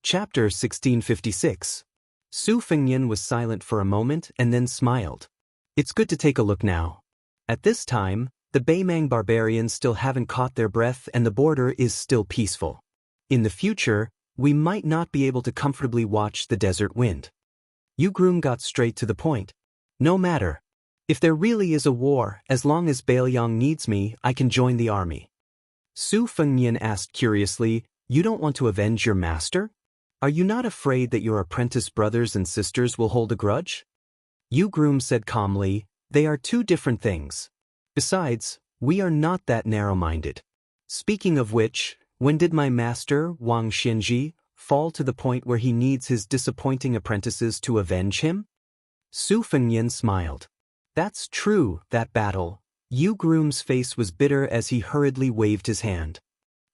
Chapter 1656. Su Fengnian was silent for a moment and then smiled. It's good to take a look now. At this time, the Beimang barbarians still haven't caught their breath and the border is still peaceful. In the future, we might not be able to comfortably watch the desert wind. Yu Groom got straight to the point. No matter. If there really is a war, as long as Bailiang needs me, I can join the army. Su Fengnian asked curiously, You don't want to avenge your master? Are you not afraid that your apprentice brothers and sisters will hold a grudge? Yu Groom said calmly, They are two different things. Besides, we are not that narrow-minded. Speaking of which, when did my master, Wang Xianxia, fall to the point where he needs his disappointing apprentices to avenge him? Su Fengnian smiled. That's true, that battle. Yu Groom's face was bitter as he hurriedly waved his hand.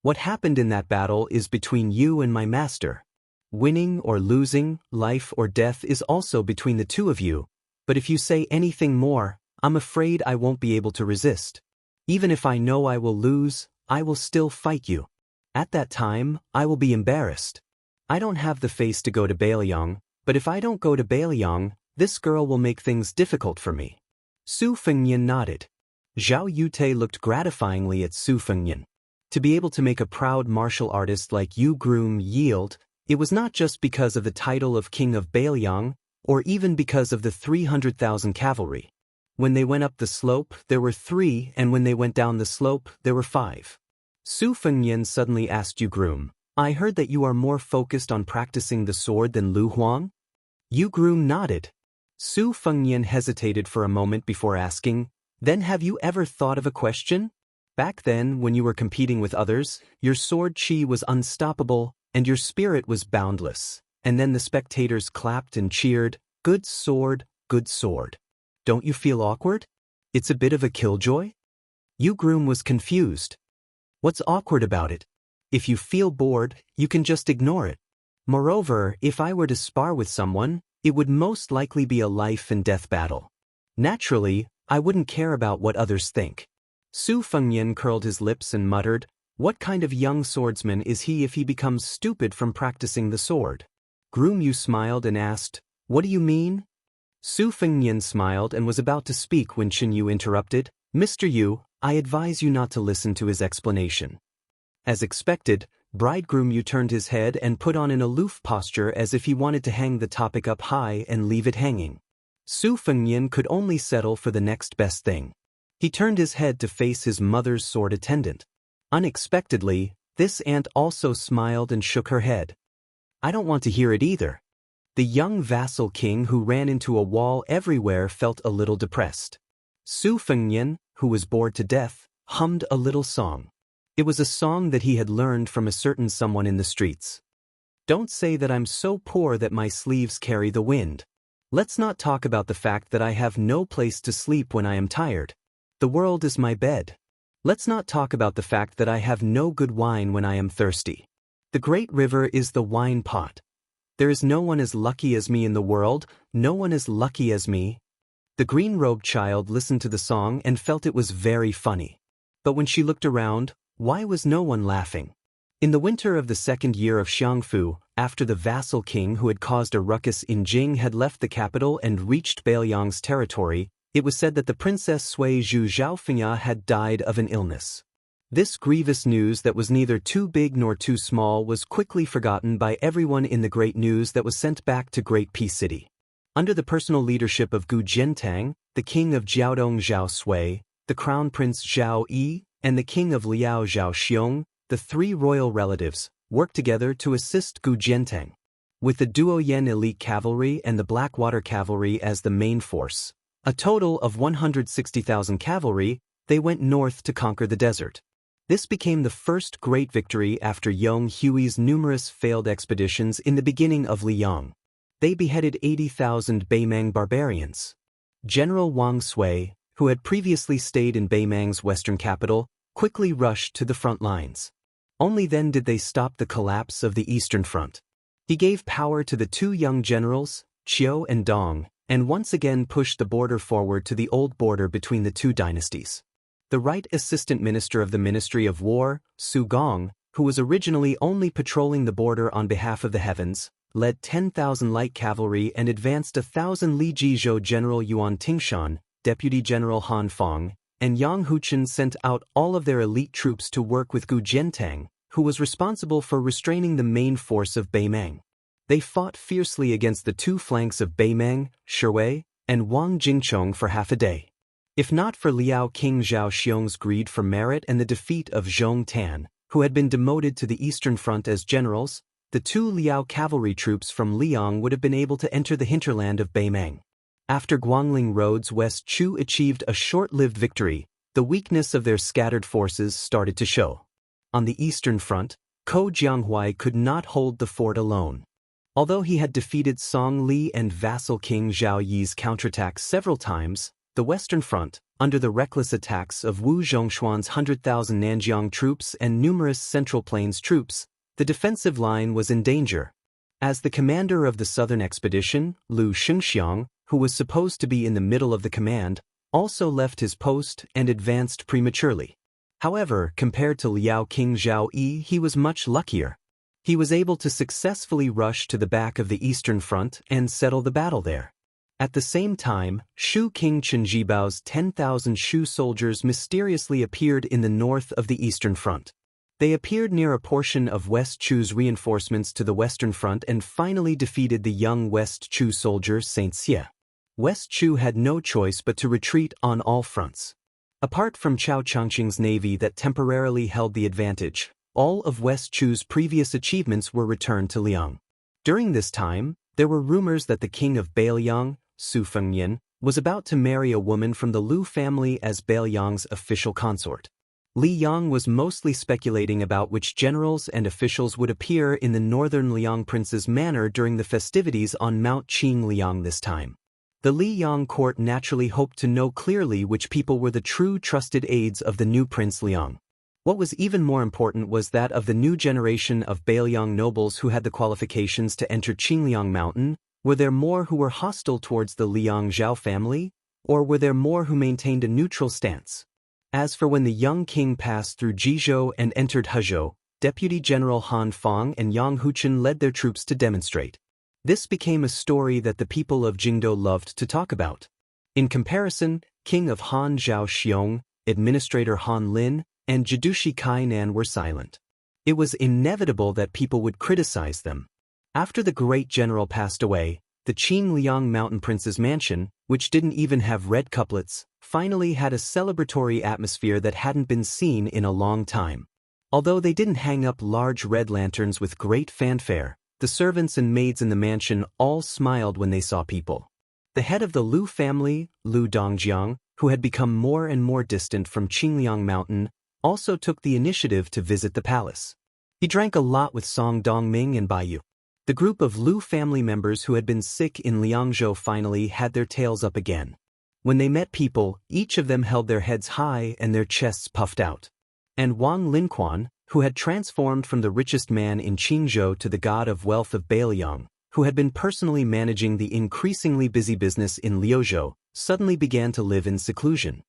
What happened in that battle is between you and my master. Winning or losing, life or death is also between the two of you, but if you say anything more, I'm afraid I won't be able to resist. Even if I know I will lose, I will still fight you. At that time, I will be embarrassed. I don't have the face to go to Bailiang, but if I don't go to Bailiang, this girl will make things difficult for me. Su Fengnian nodded. Zhao Yute looked gratifyingly at Su Fengnian. To be able to make a proud martial artist like Yu Groom yield, it was not just because of the title of King of Bailiang, or even because of the 300,000 cavalry. When they went up the slope, there were 3, and when they went down the slope, there were 5. Su Fengnian suddenly asked Yu Groom, I heard that you are more focused on practicing the sword than Lu Huang? Yu Groom nodded. Su Fengnian hesitated for a moment before asking, Then have you ever thought of a question? Back then, when you were competing with others, your sword chi was unstoppable, and your spirit was boundless, and then the spectators clapped and cheered, Good sword, good sword. Don't you feel awkward? It's a bit of a killjoy? Yu Groom was confused. What's awkward about it? If you feel bored, you can just ignore it. Moreover, if I were to spar with someone, it would most likely be a life and death battle. Naturally, I wouldn't care about what others think. Su Fengnian curled his lips and muttered, What kind of young swordsman is he if he becomes stupid from practicing the sword? Groom Yu smiled and asked, What do you mean? Su Fengnian smiled and was about to speak when Chen Yu interrupted, Mr. Yu, I advise you not to listen to his explanation. As expected, Bridegroom Yu turned his head and put on an aloof posture as if he wanted to hang the topic up high and leave it hanging. Su Fengnian could only settle for the next best thing. He turned his head to face his mother's sword attendant. Unexpectedly, this aunt also smiled and shook her head. I don't want to hear it either. The young vassal king who ran into a wall everywhere felt a little depressed. Su Fengnian, who was bored to death, hummed a little song. It was a song that he had learned from a certain someone in the streets. Don't say that I'm so poor that my sleeves carry the wind. Let's not talk about the fact that I have no place to sleep when I am tired. The world is my bed. Let's not talk about the fact that I have no good wine when I am thirsty. The great river is the wine pot. There is no one as lucky as me in the world, no one as lucky as me. The green-robed child listened to the song and felt it was very funny. But when she looked around, why was no one laughing? In the winter of the second year of Xiangfu, after the vassal king who had caused a ruckus in Jing had left the capital and reached Bailiang's territory, it was said that the Princess Sui Zhu Zhaofengya had died of an illness. This grievous news that was neither too big nor too small was quickly forgotten by everyone in the great news that was sent back to Great Peace City. Under the personal leadership of Gu Jiantang, the king of Jiaodong Zhao Sui, the crown prince Zhao Yi, and the king of Liao Zhao Xiong, the 3 royal relatives, worked together to assist Gu Jiantang. With the Duoyen elite cavalry and the Blackwater cavalry as the main force, a total of 160,000 cavalry, they went north to conquer the desert. This became the first great victory after Yong Hui's numerous failed expeditions in the beginning of Liang. They beheaded 80,000 Beimang barbarians. General Wang Sui, who had previously stayed in Beimang's western capital, quickly rushed to the front lines. Only then did they stop the collapse of the eastern front. He gave power to the 2 young generals, Qiu and Dong, and once again pushed the border forward to the old border between the 2 dynasties. The right assistant minister of the Ministry of War, Su Gong, who was originally only patrolling the border on behalf of the heavens, led 10,000 light cavalry and advanced 1,000 Li Jizhou General Yuan Tingshan, Deputy General Han Fong, and Yang Huchen sent out all of their elite troops to work with Gu Jiantang, who was responsible for restraining the main force of Beimang. They fought fiercely against the two flanks of Beimang, Shiwei, and Wang Jingchong for half a day. If not for Liao King Zhao Xiong's greed for merit and the defeat of Zhong Tan, who had been demoted to the Eastern Front as generals, the two Liao cavalry troops from Liang would have been able to enter the hinterland of Beimang. After Guangling Road's West Chu achieved a short-lived victory, the weakness of their scattered forces started to show. On the Eastern Front, Ko Jianghuai could not hold the fort alone. Although he had defeated Song Li and vassal King Zhao Yi's counterattacks several times, the Western Front, under the reckless attacks of Wu Zhongshuan's 100,000 Nanjiang troops and numerous Central Plains troops, the defensive line was in danger. As the commander of the southern expedition, Lu Xianxia, who was supposed to be in the middle of the command, also left his post and advanced prematurely. However, compared to Liao King Zhao Yi, he was much luckier. He was able to successfully rush to the back of the Eastern Front and settle the battle there. At the same time, Shu King Chen Jibao's 10,000 Shu soldiers mysteriously appeared in the north of the Eastern Front. They appeared near a portion of West Chu's reinforcements to the Western Front and finally defeated the young West Chu soldier Xianxia. West Chu had no choice but to retreat on all fronts. Apart from Chao Changqing's navy that temporarily held the advantage, all of West Chu's previous achievements were returned to Liang. During this time, there were rumors that the king of Beiliang, Su Fengyan, was about to marry a woman from the Lu family as Beiliang's official consort. Li Yang was mostly speculating about which generals and officials would appear in the northern Liang prince's manor during the festivities on Mount Qingliang this time. The Li Yang court naturally hoped to know clearly which people were the true trusted aides of the new Prince Liang. What was even more important was that of the new generation of Beiliang nobles who had the qualifications to enter Qingliang Mountain, were there more who were hostile towards the Liang Zhao family, or were there more who maintained a neutral stance? As for when the young king passed through Jizhou and entered Hezhou, Deputy General Han Fong and Yang Huchen led their troops to demonstrate. This became a story that the people of Jingdou loved to talk about. In comparison, King of Han Zhao Xiong, Administrator Han Lin, and Jidushi Kainan were silent. It was inevitable that people would criticize them. After the great general passed away, the Qingliang Mountain Prince's mansion, which didn't even have red couplets, finally had a celebratory atmosphere that hadn't been seen in a long time. Although they didn't hang up large red lanterns with great fanfare, the servants and maids in the mansion all smiled when they saw people. The head of the Lu family, Lu Dongjiang, who had become more and more distant from Qingliang Mountain, also took the initiative to visit the palace. He drank a lot with Song Dongming and Baiyu. The group of Lu family members who had been sick in Liangzhou finally had their tails up again. When they met people, each of them held their heads high and their chests puffed out. And Wang Linquan, who had transformed from the richest man in Qingzhou to the god of wealth of Beiliang, who had been personally managing the increasingly busy business in Liuzhou, suddenly began to live in seclusion.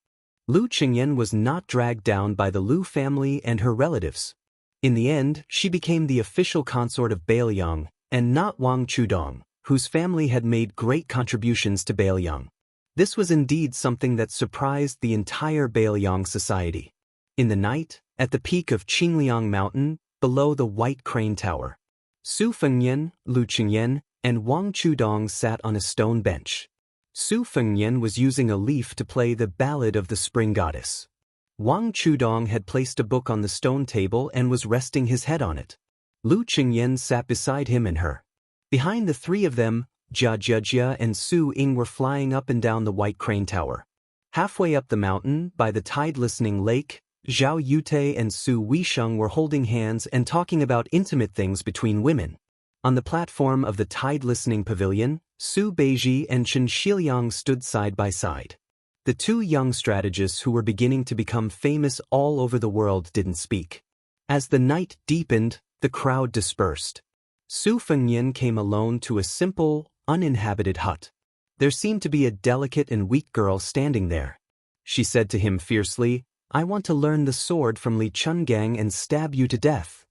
Lu Qingyan was not dragged down by the Lu family and her relatives. In the end, she became the official consort of Beiliang, and not Wang Chudong, whose family had made great contributions to Beiliang. This was indeed something that surprised the entire Beiliang society. In the night, at the peak of Qingliang Mountain, below the White Crane Tower, Su Fengyan, Lu Qingyan, and Wang Chudong sat on a stone bench. Su Fengyan was using a leaf to play the Ballad of the Spring Goddess. Wang Chudong had placed a book on the stone table and was resting his head on it. Lu Qingyan sat beside him and her. Behind the three of them, Jia Jia and Su Ying were flying up and down the White Crane Tower. Halfway up the mountain, by the tide-listening lake, Zhao Yute and Su Weisheng were holding hands and talking about intimate things between women. On the platform of the tide-listening pavilion, Su Beiji and Chen Shiliang stood side by side. The two young strategists who were beginning to become famous all over the world didn't speak. As the night deepened, the crowd dispersed. Su Fengyan came alone to a simple, uninhabited hut. There seemed to be a delicate and weak girl standing there. She said to him fiercely, "I want to learn the sword from Li Chungang and stab you to death."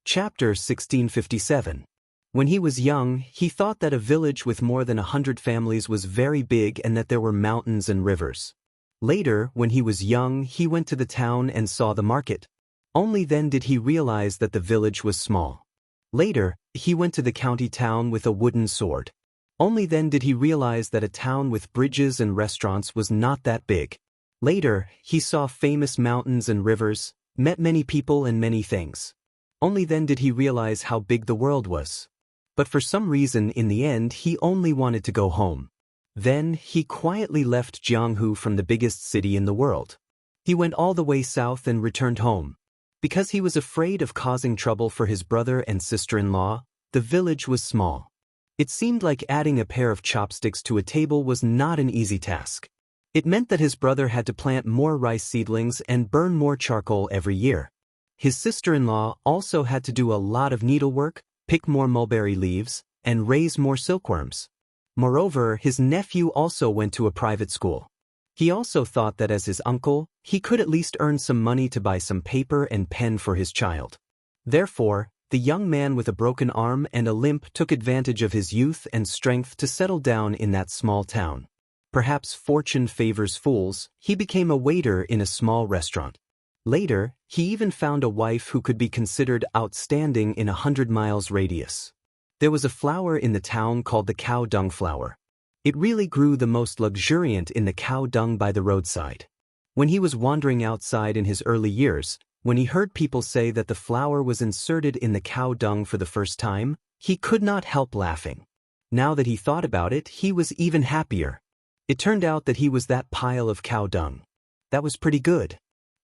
Chapter 1657. When he was young, he thought that a village with more than 100 families was very big and that there were mountains and rivers. Later, when he was young, he went to the town and saw the market. Only then did he realize that the village was small. Later, he went to the county town with a wooden sword. Only then did he realize that a town with bridges and restaurants was not that big. Later, he saw famous mountains and rivers, met many people and many things. Only then did he realize how big the world was. But for some reason, in the end, he only wanted to go home. Then, he quietly left Jianghu from the biggest city in the world. He went all the way south and returned home. Because he was afraid of causing trouble for his brother and sister-in-law, the village was small. It seemed like adding a pair of chopsticks to a table was not an easy task. It meant that his brother had to plant more rice seedlings and burn more charcoal every year. His sister-in-law also had to do a lot of needlework, pick more mulberry leaves, and raise more silkworms. Moreover, his nephew also went to a private school. He also thought that as his uncle, he could at least earn some money to buy some paper and pen for his child. Therefore, the young man with a broken arm and a limp took advantage of his youth and strength to settle down in that small town. Perhaps fortune favors fools, he became a waiter in a small restaurant. Later, he even found a wife who could be considered outstanding in 100 miles radius. There was a flower in the town called the cow dung flower. It really grew the most luxuriant in the cow dung by the roadside. When he was wandering outside in his early years, when he heard people say that the flower was inserted in the cow dung for the first time, he could not help laughing. Now that he thought about it, he was even happier. It turned out that he was that pile of cow dung. That was pretty good.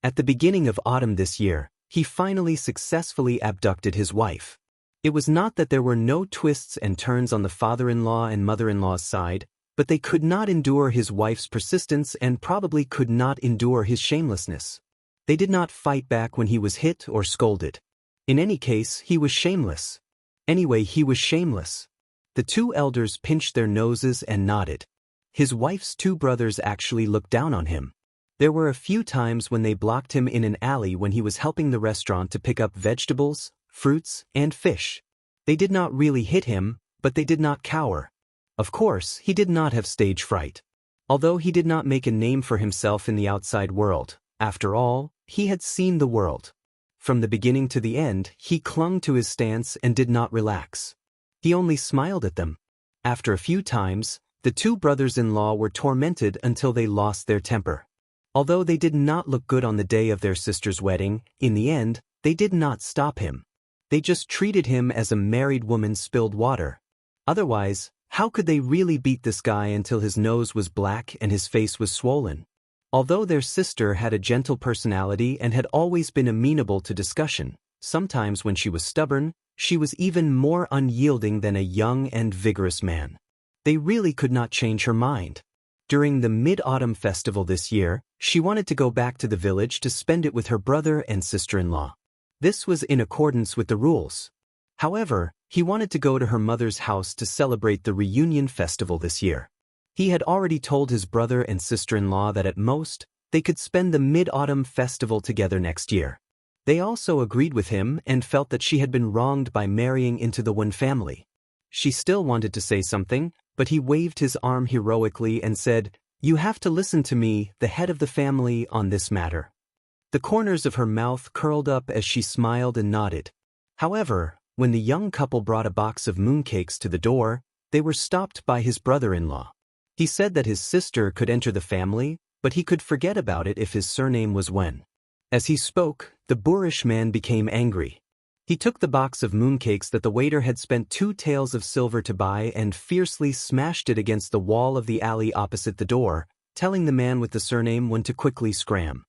At the beginning of autumn this year, he finally successfully abducted his wife. It was not that there were no twists and turns on the father-in-law and mother-in-law's side, but they could not endure his wife's persistence and probably could not endure his shamelessness. They did not fight back when he was hit or scolded. In any case, he was shameless. Anyway, he was shameless. The two elders pinched their noses and nodded. His wife's two brothers actually looked down on him. There were a few times when they blocked him in an alley when he was helping the restaurant to pick up vegetables, fruits, and fish. They did not really hit him, but they did not cower. Of course, he did not have stage fright. Although he did not make a name for himself in the outside world, after all, he had seen the world. From the beginning to the end, he clung to his stance and did not relax. He only smiled at them. After a few times, the two brothers-in-law were tormented until they lost their temper. Although they did not look good on the day of their sister's wedding, in the end, they did not stop him. They just treated him as a married woman spilled water. Otherwise, how could they really beat this guy until his nose was black and his face was swollen? Although their sister had a gentle personality and had always been amenable to discussion, sometimes when she was stubborn, she was even more unyielding than a young and vigorous man. They really could not change her mind. During the Mid-Autumn Festival this year, she wanted to go back to the village to spend it with her brother and sister-in-law. This was in accordance with the rules. However, he wanted to go to her mother's house to celebrate the reunion festival this year. He had already told his brother and sister-in-law that at most, they could spend the Mid-Autumn Festival together next year. They also agreed with him and felt that she had been wronged by marrying into the Wen family. She still wanted to say something, but he waved his arm heroically and said, "You have to listen to me, the head of the family, on this matter." The corners of her mouth curled up as she smiled and nodded. However, when the young couple brought a box of mooncakes to the door, they were stopped by his brother-in-law. He said that his sister could enter the family, but he could forget about it if his surname was Wen. As he spoke, the boorish man became angry. He took the box of mooncakes that the waiter had spent 2 taels of silver to buy and fiercely smashed it against the wall of the alley opposite the door, telling the man with the surname when to quickly scram.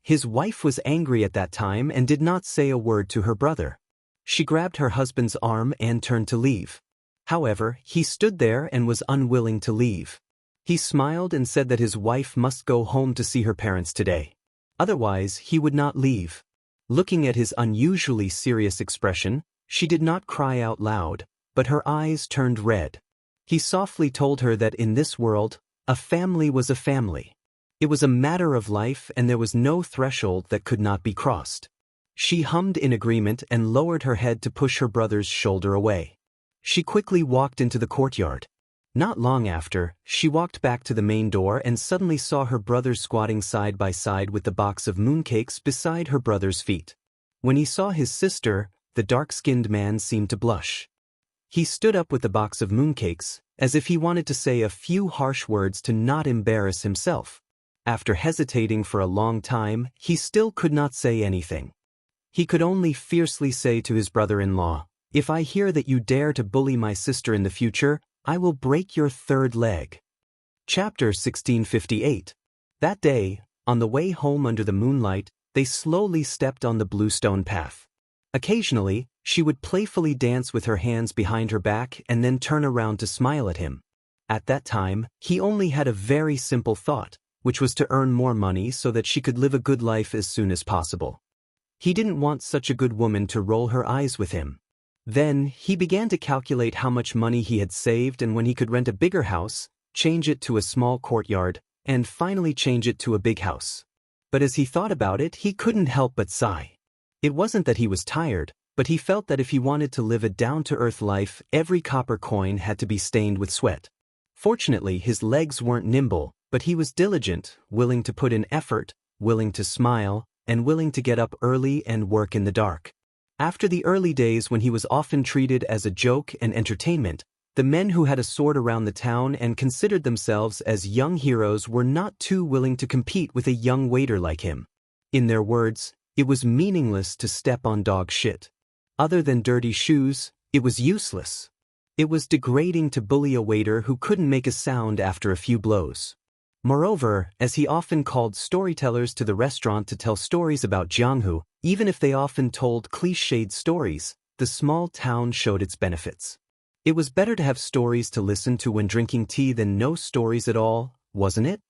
His wife was angry at that time and did not say a word to her brother. She grabbed her husband's arm and turned to leave. However, he stood there and was unwilling to leave. He smiled and said that his wife must go home to see her parents today. Otherwise, he would not leave. Looking at his unusually serious expression, she did not cry out loud, but her eyes turned red. He softly told her that in this world, a family was a family. It was a matter of life and there was no threshold that could not be crossed. She hummed in agreement and lowered her head to push her brother's shoulder away. She quickly walked into the courtyard. Not long after, she walked back to the main door and suddenly saw her brother squatting side by side with the box of mooncakes beside her brother's feet. When he saw his sister, the dark-skinned man seemed to blush. He stood up with the box of mooncakes, as if he wanted to say a few harsh words to not embarrass himself. After hesitating for a long time, he still could not say anything. He could only fiercely say to his brother-in-law, "If I hear that you dare to bully my sister in the future, I will break your third leg." Chapter 1658. That day, on the way home under the moonlight, they slowly stepped on the bluestone path. Occasionally, she would playfully dance with her hands behind her back and then turn around to smile at him. At that time, he only had a very simple thought, which was to earn more money so that she could live a good life as soon as possible. He didn't want such a good woman to roll her eyes with him. Then, he began to calculate how much money he had saved and when he could rent a bigger house, change it to a small courtyard, and finally change it to a big house. But as he thought about it, he couldn't help but sigh. It wasn't that he was tired, but he felt that if he wanted to live a down-to-earth life, every copper coin had to be stained with sweat. Fortunately, his legs weren't nimble, but he was diligent, willing to put in effort, willing to smile, and willing to get up early and work in the dark. After the early days when he was often treated as a joke and entertainment, the men who had a sword around the town and considered themselves as young heroes were not too willing to compete with a young waiter like him. In their words, it was meaningless to step on dog shit. Other than dirty shoes, it was useless. It was degrading to bully a waiter who couldn't make a sound after a few blows. Moreover, as he often called storytellers to the restaurant to tell stories about Jianghu, even if they often told cliched stories, the small town showed its benefits. It was better to have stories to listen to when drinking tea than no stories at all, wasn't it?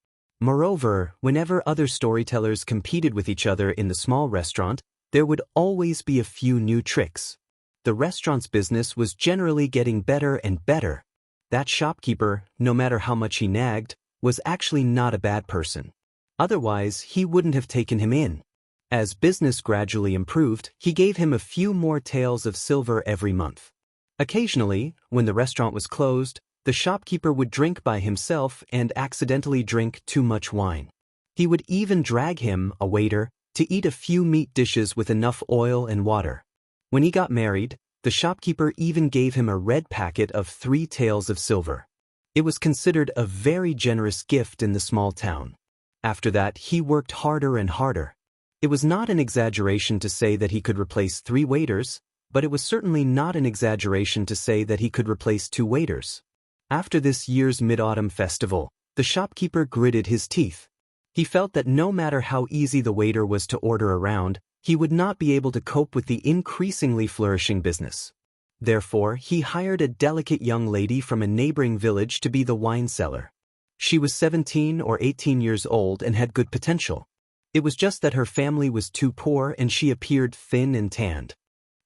Moreover, whenever other storytellers competed with each other in the small restaurant, there would always be a few new tricks. The restaurant's business was generally getting better and better. That shopkeeper, no matter how much he nagged, was actually not a bad person. Otherwise, he wouldn't have taken him in. As business gradually improved, he gave him a few more taels of silver every month. Occasionally, when the restaurant was closed, the shopkeeper would drink by himself and accidentally drink too much wine. He would even drag him, a waiter, to eat a few meat dishes with enough oil and water. When he got married, the shopkeeper even gave him a red packet of 3 taels of silver. It was considered a very generous gift in the small town. After that, he worked harder and harder. It was not an exaggeration to say that he could replace 3 waiters, but it was certainly not an exaggeration to say that he could replace 2 waiters. After this year's Mid-Autumn Festival, the shopkeeper gritted his teeth. He felt that no matter how easy the waiter was to order around, he would not be able to cope with the increasingly flourishing business. Therefore, he hired a delicate young lady from a neighboring village to be the wine seller. She was 17 or 18 years old and had good potential. It was just that her family was too poor and she appeared thin and tanned.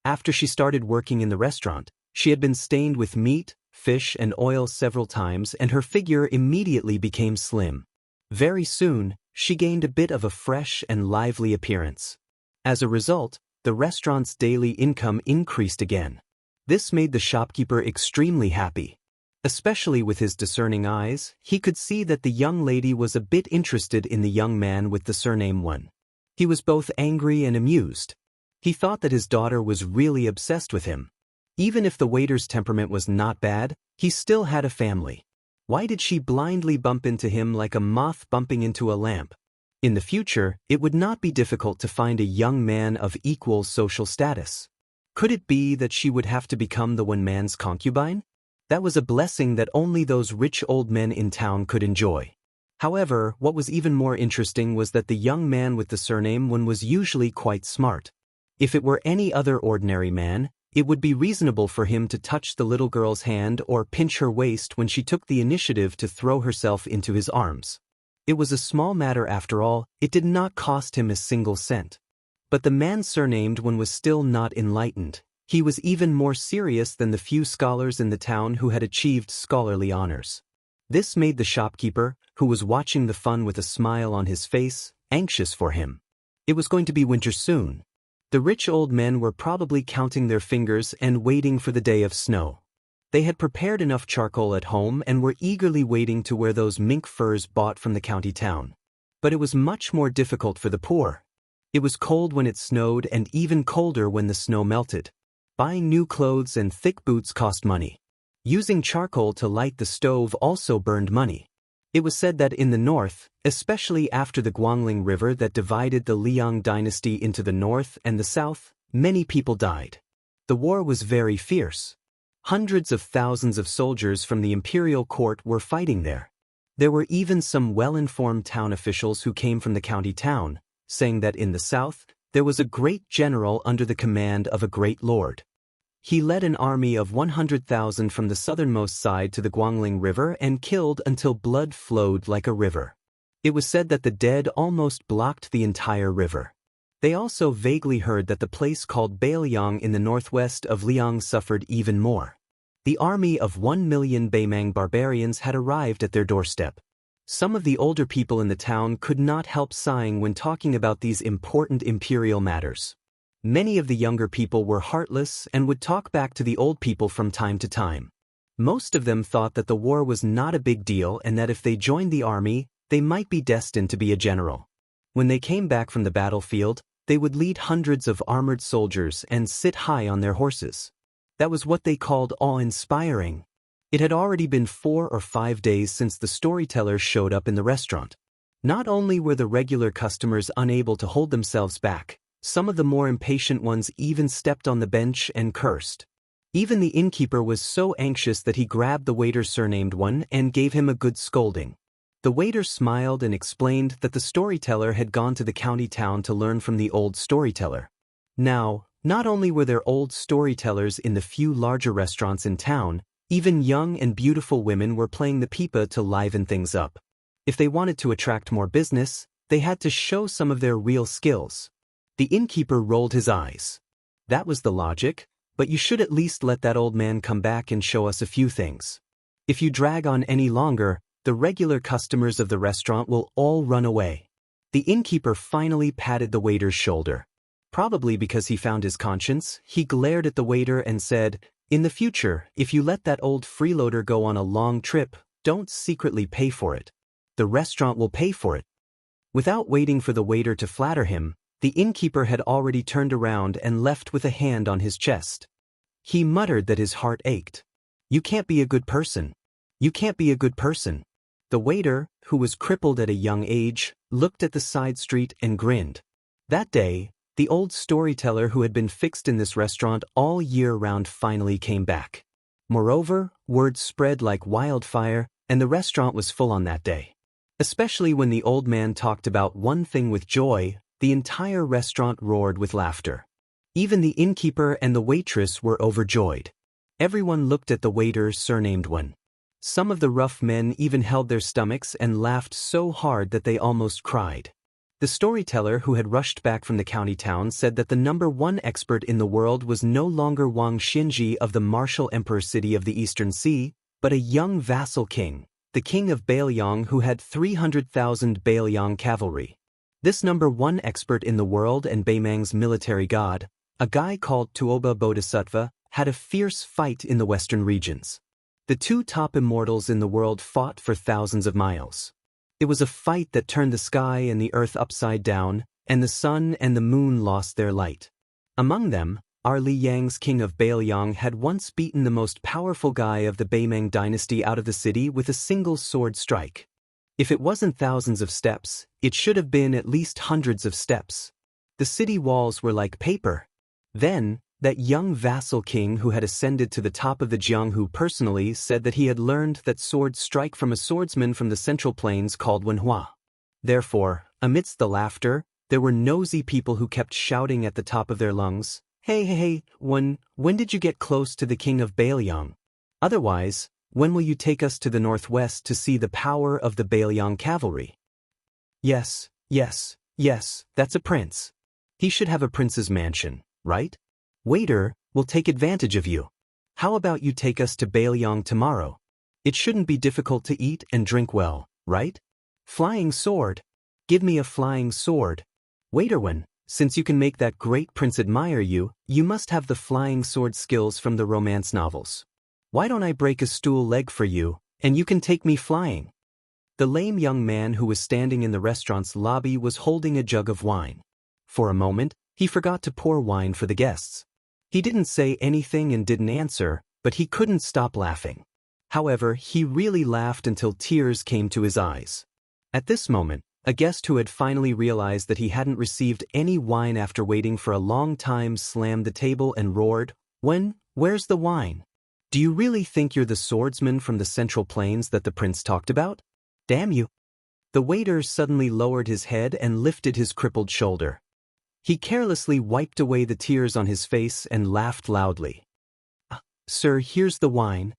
After she started working in the restaurant, she had been stained with meat, fish, and oil several times and her figure immediately became slim. Very soon, she gained a bit of a fresh and lively appearance. As a result, the restaurant's daily income increased again. This made the shopkeeper extremely happy. Especially with his discerning eyes, he could see that the young lady was a bit interested in the young man with the surname Wen. He was both angry and amused. He thought that his daughter was really obsessed with him. Even if the waiter's temperament was not bad, he still had a family. Why did she blindly bump into him like a moth bumping into a lamp? In the future, it would not be difficult to find a young man of equal social status. Could it be that she would have to become the one man's concubine? That was a blessing that only those rich old men in town could enjoy. However, what was even more interesting was that the young man with the surname Wen was usually quite smart. If it were any other ordinary man, it would be reasonable for him to touch the little girl's hand or pinch her waist when she took the initiative to throw herself into his arms. It was a small matter after all, it did not cost him a single cent. But the man surnamed Wen was still not enlightened. He was even more serious than the few scholars in the town who had achieved scholarly honors. This made the shopkeeper, who was watching the fun with a smile on his face, anxious for him. It was going to be winter soon. The rich old men were probably counting their fingers and waiting for the day of snow. They had prepared enough charcoal at home and were eagerly waiting to wear those mink furs bought from the county town. But it was much more difficult for the poor. It was cold when it snowed and even colder when the snow melted. Buying new clothes and thick boots cost money. Using charcoal to light the stove also burned money. It was said that in the north, especially after the Guangling River that divided the Liang dynasty into the north and the south, many people died. The war was very fierce. Hundreds of thousands of soldiers from the imperial court were fighting there. There were even some well-informed town officials who came from the county town, saying that in the south, there was a great general under the command of a great lord. He led an army of 100,000 from the southernmost side to the Guangling River and killed until blood flowed like a river. It was said that the dead almost blocked the entire river. They also vaguely heard that the place called Bailiang in the northwest of Liang suffered even more. The army of 1 million Baimang barbarians had arrived at their doorstep. Some of the older people in the town could not help sighing when talking about these important imperial matters. Many of the younger people were heartless and would talk back to the old people from time to time. Most of them thought that the war was not a big deal and that if they joined the army, they might be destined to be a general. When they came back from the battlefield, they would lead hundreds of armored soldiers and sit high on their horses. That was what they called awe-inspiring. It had already been 4 or 5 days since the storyteller showed up in the restaurant. Not only were the regular customers unable to hold themselves back, some of the more impatient ones even stepped on the bench and cursed. Even the innkeeper was so anxious that he grabbed the waiter surnamed One and gave him a good scolding. The waiter smiled and explained that the storyteller had gone to the county town to learn from the old storyteller. Now, not only were there old storytellers in the few larger restaurants in town, even young and beautiful women were playing the pipa to liven things up. If they wanted to attract more business, they had to show some of their real skills. The innkeeper rolled his eyes. That was the logic, but you should at least let that old man come back and show us a few things. If you drag on any longer, the regular customers of the restaurant will all run away. The innkeeper finally patted the waiter's shoulder. Probably because he found his conscience, he glared at the waiter and said, "In the future, if you let that old freeloader go on a long trip, don't secretly pay for it. The restaurant will pay for it." Without waiting for the waiter to flatter him, the innkeeper had already turned around and left with a hand on his chest. He muttered that his heart ached. "You can't be a good person. You can't be a good person." The waiter, who was crippled at a young age, looked at the side street and grinned. That day, the old storyteller who had been fixed in this restaurant all year round finally came back. Moreover, word spread like wildfire, and the restaurant was full on that day. Especially when the old man talked about one thing with joy, the entire restaurant roared with laughter. Even the innkeeper and the waitress were overjoyed. Everyone looked at the waiter surnamed One. Some of the rough men even held their stomachs and laughed so hard that they almost cried. The storyteller who had rushed back from the county town said that the #1 expert in the world was no longer Wang Xinji of the martial emperor city of the Eastern Sea, but a young vassal king, the king of Bailiang who had 300,000 Bailiang cavalry. This #1 expert in the world and Baimang's military god, a guy called Tuoba Bodhisattva, had a fierce fight in the western regions. The two top immortals in the world fought for thousands of miles. It was a fight that turned the sky and the earth upside down, and the sun and the moon lost their light. Among them, our Li Yang's king of Bailiang had once beaten the most powerful guy of the Baimang dynasty out of the city with a single sword strike. If it wasn't thousands of steps, it should have been at least hundreds of steps. The city walls were like paper. Then, that young vassal king who had ascended to the top of the Jianghu personally said that he had learned that sword strike from a swordsman from the central plains called Wenhua. Therefore, amidst the laughter, there were nosy people who kept shouting at the top of their lungs, Hey, when did you get close to the king of Bailiang? Otherwise, when will you take us to the northwest to see the power of the Bailiang cavalry?" Yes, that's a prince. He should have a prince's mansion, right? Waiter, we'll take advantage of you. How about you take us to Bailiang tomorrow? It shouldn't be difficult to eat and drink well, right? Flying sword. Give me a flying sword. Waiter, Since you can make that great prince admire you, you must have the flying sword skills from the romance novels. Why don't I break a stool leg for you, and you can take me flying?" The lame young man who was standing in the restaurant's lobby was holding a jug of wine. For a moment, he forgot to pour wine for the guests. He didn't say anything and didn't answer, but he couldn't stop laughing. However, he really laughed until tears came to his eyes. At this moment, a guest who had finally realized that he hadn't received any wine after waiting for a long time slammed the table and roared, "Where's the wine? Do you really think you're the swordsman from the Central Plains that the prince talked about? Damn you!" The waiter suddenly lowered his head and lifted his crippled shoulder. He carelessly wiped away the tears on his face and laughed loudly. "Sir, here's the wine."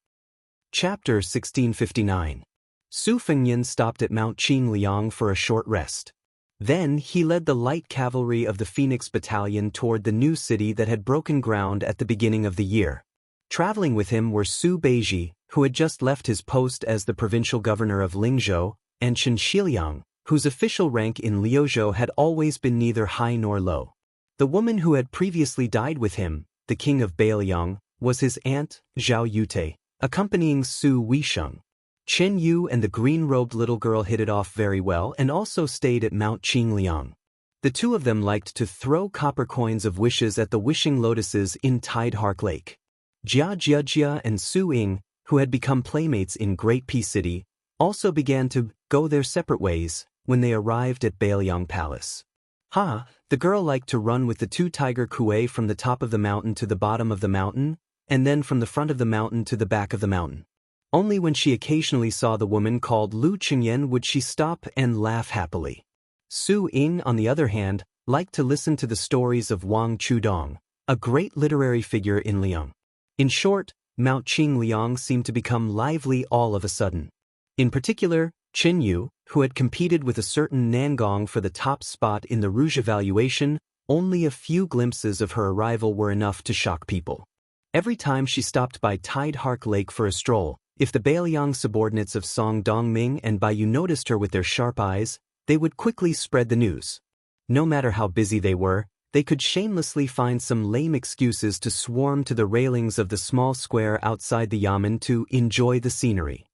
Chapter 1659. Su Fengnian stopped at Mount Qingliang for a short rest. Then he led the light cavalry of the Phoenix Battalion toward the new city that had broken ground at the beginning of the year. Traveling with him were Su Beiji, who had just left his post as the provincial governor of Lingzhou, and Xianxia, whose official rank in Liuzhou had always been neither high nor low. The woman who had previously died with him, the king of Bailiang, was his aunt, Zhao Yute, accompanying Su Weisheng. Chen Yu and the green-robed little girl hit it off very well and also stayed at Mount Qingliang. The two of them liked to throw copper coins of wishes at the wishing lotuses in Tidehark Lake. Jia Jiajia and Su Ying, who had become playmates in Great Peace City, also began to go their separate ways when they arrived at Bailiang Palace. The girl liked to run with the two tiger kuei from the top of the mountain to the bottom of the mountain, and then from the front of the mountain to the back of the mountain. Only when she occasionally saw the woman called Lu Qingyan would she stop and laugh happily. Su Ying, on the other hand, liked to listen to the stories of Wang Chudong, a great literary figure in Liang. In short, Mount Qingliang seemed to become lively all of a sudden. In particular, Chen Yu, who had competed with a certain Nangong for the top spot in the Rouge evaluation, only a few glimpses of her arrival were enough to shock people. Every time she stopped by Tidehark Lake for a stroll, if the Bailiang subordinates of Song Dongming and Baiyu noticed her with their sharp eyes, they would quickly spread the news. No matter how busy they were, they could shamelessly find some lame excuses to swarm to the railings of the small square outside the yamen to enjoy the scenery.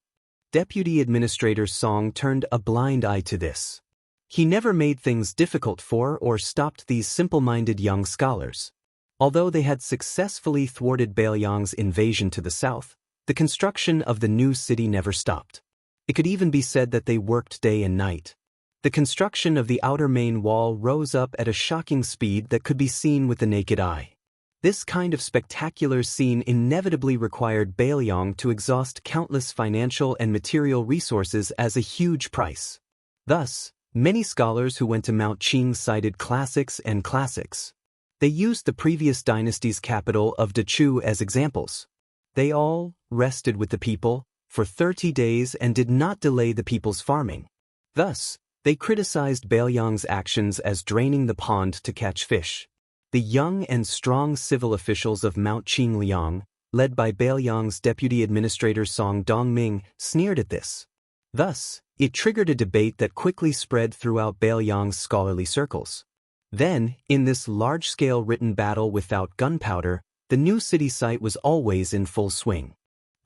Deputy Administrator Song turned a blind eye to this. He never made things difficult for or stopped these simple-minded young scholars. Although they had successfully thwarted Bailiang's invasion to the south, the construction of the new city never stopped. It could even be said that they worked day and night. The construction of the outer main wall rose up at a shocking speed that could be seen with the naked eye. This kind of spectacular scene inevitably required Bailiang to exhaust countless financial and material resources as a huge price. Thus, many scholars who went to Mount Qing cited classics and classics. They used the previous dynasty's capital of Dechu as examples. They all rested with the people for 30 days and did not delay the people's farming. Thus, they criticized Bailiang's actions as draining the pond to catch fish. The young and strong civil officials of Mount Qingliang, led by Bailiang's deputy administrator Song Dongming, sneered at this. Thus, it triggered a debate that quickly spread throughout Bailiang's scholarly circles. Then, in this large-scale written battle without gunpowder, the new city site was always in full swing.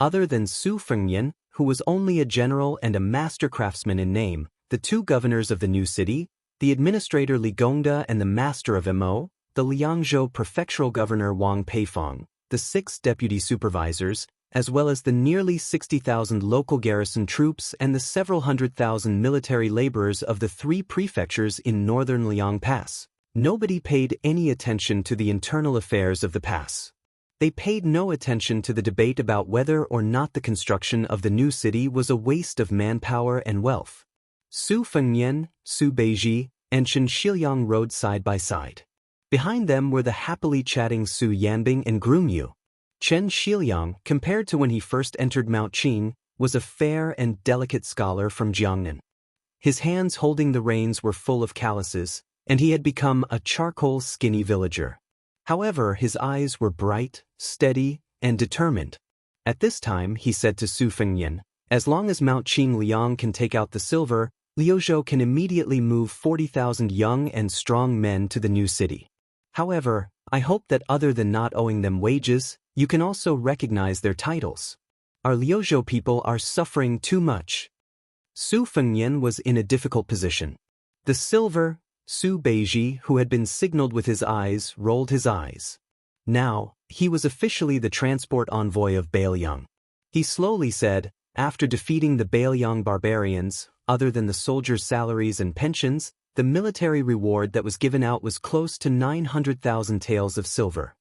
Other than Su Fengnian, who was only a general and a master craftsman in name, the two governors of the new city, the administrator Li Gongda and the master of Mo, the Liangzhou prefectural governor Wang Peifong, the 6 deputy supervisors, as well as the nearly 60,000 local garrison troops and the several 100,000 military laborers of the 3 prefectures in northern Liang Pass. Nobody paid any attention to the internal affairs of the pass. They paid no attention to the debate about whether or not the construction of the new city was a waste of manpower and wealth. Su Fengnian, Su Beiji, and Chen Shiliang rode side by side. Behind them were the happily chatting Su Yanbing and Groom Yu. Chen Shiliang, compared to when he first entered Mount Qing, was a fair and delicate scholar from Jiangnan. His hands holding the reins were full of calluses, and he had become a charcoal skinny villager. However, his eyes were bright, steady, and determined. At this time, he said to Su Fengnian, "As long as Mount Qingliang can take out the silver, Liuzhou can immediately move 40,000 young and strong men to the new city. However, I hope that other than not owing them wages, you can also recognize their titles. Our Liuzhou people are suffering too much. Su Fengnian was in a difficult position. The silver, Su Beiji, who had been signaled with his eyes, rolled his eyes. Now, he was officially the transport envoy of Bailiang. He slowly said, after defeating the Bailiang barbarians, other than the soldiers' salaries and pensions, the military reward that was given out was close to 900,000 taels of silver.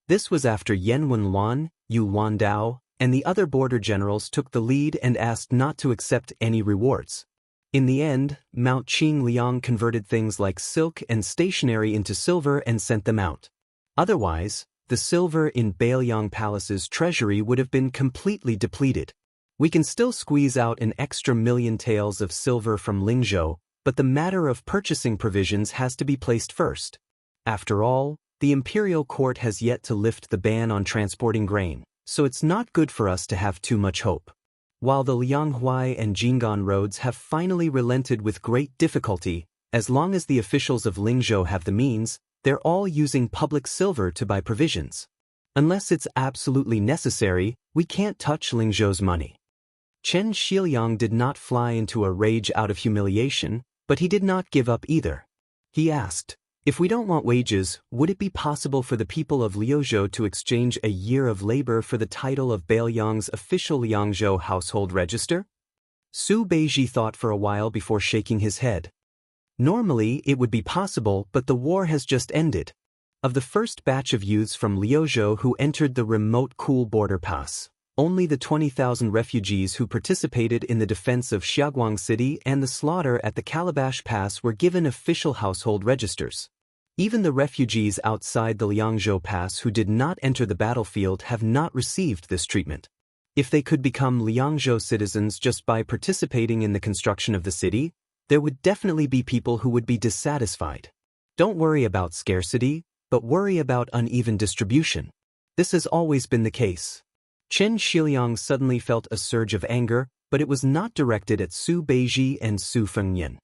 This was after Yan Wenluan, Yu Wandao, and the other border generals took the lead and asked not to accept any rewards. In the end, Mount Qing Liang converted things like silk and stationery into silver and sent them out. Otherwise, the silver in Bailiang Palace's treasury would have been completely depleted. We can still squeeze out an extra 1,000,000 taels of silver from Lingzhou, but the matter of purchasing provisions has to be placed first. After all, the imperial court has yet to lift the ban on transporting grain, so it's not good for us to have too much hope. While the Lianghuai and Jinggan roads have finally relented with great difficulty, as long as the officials of Lingzhou have the means, they're all using public silver to buy provisions. Unless it's absolutely necessary, we can't touch Lingzhou's money. Chen Shiliang did not fly into a rage out of humiliation, but he did not give up either. He asked, if we don't want wages, would it be possible for the people of Liuzhou to exchange a year of labor for the title of Bailiang's official Liangzhou household register? Su Beiji thought for a while before shaking his head. Normally, it would be possible, but the war has just ended. Of the first batch of youths from Liuzhou who entered the remote Cool border pass, only the 20,000 refugees who participated in the defense of Xiaguang City and the slaughter at the Calabash Pass were given official household registers. Even the refugees outside the Liangzhou Pass who did not enter the battlefield have not received this treatment. If they could become Liangzhou citizens just by participating in the construction of the city, there would definitely be people who would be dissatisfied. Don't worry about scarcity, but worry about uneven distribution. This has always been the case. Chen Shiliang suddenly felt a surge of anger, but it was not directed at Su Beiji and Su Fengnian.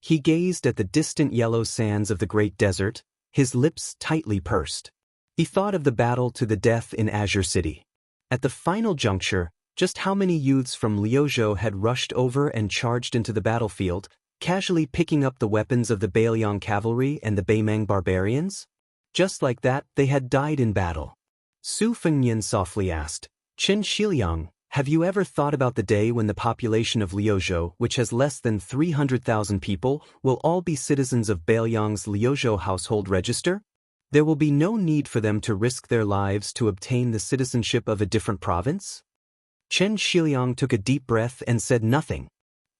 He gazed at the distant yellow sands of the great desert, his lips tightly pursed. He thought of the battle to the death in Azure City. At the final juncture, just how many youths from Liuzhou had rushed over and charged into the battlefield, casually picking up the weapons of the Bailiang cavalry and the Baimang barbarians? Just like that, they had died in battle. Su Fengnian softly asked, Chen Shiliang, have you ever thought about the day when the population of Liuzhou, which has less than 300,000 people, will all be citizens of Bailiang's Liuzhou household register? There will be no need for them to risk their lives to obtain the citizenship of a different province? Chen Shiliang took a deep breath and said nothing.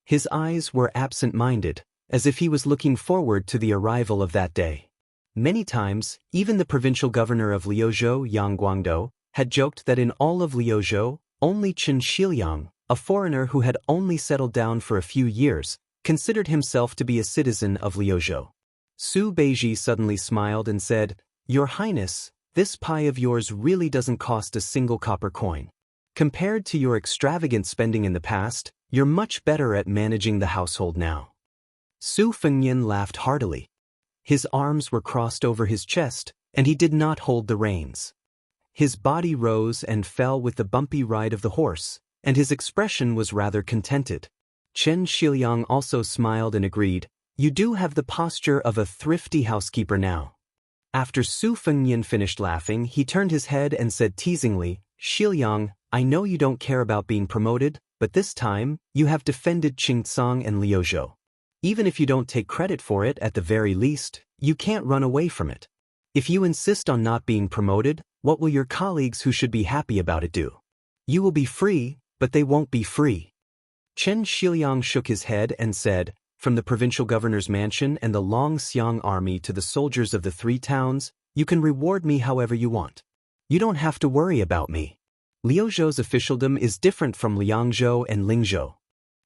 His eyes were absent-minded, as if he was looking forward to the arrival of that day. Many times, even the provincial governor of Liuzhou, Yang Guangdou, had joked that in all of Liuzhou, only Chen Shiliang, a foreigner who had only settled down for a few years, considered himself to be a citizen of Liuzhou. Su Beiji suddenly smiled and said, Your Highness, this pie of yours really doesn't cost a single copper coin. Compared to your extravagant spending in the past, you're much better at managing the household now. Su Fengnian laughed heartily. His arms were crossed over his chest, and he did not hold the reins. His body rose and fell with the bumpy ride of the horse, and his expression was rather contented. Chen Shiliang also smiled and agreed, You do have the posture of a thrifty housekeeper now. After Su Fengnian finished laughing, he turned his head and said teasingly, Shiliang, I know you don't care about being promoted, but this time, you have defended Qingcang and Liuzhou. Even if you don't take credit for it at the very least, you can't run away from it. If you insist on not being promoted, what will your colleagues who should be happy about it do? You will be free, but they won't be free. Chen Shiliang shook his head and said, From the provincial governor's mansion and the Long Xiang army to the soldiers of the 3 towns, you can reward me however you want. You don't have to worry about me. Liuzhou's officialdom is different from Liangzhou and Lingzhou.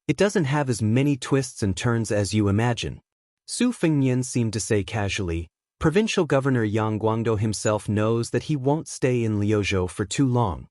It doesn't have as many twists and turns as you imagine. Su Fengnian seemed to say casually, Provincial Governor Yang Guangdou himself knows that he won't stay in Liuzhou for too long.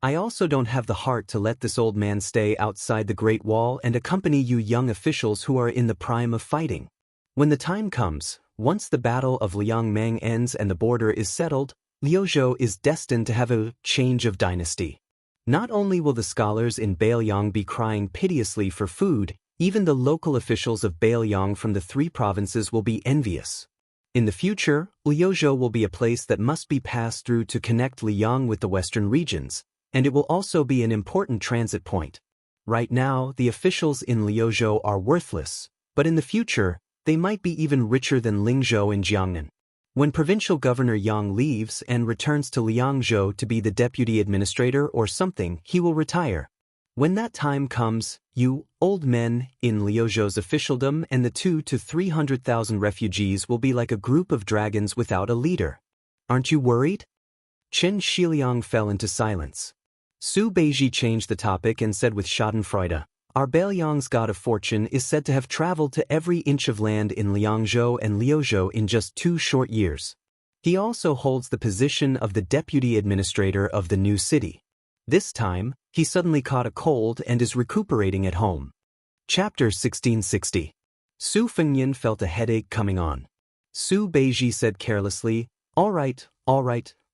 I also don't have the heart to let this old man stay outside the Great Wall and accompany you young officials who are in the prime of fighting. When the time comes, once the Battle of Liangmang ends and the border is settled, Liuzhou is destined to have a change of dynasty. Not only will the scholars in Bailiang be crying piteously for food, even the local officials of Bailiang from the 3 provinces will be envious. In the future, Liuzhou will be a place that must be passed through to connect Liang with the western regions, and it will also be an important transit point. Right now, the officials in Liuzhou are worthless, but in the future, they might be even richer than Lingzhou and Jiangnan. When Provincial Governor Yang leaves and returns to Liangzhou to be the deputy administrator or something, he will retire. When that time comes, you, old men, in Liuzhou's officialdom and the 200,000 to 300,000 refugees will be like a group of dragons without a leader. Aren't you worried? Chen Shiliang fell into silence. Su Beiji changed the topic and said with schadenfreude, our Bailiang's god of fortune is said to have traveled to every inch of land in Liangzhou and Liuzhou in just 2 short years. He also holds the position of the deputy administrator of the new city. This time, he suddenly caught a cold and is recuperating at home. Chapter 1660. Su Fengnian felt a headache coming on. Su Beiji said carelessly, all right,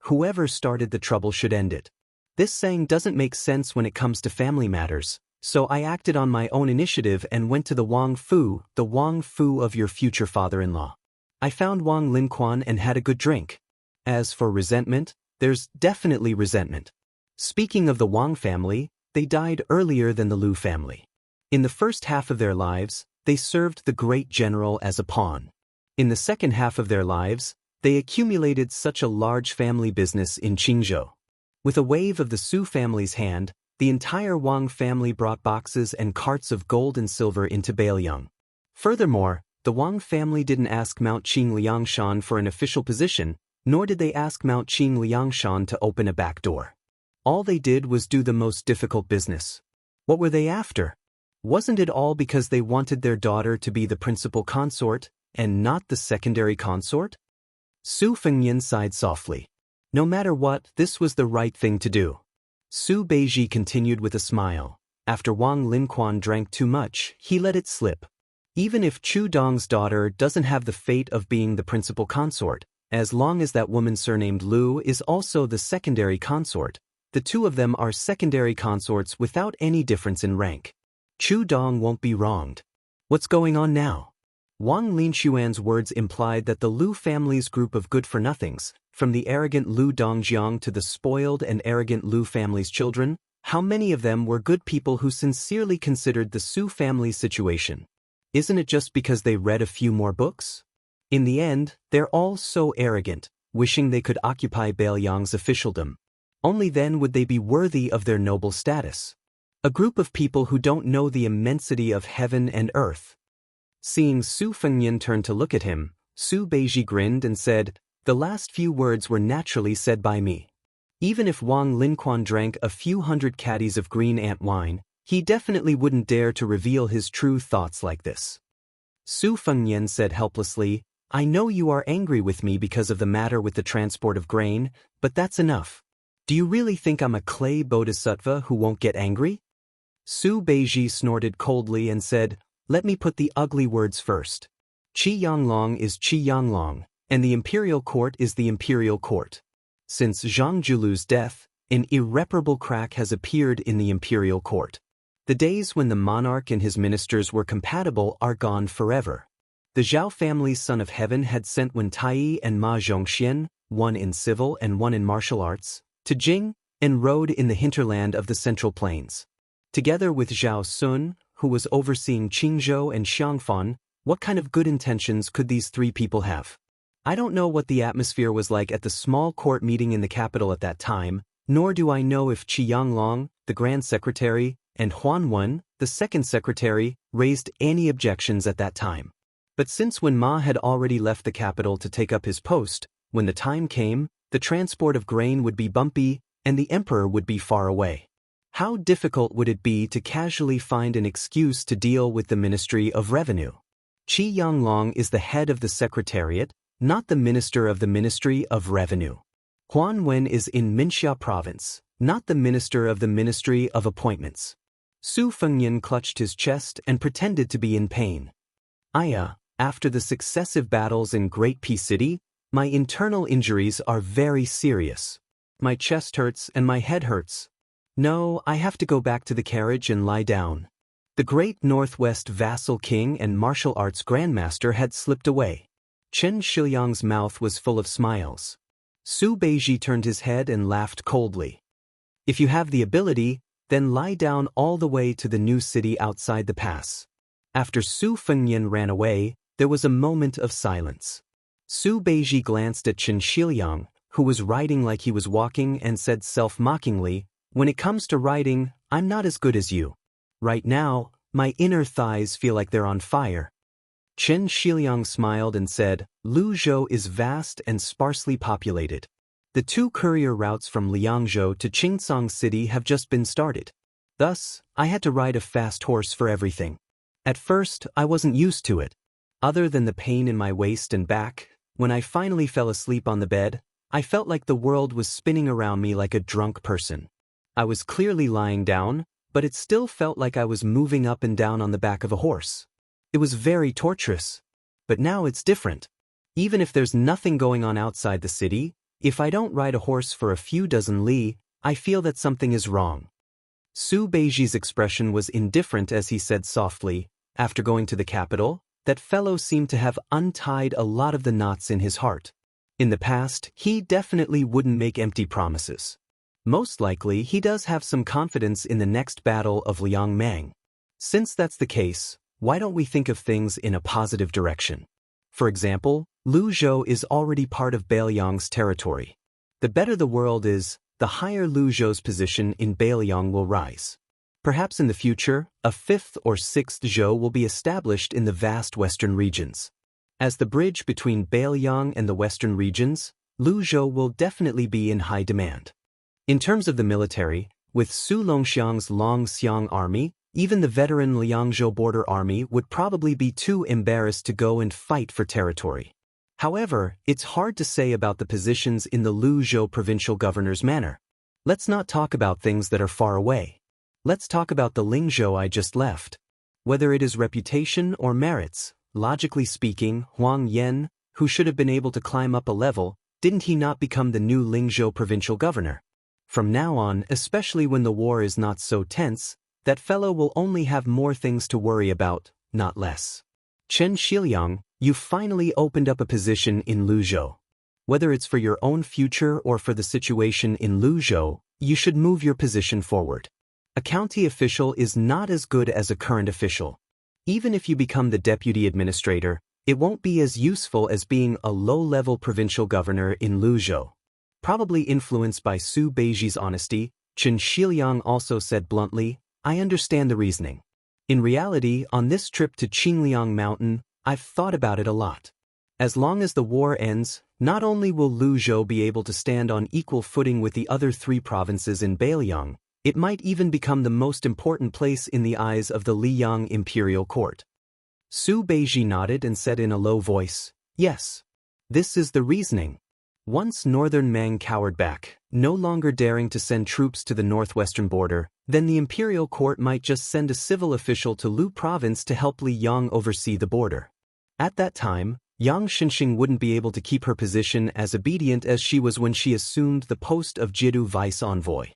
whoever started the trouble should end it. This saying doesn't make sense when it comes to family matters. So I acted on my own initiative and went to the Wang Fu of your future father-in-law. I found Wang Linquan and had a good drink. As for resentment, there's definitely resentment. Speaking of the Wang family, they died earlier than the Lu family. In the first half of their lives, they served the great general as a pawn. In the second half of their lives, they accumulated such a large family business in Qingzhou. With a wave of the Su family's hand, the entire Wang family brought boxes and carts of gold and silver into Bailiang. Furthermore, the Wang family didn't ask Mount Qing Liangshan for an official position, nor did they ask Mount Qing Liangshan to open a back door. All they did was do the most difficult business. What were they after? Wasn't it all because they wanted their daughter to be the principal consort, and not the secondary consort? Su Fengnian sighed softly. No matter what, this was the right thing to do. Su Beiji continued with a smile. After Wang Linquan drank too much, he let it slip. Even if Chu Dong's daughter doesn't have the fate of being the principal consort, as long as that woman surnamed Lu is also the secondary consort, the 2 of them are secondary consorts without any difference in rank. Chu Dong won't be wronged. What's going on now? Wang Linxuan's words implied that the Lu family's group of good-for-nothings, from the arrogant Lu Dongjiang to the spoiled and arrogant Lu family's children, how many of them were good people who sincerely considered the Su family's situation? Isn't it just because they read a few more books? In the end, they're all so arrogant, wishing they could occupy Bailiang's officialdom. Only then would they be worthy of their noble status. A group of people who don't know the immensity of heaven and earth. Seeing Su Fengnian turn to look at him, Su Beiji grinned and said, the last few words were naturally said by me. Even if Wang Linquan drank a few hundred caddies of green ant wine, he definitely wouldn't dare to reveal his true thoughts like this. Su Fengnian said helplessly, I know you are angry with me because of the matter with the transport of grain, but that's enough. Do you really think I'm a clay bodhisattva who won't get angry? Su Beiji snorted coldly and said, let me put the ugly words first. Qi Yanglong is Qi Yanglong, and the imperial court is the imperial court. Since Zhang Julu's death, an irreparable crack has appeared in the imperial court. The days when the monarch and his ministers were compatible are gone forever. The Zhao family's son of heaven had sent Wen Tai and Ma Zhongxian, one in civil and one in martial arts, to Jing, and rode in the hinterland of the Central Plains. Together with Zhao Sun, who was overseeing Qingzhou and Xiangfan, what kind of good intentions could these 3 people have? I don't know what the atmosphere was like at the small court meeting in the capital at that time, nor do I know if Qi Yanglong, the Grand Secretary, and Huan Wen, the Second Secretary, raised any objections at that time. But since when Ma had already left the capital to take up his post, when the time came, the transport of grain would be bumpy, and the emperor would be far away. How difficult would it be to casually find an excuse to deal with the Ministry of Revenue? Qi Yanglong is the head of the Secretariat, not the minister of the Ministry of Revenue. Huan Wen is in Minxia Province, not the minister of the Ministry of Appointments. Su Fengnian clutched his chest and pretended to be in pain. After the successive battles in Great Peace City, my internal injuries are very serious. My chest hurts and my head hurts. No, I have to go back to the carriage and lie down. The great Northwest vassal king and martial arts grandmaster had slipped away. Chen Shiliang's mouth was full of smiles. Su Beiji turned his head and laughed coldly. If you have the ability, then lie down all the way to the new city outside the pass. After Su Fengnian ran away, there was a moment of silence. Su Beiji glanced at Chen Shiliang, who was riding like he was walking, and said self-mockingly, "When it comes to riding, I'm not as good as you. Right now, my inner thighs feel like they're on fire." Chen Shiliang smiled and said, "Luzhou is vast and sparsely populated. The 2 courier routes from Liangzhou to Qingsong City have just been started. Thus, I had to ride a fast horse for everything. At first, I wasn't used to it. Other than the pain in my waist and back, when I finally fell asleep on the bed, I felt like the world was spinning around me like a drunk person. I was clearly lying down, but it still felt like I was moving up and down on the back of a horse. It was very torturous. But now it's different. Even if there's nothing going on outside the city, if I don't ride a horse for a few dozen li, I feel that something is wrong." Su Beiji's expression was indifferent as he said softly, "After going to the capital, that fellow seemed to have untied a lot of the knots in his heart. In the past, he definitely wouldn't make empty promises. Most likely, he does have some confidence in the next battle of Liangmang. Since that's the case, why don't we think of things in a positive direction? For example, Luzhou is already part of Bailiang's territory. The better the world is, the higher Luzhou's position in Bailiang will rise. Perhaps in the future, a 5th or 6th zhou will be established in the vast western regions. As the bridge between Bailiang and the western regions, Luzhou will definitely be in high demand. In terms of the military, with Su Longxiang's Longxiang army, even the veteran Liangzhou border army would probably be too embarrassed to go and fight for territory. However, it's hard to say about the positions in the Luzhou provincial governor's manor. Let's not talk about things that are far away. Let's talk about the Lingzhou I just left. Whether it is reputation or merits, logically speaking, Huang Yan, who should have been able to climb up a level, didn't he not become the new Lingzhou provincial governor? From now on, especially when the war is not so tense, that fellow will only have more things to worry about, not less. Chen Shiliang, you finally opened up a position in Luzhou. Whether it's for your own future or for the situation in Luzhou, you should move your position forward. A county official is not as good as a current official. Even if you become the deputy administrator, it won't be as useful as being a low-level provincial governor in Luzhou. Probably influenced by Su Beiji's honesty, Chen Shiliang also said bluntly, "I understand the reasoning. In reality, on this trip to Qingliang Mountain, I've thought about it a lot. As long as the war ends, not only will Luzhou be able to stand on equal footing with the other 3 provinces in Bailiang, it might even become the most important place in the eyes of the Liyang imperial court." Su Beiji nodded and said in a low voice, "Yes. This is the reasoning." Once Northern Mang cowered back, no longer daring to send troops to the northwestern border, then the imperial court might just send a civil official to Lu province to help Li Yang oversee the border. At that time, Yang Xinxing wouldn't be able to keep her position as obedient as she was when she assumed the post of Jidu vice envoy.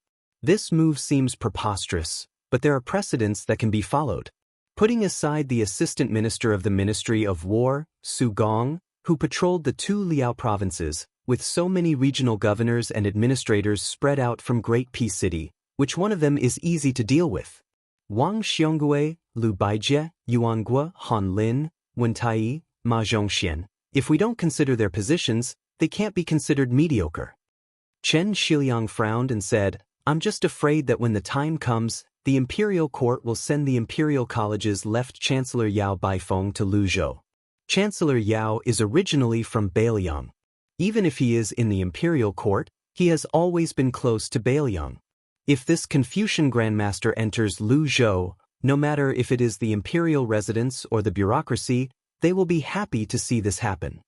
This move seems preposterous, but there are precedents that can be followed. Putting aside the assistant minister of the Ministry of War, Su Gong, who patrolled the 2 Liao provinces, with so many regional governors and administrators spread out from Great Peace City, which one of them is easy to deal with? Wang Xiongui, Lu Baijie, Yuangue, Han Lin, Wen Tai, Ma Zhongxian. If we don't consider their positions, they can't be considered mediocre. Chen Shiliang frowned and said, "I'm just afraid that when the time comes, the imperial court will send the imperial college's left Chancellor Yao Baifeng to Luzhou. Chancellor Yao is originally from Bailiang. Even if he is in the imperial court, he has always been close to Bailiang. If this Confucian grandmaster enters Luzhou, no matter if it is the imperial residence or the bureaucracy, they will be happy to see this happen."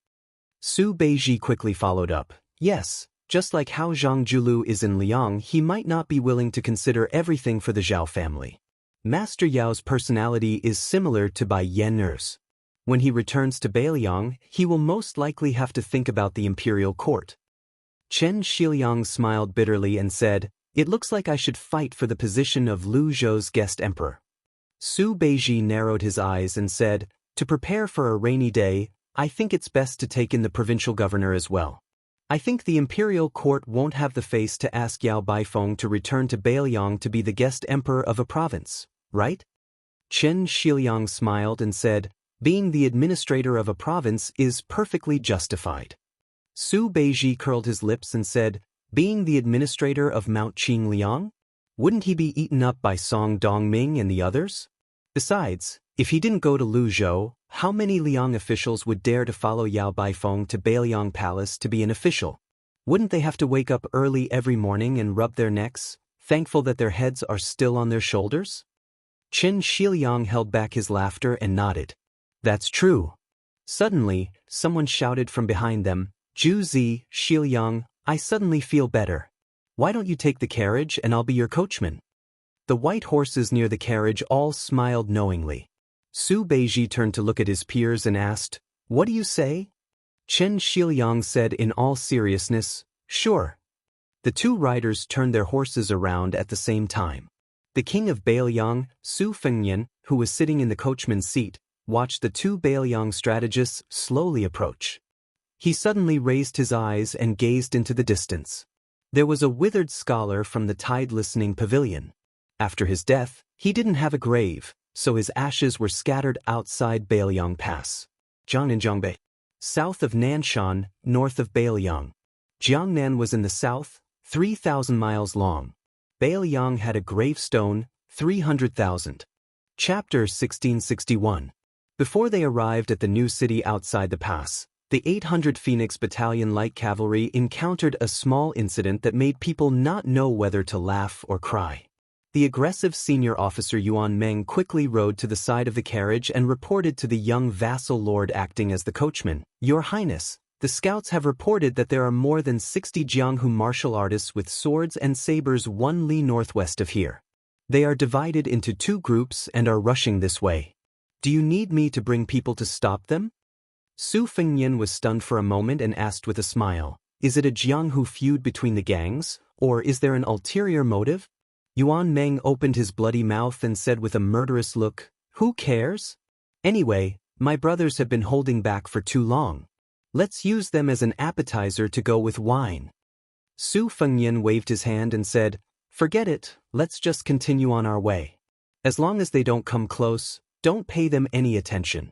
Su Beiji quickly followed up, "Yes, Just like how Zhang Julu is in Liang, he might not be willing to consider everything for the Zhao family. Master Yao's personality is similar to Bai Yan'er's. When he returns to Beiliang, he will most likely have to think about the imperial court. Chen Shiliang smiled bitterly and said, "It looks like I should fight for the position of Lu Zhou's guest emperor." Su Beiji narrowed his eyes and said, "To prepare for a rainy day, I think it's best to take in the provincial governor as well. I think the imperial court won't have the face to ask Yao Baifeng to return to Beiliang to be the guest emperor of a province, right?" Chen Shiliang smiled and said, "Being the administrator of a province is perfectly justified." Su Beiji curled his lips and said, "Being the administrator of Mount Qingliang? Wouldn't he be eaten up by Song Dongming and the others? Besides, if he didn't go to Luzhou, how many Liang officials would dare to follow Yao Baifeng to Beiliang Palace to be an official? Wouldn't they have to wake up early every morning and rub their necks, thankful that their heads are still on their shoulders?" Chen Shiliang held back his laughter and nodded. "That's true." Suddenly, someone shouted from behind them, "Zhu Zi, Shiliang, I suddenly feel better. Why don't you take the carriage and I'll be your coachman?" The white horses near the carriage all smiled knowingly. Su Beiji turned to look at his peers and asked, "What do you say?" Chen Shiliang said in all seriousness, "Sure." The two riders turned their horses around at the same time. The king of Beiliang, Su Fengnian, who was sitting in the coachman's seat, watched the two Beiliang strategists slowly approach. He suddenly raised his eyes and gazed into the distance. There was a withered scholar from the tide-listening pavilion. After his death, he didn't have a grave, so his ashes were scattered outside Beiliang Pass. Jiangnan, south of Nanshan, north of Beiliang. Jiangnan was in the south, 3,000 miles long. Beiliang had a gravestone, 300,000. Chapter 1661. Before they arrived at the new city outside the pass, the 800 Phoenix Battalion Light Cavalry encountered a small incident that made people not know whether to laugh or cry. The aggressive senior officer Yuan Meng quickly rode to the side of the carriage and reported to the young vassal lord acting as the coachman, "Your Highness, the scouts have reported that there are more than 60 Jianghu martial artists with swords and sabers 1 li northwest of here. They are divided into 2 groups and are rushing this way. Do you need me to bring people to stop them?" Su Fengnian was stunned for a moment and asked with a smile, "Is it a Jianghu feud between the gangs, or is there an ulterior motive?" Yuan Meng opened his bloody mouth and said with a murderous look, "Who cares? Anyway, my brothers have been holding back for too long. Let's use them as an appetizer to go with wine." Su Fengnian waved his hand and said, "Forget it, let's just continue on our way. As long as they don't come close, don't pay them any attention."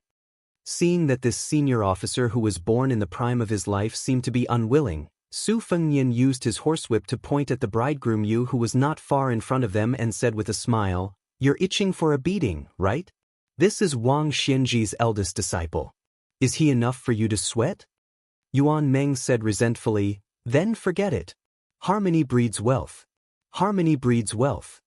Seeing that this senior officer who was born in the prime of his life seemed to be unwilling, Su Fengnian used his horsewhip to point at the bridegroom Yu who was not far in front of them and said with a smile, "You're itching for a beating, right? This is Wang Xianji's eldest disciple. Is he enough for you to sweat?" Yuan Meng said resentfully, "Then forget it. Harmony breeds wealth. Harmony breeds wealth."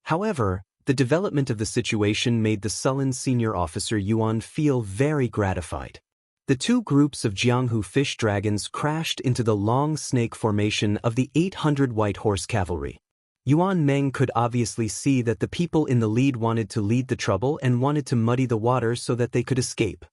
However, the development of the situation made the sullen senior officer Yuan feel very gratified. The 2 groups of Jianghu fish dragons crashed into the long snake formation of the 800 White Horse Cavalry. Yuan Meng could obviously see that the people in the lead wanted to lead the trouble and wanted to muddy the water so that they could escape.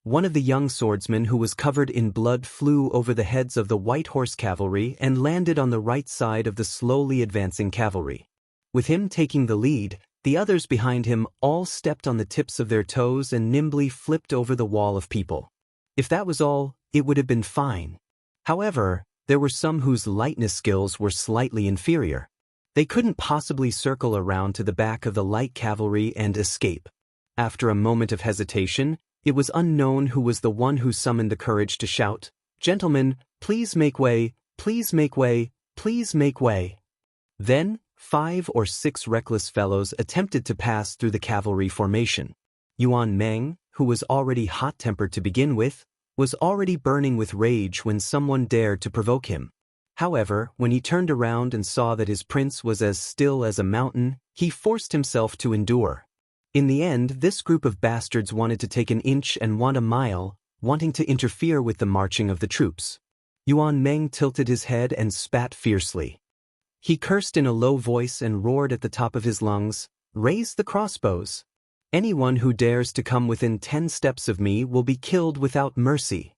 One of the young swordsmen who was covered in blood flew over the heads of the White Horse Cavalry and landed on the right side of the slowly advancing cavalry. With him taking the lead, the others behind him all stepped on the tips of their toes and nimbly flipped over the wall of people. If that was all, it would have been fine. However, there were some whose lightness skills were slightly inferior. They couldn't possibly circle around to the back of the light cavalry and escape. After a moment of hesitation, it was unknown who was the one who summoned the courage to shout, "Gentlemen, please make way, please make way, please make way." Then, 5 or 6 reckless fellows attempted to pass through the cavalry formation. Yuan Meng, who was already hot-tempered to begin with, was already burning with rage when someone dared to provoke him. However, when he turned around and saw that his prince was as still as a mountain, he forced himself to endure. In the end, this group of bastards wanted to take an inch and want a mile, wanting to interfere with the marching of the troops. Yuan Meng tilted his head and spat fiercely. He cursed in a low voice and roared at the top of his lungs, "Raise the crossbows! Anyone who dares to come within 10 steps of me will be killed without mercy."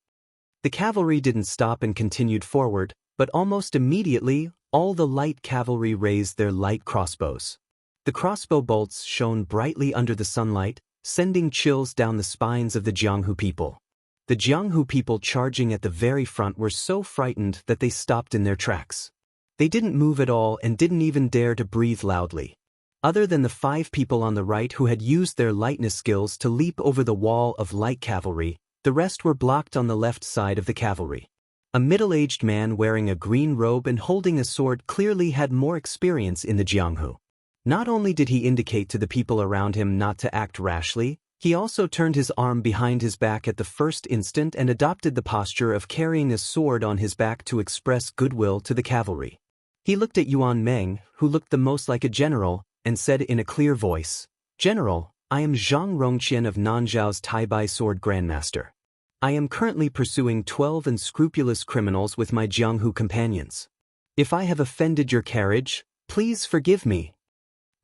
The cavalry didn't stop and continued forward, but almost immediately, all the light cavalry raised their light crossbows. The crossbow bolts shone brightly under the sunlight, sending chills down the spines of the Jianghu people. The Jianghu people charging at the very front were so frightened that they stopped in their tracks. They didn't move at all and didn't even dare to breathe loudly. Other than the 5 people on the right who had used their lightness skills to leap over the wall of light cavalry, the rest were blocked on the left side of the cavalry. A middle-aged man wearing a green robe and holding a sword clearly had more experience in the Jianghu. Not only did he indicate to the people around him not to act rashly, he also turned his arm behind his back at the first instant and adopted the posture of carrying a sword on his back to express goodwill to the cavalry. He looked at Yuan Meng, who looked the most like a general, and said in a clear voice, "General, I am Zhang Rongqian of Nanzhao's Taibai Sword Grandmaster. I am currently pursuing 12 unscrupulous criminals with my Jianghu companions. If I have offended your carriage, please forgive me."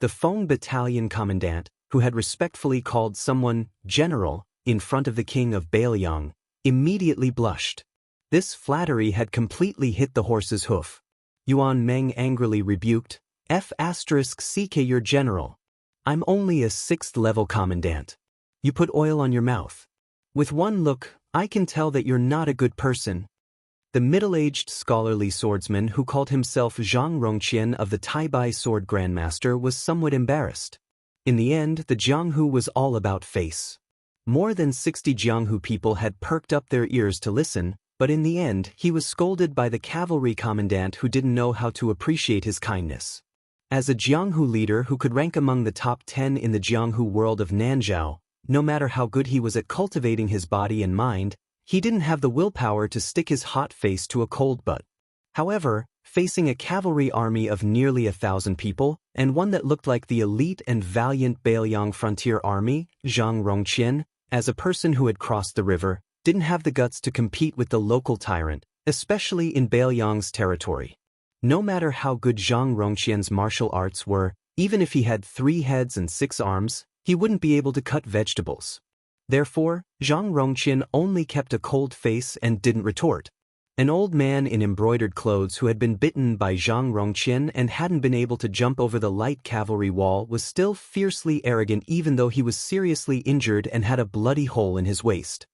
The Feng Battalion commandant, who had respectfully called someone "general" in front of the king of Bailiang, immediately blushed. This flattery had completely hit the horse's hoof. Yuan Meng angrily rebuked, "F***CK your general. I'm only a 6th level commandant. You put oil on your mouth. With one look, I can tell that you're not a good person." The middle-aged scholarly swordsman who called himself Zhang Rongqian of the Taibai Sword Grandmaster was somewhat embarrassed. In the end, the Jianghu was all about face. More than 60 Jianghu people had perked up their ears to listen, but in the end he was scolded by the cavalry commandant who didn't know how to appreciate his kindness. As a Jianghu leader who could rank among the top 10 in the Jianghu world of Nanzhao, no matter how good he was at cultivating his body and mind, he didn't have the willpower to stick his hot face to a cold butt. However, facing a cavalry army of nearly 1,000 people, and one that looked like the elite and valiant Bailiang frontier army, Zhang Rongqian, as a person who had crossed the river, didn't have the guts to compete with the local tyrant, especially in Bailiang's territory. No matter how good Zhang Rongqian's martial arts were, even if he had 3 heads and 6 arms, he wouldn't be able to cut vegetables. Therefore, Zhang Rongqian only kept a cold face and didn't retort. An old man in embroidered clothes who had been bitten by Zhang Rongqian and hadn't been able to jump over the light cavalry wall was still fiercely arrogant even though he was seriously injured and had a bloody hole in his waist.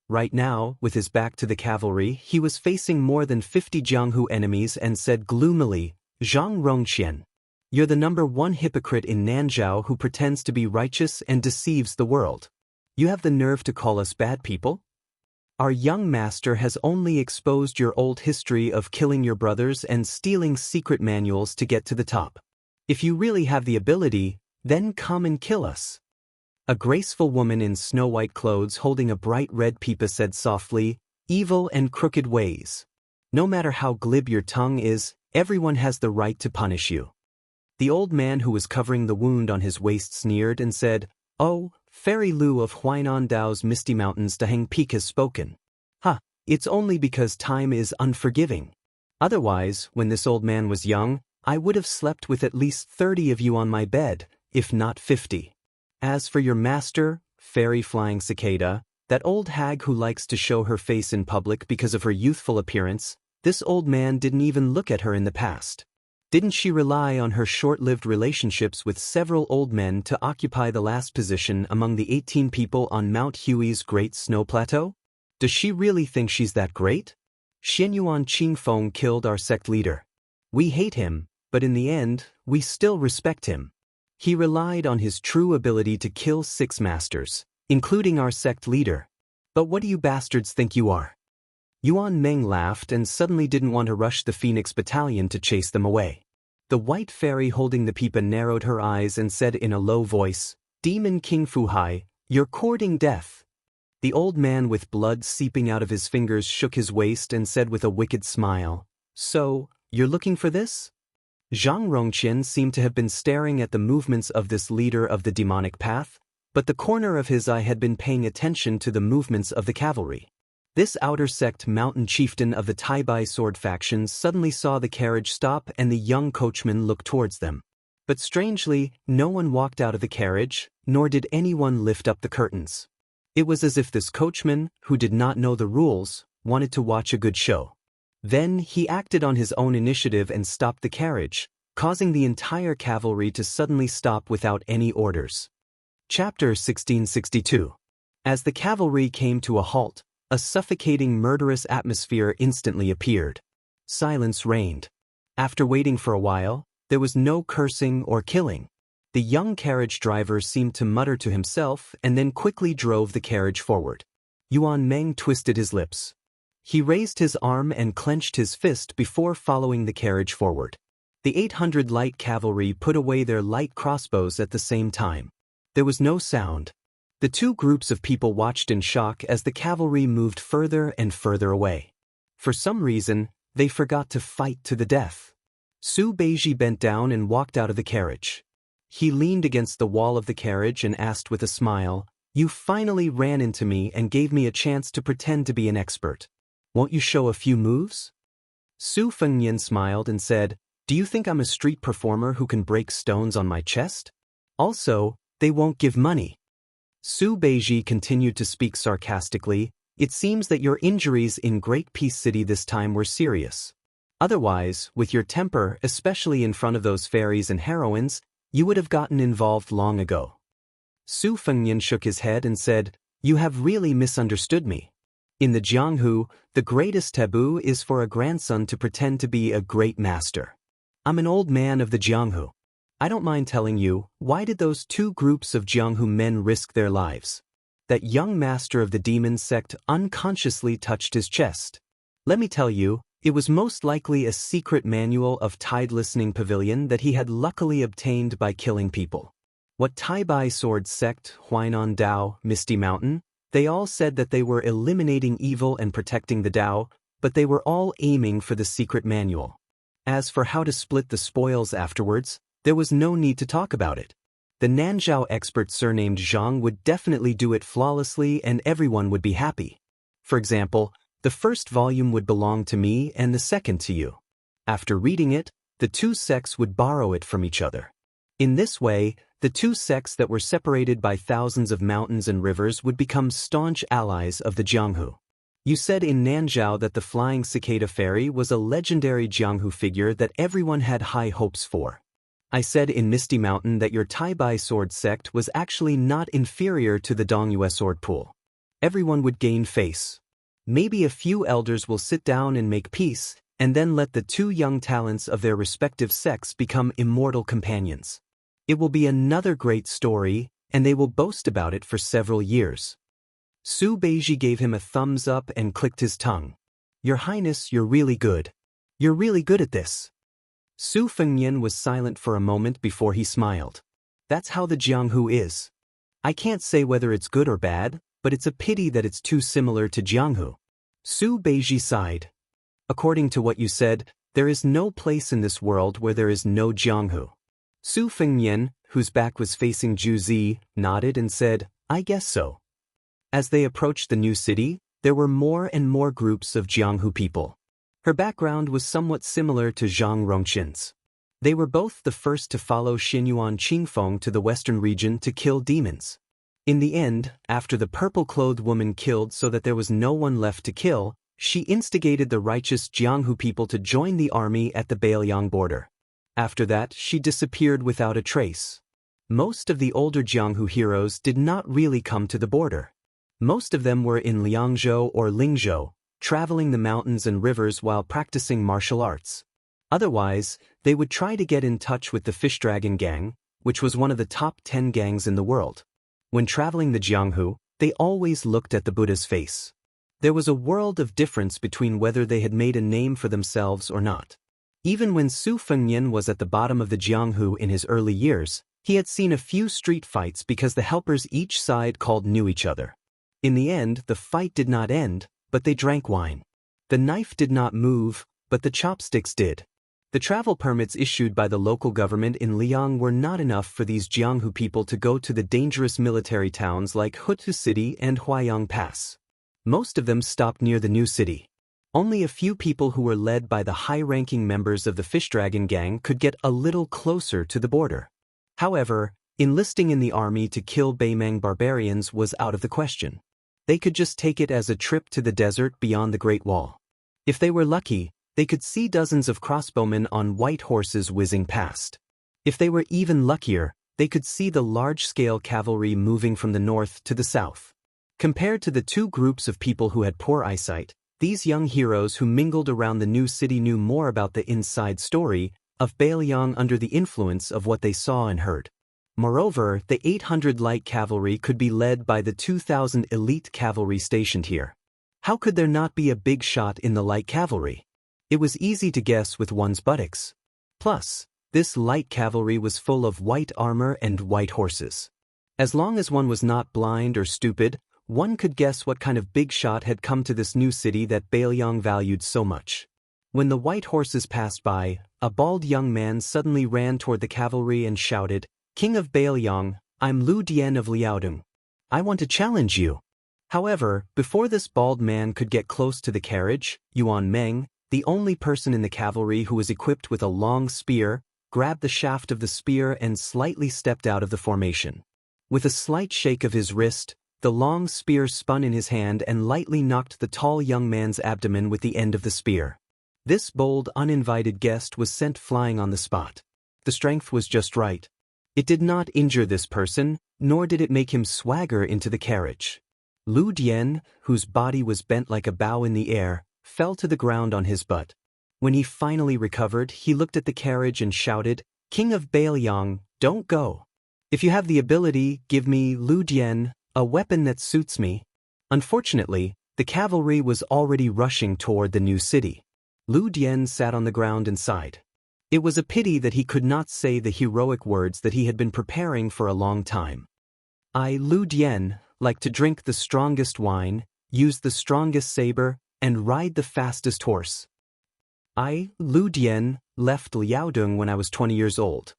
Right now, with his back to the cavalry, he was facing more than 50 Jianghu enemies and said gloomily, "Zhang Rongqian, you're the #1 hypocrite in Nanzhao who pretends to be righteous and deceives the world. You have the nerve to call us bad people? Our young master has only exposed your old history of killing your brothers and stealing secret manuals to get to the top. If you really have the ability, then come and kill us." A graceful woman in snow-white clothes holding a bright red pipa said softly, "Evil and crooked ways. No matter how glib your tongue is, everyone has the right to punish you." The old man who was covering the wound on his waist sneered and said, "Oh, Fairy Lu of Huainan Dao's Misty Mountains Daheng Peak has spoken. Ha, it's only because time is unforgiving. Otherwise, when this old man was young, I would have slept with at least 30 of you on my bed, if not 50. As for your master, Fairy Flying Cicada, that old hag who likes to show her face in public because of her youthful appearance, this old man didn't even look at her in the past. Didn't she rely on her short-lived relationships with several old men to occupy the last position among the 18 people on Mount Hui's Great Snow Plateau? Does she really think she's that great? Xianyuan Qingfeng killed our sect leader. We hate him, but in the end, we still respect him. He relied on his true ability to kill 6 masters, including our sect leader. But what do you bastards think you are?" Yuan Meng laughed and suddenly didn't want to rush the Phoenix Battalion to chase them away. The white fairy holding the pipa narrowed her eyes and said in a low voice, "Demon King Fuhai, you're courting death." The old man with blood seeping out of his fingers shook his waist and said with a wicked smile, "So, you're looking for this?" Zhang Rongqian seemed to have been staring at the movements of this leader of the demonic path, but the corner of his eye had been paying attention to the movements of the cavalry. This outer sect mountain chieftain of the Tai-Bai sword faction suddenly saw the carriage stop and the young coachman look towards them. But strangely, no one walked out of the carriage, nor did anyone lift up the curtains. It was as if this coachman, who did not know the rules, wanted to watch a good show. Then he acted on his own initiative and stopped the carriage, causing the entire cavalry to suddenly stop without any orders. Chapter 1662. As the cavalry came to a halt, a suffocating murderous atmosphere instantly appeared. Silence reigned. After waiting for a while, there was no cursing or killing. The young carriage driver seemed to mutter to himself and then quickly drove the carriage forward. Yuan Meng twisted his lips. He raised his arm and clenched his fist before following the carriage forward. The 800 light cavalry put away their light crossbows at the same time. There was no sound. The two groups of people watched in shock as the cavalry moved further and further away. For some reason, they forgot to fight to the death. Su Beiji bent down and walked out of the carriage. He leaned against the wall of the carriage and asked with a smile, "You finally ran into me and gave me a chance to pretend to be an expert. Won't you show a few moves?" Su Fengnian smiled and said, "Do you think I'm a street performer who can break stones on my chest? Also, they won't give money." Su Beiji continued to speak sarcastically. "It seems that your injuries in Great Peace City this time were serious. Otherwise, with your temper, especially in front of those fairies and heroines, you would have gotten involved long ago." Su Fengnian shook his head and said, "You have really misunderstood me. In the Jianghu, the greatest taboo is for a grandson to pretend to be a great master. I'm an old man of the Jianghu. I don't mind telling you, why did those two groups of Jianghu men risk their lives?" That young master of the demon sect unconsciously touched his chest. "Let me tell you, it was most likely a secret manual of Tide Listening Pavilion that he had luckily obtained by killing people. What Tai-Bai sword sect, Huainan Dao, Misty Mountain, they all said that they were eliminating evil and protecting the Dao, but they were all aiming for the secret manual. As for how to split the spoils afterwards, there was no need to talk about it. The Nanzhao expert surnamed Zhang would definitely do it flawlessly and everyone would be happy. For example, the first volume would belong to me and the second to you. After reading it, the two sects would borrow it from each other. In this way, the two sects that were separated by thousands of mountains and rivers would become staunch allies of the Jianghu. You said in Nanzhao that the flying cicada fairy was a legendary Jianghu figure that everyone had high hopes for. I said in Misty Mountain that your Tai-Bai sword sect was actually not inferior to the Dongyue sword pool. Everyone would gain face. Maybe a few elders will sit down and make peace, and then let the two young talents of their respective sects become immortal companions. It will be another great story, and they will boast about it for several years." Su Beiji gave him a thumbs up and clicked his tongue. "Your Highness, you're really good. You're really good at this." Su Fengnian was silent for a moment before he smiled. "That's how the Jianghu is. I can't say whether it's good or bad, but it's a pity that it's too similar to Jianghu." Su Beiji sighed. "According to what you said, there is no place in this world where there is no Jianghu." Su Fengnian, whose back was facing Zhu Zi, nodded and said, "I guess so." As they approached the new city, there were more and more groups of Jianghu people. Her background was somewhat similar to Zhang Rongqin's. They were both the first to follow Xinyuan Qingfeng to the western region to kill demons. In the end, after the purple-clothed woman killed so that there was no one left to kill, she instigated the righteous Jianghu people to join the army at the Bailiang border. After that, she disappeared without a trace. Most of the older Jianghu heroes did not really come to the border. Most of them were in Liangzhou or Lingzhou, traveling the mountains and rivers while practicing martial arts. Otherwise, they would try to get in touch with the Fish Dragon Gang, which was one of the top 10 gangs in the world. When traveling the Jianghu, they always looked at the Buddha's face. There was a world of difference between whether they had made a name for themselves or not. Even when Su Fengnian was at the bottom of the Jianghu in his early years, he had seen a few street fights because the helpers each side called knew each other. In the end, the fight did not end, but they drank wine. The knife did not move, but the chopsticks did. The travel permits issued by the local government in Liang were not enough for these Jianghu people to go to the dangerous military towns like Hutu City and Huayang Pass. Most of them stopped near the new city. Only a few people who were led by the high-ranking members of the Fish Dragon gang could get a little closer to the border. However, enlisting in the army to kill Baimang barbarians was out of the question. They could just take it as a trip to the desert beyond the Great Wall. If they were lucky, they could see dozens of crossbowmen on white horses whizzing past. If they were even luckier, they could see the large-scale cavalry moving from the north to the south. Compared to the two groups of people who had poor eyesight, these young heroes who mingled around the new city knew more about the inside story of Bailiang under the influence of what they saw and heard. Moreover, the 800 light cavalry could be led by the 2,000 elite cavalry stationed here. How could there not be a big shot in the light cavalry? It was easy to guess with one's buttocks. Plus, this light cavalry was full of white armor and white horses. As long as one was not blind or stupid, one could guess what kind of big shot had come to this new city that Bailiang valued so much. When the white horses passed by, a bald young man suddenly ran toward the cavalry and shouted, "King of Bailiang, I'm Lu Dian of Liaodong. I want to challenge you." However, before this bald man could get close to the carriage, Yuan Meng, the only person in the cavalry who was equipped with a long spear, grabbed the shaft of the spear and slightly stepped out of the formation. With a slight shake of his wrist, the long spear spun in his hand and lightly knocked the tall young man's abdomen with the end of the spear. This bold, uninvited guest was sent flying on the spot. The strength was just right. It did not injure this person, nor did it make him swagger into the carriage. Lu Dian, whose body was bent like a bow in the air, fell to the ground on his butt. When he finally recovered, he looked at the carriage and shouted, "King of Bailiang, don't go. If you have the ability, give me, Lu Dian, a weapon that suits me." Unfortunately, the cavalry was already rushing toward the new city. Lu Dian sat on the ground and sighed. It was a pity that he could not say the heroic words that he had been preparing for a long time. "I, Lu Dian, like to drink the strongest wine, use the strongest saber, and ride the fastest horse. I, Lu Dian, left Liaodong when I was 20 years old.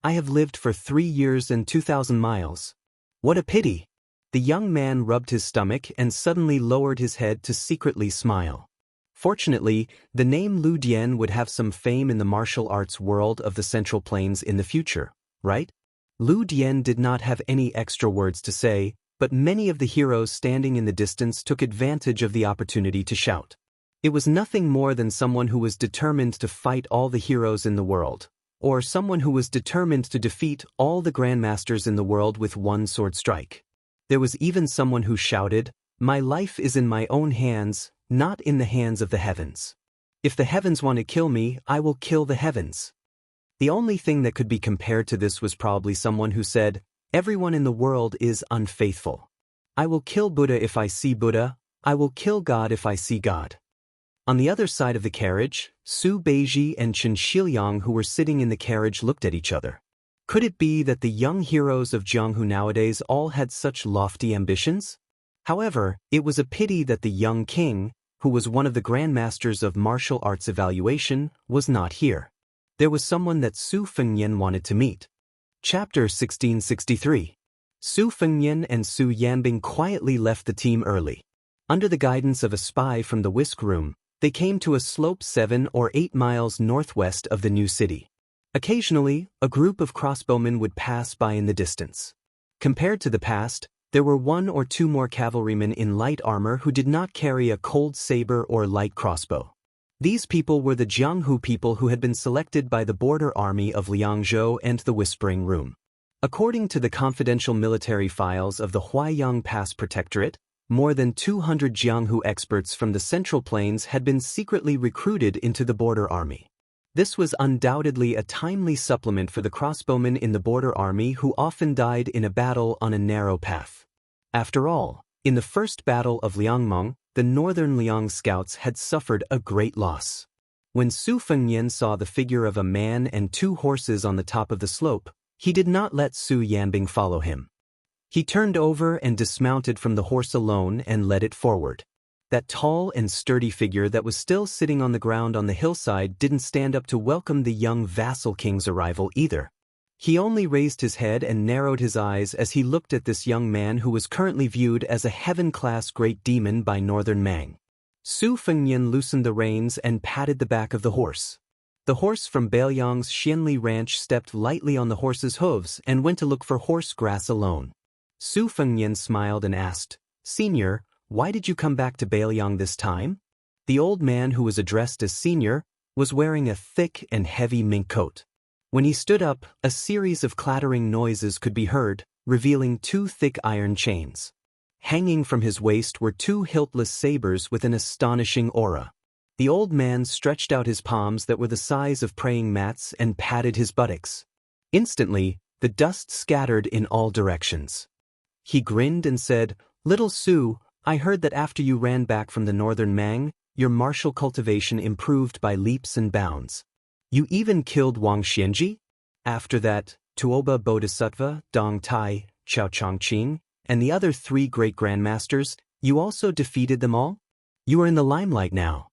I have lived for 3 years and 2,000 miles. What a pity." The young man rubbed his stomach and suddenly lowered his head to secretly smile. Fortunately, the name Lu Dian would have some fame in the martial arts world of the Central Plains in the future, right? Lu Dian did not have any extra words to say, but many of the heroes standing in the distance took advantage of the opportunity to shout. It was nothing more than someone who was determined to fight all the heroes in the world, or someone who was determined to defeat all the grandmasters in the world with one sword strike. There was even someone who shouted, "My life is in my own hands, not in the hands of the heavens. If the heavens want to kill me, I will kill the heavens." The only thing that could be compared to this was probably someone who said, "Everyone in the world is unfaithful. I will kill Buddha if I see Buddha, I will kill God if I see God." On the other side of the carriage, Su Beiji and Chen Xiaoyang, who were sitting in the carriage, looked at each other. Could it be that the young heroes of Jianghu nowadays all had such lofty ambitions? However, it was a pity that the young king, who was one of the grandmasters of martial arts evaluation, was not here. There was someone that Su Fengyan wanted to meet. Chapter 1663. Su Fengyan and Su Yanbing quietly left the team early. Under the guidance of a spy from the whisk room, they came to a slope 7 or 8 miles northwest of the new city. Occasionally, a group of crossbowmen would pass by in the distance. Compared to the past, there were 1 or 2 more cavalrymen in light armor who did not carry a cold saber or light crossbow. These people were the Jianghu people who had been selected by the border army of Liangzhou and the Whispering Room. According to the confidential military files of the Huaiyang Pass Protectorate, more than 200 Jianghu experts from the Central Plains had been secretly recruited into the border army. This was undoubtedly a timely supplement for the crossbowmen in the border army who often died in a battle on a narrow path. After all, in the first battle of Liangmeng, the northern Liang scouts had suffered a great loss. When Su Fengyan saw the figure of a man and 2 horses on the top of the slope, he did not let Su Yanbing follow him. He turned over and dismounted from the horse alone and led it forward. That tall and sturdy figure that was still sitting on the ground on the hillside didn't stand up to welcome the young vassal king's arrival either. He only raised his head and narrowed his eyes as he looked at this young man who was currently viewed as a heaven-class great demon by Northern Mang. Su Fengnian loosened the reins and patted the back of the horse. The horse from Baoyang's Xianli ranch stepped lightly on the horse's hooves and went to look for horse grass alone. Su Fengnian smiled and asked, "Senior, why did you come back to Baoyang this time?" The old man, who was addressed as Senior, was wearing a thick and heavy mink coat. When he stood up, a series of clattering noises could be heard, revealing 2 thick iron chains. Hanging from his waist were 2 hiltless sabers with an astonishing aura. The old man stretched out his palms that were the size of praying mats and patted his buttocks. Instantly, the dust scattered in all directions. He grinned and said, "Little Su, I heard that after you ran back from the Northern Mang, your martial cultivation improved by leaps and bounds. You even killed Wang Xianji? After that, Tuoba Bodhisattva, Dong Tai, Chao Chongqing, and the other 3 great grandmasters, you also defeated them all? You are in the limelight now.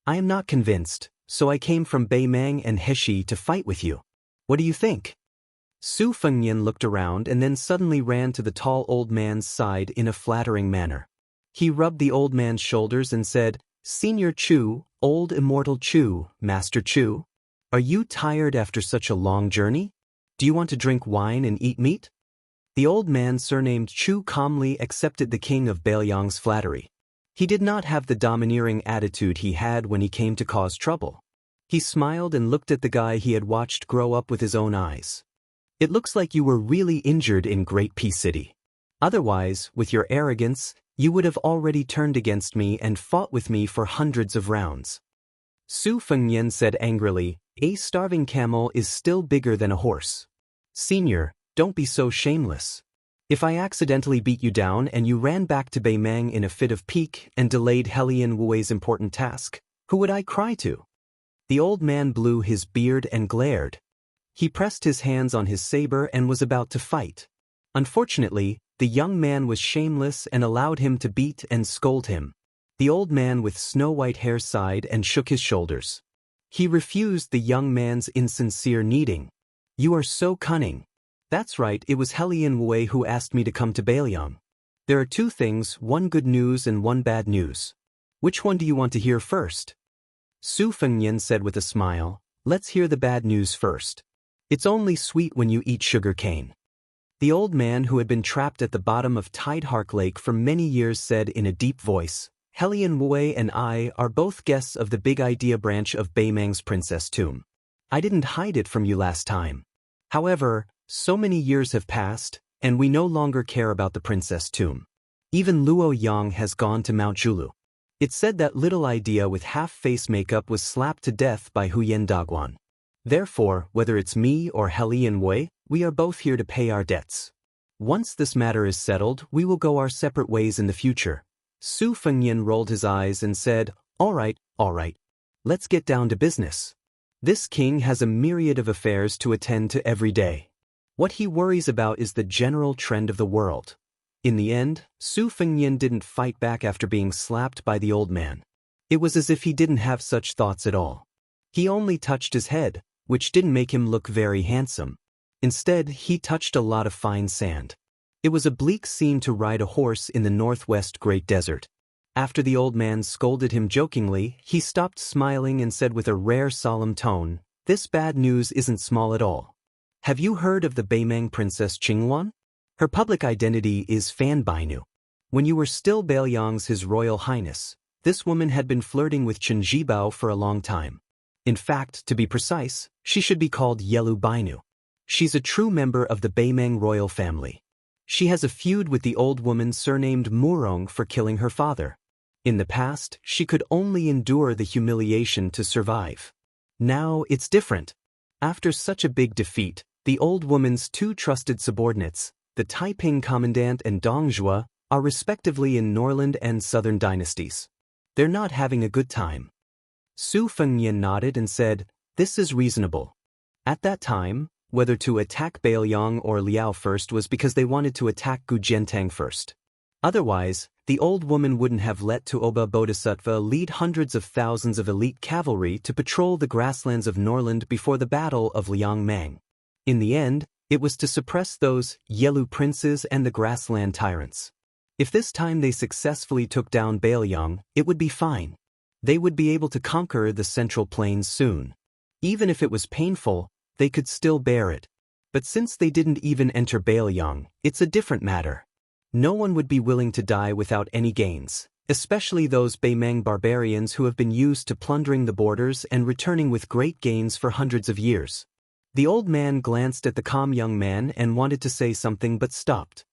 I am not convinced, so I came from Beimang and Heshi to fight with you. What do you think?" Su Fengnian looked around and then suddenly ran to the tall old man's side in a flattering manner. He rubbed the old man's shoulders and said, "Senior Chu, old immortal Chu, Master Chu, are you tired after such a long journey? Do you want to drink wine and eat meat?" The old man surnamed Chu calmly accepted the king of Baoyang's flattery. He did not have the domineering attitude he had when he came to cause trouble. He smiled and looked at the guy he had watched grow up with his own eyes. "It looks like you were really injured in Great Peace City. Otherwise, with your arrogance, you would have already turned against me and fought with me for hundreds of rounds." Su Fengnian said angrily, "A starving camel is still bigger than a horse. Senior, don't be so shameless. If I accidentally beat you down and you ran back to Beimang in a fit of pique and delayed Helian Wu's important task, who would I cry to?" The old man blew his beard and glared. He pressed his hands on his saber and was about to fight. Unfortunately, the young man was shameless and allowed him to beat and scold him. The old man with snow-white hair sighed and shook his shoulders. He refused the young man's insincere kneading. "You are so cunning. That's right, it was Helian Wu who asked me to come to Baoyang. There are 2 things, 1 good news and 1 bad news. Which one do you want to hear first?" Su Fengnian said with a smile, "Let's hear the bad news first. It's only sweet when you eat sugar cane." The old man, who had been trapped at the bottom of Tidehark Lake for many years, said in a deep voice, "Helian Wu and I are both guests of the Big Idea branch of Beimang's Princess Tomb. I didn't hide it from you last time. However, so many years have passed, and we no longer care about the Princess Tomb. Even Luo Yang has gone to Mount Zhulu. It's said that little idea with half-face makeup was slapped to death by Huyen Daguan. Therefore, whether it's me or Helian Wu, we are both here to pay our debts. Once this matter is settled, we will go our separate ways in the future." Su Fengnian rolled his eyes and said, all right. Let's get down to business. This king has a myriad of affairs to attend to every day. What he worries about is the general trend of the world." In the end, Su Fengnian didn't fight back after being slapped by the old man. It was as if he didn't have such thoughts at all. He only touched his head, which didn't make him look very handsome. Instead, he touched a lot of fine sand. It was a bleak scene to ride a horse in the northwest Great Desert. After the old man scolded him jokingly, he stopped smiling and said with a rare solemn tone, "This bad news isn't small at all. Have you heard of the Beimang Princess Qingwan? Her public identity is Fan Bainu. When you were still Baoyang's His Royal Highness, this woman had been flirting with Chen Jibao for a long time. In fact, to be precise, she should be called Yelu Bainu. She's a true member of the Beimang royal family. She has a feud with the old woman surnamed Murong for killing her father. In the past, she could only endure the humiliation to survive. Now, it's different. After such a big defeat, the old woman's 2 trusted subordinates, the Taiping Commandant and Dong Zhua, are respectively in Norland and Southern dynasties. They're not having a good time." Su Fengnian nodded and said, "This is reasonable." At that time, whether to attack Baoyang or Liao first was because they wanted to attack Gujiantang first. Otherwise, the old woman wouldn't have let Tuoba Bodhisattva lead hundreds of thousands of elite cavalry to patrol the grasslands of Norland before the Battle of Liangmang. In the end, It was to suppress those yellow princes and the grassland tyrants. If this time they successfully took down Baelyang, it would be fine. They would be able to conquer the Central Plains soon. Even if it was painful, they could still bear it. But since they didn't even enter Baelyang, it's a different matter. No one would be willing to die without any gains, especially those Baymang barbarians who have been used to plundering the borders and returning with great gains for hundreds of years. The old man glanced at the calm young man and wanted to say something but stopped.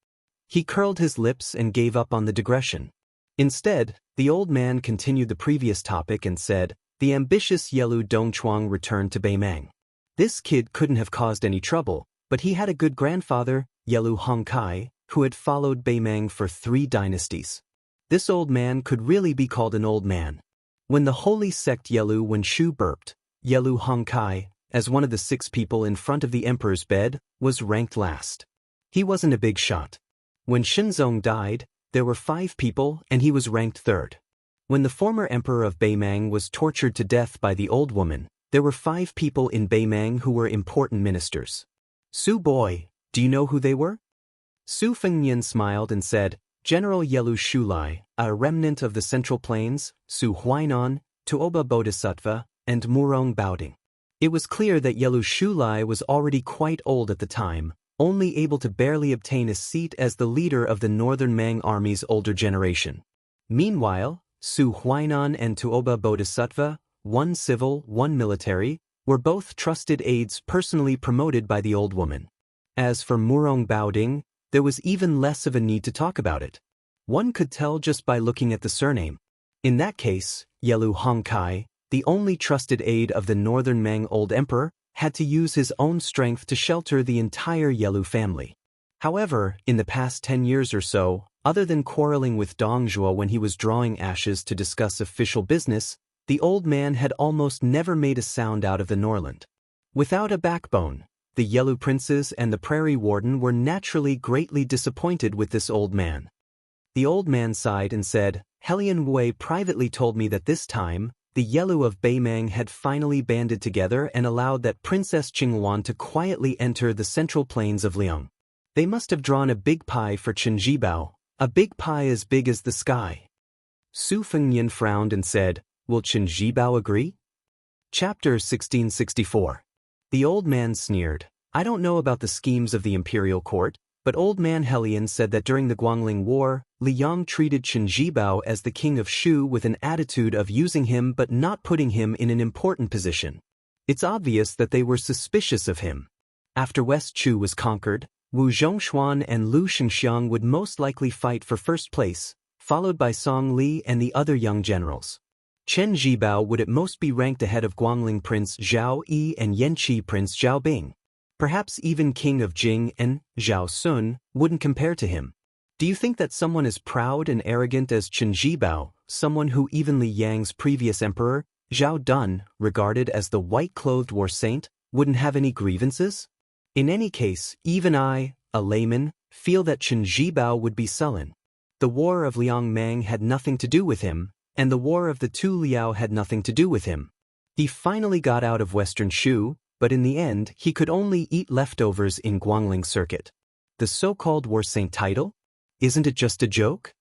He curled his lips and gave up on the digression. Instead, the old man continued the previous topic and said, the ambitious Yelu Dongchuang returned to Baymang. This kid couldn't have caused any trouble, but he had a good grandfather, Yelu Hongkai, who had followed Baymang for 3 dynasties. This old man could really be called an old man. When the holy sect Yelu Wenshu burped, Yelu Hongkai, as one of the 6 people in front of the emperor's bed, was ranked last. He wasn't a big shot. When Shenzong died, there were 5 people and he was ranked 3rd. When the former emperor of Baymang was tortured to death by the old woman, there were 5 people in Baymang who were important ministers. Su boy, do you know who they were? Su Fengnian smiled and said, General Yelu Shulai, a remnant of the Central Plains, Su Huainan, Tuoba Bodhisattva, and Murong Baoding. It was clear that Yelu Shulai was already quite old at the time, only able to barely obtain a seat as the leader of the Northern Mang Army's older generation. Meanwhile, Su Huainan and Tuoba Bodhisattva, one civil, one military, were both trusted aides personally promoted by the old woman. As for Murong Baoding, there was even less of a need to talk about it. One could tell just by looking at the surname. In that case, Yelu Hongkai, the only trusted aide of the Northern Mang old emperor, had to use his own strength to shelter the entire Yelu family. However, in the past 10 years or so, other than quarreling with Dongzhuo when he was drawing ashes to discuss official business, the old man had almost never made a sound out of the Norland. Without a backbone, the Yellow princes and the prairie warden were naturally greatly disappointed with this old man. The old man sighed and said, Helian Wei privately told me that this time, the Yellow of Baymang had finally banded together and allowed that Princess Qinghuan to quietly enter the Central Plains of Liang. They must have drawn a big pie for Qinjibao, a big pie as big as the sky. Su Fengnian frowned and said, Will Qinjibao agree? Chapter 1664. The old man sneered. I don't know about the schemes of the imperial court, but old man Helian said that during the Guangling War, Liang treated Qinjibao as the king of Shu with an attitude of using him but not putting him in an important position. It's obvious that they were suspicious of him. After West Chu was conquered, Wu Zhongshuan and Lu Shengxiang would most likely fight for first place, followed by Song Li and the other young generals. Chen Zhibao would at most be ranked ahead of Guangling Prince Zhao Yi and Yanqi Prince Zhao Bing. Perhaps even King of Jing and Zhao Sun wouldn't compare to him. Do you think that someone as proud and arrogant as Chen Zhibao, someone who even Li Yang's previous emperor, Zhao Dun, regarded as the white-clothed war saint, wouldn't have any grievances? In any case, even I, a layman, feel that Chen Zhibao would be sullen. The war of Liang Mang had nothing to do with him, and the war of the Tu Liao had nothing to do with him. He finally got out of Western Shu, but in the end he could only eat leftovers in Guangling Circuit. The so-called war saint title? Isn't it just a joke?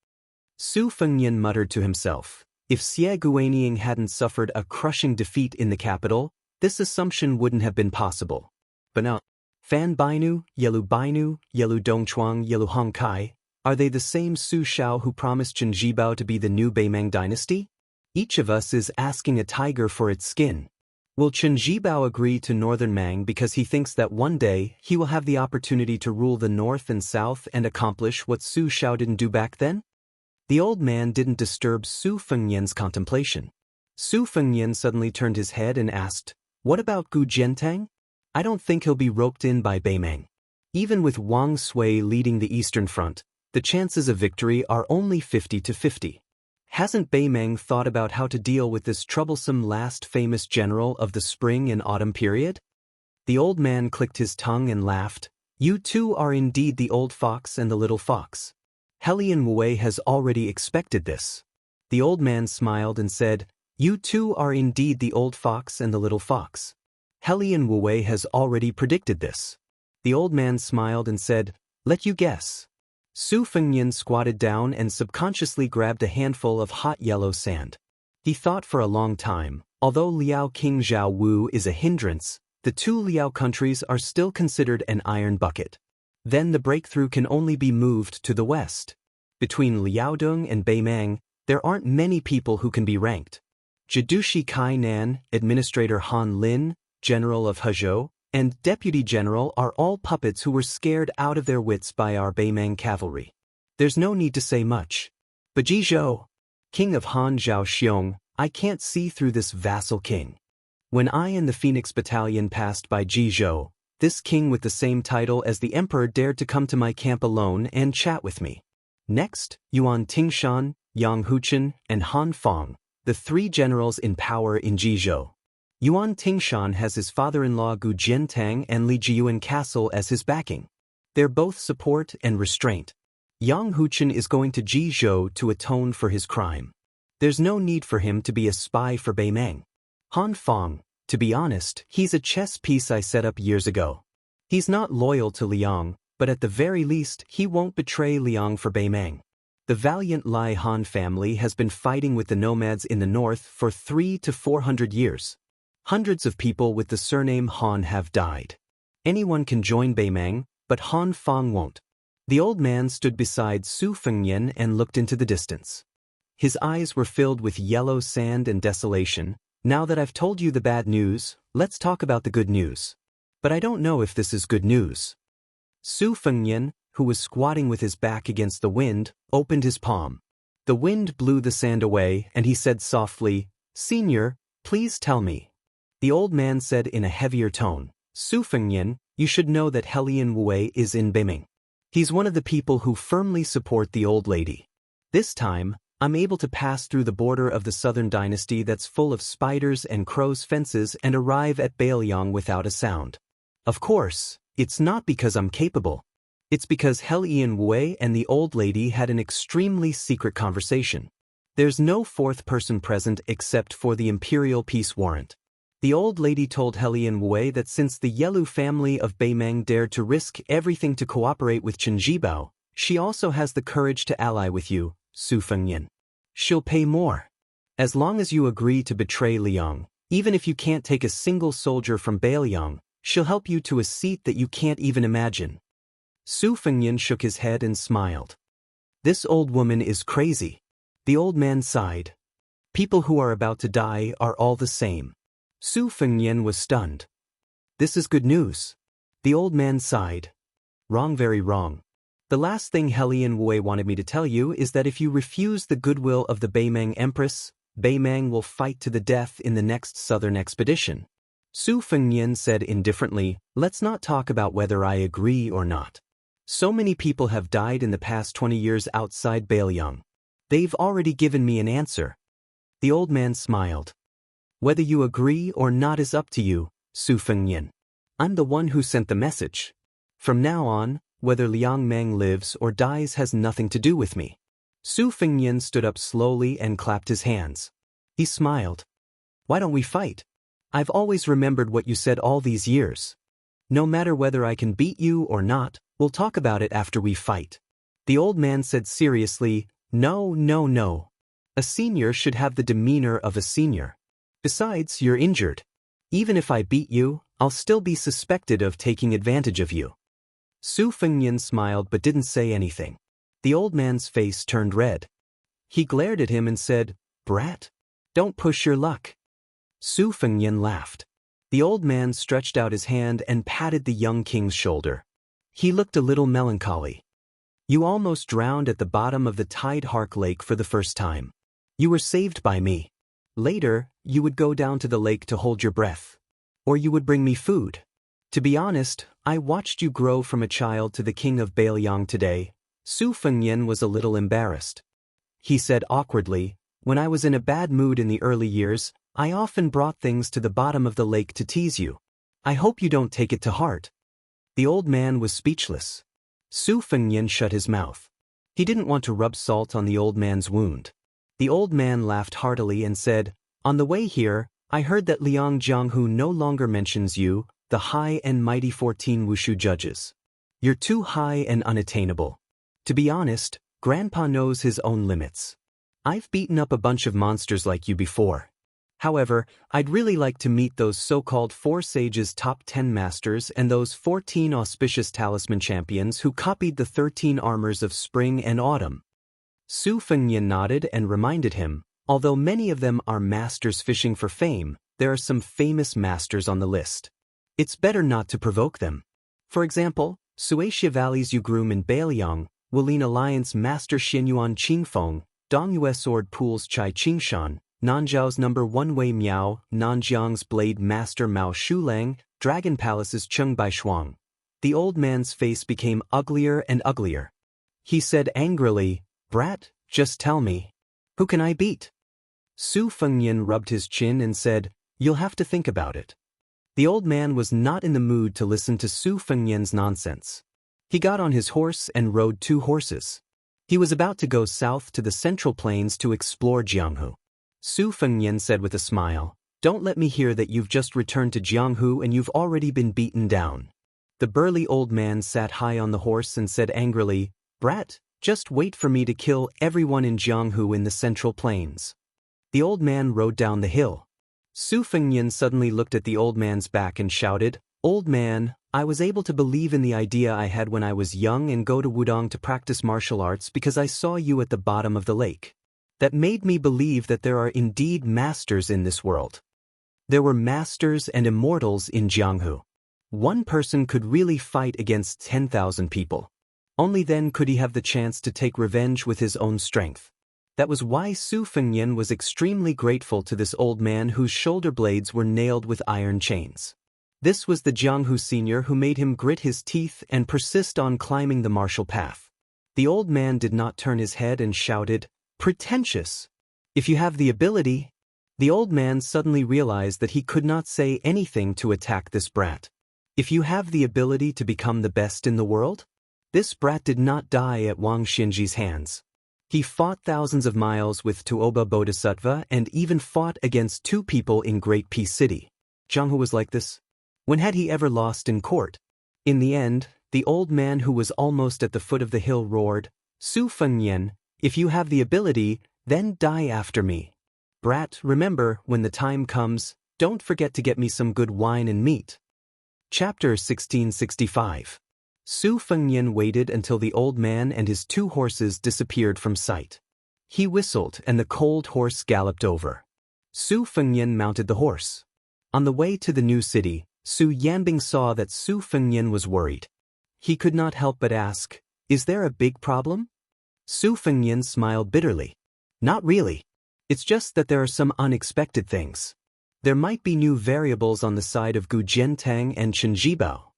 Su Fengnian muttered to himself. If Xie Guanying hadn't suffered a crushing defeat in the capital, this assumption wouldn't have been possible. But now, Fan Bainu, Yelu Dongchuang, Yelu Hongkai, are they the same Su Shao who promised Chen Zhibao to be the new Baymang dynasty? Each of us is asking a tiger for its skin. Will Chen Zhibao agree to Northern Mang because he thinks that one day he will have the opportunity to rule the north and south and accomplish what Su Shao didn't do back then? The old man didn't disturb Su Fengnian's contemplation. Su Fengnian suddenly turned his head and asked, What about Gu Jiantang? I don't think he'll be roped in by Baymang. Even with Wang Sui leading the Eastern Front, the chances of victory are only 50-50. Hasn't Baymang thought about how to deal with this troublesome last famous general of the spring and autumn period? The old man clicked his tongue and laughed. You two are indeed the old fox and the little fox. Helian Wei has already expected this. The old man smiled and said, You two are indeed the old fox and the little fox. Helian Wei has already predicted this. The old man smiled and said, "Let you guess." Su Fengnian squatted down and subconsciously grabbed a handful of hot yellow sand. He thought for a long time. Although Liao King Zhao Wu is a hindrance, the two Liao countries are still considered an iron bucket. Then the breakthrough can only be moved to the west. Between Liaodong and Beimang, there aren't many people who can be ranked. Jidushi Kai Nan, Administrator Han Lin, General of Hezhou, and Deputy General are all puppets who were scared out of their wits by our Beimang cavalry. There's no need to say much. But Jizhou, King of Han Zhao Xiong, I can't see through this vassal king. When I and the Phoenix Battalion passed by Jizhou, this king with the same title as the emperor dared to come to my camp alone and chat with me. Next, Yuan Tingshan, Yang Huchen, and Han Fong, the three generals in power in Jizhou. Yuan Tingshan has his father-in-law Gu Jiantang and Li Jiyuan Castle as his backing. They're both support and restraint. Yang Huchen is going to Jizhou to atone for his crime. There's no need for him to be a spy for Beimang. Han Fong, to be honest, he's a chess piece I set up years ago. He's not loyal to Liang, but at the very least, he won't betray Liang for Beimang. The valiant Lai Han family has been fighting with the nomads in the north for 300 to 400 years. Hundreds of people with the surname Han have died. Anyone can join Beimang, but Han Fong won't. The old man stood beside Su Fengnian and looked into the distance. His eyes were filled with yellow sand and desolation. Now that I've told you the bad news, let's talk about the good news. But I don't know if this is good news. Su Fengnian, who was squatting with his back against the wind, opened his palm. The wind blew the sand away and he said softly, "Senior, please tell me." The old man said in a heavier tone, "Su Fengnian, you should know that Helian Wei is in Beiming. He's one of the people who firmly support the old lady. This time, I'm able to pass through the border of the southern dynasty that's full of spiders and crows' fences and arrive at Beiliang without a sound. Of course, it's not because I'm capable. It's because Helian Wei and the old lady had an extremely secret conversation. There's no fourth person present except for the imperial peace warrant. The old lady told Helian Wei that since the Yelu family of Beimang dared to risk everything to cooperate with Chen Jibao, she also has the courage to ally with you, Su Fengnian. She'll pay more. As long as you agree to betray Liang, even if you can't take a single soldier from Beiliang, she'll help you to a seat that you can't even imagine. Su Fengnian shook his head and smiled. This old woman is crazy. The old man sighed. People who are about to die are all the same. Su Fengnian was stunned. This is good news. The old man sighed. Wrong, very wrong. The last thing Helian Wei wanted me to tell you is that if you refuse the goodwill of the Beimang Empress, Beimang will fight to the death in the next southern expedition. Su Fengnian said indifferently, let's not talk about whether I agree or not. So many people have died in the past 20 years outside Beiliang. They've already given me an answer. The old man smiled. Whether you agree or not is up to you, Su Fengnian. I'm the one who sent the message. From now on, whether Liang Meng lives or dies has nothing to do with me. Su Fengnian stood up slowly and clapped his hands. He smiled. Why don't we fight? I've always remembered what you said all these years. No matter whether I can beat you or not, we'll talk about it after we fight. The old man said seriously, No, no, no. A senior should have the demeanor of a senior. Besides, you're injured. Even if I beat you, I'll still be suspected of taking advantage of you. Su Fengnian smiled but didn't say anything. The old man's face turned red. He glared at him and said, Brat, don't push your luck. Su Fengnian laughed. The old man stretched out his hand and patted the young king's shoulder. He looked a little melancholy. You almost drowned at the bottom of the Tide Hark Lake for the first time. You were saved by me. Later, you would go down to the lake to hold your breath. Or you would bring me food. To be honest, I watched you grow from a child to the king of Beiliang today. Su Fengnian was a little embarrassed. He said awkwardly, when I was in a bad mood in the early years, I often brought things to the bottom of the lake to tease you. I hope you don't take it to heart. The old man was speechless. Su Fengnian shut his mouth. He didn't want to rub salt on the old man's wound. The old man laughed heartily and said, On the way here, I heard that Liang Jianghu no longer mentions you, the high and mighty 14 Wushu judges. You're too high and unattainable. To be honest, Grandpa knows his own limits. I've beaten up a bunch of monsters like you before. However, I'd really like to meet those so-called 4 sages top 10 masters and those 14 auspicious talisman champions who copied the 13 armors of spring and autumn. Su Fengnian nodded and reminded him, although many of them are masters fishing for fame, there are some famous masters on the list. It's better not to provoke them. For example, Suaxia Valley's Yugroom in Bailiang, Wulin Alliance Master Xianyuan Qingfeng, Dongyue Sword Pool's Chai Qingshan, Nanzhao's No. 1 Wei Miao, Nanjiang's Blade Master Mao Shulang, Dragon Palace's Cheng Baishuang. The old man's face became uglier and uglier. He said angrily, "Brat, just tell me. Who can I beat?" Su Fengnian rubbed his chin and said, "You'll have to think about it." The old man was not in the mood to listen to Su Fengnian's nonsense. He got on his horse and rode 2 horses. He was about to go south to the Central Plains to explore Jianghu. Su Fengnian said with a smile, "Don't let me hear that you've just returned to Jianghu and you've already been beaten down." The burly old man sat high on the horse and said angrily, "Brat, just wait for me to kill everyone in Jianghu in the Central Plains." The old man rode down the hill. Su Fengnian suddenly looked at the old man's back and shouted, "Old man, I was able to believe in the idea I had when I was young and go to Wudong to practice martial arts because I saw you at the bottom of the lake. That made me believe that there are indeed masters in this world. There were masters and immortals in Jianghu. One person could really fight against 10,000 people. Only then could he have the chance to take revenge with his own strength." That was why Su Fengnian was extremely grateful to this old man whose shoulder blades were nailed with iron chains. This was the Jianghu senior who made him grit his teeth and persist on climbing the martial path. The old man did not turn his head and shouted, "Pretentious! If you have the ability." The old man suddenly realized that he could not say anything to attack this brat. If you have the ability to become the best in the world? This brat did not die at Wang Xinji's hands. He fought thousands of miles with Tuoba Bodhisattva and even fought against 2 people in Great Peace City. Jianghu was like this. When had he ever lost in court? In the end, the old man who was almost at the foot of the hill roared, "Su Fengnian, if you have the ability, then die after me. Brat, remember, when the time comes, don't forget to get me some good wine and meat." Chapter 1665. Su Fengnian waited until the old man and his 2 horses disappeared from sight. He whistled and the cold horse galloped over. Su Fengnian mounted the horse. On the way to the new city, Su Yanbing saw that Su Fengnian was worried. He could not help but ask, "Is there a big problem?" Su Fengnian smiled bitterly. "Not really. It's just that there are some unexpected things. There might be new variables on the side of Gu Jiantang and Chen Jibao."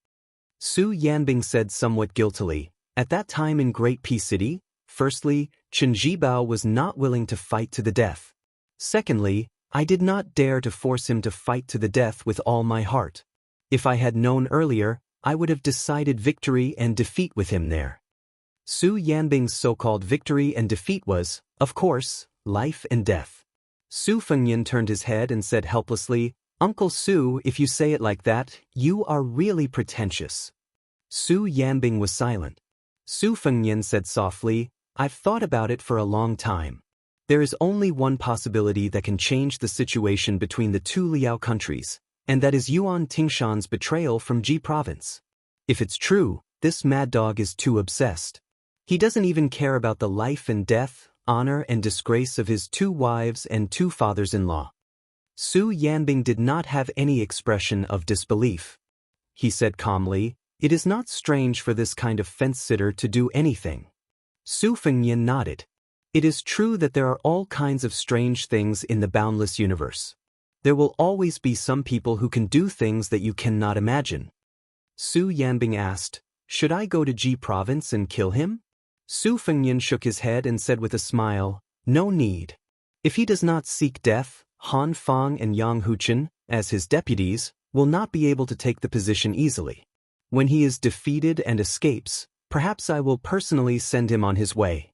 Su Yanbing said somewhat guiltily, "At that time in Great Peace City, firstly, Chen Jibao was not willing to fight to the death. Secondly, I did not dare to force him to fight to the death with all my heart. If I had known earlier, I would have decided victory and defeat with him there." Su Yanbing's so-called victory and defeat was, of course, life and death. Su Fengnian turned his head and said helplessly, "Uncle Su, if you say it like that, you are really pretentious." Su Yanbing was silent. Su Fengnian said softly, "I've thought about it for a long time. There is only one possibility that can change the situation between the 2 Liao countries, and that is Yuan Tingshan's betrayal from Ji province. If it's true, this mad dog is too obsessed. He doesn't even care about the life and death, honor and disgrace of his 2 wives and 2 fathers-in-law." Su Yanbing did not have any expression of disbelief. He said calmly, "It is not strange for this kind of fence-sitter to do anything." Su Fengnian nodded. "It is true that there are all kinds of strange things in the boundless universe. There will always be some people who can do things that you cannot imagine." Su Yanbing asked, "Should I go to Ji province and kill him?" Su Fengnian shook his head and said with a smile, "No need. If he does not seek death, Han Fang and Yang Huchen, as his deputies, will not be able to take the position easily. When he is defeated and escapes, perhaps I will personally send him on his way."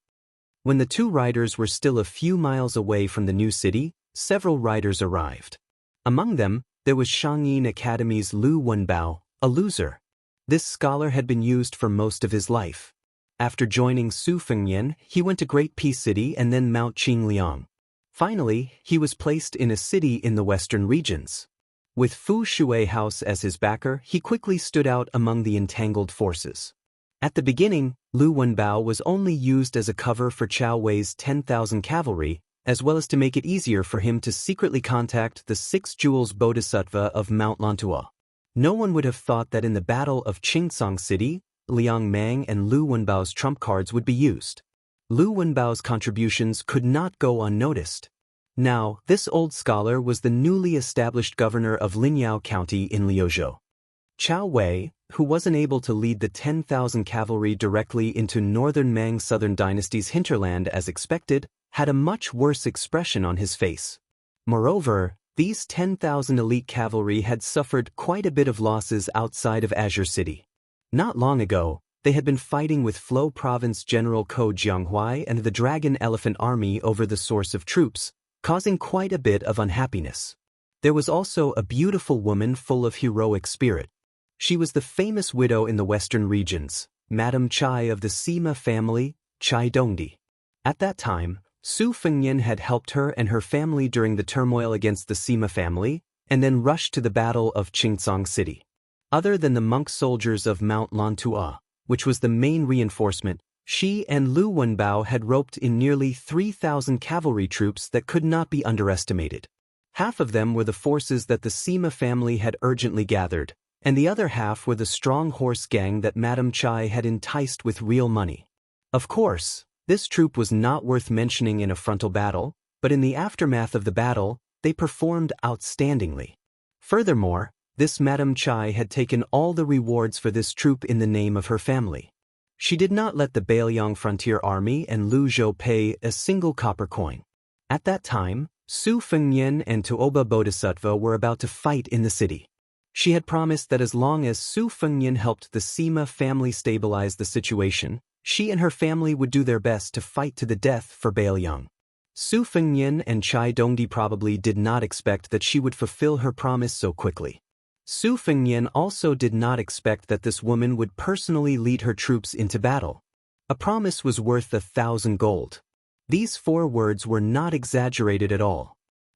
When the 2 riders were still a few miles away from the new city, several riders arrived. Among them, there was Shangyin Academy's Lu Wenbao, a loser. This scholar had been used for most of his life. After joining Su Fengnian, he went to Great Peace City and then Mount Qingliang. Finally, he was placed in a city in the western regions. With Fu Shui House as his backer, he quickly stood out among the entangled forces. At the beginning, Lu Wenbao was only used as a cover for Chao Wei's 10,000 cavalry, as well as to make it easier for him to secretly contact the 6 jewels Bodhisattva of Mount Lantua. No one would have thought that in the Battle of Xianxia City, Liang Mang and Lu Wenbao's trump cards would be used. Lu Wenbao's contributions could not go unnoticed. Now, this old scholar was the newly established governor of Linyao County in Liuzhou. Chao Wei, who wasn't able to lead the 10,000 cavalry directly into northern Mang Southern Dynasty's hinterland as expected, had a much worse expression on his face. Moreover, these 10,000 elite cavalry had suffered quite a bit of losses outside of Azure City. Not long ago, they had been fighting with Flo Province General Ko Jianghuai and the Dragon Elephant Army over the source of troops, causing quite a bit of unhappiness. There was also a beautiful woman full of heroic spirit. She was the famous widow in the western regions, Madame Chai of the Sima family, Chai Dongdi. At that time, Su Fengnian had helped her and her family during the turmoil against the Sima family, and then rushed to the Battle of Qingsong City. Other than the monk soldiers of Mount Lantua, which was the main reinforcement, she and Lu Wenbao had roped in nearly 3,000 cavalry troops that could not be underestimated. Half of them were the forces that the Sima family had urgently gathered, and the other half were the strong horse gang that Madame Chai had enticed with real money. Of course, this troop was not worth mentioning in a frontal battle, but in the aftermath of the battle, they performed outstandingly. Furthermore, this Madame Chai had taken all the rewards for this troop in the name of her family. She did not let the Bailiang Frontier Army and Lu Zhou pay a single copper coin. At that time, Su Fengnian and Tuoba Bodhisattva were about to fight in the city. She had promised that as long as Su Fengnian helped the Sima family stabilize the situation, she and her family would do their best to fight to the death for Bailiang. Su Fengnian and Chai Dongdi probably did not expect that she would fulfill her promise so quickly. Su Fengnian also did not expect that this woman would personally lead her troops into battle. A promise was worth 1,000 gold. These 4 words were not exaggerated at all.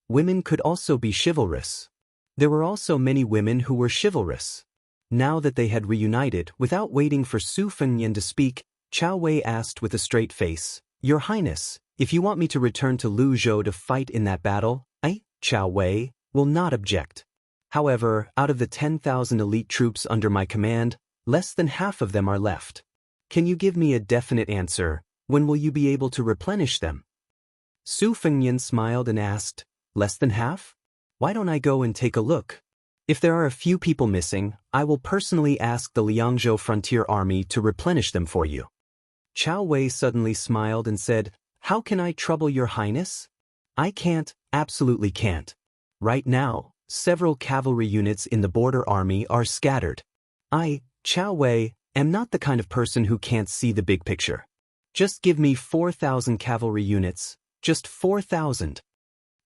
Women could also be chivalrous. There were also many women who were chivalrous. Now that they had reunited, without waiting for Su Fengnian to speak, Chao Wei asked with a straight face, "Your Highness, if you want me to return to Lu Zhou to fight in that battle, I, Chao Wei, will not object. However, out of the 10,000 elite troops under my command, less than half of them are left. Can you give me a definite answer? When will you be able to replenish them?" Su Fengnian smiled and asked, "Less than half? Why don't I go and take a look? If there are a few people missing, I will personally ask the Liangzhou Frontier Army to replenish them for you." Chao Wei suddenly smiled and said, "How can I trouble your highness? I can't, absolutely can't. Right now, several cavalry units in the border army are scattered. I, Chao Wei, am not the kind of person who can't see the big picture. Just give me 4,000 cavalry units, just 4,000.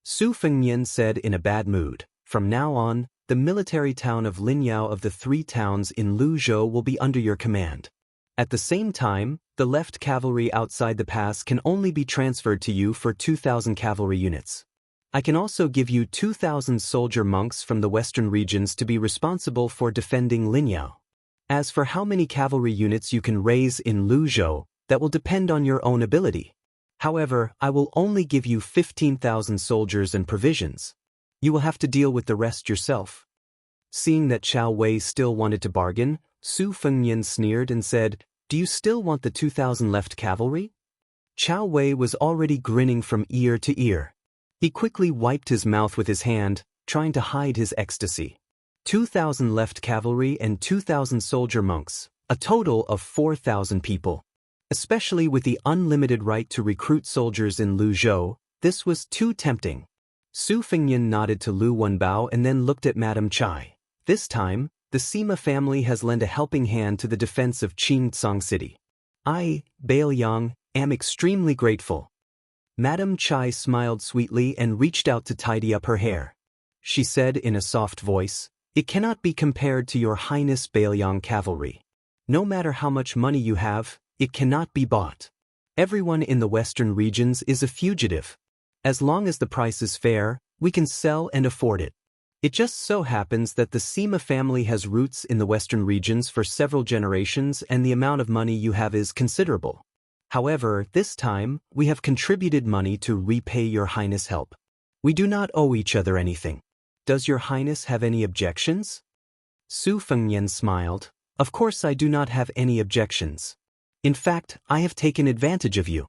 Su Fengnian said in a bad mood, "From now on, the military town of Linyao of the 3 towns in Luzhou will be under your command. At the same time, the left cavalry outside the pass can only be transferred to you for 2,000 cavalry units. I can also give you 2,000 soldier monks from the western regions to be responsible for defending Linyao. As for how many cavalry units you can raise in Luzhou, that will depend on your own ability. However, I will only give you 15,000 soldiers and provisions. You will have to deal with the rest yourself." Seeing that Chao Wei still wanted to bargain, Su Fengnian sneered and said, "Do you still want the 2,000 left cavalry?" Chao Wei was already grinning from ear to ear. He quickly wiped his mouth with his hand, trying to hide his ecstasy. 2,000 left cavalry and 2,000 soldier monks, a total of 4,000 people. Especially with the unlimited right to recruit soldiers in Luzhou, this was too tempting. Su Fengnian nodded to Lu Wenbao and then looked at Madame Chai. This time, the Sima family has lent a helping hand to the defense of Qingsong City. I, Bailiang, am extremely grateful." Madame Chai smiled sweetly and reached out to tidy up her hair. she said in a soft voice. It cannot be compared to your Highness Bailiang cavalry. No matter how much money you have, it cannot be bought. Everyone in the western regions is a fugitive. As long as the price is fair, we can sell and afford it. It just so happens that the Sima family has roots in the western regions for several generations and the amount of money you have is considerable. However, this time, we have contributed money to repay your Highness' help. We do not owe each other anything. Does your Highness have any objections? Su Fengnian smiled. Of course I do not have any objections. In fact, I have taken advantage of you.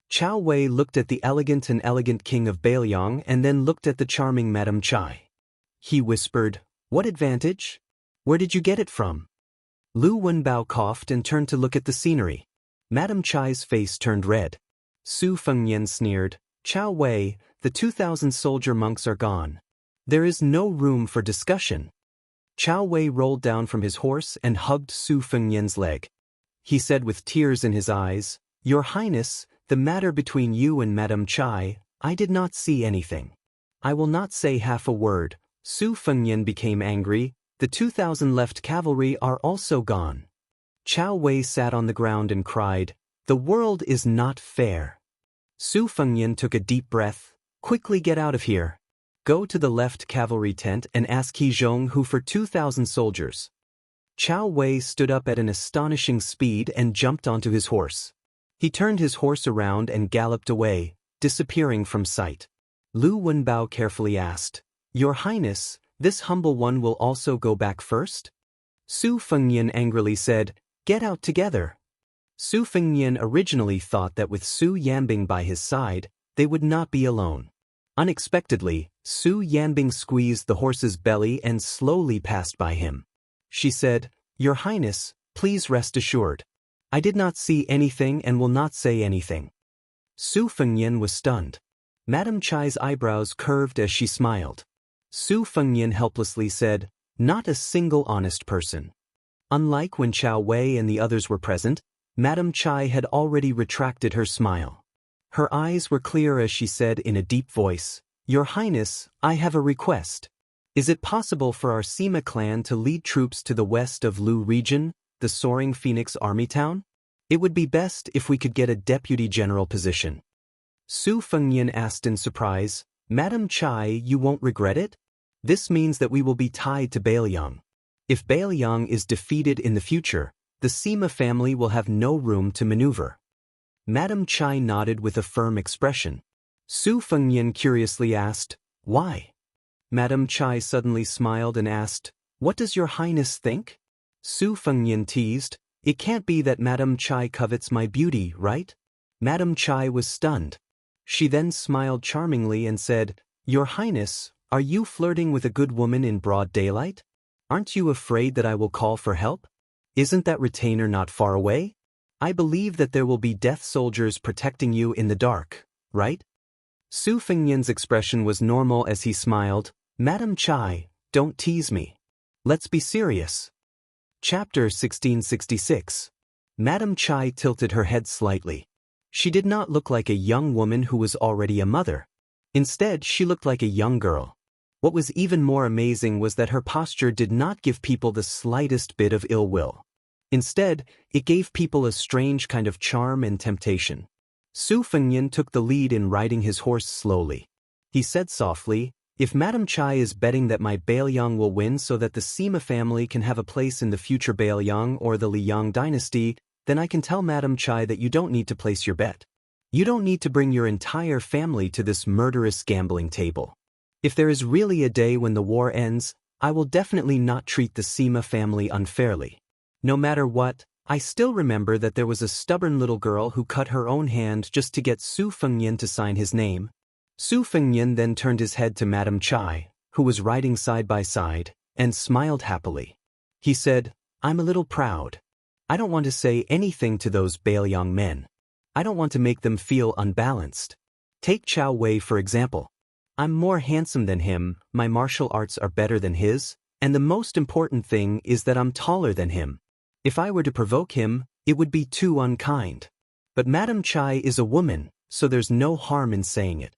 Chao Wei looked at the elegant king of Bailiang and then looked at the charming Madame Chai. He whispered, "What advantage? Where did you get it from?" Lu Wenbao coughed and turned to look at the scenery. Madame Chai's face turned red. Su Fengnian sneered, "Chao Wei, the 2,000 soldier monks are gone. There is no room for discussion." Chao Wei rolled down from his horse and hugged Su Fengnian's leg. He said with tears in his eyes, "Your Highness, the matter between you and Madame Chai, I did not see anything. I will not say half a word." Su Fengnian became angry. "The 2,000 left cavalry are also gone." Chao Wei sat on the ground and cried, "The world is not fair." Su Fengnian took a deep breath. "Quickly get out of here. Go to the left cavalry tent and ask He Zhong who for 2,000 soldiers." Chao Wei stood up at an astonishing speed and jumped onto his horse. He turned his horse around and galloped away, disappearing from sight. Lu Wenbao carefully asked, "Your Highness, this humble one will also go back first?" Su Fengnian angrily said, "Get out together." Su Fengnian originally thought that with Su Yanbing by his side, they would not be alone. Unexpectedly, Su Yanbing squeezed the horse's belly and slowly passed by him. She said, "Your Highness, please rest assured. I did not see anything and will not say anything." Su Fengnian was stunned. Madame Chai's eyebrows curved as she smiled. Su Fengnian helplessly said, "Not a single honest person." Unlike when Chao Wei and the others were present, Madame Chai had already retracted her smile. Her eyes were clear as she said in a deep voice, "Your Highness, I have a request. Is it possible for our Sima clan to lead troops to the west of Lu region, the Soaring Phoenix army town? It would be best if we could get a deputy general position." Su Fengnian asked in surprise, "Madame Chai, you won't regret it? This means that we will be tied to Bailiang. If Bailiang is defeated in the future, the Sima family will have no room to maneuver." Madame Chai nodded with a firm expression. Su Fengnian curiously asked, "Why?" Madame Chai suddenly smiled and asked, "What does your Highness think?" Su Fengnian teased, "It can't be that Madame Chai covets my beauty, right?" Madame Chai was stunned. She then smiled charmingly and said, "Your Highness, are you flirting with a good woman in broad daylight? Aren't you afraid that I will call for help? Isn't that retainer not far away? I believe that there will be death soldiers protecting you in the dark, right?" Su Fengnian's expression was normal as he smiled. "Madame Chai, don't tease me. Let's be serious." Chapter 1666. Madame Chai tilted her head slightly. She did not look like a young woman who was already a mother. Instead, she looked like a young girl. What was even more amazing was that her posture did not give people the slightest bit of ill will. Instead, it gave people a strange kind of charm and temptation. Su Fengnian took the lead in riding his horse slowly. He said softly, "If Madame Chai is betting that my Bailiang will win so that the Sima family can have a place in the future Bailiang or the Liang dynasty, then I can tell Madame Chai that you don't need to place your bet. You don't need to bring your entire family to this murderous gambling table. If there is really a day when the war ends, I will definitely not treat the Sima family unfairly. No matter what, I still remember that there was a stubborn little girl who cut her own hand just to get Su Fengnian to sign his name." Su Fengnian then turned his head to Madame Chai, who was riding side by side, and smiled happily. He said, "I'm a little proud. I don't want to say anything to those Bailiang men. I don't want to make them feel unbalanced. Take Chao Wei for example. I'm more handsome than him, my martial arts are better than his, and the most important thing is that I'm taller than him. If I were to provoke him, it would be too unkind. But Madame Chai is a woman, so there's no harm in saying it."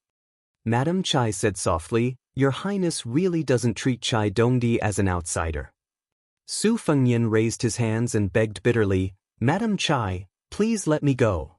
Madame Chai said softly, Your Highness really doesn't treat Chai Dongdi as an outsider. Su Fengnian raised his hands and begged bitterly, Madam Chai, please let me go.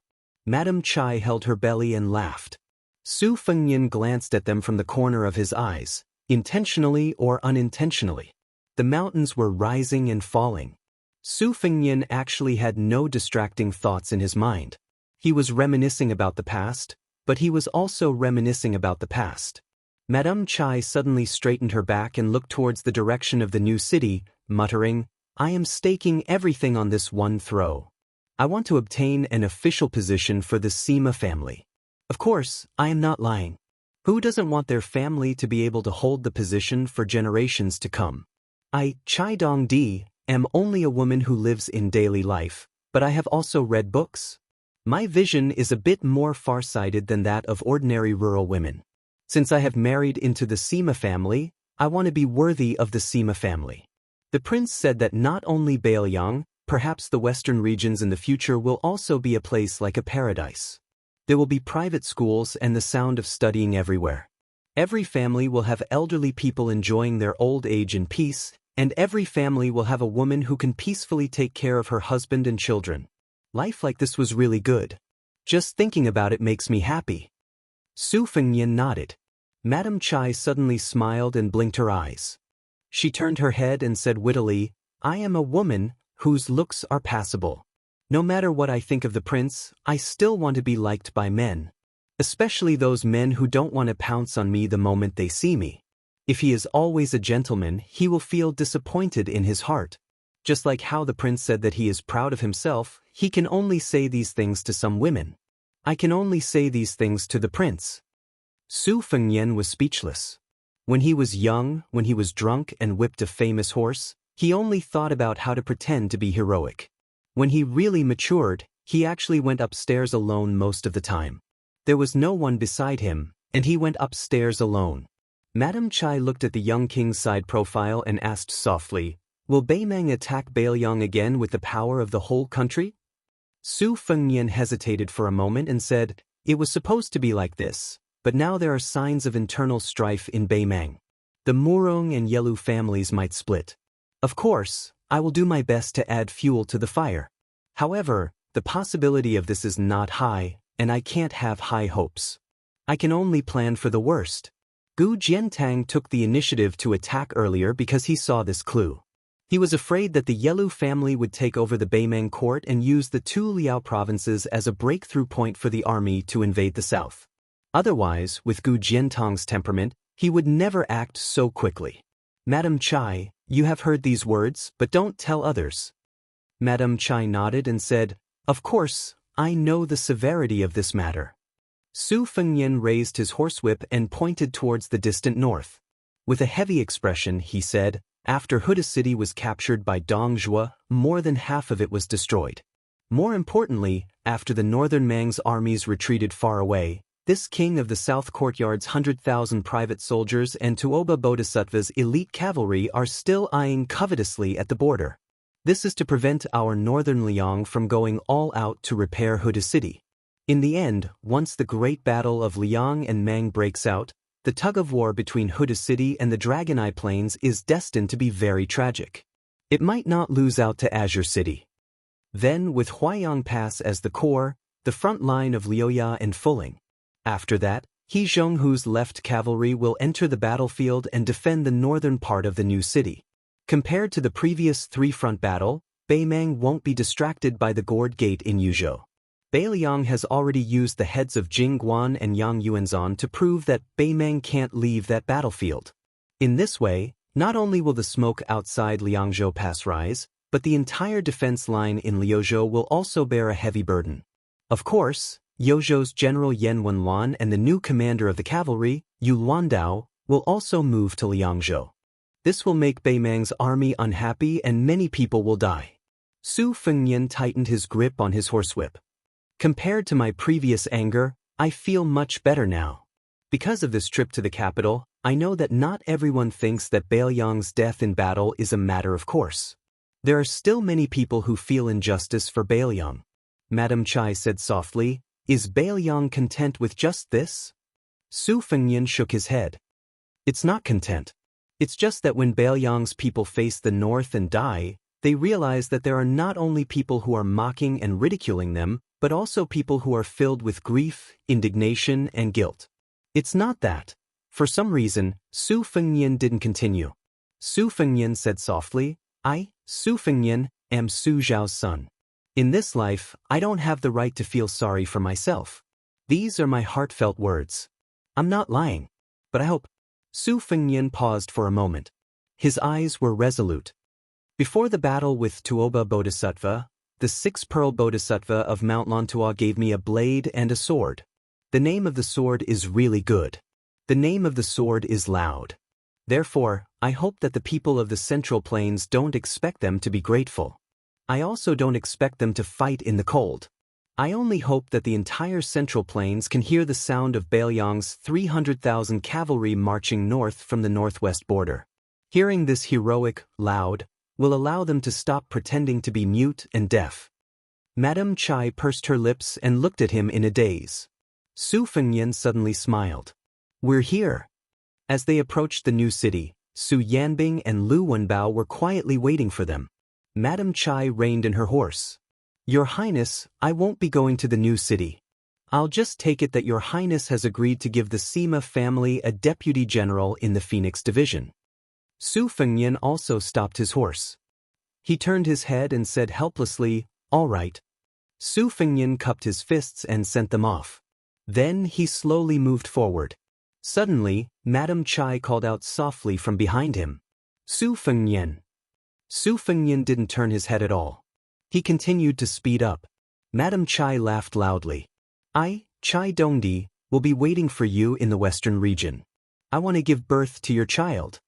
Madam Chai held her belly and laughed. Su Fengnian glanced at them from the corner of his eyes, intentionally or unintentionally. The mountains were rising and falling. Su Fengnian actually had no distracting thoughts in his mind. He was reminiscing about the past, but he was also reminiscing about the past. Madame Chai suddenly straightened her back and looked towards the direction of the new city, muttering, I am staking everything on this one throw. I want to obtain an official position for the Sima family. Of course, I am not lying. Who doesn't want their family to be able to hold the position for generations to come? I, Chai Dongdi, am only a woman who lives in daily life, but I have also read books. My vision is a bit more far-sighted than that of ordinary rural women. Since I have married into the Sima family, I want to be worthy of the Sima family. The prince said that not only Bailiang, perhaps the western regions in the future will also be a place like a paradise. There will be private schools and the sound of studying everywhere. Every family will have elderly people enjoying their old age in peace, and every family will have a woman who can peacefully take care of her husband and children. Life like this was really good. Just thinking about it makes me happy. Su Fengnian nodded. Madame Chai suddenly smiled and blinked her eyes. She turned her head and said wittily, I am a woman whose looks are passable. No matter what I think of the prince, I still want to be liked by men. Especially those men who don't want to pounce on me the moment they see me. If he is always a gentleman, he will feel disappointed in his heart. Just like how the prince said that he is proud of himself, he can only say these things to some women. I can only say these things to the prince. Su Fengnian was speechless. When he was young, when he was drunk and whipped a famous horse, he only thought about how to pretend to be heroic. When he really matured, he actually went upstairs alone most of the time. There was no one beside him, and he went upstairs alone. Madame Chai looked at the young king's side profile and asked softly, Will Baimeng attack Bailiang again with the power of the whole country? Su Fengnian hesitated for a moment and said, It was supposed to be like this, but now there are signs of internal strife in Baimeng. The Murong and Yelu families might split. Of course, I will do my best to add fuel to the fire. However, the possibility of this is not high, and I can't have high hopes. I can only plan for the worst. Gu Jiantang took the initiative to attack earlier because he saw this clue. He was afraid that the Yelu family would take over the Baimeng court and use the two Liao provinces as a breakthrough point for the army to invade the south. Otherwise, with Gu Jiantang's temperament, he would never act so quickly. Madam Chai, you have heard these words, but don't tell others. Madam Chai nodded and said, Of course, I know the severity of this matter. Su Fengnian raised his horsewhip and pointed towards the distant north. With a heavy expression, he said, After Huda City was captured by Dong Zhuo, more than half of it was destroyed. More importantly, after the northern Mang's armies retreated far away, this king of the south courtyard's 100,000 private soldiers and Tuoba Bodhisattva's elite cavalry are still eyeing covetously at the border. This is to prevent our northern Liang from going all out to repair Huda City. In the end, once the great battle of Liang and Mang breaks out, the tug-of-war between Huda City and the Dragon Eye Plains is destined to be very tragic. It might not lose out to Azure City. Then, with Huayang Pass as the core, the front line of Liuya and Fuling. After that, He Zhonghu's left cavalry will enter the battlefield and defend the northern part of the new city. Compared to the previous three-front battle, Baimeng won't be distracted by the Gourd Gate in Yuzhou. Bailiang has already used the heads of Jing Guan and Yang Yuanzan to prove that Baimeng can't leave that battlefield. In this way, not only will the smoke outside Liangzhou Pass rise, but the entire defense line in Liuzhou will also bear a heavy burden. Of course, Yozhou's General Yan Wenlan and the new commander of the cavalry, Yu Luandao, will also move to Liangzhou. This will make Baimeng's army unhappy and many people will die. Su Fengnian tightened his grip on his horsewhip. Compared to my previous anger, I feel much better now. Because of this trip to the capital, I know that not everyone thinks that Bailiang's death in battle is a matter of course. There are still many people who feel injustice for Bailiang. Madam Chai said softly, Is Bailiang content with just this? Su Fengnian shook his head. It's not content. It's just that when Baoyang's people face the north and die, they realize that there are not only people who are mocking and ridiculing them, but also people who are filled with grief, indignation, and guilt. It's not that. For some reason, Su Fengnian didn't continue. Su Fengnian said softly, I, Su Fengnian, am Su Zhao's son. In this life, I don't have the right to feel sorry for myself. These are my heartfelt words. I'm not lying. But I hope. Su Fengnian paused for a moment. His eyes were resolute. Before the battle with Tuoba Bodhisattva, the six-pearl Bodhisattva of Mount Lantua gave me a blade and a sword. The name of the sword is really good. The name of the sword is loud. Therefore, I hope that the people of the Central Plains don't expect them to be grateful. I also don't expect them to fight in the cold. I only hope that the entire Central Plains can hear the sound of Baoyang's 300,000 cavalry marching north from the northwest border. Hearing this heroic, loud, will allow them to stop pretending to be mute and deaf. Madame Chai pursed her lips and looked at him in a daze. Su Fengnian suddenly smiled. We're here. As they approached the new city, Su Yanbing and Lu Wenbao were quietly waiting for them. Madame Chai reined in her horse. Your Highness, I won't be going to the new city. I'll just take it that Your Highness has agreed to give the Sima family a deputy general in the Phoenix Division. Su Fengnian also stopped his horse. He turned his head and said helplessly, all right. Su Fengnian cupped his fists and sent them off. Then he slowly moved forward. Suddenly, Madame Chai called out softly from behind him. Su Fengnian. Su Fengnian didn't turn his head at all. He continued to speed up. Madame Chai laughed loudly. I, Chai Dongdi, will be waiting for you in the western region. I want to give birth to your child.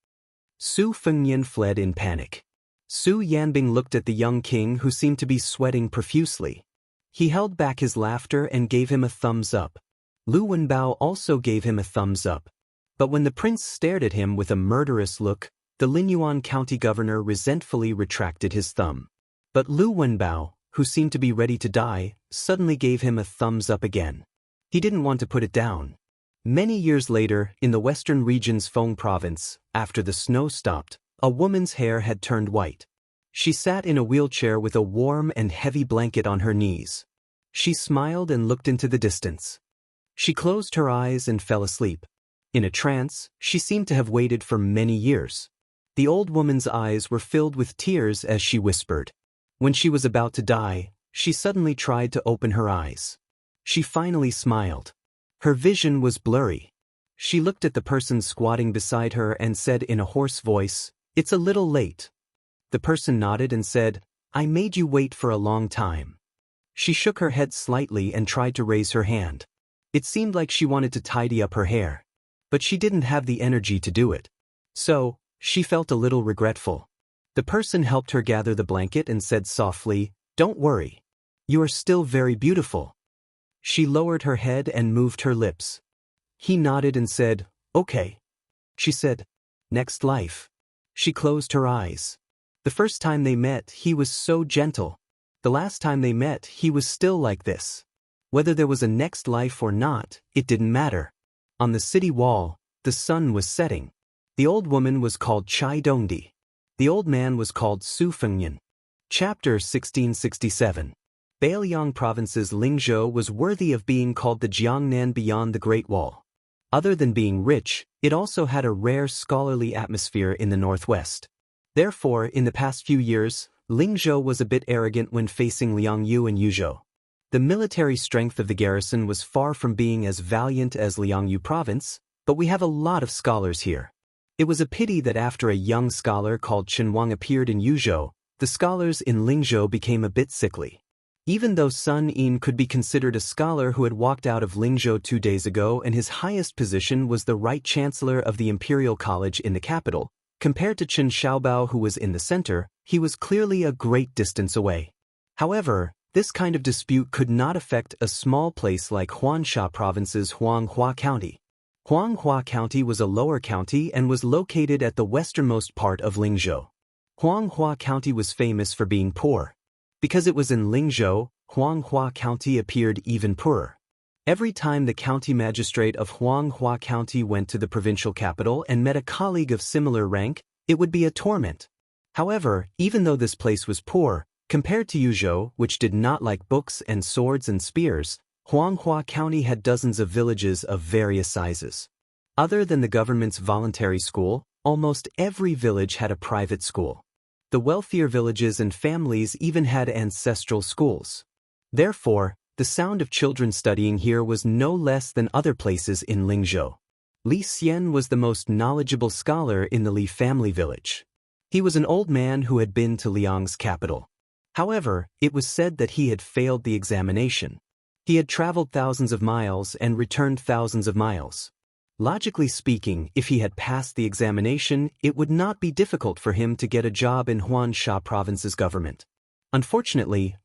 Su Fengnian fled in panic. Su Yanbing looked at the young king who seemed to be sweating profusely. He held back his laughter and gave him a thumbs up. Lu Wenbao also gave him a thumbs up. But when the prince stared at him with a murderous look, the Linyuan county governor resentfully retracted his thumb. But Lu Wenbao, who seemed to be ready to die, suddenly gave him a thumbs up again. He didn't want to put it down. Many years later, in the western region's Feng province, after the snow stopped, a woman's hair had turned white. She sat in a wheelchair with a warm and heavy blanket on her knees. She smiled and looked into the distance. She closed her eyes and fell asleep. In a trance, she seemed to have waited for many years. The old woman's eyes were filled with tears as she whispered. When she was about to die, she suddenly tried to open her eyes. She finally smiled. Her vision was blurry. She looked at the person squatting beside her and said in a hoarse voice, "It's a little late." The person nodded and said, "I made you wait for a long time." She shook her head slightly and tried to raise her hand. It seemed like she wanted to tidy up her hair. But she didn't have the energy to do it. So, she felt a little regretful. The person helped her gather the blanket and said softly, "Don't worry. You are still very beautiful." She lowered her head and moved her lips. He nodded and said, "Okay." She said, "Next life." She closed her eyes. The first time they met, he was so gentle. The last time they met, he was still like this. Whether there was a next life or not, it didn't matter. On the city wall, the sun was setting. The old woman was called Chai Dongdi. The old man was called Su Fengnian. Chapter 1667. Baoyang Province's Lingzhou was worthy of being called the Jiangnan beyond the Great Wall. Other than being rich, it also had a rare scholarly atmosphere in the northwest. Therefore, in the past few years, Lingzhou was a bit arrogant when facing Liangyu and Yuzhou. The military strength of the garrison was far from being as valiant as Liangyu Province, but we have a lot of scholars here. It was a pity that after a young scholar called Qinwang appeared in Yuzhou, the scholars in Lingzhou became a bit sickly. Even though Sun Yin could be considered a scholar who had walked out of Lingzhou 2 days ago and his highest position was the right chancellor of the Imperial College in the capital, compared to Chen Xiaobao who was in the center, he was clearly a great distance away. However, this kind of dispute could not affect a small place like Huangsha Province's Huanghua County. Huanghua County was a lower county and was located at the westernmost part of Lingzhou. Huanghua County was famous for being poor. Because it was in Lingzhou, Huanghua County appeared even poorer. Every time the county magistrate of Huanghua County went to the provincial capital and met a colleague of similar rank, it would be a torment. However, even though this place was poor, compared to Yuzhou, which did not like books and swords and spears, Huanghua County had dozens of villages of various sizes. Other than the government's voluntary school, almost every village had a private school. The wealthier villages and families even had ancestral schools. Therefore, the sound of children studying here was no less than other places in Lingzhou. Li Xian was the most knowledgeable scholar in the Li family village. He was an old man who had been to Liang's capital. However, it was said that he had failed the examination. He had traveled thousands of miles and returned thousands of miles. Logically speaking, if he had passed the examination, it would not be difficult for him to get a job in Huansha province's government. Unfortunately,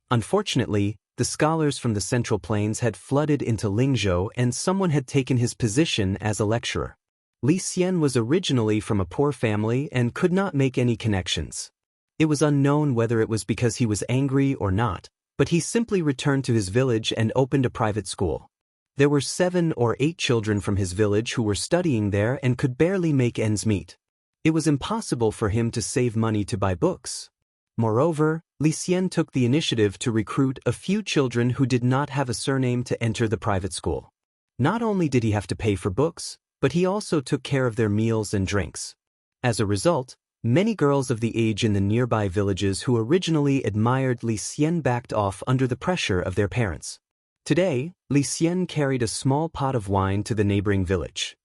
the scholars from the Central Plains had flooded into Lingzhou and someone had taken his position as a lecturer. Li Xian was originally from a poor family and could not make any connections. It was unknown whether it was because he was angry or not, but he simply returned to his village and opened a private school. There were 7 or 8 children from his village who were studying there and could barely make ends meet. It was impossible for him to save money to buy books. Moreover, Li Xian took the initiative to recruit a few children who did not have a surname to enter the private school. Not only did he have to pay for books, but he also took care of their meals and drinks. As a result, many girls of the age in the nearby villages who originally admired Li Xian backed off under the pressure of their parents. Today, Li Xian carried a small pot of wine to the neighboring village.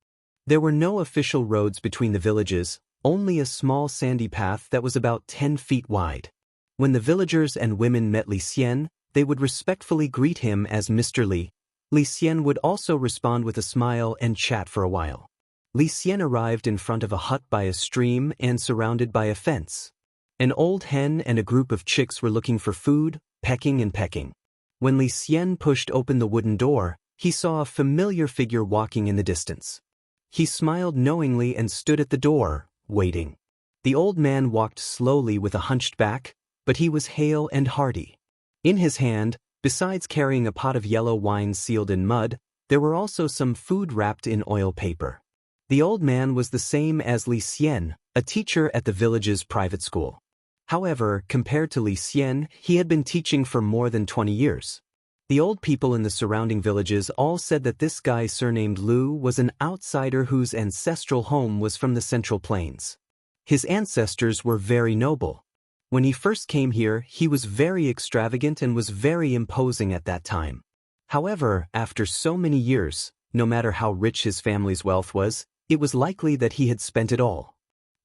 There were no official roads between the villages, only a small sandy path that was about 10 feet wide. When the villagers and women met Li Xian, they would respectfully greet him as Mr. Li. Li Xian would also respond with a smile and chat for a while. Li Xian arrived in front of a hut by a stream and surrounded by a fence. An old hen and a group of chicks were looking for food, pecking and pecking. When Li Xian pushed open the wooden door, he saw a familiar figure walking in the distance. He smiled knowingly and stood at the door, waiting. The old man walked slowly with a hunched back, but he was hale and hearty. In his hand, besides carrying a pot of yellow wine sealed in mud, there were also some food wrapped in oil paper. The old man was the same as Li Xian, a teacher at the village's private school. However, compared to Li Xian, he had been teaching for more than 20 years. The old people in the surrounding villages all said that this guy surnamed Lu was an outsider whose ancestral home was from the Central Plains. His ancestors were very noble. When he first came here, he was very extravagant and was very imposing at that time. However, after so many years, no matter how rich his family's wealth was, it was likely that he had spent it all.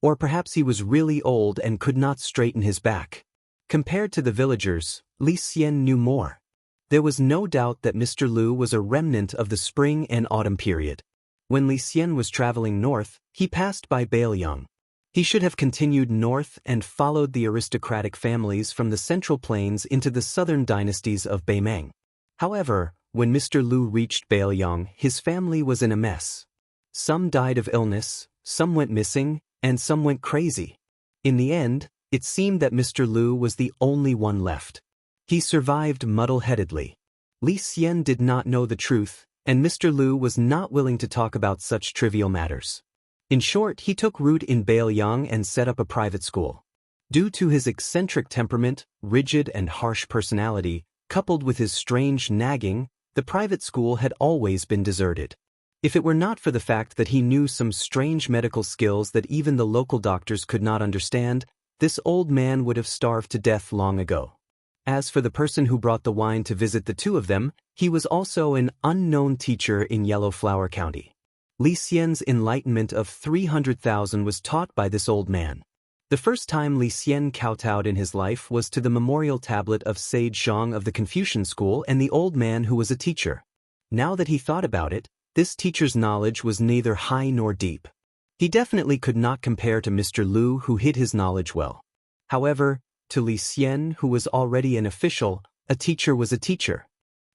Or perhaps he was really old and could not straighten his back. Compared to the villagers, Li Xian knew more. There was no doubt that Mr. Lu was a remnant of the spring and autumn period. When Li Xian was traveling north, he passed by Bailiang. He should have continued north and followed the aristocratic families from the Central Plains into the southern dynasties of Beimang. However, when Mr. Lu reached Bailiang, his family was in a mess. Some died of illness, some went missing, and some went crazy. In the end, it seemed that Mr. Lu was the only one left. He survived muddle-headedly. Li Xian did not know the truth, and Mr. Lu was not willing to talk about such trivial matters. In short, he took root in Bailiang and set up a private school. Due to his eccentric temperament, rigid and harsh personality, coupled with his strange nagging, the private school had always been deserted. If it were not for the fact that he knew some strange medical skills that even the local doctors could not understand, this old man would have starved to death long ago. As for the person who brought the wine to visit the two of them, he was also an unknown teacher in Yellow Flower County. Li Xian's enlightenment of 300,000 was taught by this old man. The first time Li Xian kowtowed in his life was to the memorial tablet of Sage Zhang of the Confucian school and the old man who was a teacher. Now that he thought about it, this teacher's knowledge was neither high nor deep. He definitely could not compare to Mr. Lu, who hid his knowledge well. However, to Li Xian, who was already an official, a teacher was a teacher.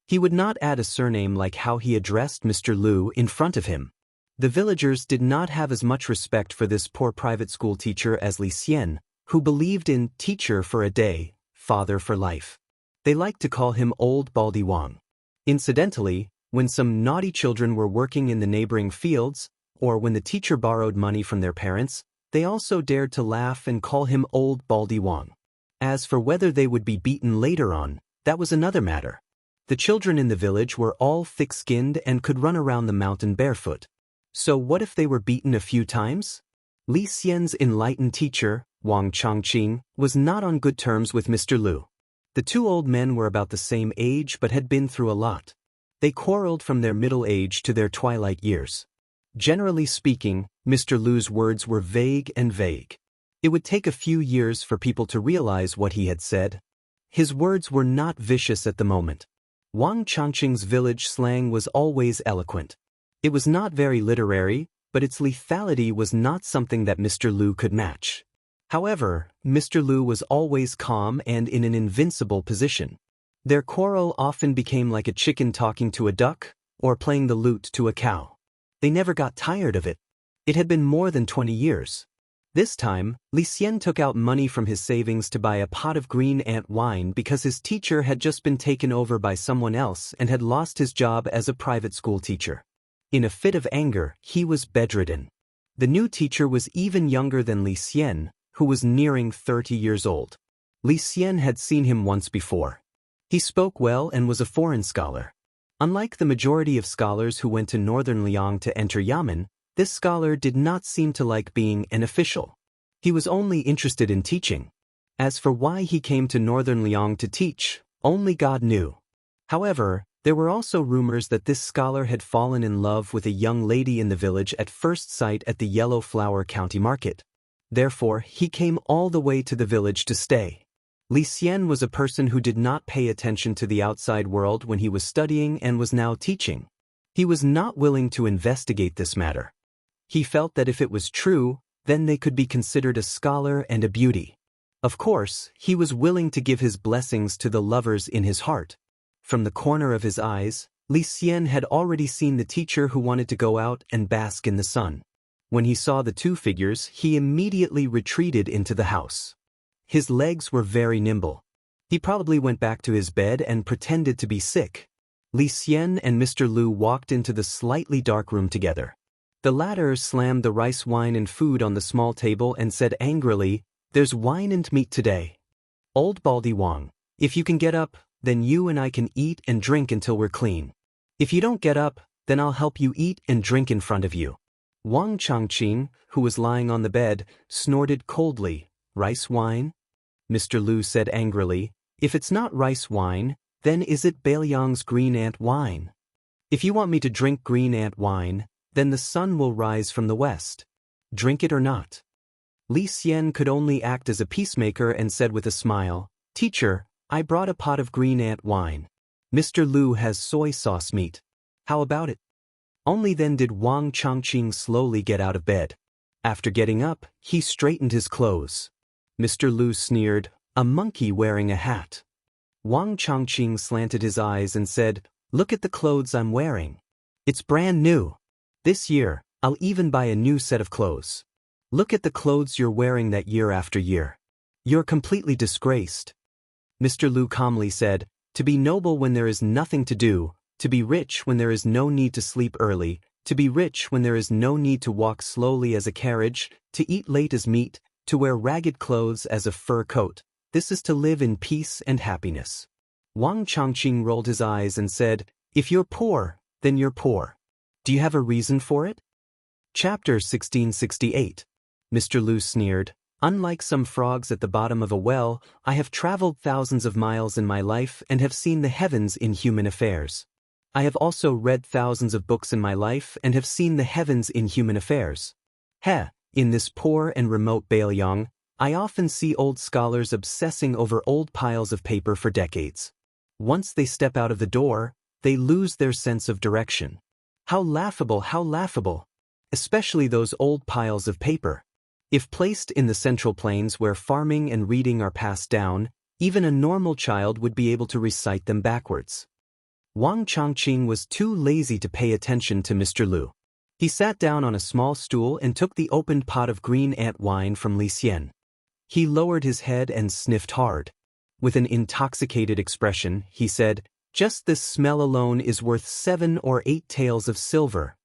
He would not add a surname like how he addressed Mr. Lu in front of him. The villagers did not have as much respect for this poor private school teacher as Li Xian, who believed in teacher for a day, father for life. They liked to call him Old Baldy Wang. Incidentally, When some naughty children were working in the neighboring fields, or when the teacher borrowed money from their parents, they also dared to laugh and call him Old Baldy Wang. As for whether they would be beaten later on, that was another matter. The children in the village were all thick-skinned and could run around the mountain barefoot. So what if they were beaten a few times? Li Xian's enlightened teacher, Wang Chongqing, was not on good terms with Mr. Lu. The two old men were about the same age but had been through a lot. They quarreled from their middle age to their twilight years. Generally speaking, Mr. Lu's words were vague and vague. It would take a few years for people to realize what he had said. His words were not vicious at the moment. Wang Chongqing's village slang was always eloquent. It was not very literary, but its lethality was not something that Mr. Lu could match. However, Mr. Lu was always calm and in an invincible position. Their quarrel often became like a chicken talking to a duck, or playing the lute to a cow. They never got tired of it. It had been more than 20 years. This time, Li Xian took out money from his savings to buy a pot of green ant wine because his teacher had just been taken over by someone else and had lost his job as a private school teacher. In a fit of anger, he was bedridden. The new teacher was even younger than Li Xian, who was nearing 30 years old. Li Xian had seen him once before. He spoke well and was a foreign scholar. Unlike the majority of scholars who went to northern Liang to enter Yamen, this scholar did not seem to like being an official. He was only interested in teaching. As for why he came to northern Liang to teach, only God knew. However, there were also rumors that this scholar had fallen in love with a young lady in the village at first sight at the Yellow Flower County Market. Therefore, he came all the way to the village to stay. Li Xian was a person who did not pay attention to the outside world when he was studying and was now teaching. He was not willing to investigate this matter. He felt that if it was true, then they could be considered a scholar and a beauty. Of course, he was willing to give his blessings to the lovers in his heart. From the corner of his eyes, Li Xian had already seen the teacher who wanted to go out and bask in the sun. When he saw the two figures, he immediately retreated into the house. His legs were very nimble. He probably went back to his bed and pretended to be sick. Li Xian and Mr. Lu walked into the slightly dark room together. The latter slammed the rice wine and food on the small table and said angrily, "There's wine and meat today. Old Baldy Wang, if you can get up, then you and I can eat and drink until we're clean. If you don't get up, then I'll help you eat and drink in front of you." Wang Chongqing, who was lying on the bed, snorted coldly. "Rice wine?" Mr. Lu said angrily, "If it's not rice wine, then is it Bailiang's green ant wine? If you want me to drink green ant wine, then the sun will rise from the west. Drink it or not." Li Xian could only act as a peacemaker and said with a smile, "Teacher, I brought a pot of green ant wine. Mr. Lu has soy sauce meat. How about it?" Only then did Wang Chongqing slowly get out of bed. After getting up, he straightened his clothes. Mr. Lu sneered, "A monkey wearing a hat." Wang Chongqing slanted his eyes and said, "Look at the clothes I'm wearing. It's brand new. This year, I'll even buy a new set of clothes. Look at the clothes you're wearing that year after year. You're completely disgraced." Mr. Lu calmly said, "To be noble when there is nothing to do, to be rich when there is no need to sleep early, to be rich when there is no need to walk slowly as a carriage, to eat late as meat, to wear ragged clothes as a fur coat. This is to live in peace and happiness." Wang Chongqing rolled his eyes and said, "If you're poor, then you're poor. Do you have a reason for it?" Chapter 1668. Mr. Lu sneered, "Unlike some frogs at the bottom of a well, I have traveled thousands of miles in my life and have seen the heavens in human affairs. I have also read thousands of books in my life and have seen the heavens in human affairs. In this poor and remote Bailiang, I often see old scholars obsessing over old piles of paper for decades. Once they step out of the door, they lose their sense of direction. How laughable, how laughable! Especially those old piles of paper. If placed in the Central Plains where farming and reading are passed down, even a normal child would be able to recite them backwards." Wang Chongqing was too lazy to pay attention to Mr. Lu. He sat down on a small stool and took the opened pot of green ant wine from Li Xian. He lowered his head and sniffed hard. With an intoxicated expression, he said, Just this smell alone is worth 7 or 8 taels of silver.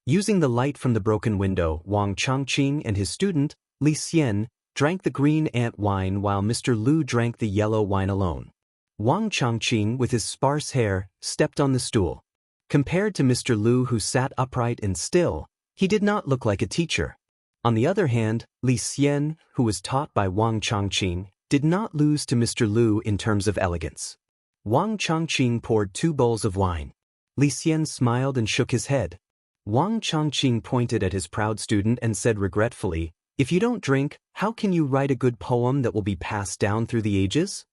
Using the light from the broken window, Wang Changqing and his student, Li Xian, drank the green ant wine while Mr. Lu drank the yellow wine alone. Wang Changqing, with his sparse hair, stepped on the stool. Compared to Mr. Lu, who sat upright and still, he did not look like a teacher. On the other hand, Li Xian, who was taught by Wang Changqing, did not lose to Mr. Lu in terms of elegance. Wang Changqing poured 2 bowls of wine. Li Xian smiled and shook his head. Wang Changqing pointed at his proud student and said regretfully, "If you don't drink, how can you write a good poem that will be passed down through the ages?"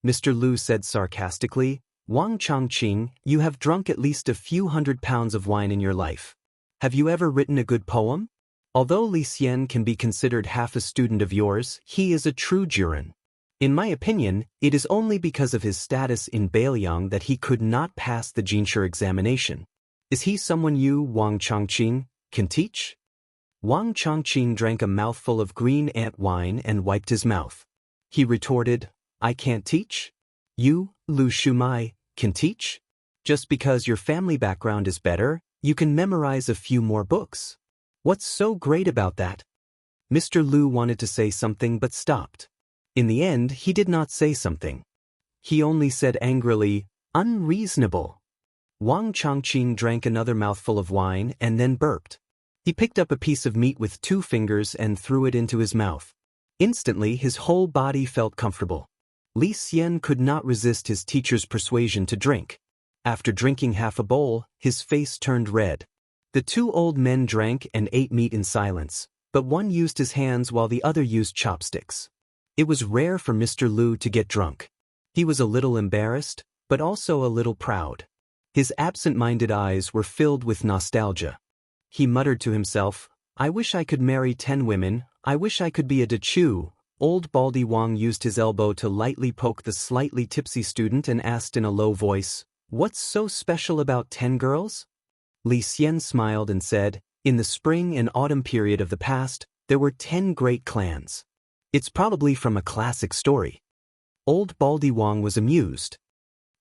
Mr. Lu said sarcastically, "Wang Changqing, you have drunk at least a few hundred pounds of wine in your life. Have you ever written a good poem? Although Li Xian can be considered half a student of yours, he is a true Juren. In my opinion, it is only because of his status in Beiliang that he could not pass the Jinshe examination. Is he someone you, Wang Changqing, can teach?" Wang Changqing drank a mouthful of green ant wine and wiped his mouth. He retorted, "I can't teach? You, Lu Shumai, can teach? Just because your family background is better, you can memorize a few more books. What's so great about that?" Mr. Lu wanted to say something but stopped. In the end, he did not say something. He only said angrily, "Unreasonable." Wang Changqing drank another mouthful of wine and then burped. He picked up a piece of meat with 2 fingers and threw it into his mouth. Instantly, his whole body felt comfortable. Li Xian could not resist his teacher's persuasion to drink. After drinking half a bowl, his face turned red. The 2 old men drank and ate meat in silence, but one used his hands while the other used chopsticks. It was rare for Mr. Lu to get drunk. He was a little embarrassed, but also a little proud. His absent-minded eyes were filled with nostalgia. He muttered to himself, "I wish I could marry 10 women, I wish I could be a Dechu." Old Baldy Wang used his elbow to lightly poke the slightly tipsy student and asked in a low voice, "What's so special about 10 girls?" Li Xian smiled and said, "In the spring and autumn period of the past, there were 10 great clans. It's probably from a classic story." Old Baldy Wang was amused.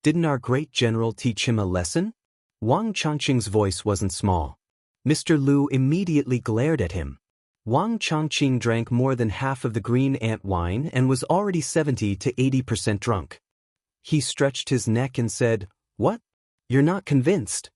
"Didn't our great general teach him a lesson?" Wang Changqing's voice wasn't small. Mr. Lu immediately glared at him. Wang Changqing drank more than half of the green ant wine and was already 70 to 80% drunk. He stretched his neck and said, "What? You're not convinced?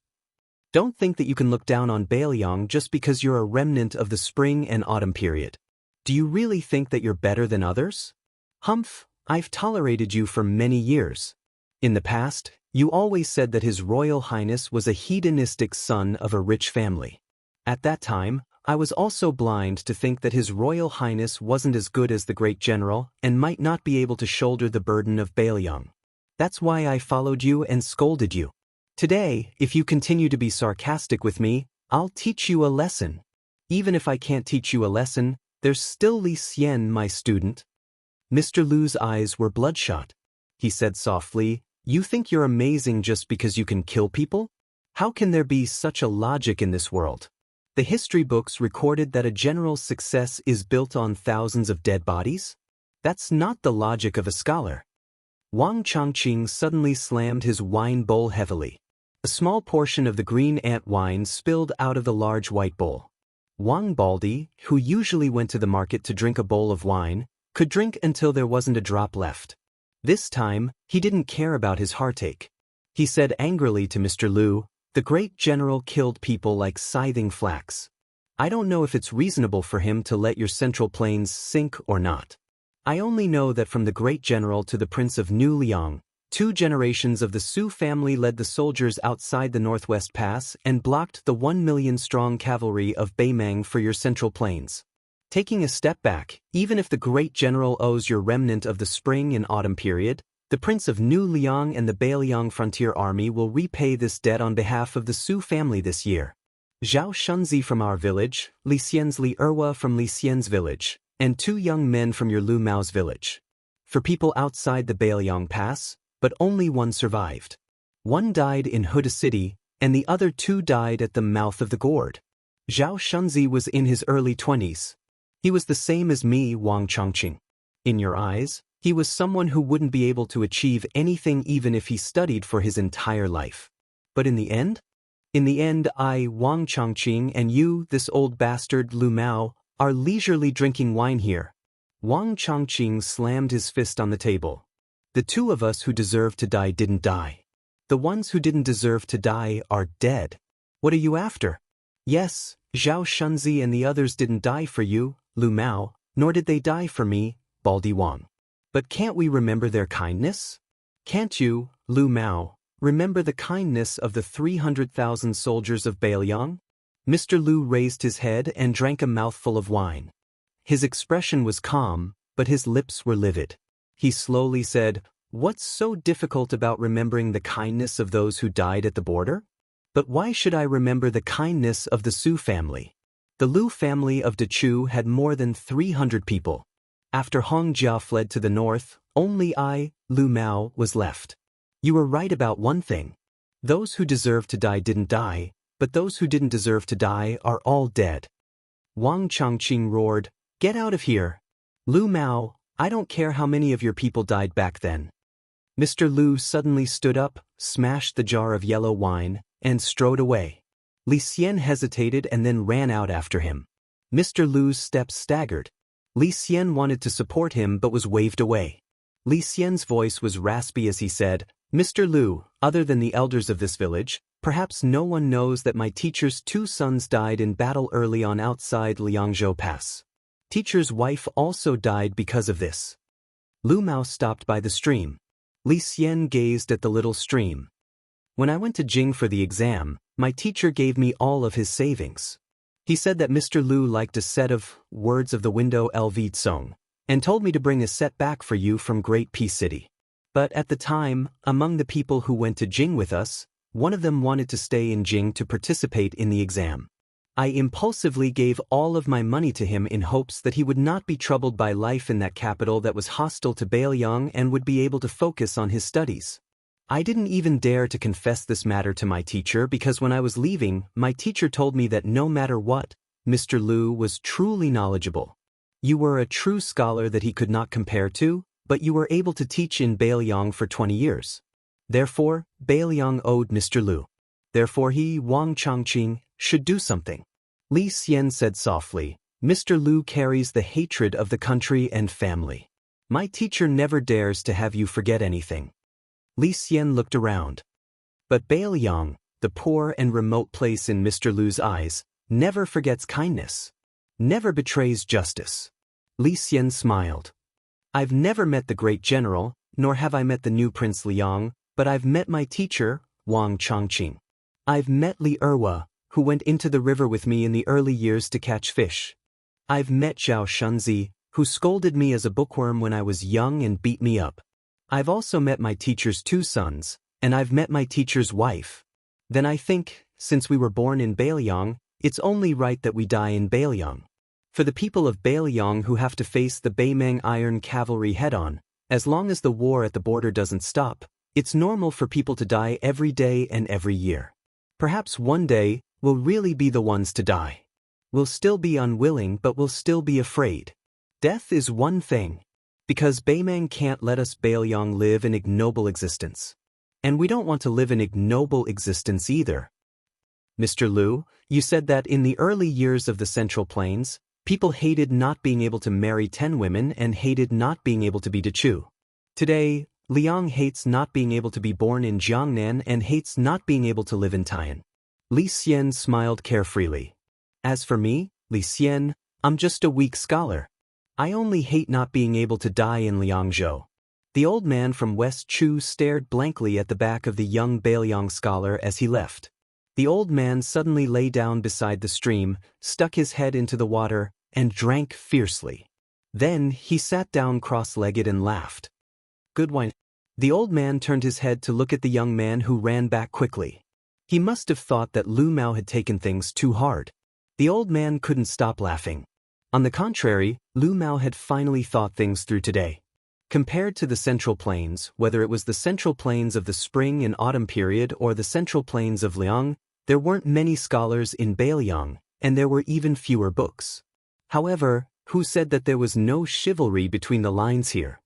Don't think that you can look down on Beiliang just because you're a remnant of the spring and autumn period. Do you really think that you're better than others? Humph, I've tolerated you for many years. In the past, you always said that His Royal Highness was a hedonistic son of a rich family. At that time, I was also blind to think that His Royal Highness wasn't as good as the great general and might not be able to shoulder the burden of Beiliang. That's why I followed you and scolded you. Today, if you continue to be sarcastic with me, I'll teach you a lesson. Even if I can't teach you a lesson, there's still Li Xian, my student." Mr. Lu's eyes were bloodshot. He said softly, "You think you're amazing just because you can kill people? How can there be such a logic in this world? The history books recorded that a general's success is built on thousands of dead bodies? That's not the logic of a scholar." Wang Changqing suddenly slammed his wine bowl heavily. A small portion of the green ant wine spilled out of the large white bowl. Wang Baldy, who usually went to the market to drink a bowl of wine, could drink until there wasn't a drop left. This time, he didn't care about his heartache. He said angrily to Mr. Lu, "The great general killed people like scything flax. I don't know if it's reasonable for him to let your central plains sink or not. I only know that from the great general to the Prince of New Liang, 2 generations of the Su family led the soldiers outside the Northwest Pass and blocked the 1 million-strong cavalry of Beimang for your central plains. Taking a step back, even if the great general owes your remnant of the spring and autumn period, the Prince of New Liang and the Beiliang Frontier Army will repay this debt on behalf of the Su family this year. Zhao Shunzi from our village, Li Xian's Li Erwa from Li Xian's village, and 2 young men from your Lu Mao's village. For people outside the Beiliang Pass, but only one survived. One died in Huda City, and the other 2 died at the mouth of the gourd. Zhao Shunzi was in his early 20s. He was the same as me, Wang Changqing. In your eyes, He was someone who wouldn't be able to achieve anything even if he studied for his entire life. But in the end? In the end, I, Wang Chongqing, and you, this old bastard Lu Mao, are leisurely drinking wine here. Wang Chongqing slammed his fist on the table. The two of us who deserved to die didn't die. The ones who didn't deserve to die are dead. What are you after? Yes, Zhao Shunzi and the others didn't die for you, Lu Mao, nor did they die for me, Baldi Wang. But can't we remember their kindness? Can't you, Lu Mao, remember the kindness of the 300,000 soldiers of Bailiang? Mr. Lu raised his head and drank a mouthful of wine. His expression was calm, but his lips were livid. He slowly said, "What's so difficult about remembering the kindness of those who died at the border? But why should I remember the kindness of the Su family? The Lu family of Dechu had more than 300 people. After Hong Jia fled to the north, only I, Lu Mao, was left. You were right about one thing. Those who deserved to die didn't die, but those who didn't deserve to die are all dead." Wang Chongqing roared, "Get out of here! Lu Mao, I don't care how many of your people died back then." Mr. Lu suddenly stood up, smashed the jar of yellow wine, and strode away. Li Xian hesitated and then ran out after him. Mr. Lu's steps staggered. Li Xian wanted to support him but was waved away. Li Xian's voice was raspy as he said, "Mr. Lu, other than the elders of this village, perhaps no one knows that my teacher's 2 sons died in battle early on outside Liangzhou Pass. Teacher's wife also died because of this." Lu Mao stopped by the stream. Li Xian gazed at the little stream. "When I went to Jing for the exam, my teacher gave me all of his savings. He said that Mr. Lu liked a set of Words of the Window LV Tsong, and told me to bring a set back for you from Great Peace City. But at the time, among the people who went to Jing with us, one of them wanted to stay in Jing to participate in the exam. I impulsively gave all of my money to him in hopes that he would not be troubled by life in that capital that was hostile to Bailiang and would be able to focus on his studies. I didn't even dare to confess this matter to my teacher because when I was leaving, my teacher told me that no matter what, Mr. Lu was truly knowledgeable. You were a true scholar that he could not compare to, but you were able to teach in Bailiang for 20 years. Therefore, Bailiang owed Mr. Lu. Therefore he, Wang Chongqing, should do something." Li Xian said softly, "Mr. Lu carries the hatred of the country and family. My teacher never dares to have you forget anything." Li Xian looked around. But Bailiang, the poor and remote place in Mr. Lu's eyes, never forgets kindness, never betrays justice. Li Xian smiled. "I've never met the great general, nor have I met the new Prince Liang, but I've met my teacher, Wang Chongqing. I've met Li Erwa, who went into the river with me in the early years to catch fish. I've met Zhao Shunzi, who scolded me as a bookworm when I was young and beat me up. I've also met my teacher's 2 sons, and I've met my teacher's wife. Then I think, since we were born in Bailiang, it's only right that we die in Bailiang. For the people of Bailiang who have to face the Baimang Iron Cavalry head-on, as long as the war at the border doesn't stop, it's normal for people to die every day and every year. Perhaps one day, we'll really be the ones to die. We'll still be unwilling but we'll still be afraid. Death is one thing. Because Baimang can't let us Bailiang live an ignoble existence. And we don't want to live an ignoble existence either. Mr. Lu, you said that in the early years of the Central Plains, people hated not being able to marry 10 women and hated not being able to be Dechu. Today, Liang hates not being able to be born in Jiangnan and hates not being able to live in Taiyan." Li Xian smiled carefreely. "As for me, Li Xian, I'm just a weak scholar. I only hate not being able to die in Liangzhou." The old man from West Chu stared blankly at the back of the young Bailiang scholar as he left. The old man suddenly lay down beside the stream, stuck his head into the water, and drank fiercely. Then he sat down cross-legged and laughed. "Good wine." The old man turned his head to look at the young man who ran back quickly. He must have thought that Lu Mao had taken things too hard. The old man couldn't stop laughing. On the contrary, Lu Mao had finally thought things through today. Compared to the Central Plains, whether it was the Central Plains of the spring and autumn period or the Central Plains of Liang, there weren't many scholars in Bailiang, and there were even fewer books. However, who said that there was no chivalry between the lines here?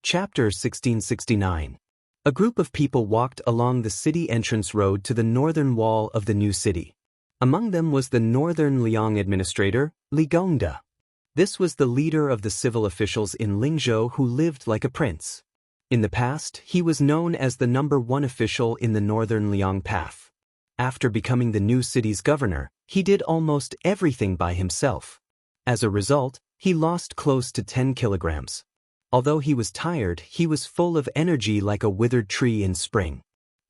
Chapter 1669. A group of people walked along the city entrance road to the northern wall of the new city. Among them was the northern Liang administrator, Li Gongda. This was the leader of the civil officials in Lingzhou who lived like a prince. In the past, he was known as the #1 official in the northern Liang path. After becoming the new city's governor, he did almost everything by himself. As a result, he lost close to 10 kilograms. Although he was tired, he was full of energy like a withered tree in spring.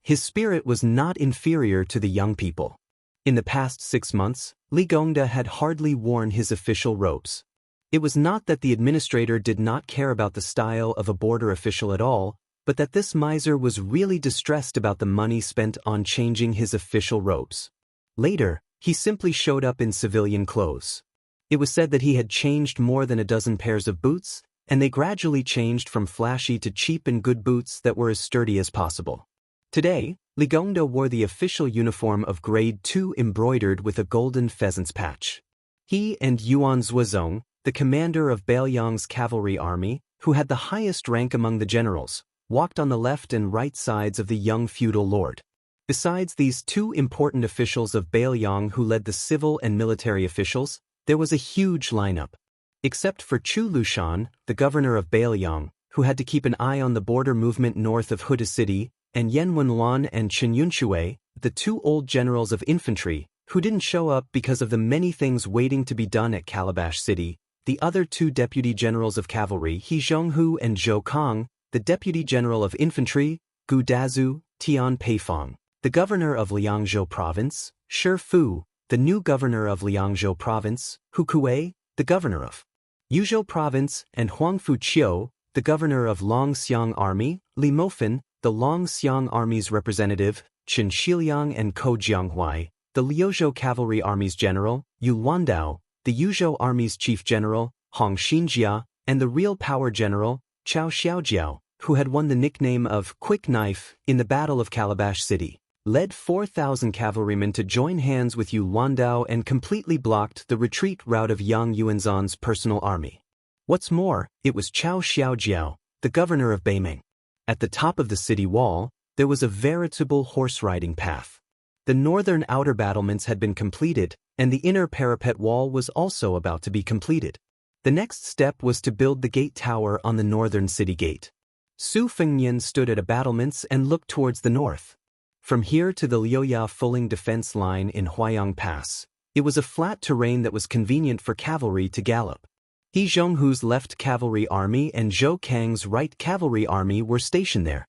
His spirit was not inferior to the young people. In the past 6 months, Li Gongda had hardly worn his official robes. It was not that the administrator did not care about the style of a border official at all, but that this miser was really distressed about the money spent on changing his official robes. Later, he simply showed up in civilian clothes. It was said that he had changed more than a dozen pairs of boots, and they gradually changed from flashy to cheap and good boots that were as sturdy as possible. Today, Li Gongda wore the official uniform of Grade 2 embroidered with a golden pheasant's patch. He and Yuan Zuozong, the commander of Beiliang's cavalry army, who had the highest rank among the generals, walked on the left and right sides of the young feudal lord. Besides these two important officials of Beiliang who led the civil and military officials, there was a huge lineup. Except for Chu Lushan, the governor of Beiliang, who had to keep an eye on the border movement north of Huda City, and Yan Wenluan and Chen Yunshui, the two old generals of infantry, who didn't show up because of the many things waiting to be done at Calabash City, the other two deputy generals of cavalry, He Zhonghu and Zhou Kong, the deputy general of infantry, Gu Dazu, Tian Peifong, the governor of Liangzhou province, Shi Fu, the new governor of Liangzhou province, Hu Kuei, the governor of Yuzhou province, and Huang Fuqiu, the governor of Longxiang army, Li Mofan, the Longxiang army's representative, Chen Xiliang and Ko Jianghuai, the Liuzhou cavalry army's general, Yu Luandao, the Yuzhou army's chief general, Hong Xianxia, and the real power general, Chao Xiaojiao, who had won the nickname of Quick Knife in the Battle of Calabash City, led 4,000 cavalrymen to join hands with Yu Luandao and completely blocked the retreat route of Yang Yuanzhan's personal army. What's more, it was Chao Xiaojiao, the governor of Beimeng. At the top of the city wall, there was a veritable horse-riding path. The northern outer battlements had been completed, and the inner parapet wall was also about to be completed. The next step was to build the gate tower on the northern city gate. Su Fengnian stood at a battlements and looked towards the north. From here to the Liuya Fuling defense line in Huayang Pass, it was a flat terrain that was convenient for cavalry to gallop. He Zhonghu's left cavalry army and Zhou Kang's right cavalry army were stationed there.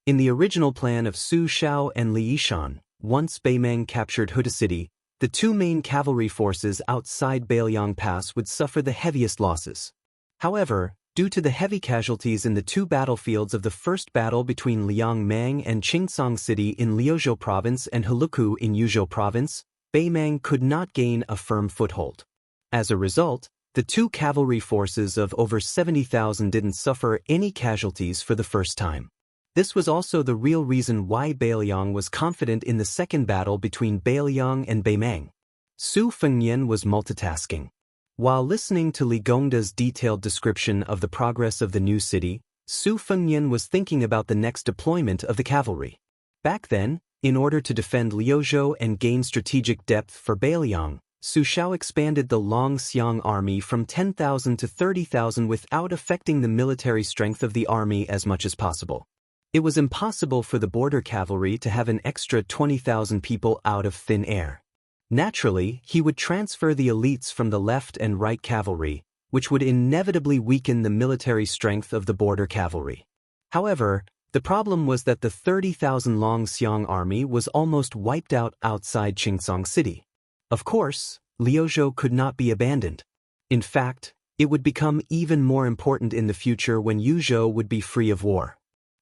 In the original plan of Su Shao and Li Yishan, once Beimeng captured Huda City, the two main cavalry forces outside Beiliang Pass would suffer the heaviest losses. However, due to the heavy casualties in the two battlefields of the first battle between Liangmang and Qingsong City in Liuzhou province and Heluku in Yuzhou province, Beimeng could not gain a firm foothold. As a result, the two cavalry forces of over 70,000 didn't suffer any casualties for the first time. This was also the real reason why Beiliang was confident in the second battle between Beiliang and Beimeng. Su Fengnian was multitasking. While listening to Li Gongda's detailed description of the progress of the new city, Su Fengnian was thinking about the next deployment of the cavalry. Back then, in order to defend Liuzhou and gain strategic depth for Beiliang, Su Shao expanded the Longxiang army from 10,000 to 30,000 without affecting the military strength of the army as much as possible. It was impossible for the border cavalry to have an extra 20,000 people out of thin air. Naturally, he would transfer the elites from the left and right cavalry, which would inevitably weaken the military strength of the border cavalry. However, the problem was that the 30,000 Longxiang army was almost wiped out outside Qingsong City. Of course, Liuzhou could not be abandoned. In fact, it would become even more important in the future when Yuzhou would be free of war.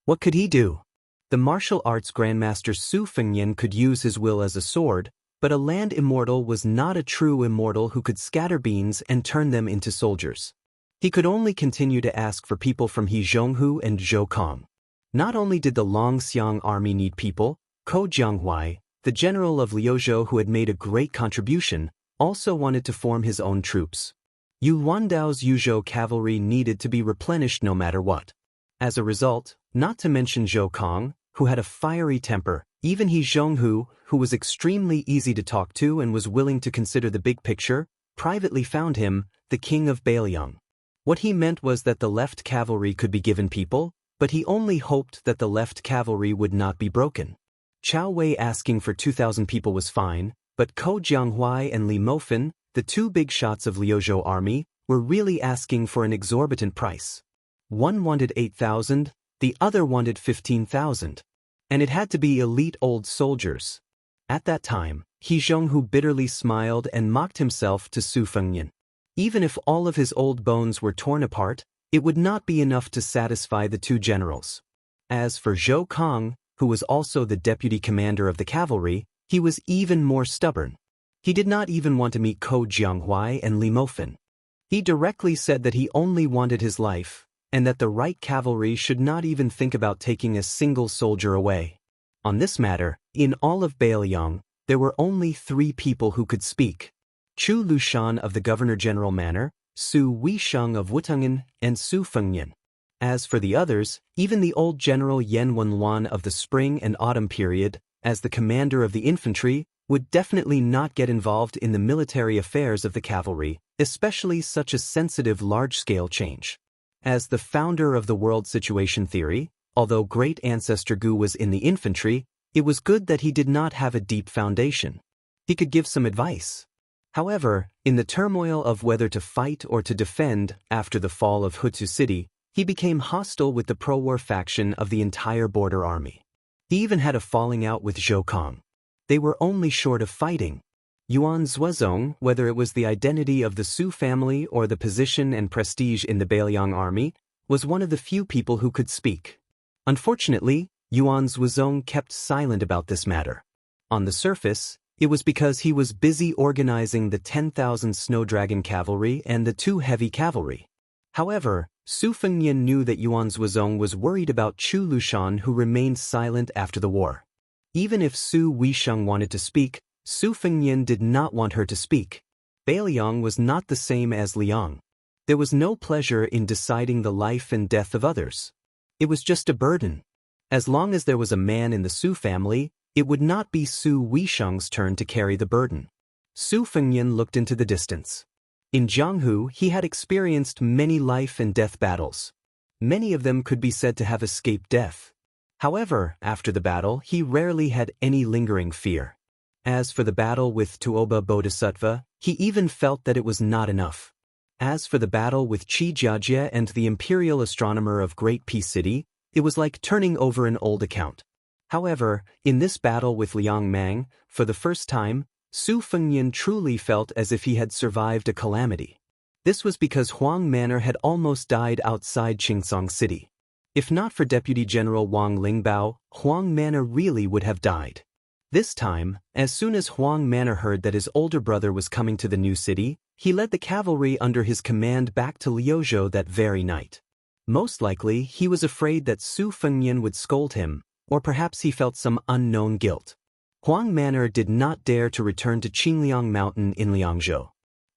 What could he do? The martial arts grandmaster Su Fengnian could use his will as a sword, but a land immortal was not a true immortal who could scatter beans and turn them into soldiers. He could only continue to ask for people from He Zhonghu and Zhou Kong. Not only did the Longxiang army need people, Ko Jianghuai, the general of Liuzhou who had made a great contribution, also wanted to form his own troops. Yu Luandao's Yuzhou cavalry needed to be replenished no matter what. As a result, not to mention Zhou Kong, who had a fiery temper, even he Zhonghu, who was extremely easy to talk to and was willing to consider the big picture, privately found him the king of Bailiang. What he meant was that the left cavalry could be given people, but he only hoped that the left cavalry would not be broken. Chao Wei asking for 2,000 people was fine, but Ko Jianghuai and Li Mofan, the two big shots of Liuzhou army, were really asking for an exorbitant price. One wanted 8,000, the other wanted 15,000. And it had to be elite old soldiers. At that time, He Zhonghu bitterly smiled and mocked himself to Su Fengnian. Even if all of his old bones were torn apart, it would not be enough to satisfy the two generals. As for Zhou Kong, who was also the deputy commander of the cavalry, he was even more stubborn. He did not even want to meet Ko Jianghuai and Li Mofan. He directly said that he only wanted his life, and that the right cavalry should not even think about taking a single soldier away. On this matter, in all of Bailiang, there were only 3 people who could speak: Chu Lushan of the Governor-General Manor, Su Weisheng of Wutungen, and Su Fengnian. As for the others, even the old General Yan Wenluan of the spring and autumn period, as the commander of the infantry, would definitely not get involved in the military affairs of the cavalry, especially such a sensitive large-scale change. As the founder of the world situation theory, although great ancestor Gu was in the infantry, it was good that he did not have a deep foundation. He could give some advice. However, in the turmoil of whether to fight or to defend after the fall of Hutu City, he became hostile with the pro-war faction of the entire border army. He even had a falling out with Zhou Kong. They were only short of fighting. Yuan Zhuozong, whether it was the identity of the Su family or the position and prestige in the Bailiang army, was one of the few people who could speak. Unfortunately, Yuan Zhuozong kept silent about this matter. On the surface, it was because he was busy organizing the 10,000 Snow Dragon cavalry and the 2 heavy cavalry. However, Su Fengnian knew that Yuan Zhuozong was worried about Chu Lushan, who remained silent after the war. Even if Su Weisheng wanted to speak, Su Fengnian did not want her to speak. Bailiang was not the same as Liang. There was no pleasure in deciding the life and death of others. It was just a burden. As long as there was a man in the Su family, it would not be Su Weisheng's turn to carry the burden. Su Fengnian looked into the distance. In Jianghu, he had experienced many life and death battles. Many of them could be said to have escaped death. However, after the battle, he rarely had any lingering fear. As for the battle with Tuoba Bodhisattva, he even felt that it was not enough. As for the battle with Qi Jiajie and the imperial astronomer of Great Peace City, it was like turning over an old account. However, in this battle with Liang Mang, for the first time, Su Fengnian truly felt as if he had survived a calamity. This was because Huang Manor had almost died outside Qingsong City. If not for Deputy General Wang Lingbao, Huang Manor really would have died. This time, as soon as Huang Manor heard that his older brother was coming to the new city, he led the cavalry under his command back to Liuzhou that very night. Most likely, he was afraid that Su Fengnian would scold him, or perhaps he felt some unknown guilt. Huang Manor did not dare to return to Qingliang Mountain in Liangzhou.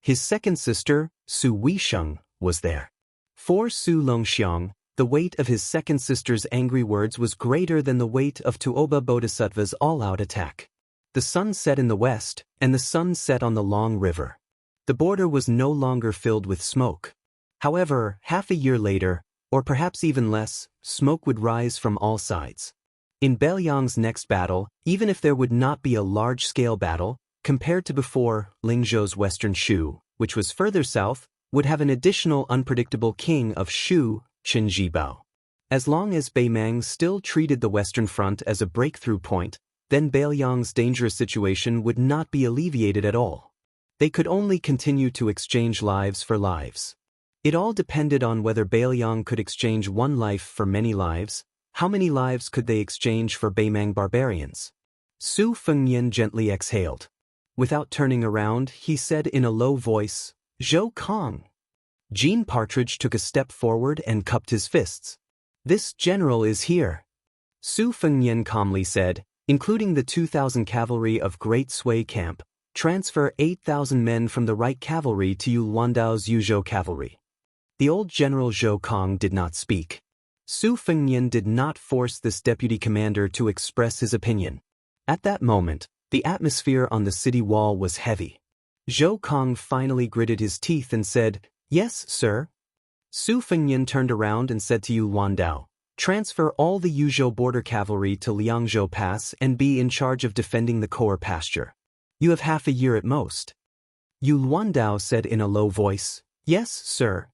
His second sister, Su Weisheng, was there. For Su Longxiang, the weight of his second sister's angry words was greater than the weight of Tuoba Bodhisattva's all-out attack. The sun set in the west, and the sun set on the long river. The border was no longer filled with smoke. However, half a year later, or perhaps even less, smoke would rise from all sides. In Bailiang's next battle, even if there would not be a large-scale battle, compared to before, Lingzhou's western Shu, which was further south, would have an additional unpredictable king of Shu, Qin Jibao. As long as Baimang still treated the Western Front as a breakthrough point, then Bailiang's dangerous situation would not be alleviated at all. They could only continue to exchange lives for lives. It all depended on whether Bailiang could exchange one life for many lives. How many lives could they exchange for Baimang barbarians? Su Fengnian gently exhaled. Without turning around, he said in a low voice, "Zhou Kong." Jean Partridge took a step forward and cupped his fists. "This general is here." Su Fengnian calmly said, "Including the 2,000 cavalry of Great Sui Camp, transfer 8,000 men from the right cavalry to Yu Luandao's Yuzhou cavalry." The old general Zhou Kong did not speak. Su Fengnian did not force this deputy commander to express his opinion. At that moment, the atmosphere on the city wall was heavy. Zhou Kong finally gritted his teeth and said, "Yes, sir." Su Fengnian turned around and said to Yu Luandao, "Transfer all the Yuzhou border cavalry to Liangzhou Pass and be in charge of defending the Core pasture. You have half a year at most." Yu Luandao said in a low voice, "Yes, sir."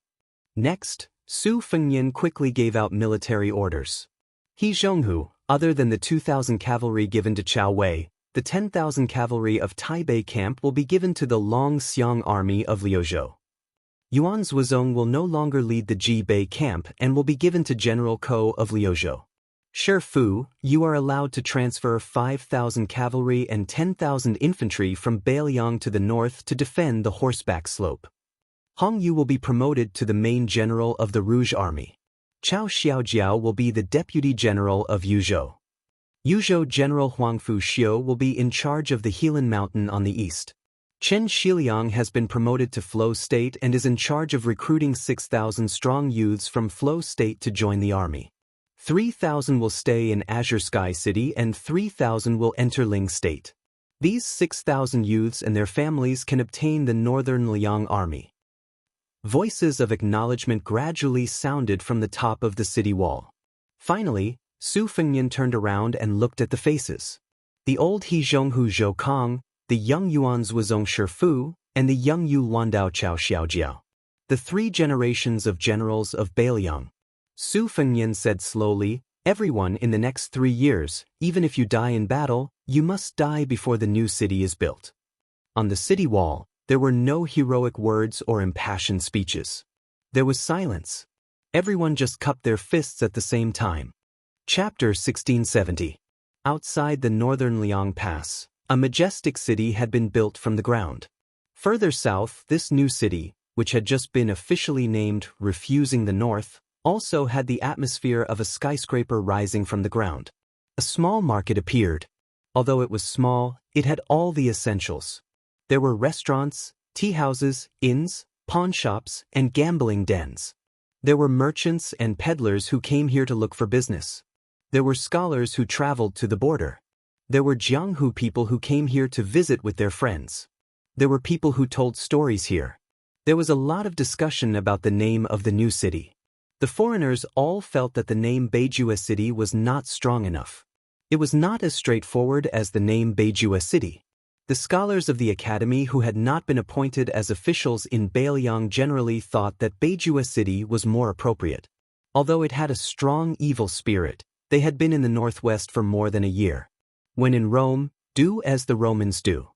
Next, Su Fengnian quickly gave out military orders. He Zhonghu, other than the 2,000 cavalry given to Chao Wei, the 10,000 cavalry of Taipei camp will be given to the Longxiang army of Liuzhou. Yuan Zhuozong will no longer lead the Jibei camp and will be given to General Ko of Liuzhou. Shi Fu, you are allowed to transfer 5,000 cavalry and 10,000 infantry from Beiliang to the north to defend the horseback slope. Hong Yu will be promoted to the main general of the Rouge Army. Chao Xiaojiao will be the deputy general of Yuzhou. Yuzhou General Huangfu Xiu will be in charge of the Helan Mountain on the east. Chen Xiliang has been promoted to Flow State and is in charge of recruiting 6,000 strong youths from Flow State to join the army. 3,000 will stay in Azure Sky City and 3,000 will enter Ling State. These 6,000 youths and their families can obtain the Northern Liang Army. Voices of acknowledgement gradually sounded from the top of the city wall. Finally, Su Fengnian turned around and looked at the faces. The old He Zhonghu Zhou Kong, the young Yuan Zhuozong Shi Fu, and the young Yu Luandao Chao Xiaojiao. The 3 generations of generals of Beiliang. Su Fengnian said slowly, "Everyone in the next 3 years, even if you die in battle, you must die before the new city is built." On the city wall, there were no heroic words or impassioned speeches. There was silence. Everyone just cupped their fists at the same time. Chapter 1670. Outside the northern Liang Pass, a majestic city had been built from the ground. Further south, this new city, which had just been officially named Refusing the North, also had the atmosphere of a skyscraper rising from the ground. A small market appeared. Although it was small, it had all the essentials. There were restaurants, tea houses, inns, pawn shops, and gambling dens. There were merchants and peddlers who came here to look for business. There were scholars who traveled to the border. There were Jianghu people who came here to visit with their friends. There were people who told stories here. There was a lot of discussion about the name of the new city. The foreigners all felt that the name Beijua City was not strong enough. It was not as straightforward as the name Beijua City. The scholars of the academy who had not been appointed as officials in Beiliang generally thought that Beijua City was more appropriate. Although it had a strong evil spirit, they had been in the northwest for more than a year. When in Rome, do as the Romans do.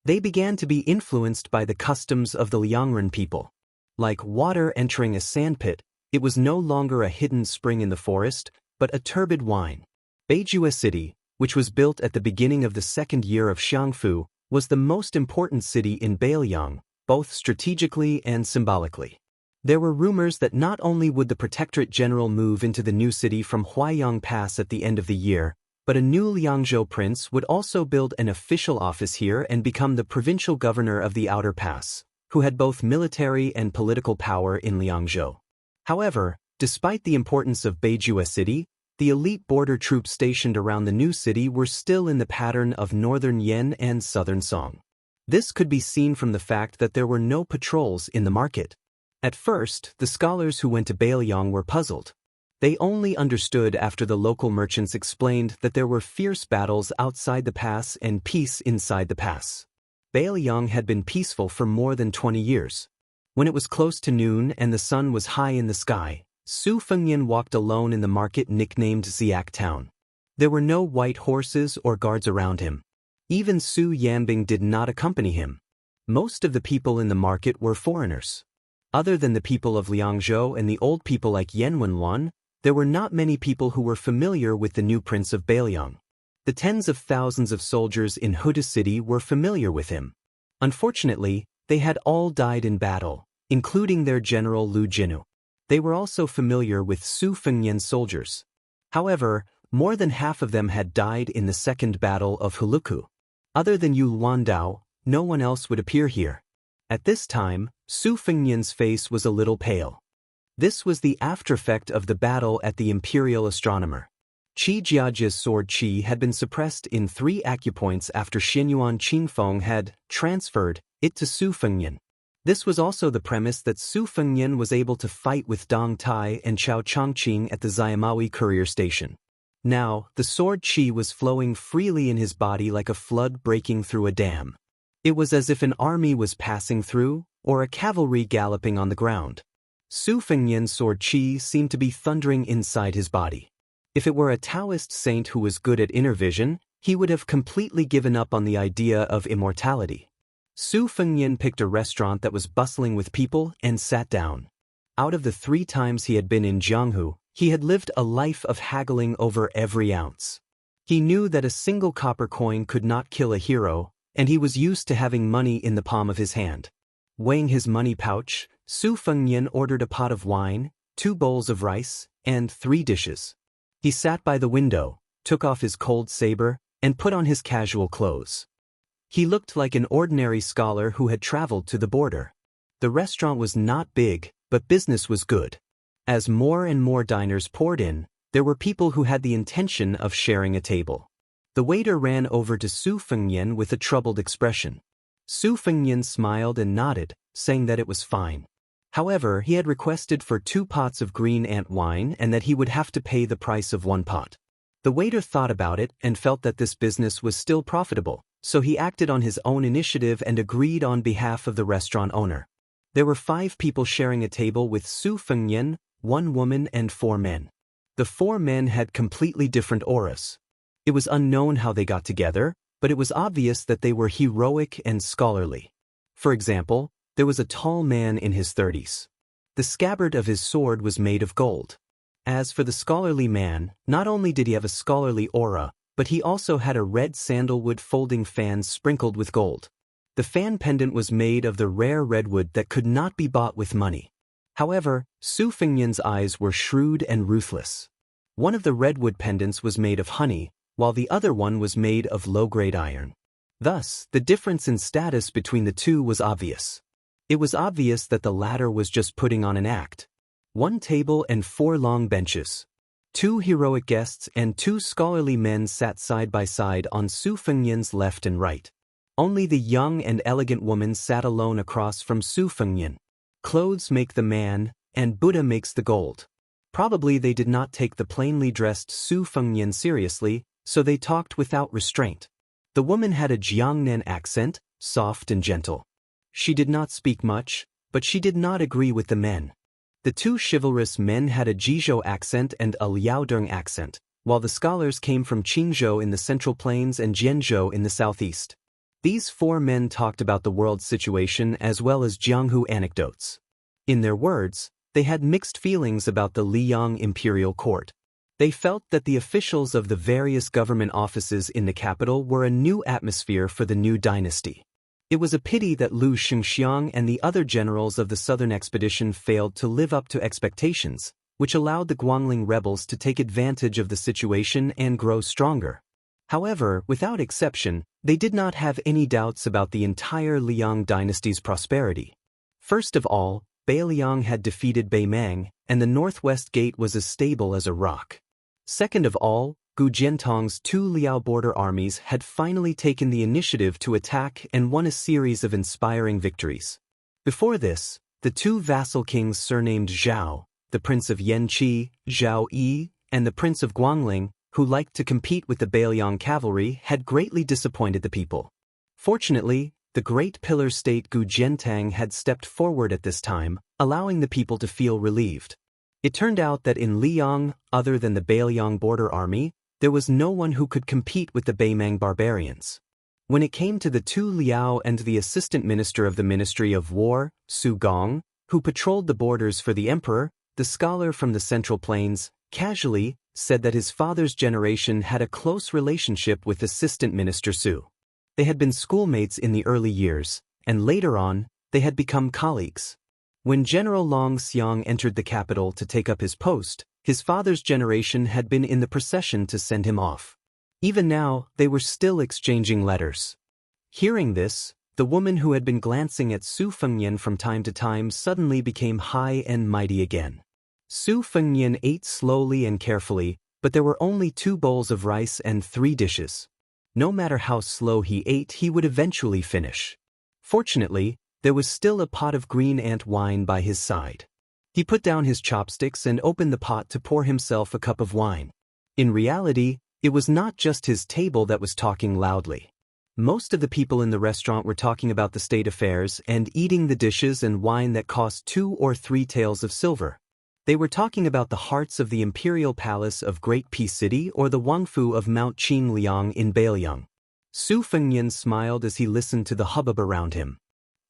They began to be influenced by the customs of the Liangren people. Like water entering a sandpit, it was no longer a hidden spring in the forest, but a turbid wine. Beijua City, which was built at the beginning of the 2nd year of Xiangfu, was the most important city in Beiliang, both strategically and symbolically. There were rumors that not only would the Protectorate General move into the new city from Huaiyang Pass at the end of the year, but a new Liangzhou prince would also build an official office here and become the provincial governor of the Outer Pass, who had both military and political power in Liangzhou. However, despite the importance of Beijua City, the elite border troops stationed around the new city were still in the pattern of northern Yan and southern Song. This could be seen from the fact that there were no patrols in the market. At first, the scholars who went to Beiliang were puzzled. They only understood after the local merchants explained that there were fierce battles outside the pass and peace inside the pass. Beiliang had been peaceful for more than 20 years. When it was close to noon and the sun was high in the sky, Su Fengnian walked alone in the market nicknamed Ziak Town. There were no white horses or guards around him. Even Su Yanbing did not accompany him. Most of the people in the market were foreigners. Other than the people of Liangzhou and the old people like Yan Wenluan, there were not many people who were familiar with the new prince of Beiliang. The tens of thousands of soldiers in Huda City were familiar with him. Unfortunately, they had all died in battle, including their general Lu Jinu. They were also familiar with Su Fengnian's soldiers. However, more than half of them had died in the second battle of Huluku. Other than Yu Luandao, no one else would appear here. At this time, Su Fengnian's face was a little pale. This was the aftereffect of the battle at the Imperial Astronomer. Qi Jiajia's sword qi had been suppressed in 3 acupoints after Xinyuan Qingfeng had transferred it to Su Fengnian. This was also the premise that Su Fengnian was able to fight with Dong Tai and Chao Chongqing at the Xiamaui courier station. Now, the sword qi was flowing freely in his body like a flood breaking through a dam. It was as if an army was passing through, or a cavalry galloping on the ground. Su Fengnian's sword qi seemed to be thundering inside his body. If it were a Taoist saint who was good at inner vision, he would have completely given up on the idea of immortality. Su Fengnian picked a restaurant that was bustling with people and sat down. Out of the 3 times he had been in Jianghu, he had lived a life of haggling over every ounce. He knew that a single copper coin could not kill a hero, and he was used to having money in the palm of his hand. Weighing his money pouch, Su Fengnian ordered a pot of wine, 2 bowls of rice, and 3 dishes. He sat by the window, took off his cold saber, and put on his casual clothes. He looked like an ordinary scholar who had traveled to the border. The restaurant was not big, but business was good. As more and more diners poured in, there were people who had the intention of sharing a table. The waiter ran over to Su Fengnian with a troubled expression. Su Fengnian smiled and nodded, saying that it was fine. However, he had requested for 2 pots of green ant wine and that he would have to pay the price of 1 pot. The waiter thought about it and felt that this business was still profitable, so he acted on his own initiative and agreed on behalf of the restaurant owner. There were 5 people sharing a table with Su Fengnian, 1 woman and 4 men. The 4 men had completely different auras. It was unknown how they got together, but it was obvious that they were heroic and scholarly. For example, there was a tall man in his 30s. The scabbard of his sword was made of gold. As for the scholarly man, not only did he have a scholarly aura, but he also had a red sandalwood folding fan sprinkled with gold. The fan pendant was made of the rare redwood that could not be bought with money. However, Su Fengnian's eyes were shrewd and ruthless. One of the redwood pendants was made of honey, while the other one was made of low-grade iron. Thus, the difference in status between the 2 was obvious. It was obvious that the latter was just putting on an act. 1 table and 4 long benches. 2 heroic guests and 2 scholarly men sat side by side on Su Fengnian's left and right. Only the young and elegant woman sat alone across from Su Fengnian. Clothes make the man, and Buddha makes the gold. Probably they did not take the plainly dressed Su Fengnian seriously, so they talked without restraint. The woman had a Jiangnan accent, soft and gentle. She did not speak much, but she did not agree with the men. The 2 chivalrous men had a Jizhou accent and a Liaodong accent, while the scholars came from Qingzhou in the Central Plains and Jianzhou in the southeast. These 4 men talked about the world's situation as well as Jianghu anecdotes. In their words, they had mixed feelings about the Liyang imperial court. They felt that the officials of the various government offices in the capital were a new atmosphere for the new dynasty. It was a pity that Lu Xianxia and the other generals of the southern expedition failed to live up to expectations, which allowed the Guangling rebels to take advantage of the situation and grow stronger. However, without exception, they did not have any doubts about the entire Liang dynasty's prosperity. First of all, Beiliang had defeated Beimang, and the northwest gate was as stable as a rock. Second of all, Gu Jiantong's 2 Liao border armies had finally taken the initiative to attack and won a series of inspiring victories. Before this, the 2 vassal kings surnamed Zhao, the prince of Yanqi, Zhao Yi, and the prince of Guangling, who liked to compete with the Beiliang cavalry, had greatly disappointed the people. Fortunately, the great pillar state Gu Jiantang had stepped forward at this time, allowing the people to feel relieved. It turned out that in Liang, other than the Beiliang border army, there was no one who could compete with the Beimang barbarians. When it came to the 2 Liao and the assistant minister of the Ministry of War, Su Gong, who patrolled the borders for the emperor, the scholar from the Central Plains, casually, said that his father's generation had a close relationship with assistant minister Su. They had been schoolmates in the early years, and later on, they had become colleagues. When General Long Xiang entered the capital to take up his post, his father's generation had been in the procession to send him off. Even now, they were still exchanging letters. Hearing this, the woman who had been glancing at Su Fengnian from time to time suddenly became high and mighty again. Su Fengnian ate slowly and carefully, but there were only 2 bowls of rice and 3 dishes. No matter how slow he ate, he would eventually finish. Fortunately, there was still a pot of green ant wine by his side. He put down his chopsticks and opened the pot to pour himself a cup of wine. In reality, it was not just his table that was talking loudly. Most of the people in the restaurant were talking about the state affairs and eating the dishes and wine that cost 2 or 3 taels of silver. They were talking about the hearts of the imperial palace of Great Peace City or the Wangfu of Mount Qingliang in Beiliang. Su Fengnian smiled as he listened to the hubbub around him.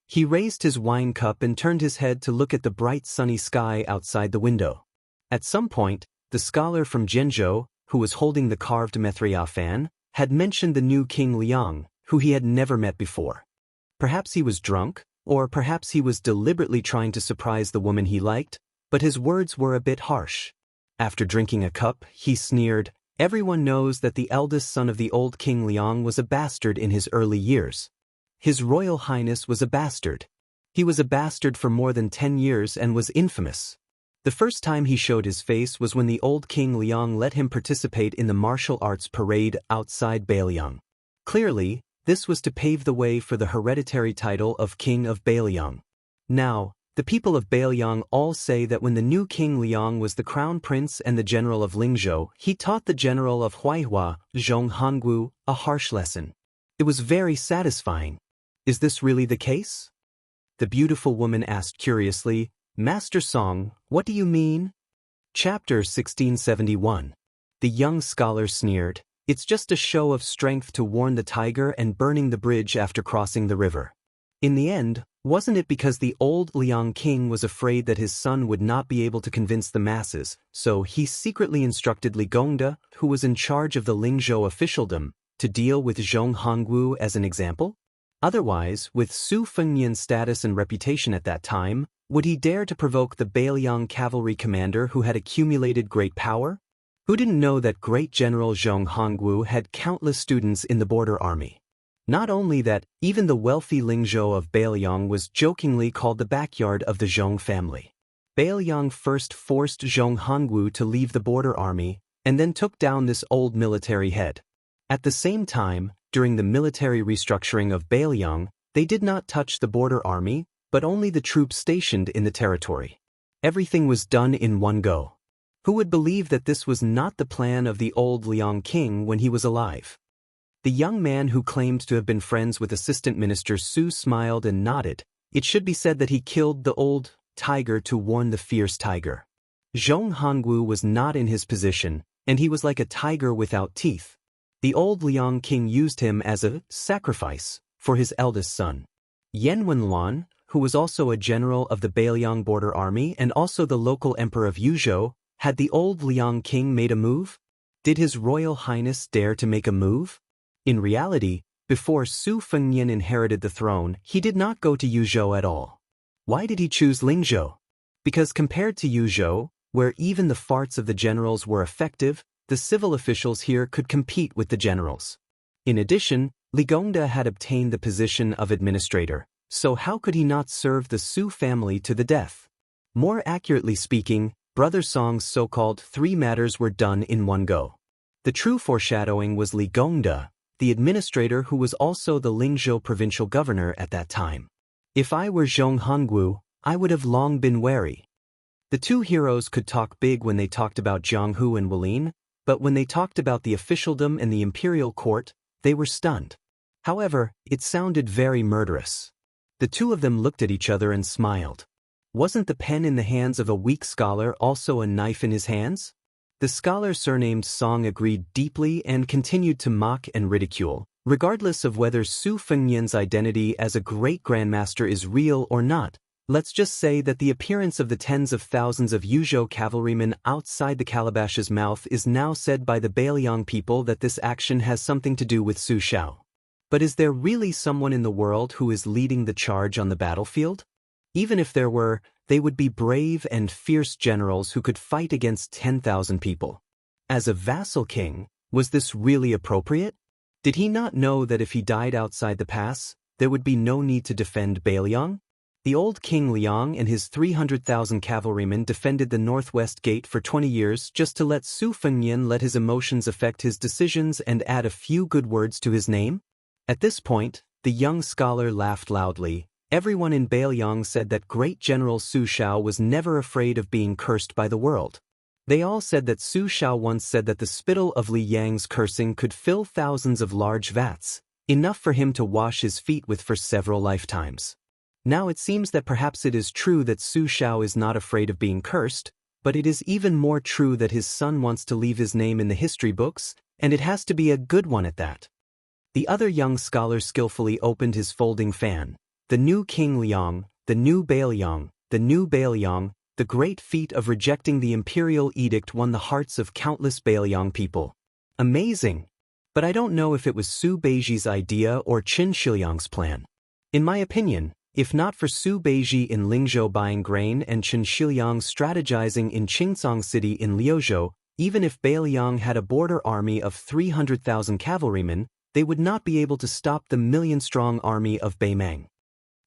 He raised his wine cup and turned his head to look at the bright sunny sky outside the window. At some point, the scholar from Zhenzhou, who was holding the carved Mithria fan, had mentioned the new King Liang, who he had never met before. Perhaps he was drunk, or perhaps he was deliberately trying to surprise the woman he liked, but his words were a bit harsh. After drinking a cup, he sneered, "Everyone knows that the eldest son of the old King Liang was a bastard in his early years. His Royal Highness was a bastard. He was a bastard for more than 10 years and was infamous. The first time he showed his face was when the old King Liang let him participate in the martial arts parade outside Beiliang. Clearly, this was to pave the way for the hereditary title of King of Beiliang. Now, the people of Beiliang all say that when the new King Liang was the crown prince and the general of Lingzhou, he taught the general of Huaihua, Zhong Hongwu, a harsh lesson. It was very satisfying. Is this really the case?" The beautiful woman asked curiously, "Master Song, what do you mean?" Chapter 1671. The young scholar sneered, "It's just a show of strength to warn the tiger and burning the bridge after crossing the river. In the end, wasn't it because the old Liang king was afraid that his son would not be able to convince the masses, so he secretly instructed Li Gongda, who was in charge of the Lingzhou officialdom, to deal with Zhong Hongwu as an example? Otherwise, with Su Fengnian's status and reputation at that time, would he dare to provoke the Beiliang cavalry commander who had accumulated great power? Who didn't know that great General Zhong Hongwu had countless students in the border army? Not only that, even the wealthy Lingzhou of Beiliang was jokingly called the backyard of the Zhong family. Beiliang first forced Zhong Hongwu to leave the border army, and then took down this old military head. At the same time, during the military restructuring of Beiliang, they did not touch the border army, but only the troops stationed in the territory. Everything was done in one go. Who would believe that this was not the plan of the old Liang king when he was alive? The young man who claimed to have been friends with Assistant Minister Su smiled and nodded. It should be said that he killed the old tiger to warn the fierce tiger. Zhong Hongwu was not in his position, and he was like a tiger without teeth. The old Liang king used him as a sacrifice for his eldest son. Yan Wenluan, who was also a general of the Beiliang border army and also the local emperor of Yuzhou, had the old Liang king made a move? Did His Royal Highness dare to make a move? In reality, before Su Fengnian inherited the throne, he did not go to Yuzhou at all. Why did he choose Lingzhou? Because compared to Yuzhou, where even the farts of the generals were effective, the civil officials here could compete with the generals. In addition, Li Gongda had obtained the position of administrator, so how could he not serve the Su family to the death? More accurately speaking, Brother Song's so-called 3 matters were done in one go. The true foreshadowing was Li Gongda, the administrator who was also the Lingzhou provincial governor at that time. If I were Zhong Hongwu, I would have long been wary. The 2 heroes could talk big when they talked about Jianghu and Wulin, but when they talked about the officialdom and the imperial court, they were stunned. However, it sounded very murderous. The 2 of them looked at each other and smiled. Wasn't the pen in the hands of a weak scholar also a knife in his hands? The scholar surnamed Song agreed deeply and continued to mock and ridicule, regardless of whether Su Fengnian's identity as a great grandmaster is real or not. Let's just say that the appearance of the tens of thousands of Yuzhou cavalrymen outside the calabash's mouth is now said by the Beiliang people that this action has something to do with Su Xiao. But is there really someone in the world who is leading the charge on the battlefield? Even if there were, they would be brave and fierce generals who could fight against 10,000 people. As a vassal king, was this really appropriate? Did he not know that if he died outside the pass, there would be no need to defend Beiliang? The old King Liang and his 300,000 cavalrymen defended the northwest gate for 20 years just to let Su Fengnian let his emotions affect his decisions and add a few good words to his name? At this point, the young scholar laughed loudly. Everyone in Beiliang said that great General Su Shao was never afraid of being cursed by the world. They all said that Su Shao once said that the spittle of Li Yang's cursing could fill thousands of large vats, enough for him to wash his feet with for several lifetimes. Now it seems that perhaps it is true that Su Shao is not afraid of being cursed, but it is even more true that his son wants to leave his name in the history books, and it has to be a good one at that. The other young scholar skillfully opened his folding fan. The new King Liang, the new Beiliang, the new Beiliang, the great feat of rejecting the imperial edict won the hearts of countless Beiliang people. Amazing! But I don't know if it was Su Beiji's idea or Qin Shiliang's plan. In my opinion, if not for Su Beiji in Lingzhou buying grain and Qin Shiliang strategizing in Qingcang City in Liuzhou, even if Beiliang had a border army of 300,000 cavalrymen, they would not be able to stop the million-strong army of Beimang.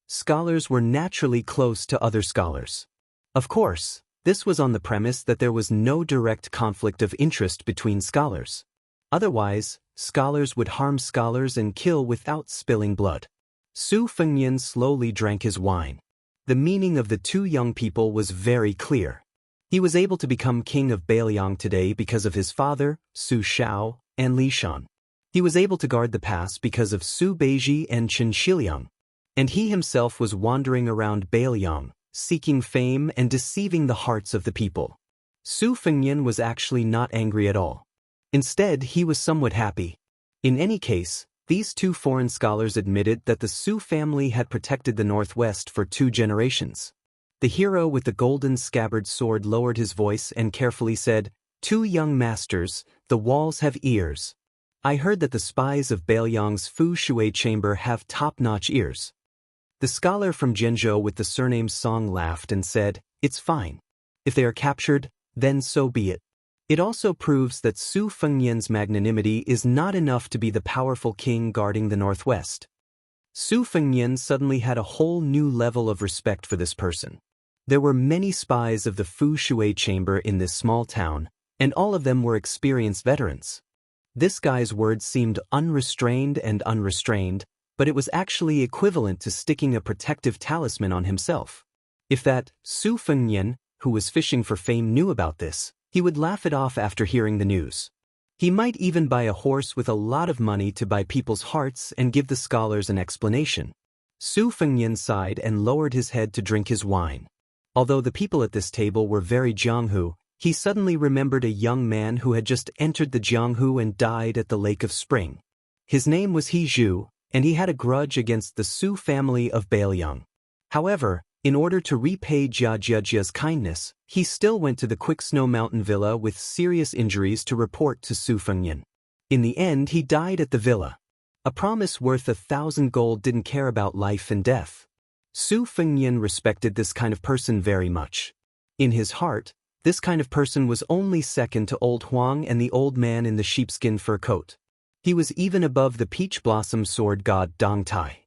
Scholars were naturally close to other scholars. Of course, this was on the premise that there was no direct conflict of interest between scholars. Otherwise, scholars would harm scholars and kill without spilling blood. Su Fengnian slowly drank his wine. The meaning of the two young people was very clear. He was able to become king of Beiliang today because of his father, Su Shao, and Li Shan. He was able to guard the pass because of Su Beiji and Qin Shiliang. And he himself was wandering around Beiliang, seeking fame and deceiving the hearts of the people. Su Fengnian was actually not angry at all. Instead, he was somewhat happy. In any case, these two foreign scholars admitted that the Su family had protected the Northwest for 2 generations. The hero with the golden scabbard sword lowered his voice and carefully said, "Two young masters, the walls have ears. I heard that the spies of Beiliang's Fu Shui chamber have top-notch ears." The scholar from Zhenzhou with the surname Song laughed and said, "It's fine. If they are captured, then so be it." It also proves that Su Fengnian's magnanimity is not enough to be the powerful king guarding the Northwest. Su Fengnian suddenly had a whole new level of respect for this person. There were many spies of the Fu Shui chamber in this small town, and all of them were experienced veterans. This guy's words seemed unrestrained and unrestrained, but it was actually equivalent to sticking a protective talisman on himself. If that Su Fengnian, who was fishing for fame, knew about this, he would laugh it off after hearing the news. He might even buy a horse with a lot of money to buy people's hearts and give the scholars an explanation. Su Fengnian sighed and lowered his head to drink his wine. Although the people at this table were very Jianghu, he suddenly remembered a young man who had just entered the Jianghu and died at the Lake of Spring. His name was He Zhu, and he had a grudge against the Su family of Beiliang. However, in order to repay Jia Jiajia's kindness, he still went to the Quick Snow Mountain villa with serious injuries to report to Su Fengnian. In the end, he died at the villa. A promise worth 1,000 gold didn't care about life and death. Su Fengnian respected this kind of person very much. In his heart, this kind of person was only second to old Huang and the old man in the sheepskin fur coat. He was even above the peach blossom sword god Dong Tai.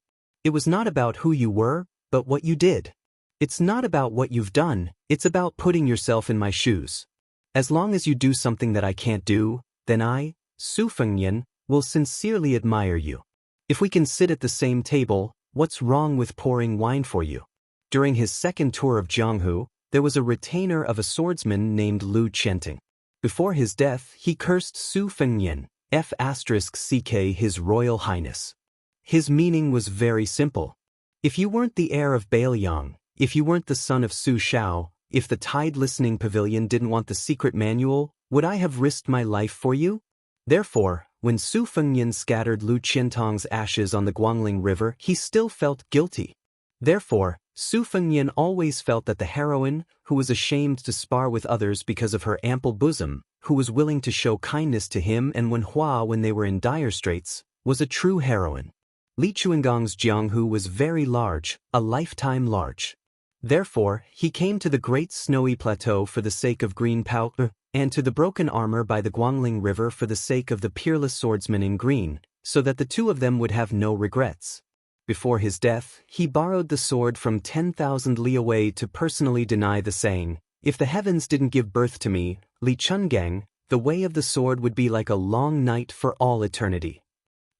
It was not about who you were, but what you did. It's not about what you've done, it's about putting yourself in my shoes. As long as you do something that I can't do, then I, Su Fengnian, will sincerely admire you. If we can sit at the same table, what's wrong with pouring wine for you? During his second tour of Jianghu, there was a retainer of a swordsman named Lu Qianting. Before his death, he cursed Su Fengnian, F***ck His Royal Highness. His meaning was very simple. If you weren't the heir of Beiliang, if you weren't the son of Su Shao, if the Tide Listening Pavilion didn't want the secret manual, would I have risked my life for you? Therefore, when Su Fengnian scattered Lu Qiantong's ashes on the Guangling River, he still felt guilty. Therefore, Su Fengnian always felt that the heroine, who was ashamed to spar with others because of her ample bosom, who was willing to show kindness to him and Wen Hua when they were in dire straits, was a true heroine. Li Chuangong's Jianghu was very large, a lifetime large. Therefore, he came to the great snowy plateau for the sake of green powder, and to the broken armor by the Guangling River for the sake of the peerless swordsman in green, so that the two of them would have no regrets. Before his death, he borrowed the sword from 10,000 li away to personally deny the saying, "If the heavens didn't give birth to me, Li Chungang, the way of the sword would be like a long night for all eternity."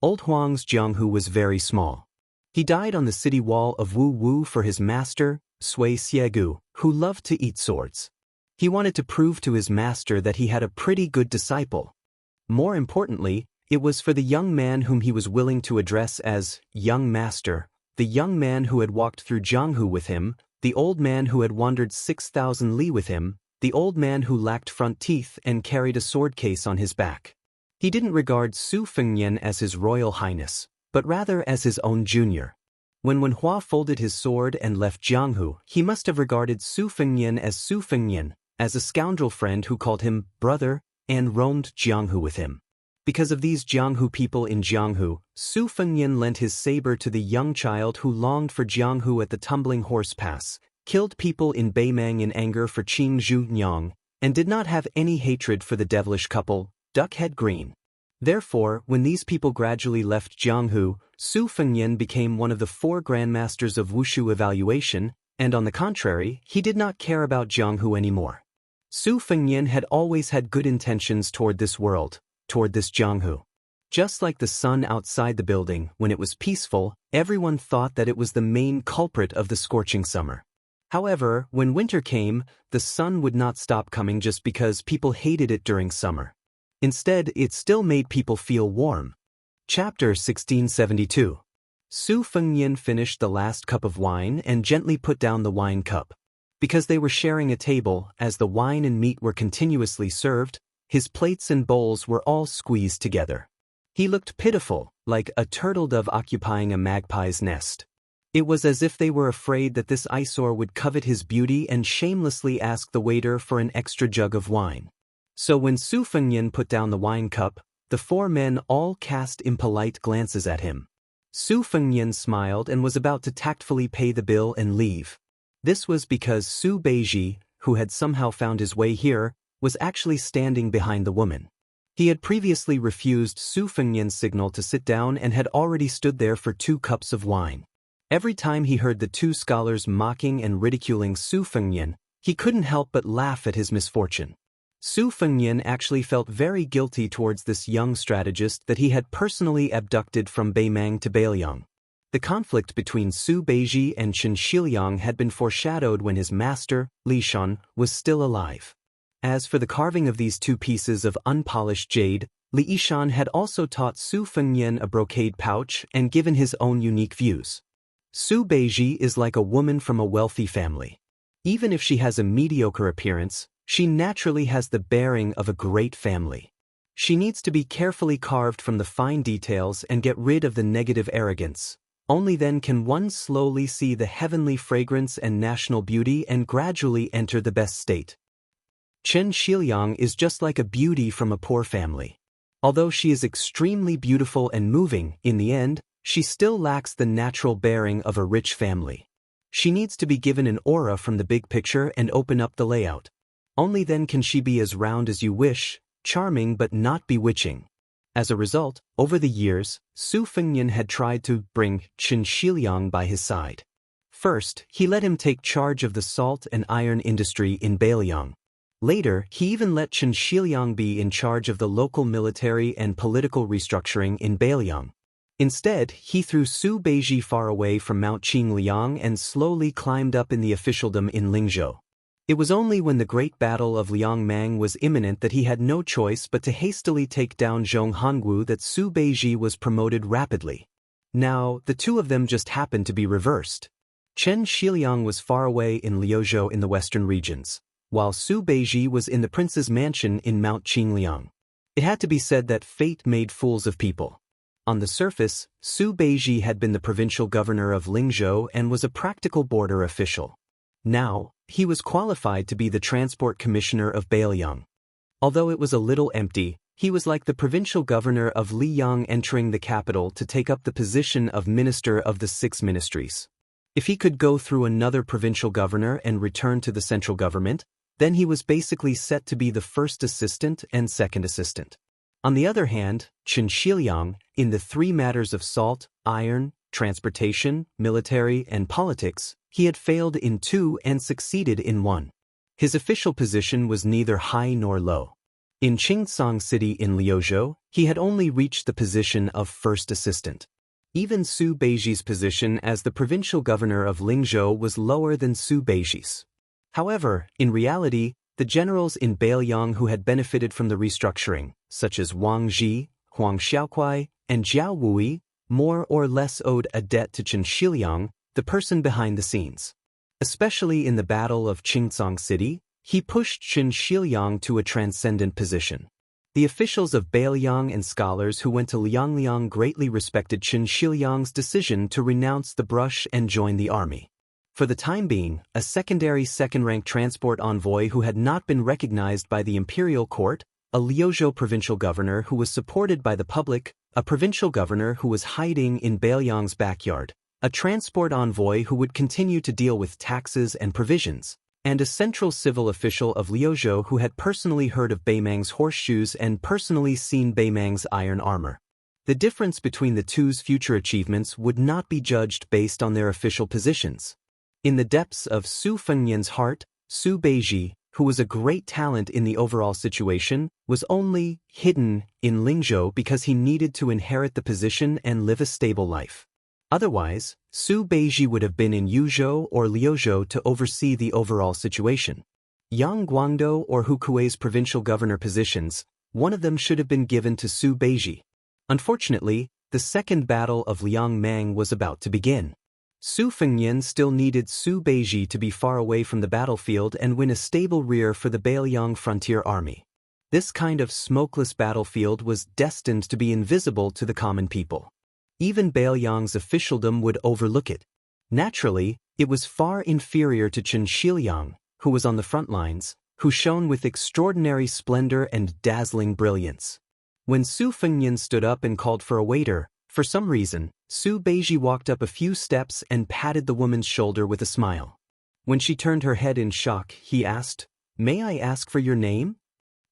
Old Huang's Jianghu was very small. He died on the city wall of Wu Wu for his master, Sui Xiegu, who loved to eat swords. He wanted to prove to his master that he had a pretty good disciple. More importantly, it was for the young man whom he was willing to address as young master, the young man who had walked through Jianghu with him, the old man who had wandered 6,000 li with him, the old man who lacked front teeth and carried a sword case on his back. He didn't regard Su Fengnian as his royal highness, but rather as his own junior. When Wenhua folded his sword and left Jianghu, he must have regarded Su Fengnian, as a scoundrel friend who called him brother and roamed Jianghu with him. Because of these Jianghu people in Jianghu, Su Fengnian lent his saber to the young child who longed for Jianghu at the Tumbling Horse Pass, killed people in Beimang in anger for Qing Zhu Nyang, and did not have any hatred for the devilish couple, Duckhead Green. Therefore, when these people gradually left Jianghu, Su Fengnian became one of the 4 grandmasters of Wushu evaluation, and on the contrary, he did not care about Jianghu anymore. Su Fengnian had always had good intentions toward this world, toward this Jianghu. Just like the sun outside the building, when it was peaceful, everyone thought that it was the main culprit of the scorching summer. However, when winter came, the sun would not stop coming just because people hated it during summer. Instead, it still made people feel warm. Chapter 1672. Su Fengnian finished the last cup of wine and gently put down the wine cup. Because they were sharing a table, as the wine and meat were continuously served, his plates and bowls were all squeezed together. He looked pitiful, like a turtle dove occupying a magpie's nest. It was as if they were afraid that this eyesore would covet his beauty and shamelessly ask the waiter for an extra jug of wine. So when Su Fengnian put down the wine cup, the 4 men all cast impolite glances at him. Su Fengnian smiled and was about to tactfully pay the bill and leave. This was because Su Beiji, who had somehow found his way here, was actually standing behind the woman. He had previously refused Su Fengnian's signal to sit down and had already stood there for 2 cups of wine. Every time he heard the 2 scholars mocking and ridiculing Su Fengnian, he couldn't help but laugh at his misfortune. Su Fengnian actually felt very guilty towards this young strategist that he had personally abducted from Beimang to Beiliang. The conflict between Su Beiji and Chen Shiliang had been foreshadowed when his master, Li Shan, was still alive. As for the carving of these 2 pieces of unpolished jade, Li Yishan had also taught Su Fengnian a brocade pouch and given his own unique views. Su Beiji is like a woman from a wealthy family. Even if she has a mediocre appearance, she naturally has the bearing of a great family. She needs to be carefully carved from the fine details and get rid of the negative arrogance. Only then can one slowly see the heavenly fragrance and national beauty and gradually enter the best state. Chen Shiliang is just like a beauty from a poor family. Although she is extremely beautiful and moving, in the end, she still lacks the natural bearing of a rich family. She needs to be given an aura from the big picture and open up the layout. Only then can she be as round as you wish, charming but not bewitching. As a result, over the years, Su Fengnian had tried to bring Chen Shiliang by his side. First, he let him take charge of the salt and iron industry in Beiliang. Later, he even let Chen Shiliang be in charge of the local military and political restructuring in Beiliang. Instead, he threw Su Beiji far away from Mount Qingliang and slowly climbed up in the officialdom in Lingzhou. It was only when the great battle of Liangmang was imminent that he had no choice but to hastily take down Zhong Hangu that Su Beiji was promoted rapidly. Now, the 2 of them just happened to be reversed. Chen Shiliang was far away in Liuzhou in the western regions, while Su Beiji was in the prince's mansion in Mount Qingliang. It had to be said that fate made fools of people. On the surface, Su Beiji had been the provincial governor of Lingzhou and was a practical border official. Now, he was qualified to be the transport commissioner of Beiliang. Although it was a little empty, he was like the provincial governor of Liyang entering the capital to take up the position of minister of the 6 ministries. If he could go through another provincial governor and return to the central government, then he was basically set to be the first assistant and second assistant. On the other hand, Chen Shiliang, in the 3 matters of salt, iron, transportation, military, and politics, he had failed in 2 and succeeded in 1. His official position was neither high nor low. In Xianxia City in Liuzhou, he had only reached the position of first assistant. Even Su Beiji's position as the provincial governor of Lingzhou was lower than Su Beiji's. However, in reality, the generals in Beiliang who had benefited from the restructuring, such as Wang Ji, Huang Xiaokuai, and Jiao Wui, more or less owed a debt to Chen Shiliang, the person behind the scenes. Especially in the Battle of Xianxia City, he pushed Chen Shiliang to a transcendent position. The officials of Beiliang and scholars who went to Liangliang greatly respected Chen Shiliang's decision to renounce the brush and join the army. For the time being, a secondary second-rank transport envoy who had not been recognized by the imperial court, a Liuzhou provincial governor who was supported by the public, a provincial governor who was hiding in Beiliang's backyard, a transport envoy who would continue to deal with taxes and provisions, and a central civil official of Liuzhou who had personally heard of Beimang's horseshoes and personally seen Beimang's iron armor. The difference between the two's future achievements would not be judged based on their official positions. In the depths of Su Fengnian's heart, Su Beiji, who was a great talent in the overall situation, was only hidden in Lingzhou because he needed to inherit the position and live a stable life. Otherwise, Su Beiji would have been in Yuzhou or Liuzhou to oversee the overall situation. Yang Guangdou or Hukui's provincial governor positions, one of them should have been given to Su Beiji. Unfortunately, the second battle of Liangmang was about to begin. Su Fengnian still needed Su Beiji to be far away from the battlefield and win a stable rear for the Beiliang frontier army. This kind of smokeless battlefield was destined to be invisible to the common people. Even Beiliang's officialdom would overlook it. Naturally, it was far inferior to Chen Shiliang, who was on the front lines, who shone with extraordinary splendor and dazzling brilliance. When Su Fengnian stood up and called for a waiter, for some reason, Su Beiji walked up a few steps and patted the woman's shoulder with a smile. When she turned her head in shock, he asked, "May I ask for your name?"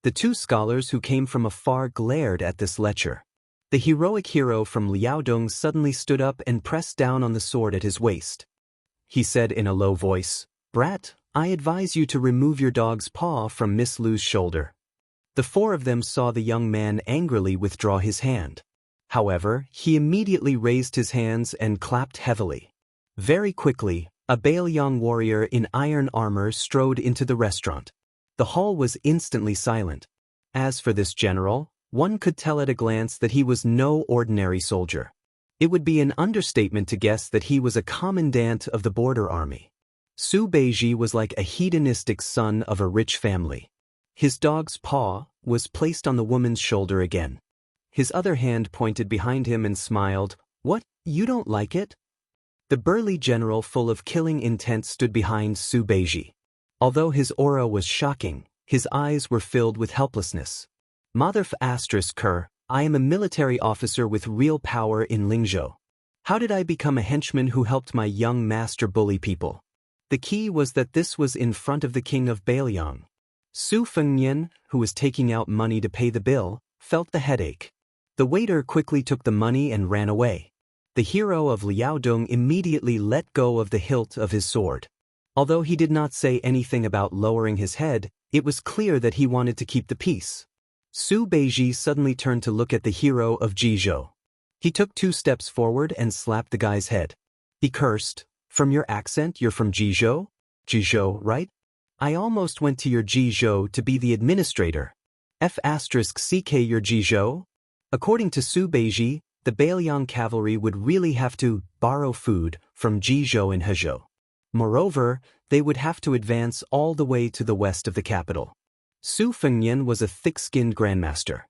The two scholars who came from afar glared at this lecher. The heroic hero from Liaodong suddenly stood up and pressed down on the sword at his waist. He said in a low voice, "Brat, I advise you to remove your dog's paw from Miss Lu's shoulder." The 4 of them saw the young man angrily withdraw his hand. However, he immediately raised his hands and clapped heavily. Very quickly, a Beiliang warrior in iron armor strode into the restaurant. The hall was instantly silent. As for this general, one could tell at a glance that he was no ordinary soldier. It would be an understatement to guess that he was a commandant of the border army. Su Beiji was like a hedonistic son of a rich family. His dog's paw was placed on the woman's shoulder again. His other hand pointed behind him and smiled. "What, you don't like it?" The burly general full of killing intent stood behind Su Beiji. Although his aura was shocking, his eyes were filled with helplessness. Mother Ker, I am a military officer with real power in Lingzhou. How did I become a henchman who helped my young master bully people? The key was that this was in front of the king of Beiliang. Su Fengnian, who was taking out money to pay the bill, felt the headache. The waiter quickly took the money and ran away. The hero of Liaodong immediately let go of the hilt of his sword. Although he did not say anything about lowering his head, it was clear that he wanted to keep the peace. Su Beiji suddenly turned to look at the hero of Jizhou. He took 2 steps forward and slapped the guy's head. He cursed, "From your accent, you're from Jizhou? Jizhou, right? I almost went to your Jizhou to be the administrator. F***ck your Jizhou?" According to Su Beiji, the Beiliang cavalry would really have to borrow food from Jizhou and Hezhou. Moreover, they would have to advance all the way to the west of the capital. Su Fengnian was a thick-skinned grandmaster.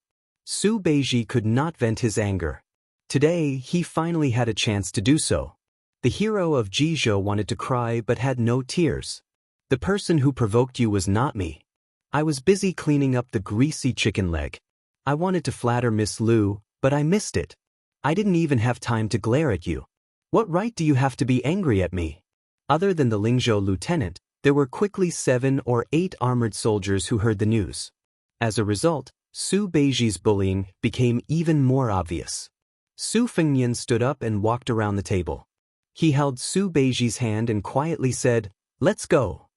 Su Beiji could not vent his anger. Today, he finally had a chance to do so. The hero of Jizhou wanted to cry but had no tears. "The person who provoked you was not me. I was busy cleaning up the greasy chicken leg. I wanted to flatter Miss Lu, but I missed it. I didn't even have time to glare at you. What right do you have to be angry at me?" Other than the Lingzhou lieutenant, there were quickly 7 or 8 armored soldiers who heard the news. As a result, Su Beiji's bullying became even more obvious. Su Fengnian stood up and walked around the table. He held Su Beiji's hand and quietly said, "Let's go."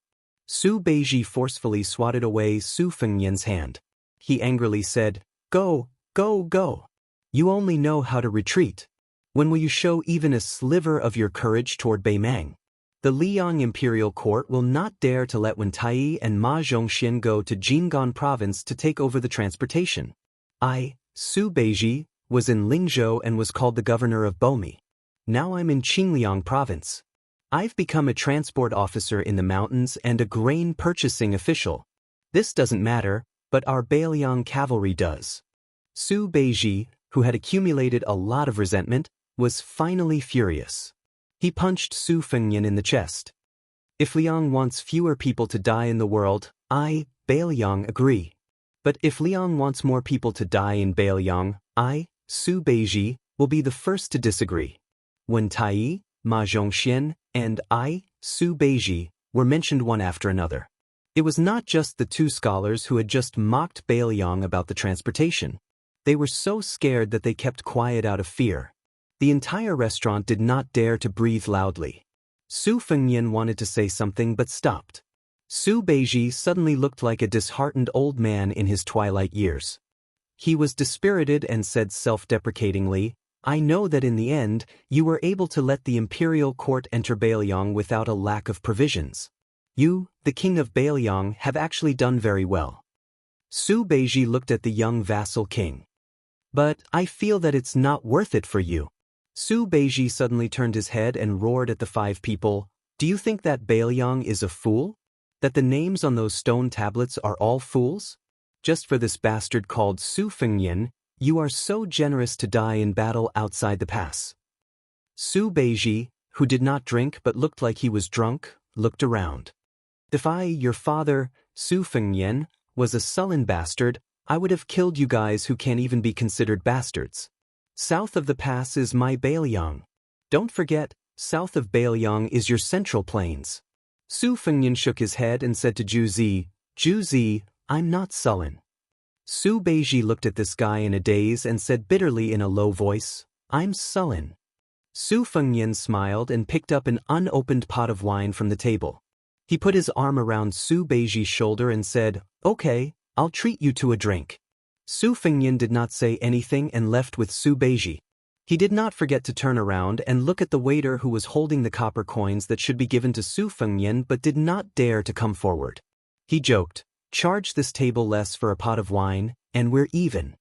Su Beiji forcefully swatted away Su Fengnian's hand. He angrily said, "Go, go, go. You only know how to retreat. When will you show even a sliver of your courage toward Beimang? The Liang Imperial Court will not dare to let Wen Tai and Ma Zhongxian go to Jinggan Province to take over the transportation. I, Su Beiji, was in Lingzhou and was called the governor of Bomi. Now I'm in Qingliang Province. I've become a transport officer in the mountains and a grain purchasing official. This doesn't matter, but our Beiliang cavalry does." Su Beiji, who had accumulated a lot of resentment, was finally furious. He punched Su Fengnian in the chest. "If Liang wants fewer people to die in the world, I, Beiliang, agree. But if Liang wants more people to die in Beiliang, I, Su Beiji, will be the first to disagree." Wen Tai, Ma Zhongxian, and I, Su Beiji, were mentioned one after another. It was not just the two scholars who had just mocked Beiliang about the transportation. They were so scared that they kept quiet out of fear. The entire restaurant did not dare to breathe loudly. Su Fengnian wanted to say something but stopped. Su Beiji suddenly looked like a disheartened old man in his twilight years. He was dispirited and said self-deprecatingly, "I know that in the end, you were able to let the imperial court enter Beiliang without a lack of provisions. You, the king of Beiliang, have actually done very well." Su Beiji looked at the young vassal king. "But I feel that it's not worth it for you." Su Beiji suddenly turned his head and roared at the five people, "Do you think that Beiliang is a fool? That the names on those stone tablets are all fools? Just for this bastard called Su Fengnian, you are so generous to die in battle outside the pass." Su Beiji, who did not drink but looked like he was drunk, looked around. "If I, your father, Su Fengnian, was a sullen bastard, I would have killed you guys who can't even be considered bastards. South of the pass is my Beiliang. Don't forget, south of Beiliang is your central plains." Su Fengnian shook his head and said to Ju Zi, "I'm not sullen." Su Beiji looked at this guy in a daze and said bitterly in a low voice, "I'm sullen." Su Fengnian smiled and picked up an unopened pot of wine from the table. He put his arm around Su Beiji's shoulder and said, "Okay, I'll treat you to a drink." Su Fengnian did not say anything and left with Su Beiji. He did not forget to turn around and look at the waiter who was holding the copper coins that should be given to Su Fengnian but did not dare to come forward. He joked, "Charge this table less for a pot of wine, and we're even."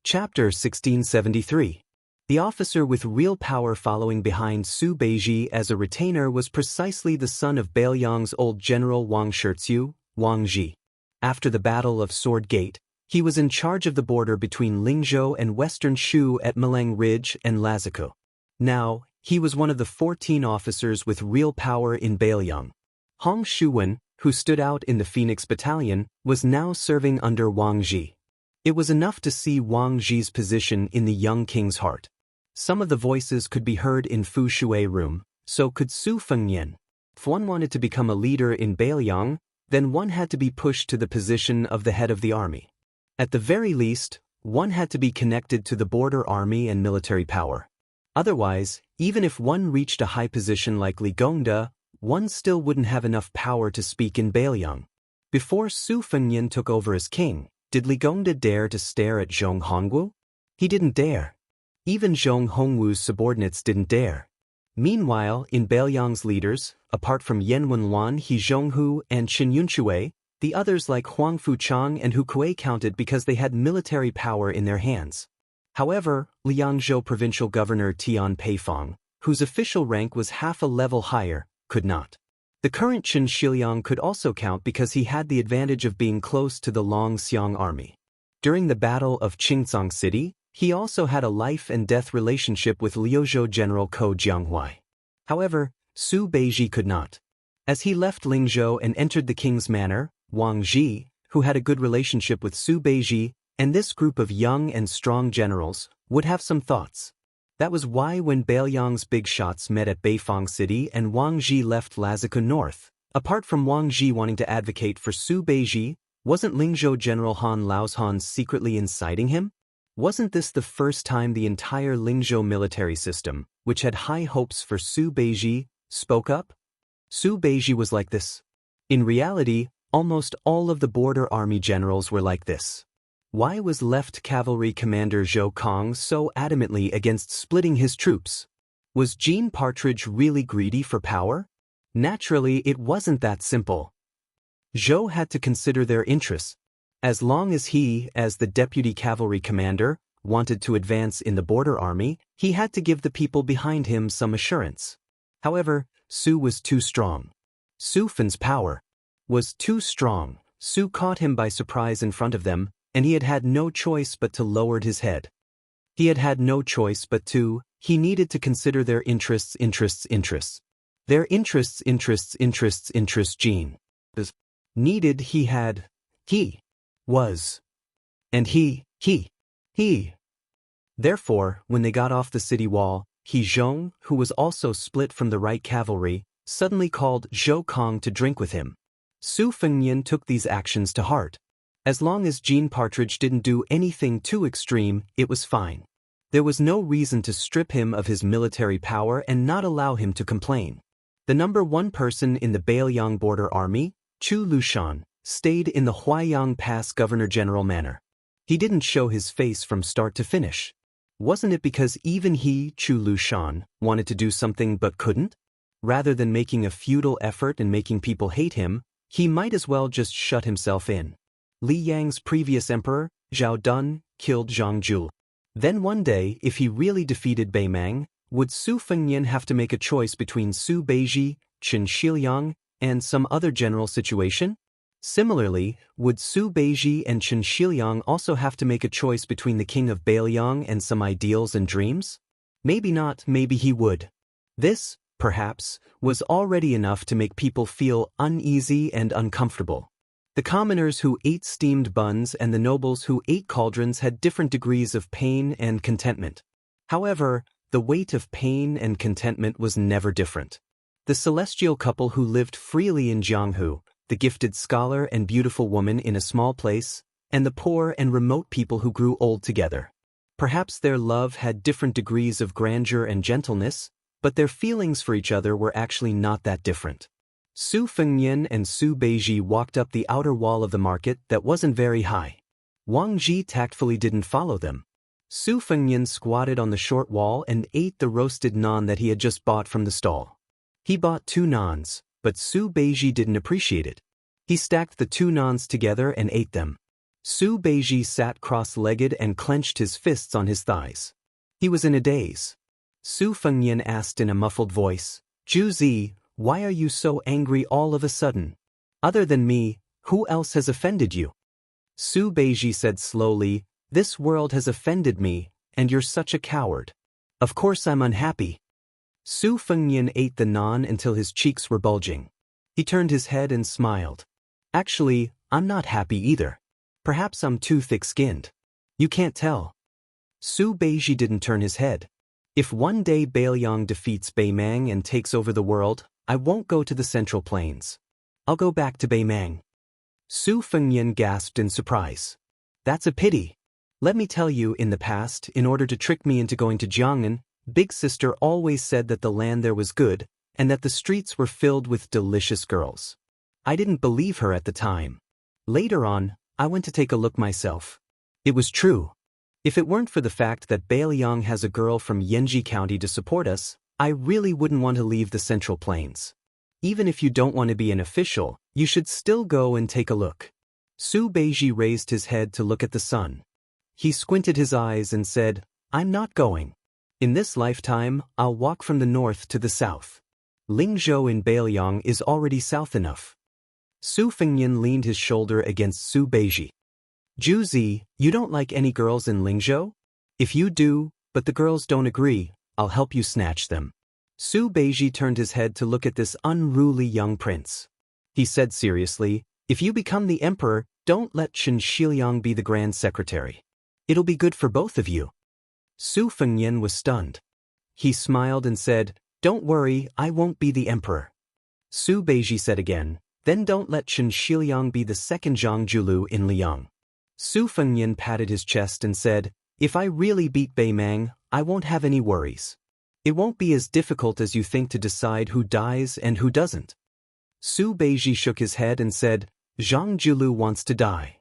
Chapter 1673. The officer with real power following behind Su Beiji as a retainer was precisely the son of Beiliang's old general Wang Shiziu, Wang Ji. After the Battle of Sword Gate, he was in charge of the border between Lingzhou and western Shu at Meleng Ridge and Lazico. Now, he was one of the 14 officers with real power in Beiliang. Hong Shuwen, who stood out in the Phoenix Battalion, was now serving under Wang Ji. It was enough to see Wang Ji's position in the young king's heart. Some of the voices could be heard in Fu Shui room, so could Su Fengnian. If one wanted to become a leader in Beiliang, then one had to be pushed to the position of the head of the army. At the very least, one had to be connected to the border army and military power. Otherwise, even if one reached a high position like Li Gongda, one still wouldn't have enough power to speak in Beiliang. Before Su Fengnian took over as king, did Li Gongda dare to stare at Zhong Hongwu? He didn't dare. Even Zhong Hongwu's subordinates didn't dare. Meanwhile, in Beiliang's leaders, apart from Yan Wenluan, He Zhonghu, and Qin Yunshui, the others like Huang Fuchang and Hu Kuei counted because they had military power in their hands. However, Liangzhou provincial governor Tian Peifong, whose official rank was half a level higher, could not. The current Chen Shiliang could also count because he had the advantage of being close to the Longxiang army. During the Battle of Qingzhang City, he also had a life-and-death relationship with Liuzhou General Ko Jianghuai. However, Su Beiji could not. As he left Lingzhou and entered the king's manor, Wang Ji, who had a good relationship with Su Beiji, and this group of young and strong generals, would have some thoughts. That was why when Beiliang's big shots met at Beifong City and Wang Ji left Lazica north, apart from Wang Ji wanting to advocate for Su Beiji, wasn't Lingzhou General Han Laozhan secretly inciting him? Wasn't this the first time the entire Lingzhou military system, which had high hopes for Su Beiji, spoke up? Su Beiji was like this. In reality, almost all of the border army generals were like this. Why was Left Cavalry Commander Zhou Kong so adamantly against splitting his troops? Was Jean Partridge really greedy for power? Naturally, it wasn't that simple. Zhou had to consider their interests. As long as he, as the deputy cavalry commander, wanted to advance in the border army, he had to give the people behind him some assurance. However, Su was too strong. Su Fan's power was too strong. Su caught him by surprise in front of them, and he had no choice but to lower his head. He had no choice but to, he needed to consider their interests. Their interests, Jean. Needed he was. And he. Therefore, when they got off the city wall, He Zhong, who was also split from the right cavalry, suddenly called Zhou Kong to drink with him. Su Fengnian took these actions to heart. As long as Jean Partridge didn't do anything too extreme, it was fine. There was no reason to strip him of his military power and not allow him to complain. The number one person in the Beiliang border army, Chu Lushan, stayed in the Huaiyang Pass Governor-General manner. He didn't show his face from start to finish. Wasn't it because even he, Chu Lushan, wanted to do something but couldn't? Rather than making a futile effort and making people hate him, he might as well just shut himself in. Li Yang's previous emperor, Zhao Dun, killed Zhang Zhu. Then one day, if he really defeated Beimang, would Su Fengnian have to make a choice between Su Beiji, Chen Shiliang, and some other general situation? Similarly, would Su Beiji and Chen Shiliang also have to make a choice between the king of Beiliang and some ideals and dreams? Maybe not, maybe he would. This, perhaps, was already enough to make people feel uneasy and uncomfortable. The commoners who ate steamed buns and the nobles who ate cauldrons had different degrees of pain and contentment. However, the weight of pain and contentment was never different. The celestial couple who lived freely in Jianghu, the gifted scholar and beautiful woman in a small place, and the poor and remote people who grew old together. Perhaps their love had different degrees of grandeur and gentleness, but their feelings for each other were actually not that different. Su Fengnian and Su Beiji walked up the outer wall of the market that wasn't very high. Wang Ji tactfully didn't follow them. Su Fengnian squatted on the short wall and ate the roasted naan that he had just bought from the stall. He bought 2 naans, but Su Beiji didn't appreciate it. He stacked the 2 naans together and ate them. Su Beiji sat cross-legged and clenched his fists on his thighs. He was in a daze. Su Fengnian asked in a muffled voice, "Zhu Zi, why are you so angry all of a sudden? Other than me, who else has offended you?" Su Beiji said slowly, "This world has offended me, and you're such a coward. Of course I'm unhappy." Su Fengnian ate the naan until his cheeks were bulging. He turned his head and smiled. "Actually, I'm not happy either. Perhaps I'm too thick-skinned. You can't tell." Su Beiji didn't turn his head. "If one day Beiliang defeats Beimang and takes over the world, I won't go to the Central Plains. I'll go back to Beimang." Su Fengnian gasped in surprise. "That's a pity. Let me tell you, in the past, in order to trick me into going to Jiangnan, Big Sister always said that the land there was good, and that the streets were filled with delicious girls. I didn't believe her at the time. Later on, I went to take a look myself. It was true. If it weren't for the fact that Beiliang has a girl from Yanji County to support us, I really wouldn't want to leave the Central Plains. Even if you don't want to be an official, you should still go and take a look." Su Beiji raised his head to look at the sun. He squinted his eyes and said, "I'm not going. In this lifetime, I'll walk from the north to the south. Lingzhou in Beiliang is already south enough." Su Fengnian leaned his shoulder against Su Beiji. "Zhu Zi, you don't like any girls in Lingzhou? If you do, but the girls don't agree, I'll help you snatch them." Su Beiji turned his head to look at this unruly young prince. He said seriously, "If you become the emperor, don't let Chen Shiliang be the grand secretary. It'll be good for both of you." Su Fengnian was stunned. He smiled and said, "Don't worry, I won't be the emperor." Su Beiji said again, "Then don't let Chen Shiliang be the second Zhang Julu in Liang." Su Fengnian patted his chest and said, If I really beat Beimang, I won't have any worries. It won't be as difficult as you think to decide who dies and who doesn't. Su Beiji shook his head and said, Zhang Julu wants to die.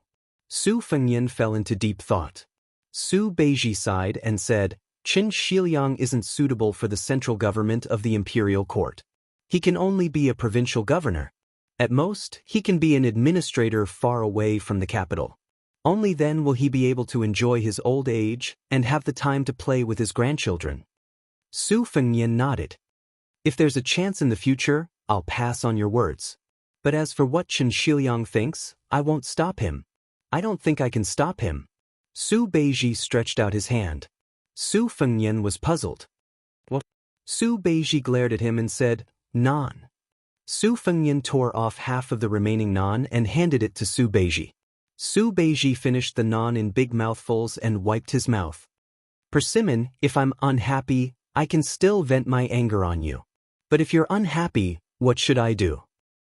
Su Fengyan fell into deep thought. Su Beiji sighed and said, Qin Shiliang isn't suitable for the central government of the imperial court. He can only be a provincial governor. At most, he can be an administrator far away from the capital. Only then will he be able to enjoy his old age and have the time to play with his grandchildren. Su Fengyan nodded. If there's a chance in the future, I'll pass on your words. But as for what Qin Shiliang thinks, I won't stop him. I don't think I can stop him. Su Beiji stretched out his hand. Su Fengyan was puzzled. What? Su Beiji glared at him and said, Nan. Su Fengyan tore off half of the remaining naan and handed it to Su Beiji. Su Beiji finished the naan in big mouthfuls and wiped his mouth. Persimmon, if I'm unhappy, I can still vent my anger on you. But if you're unhappy, what should I do?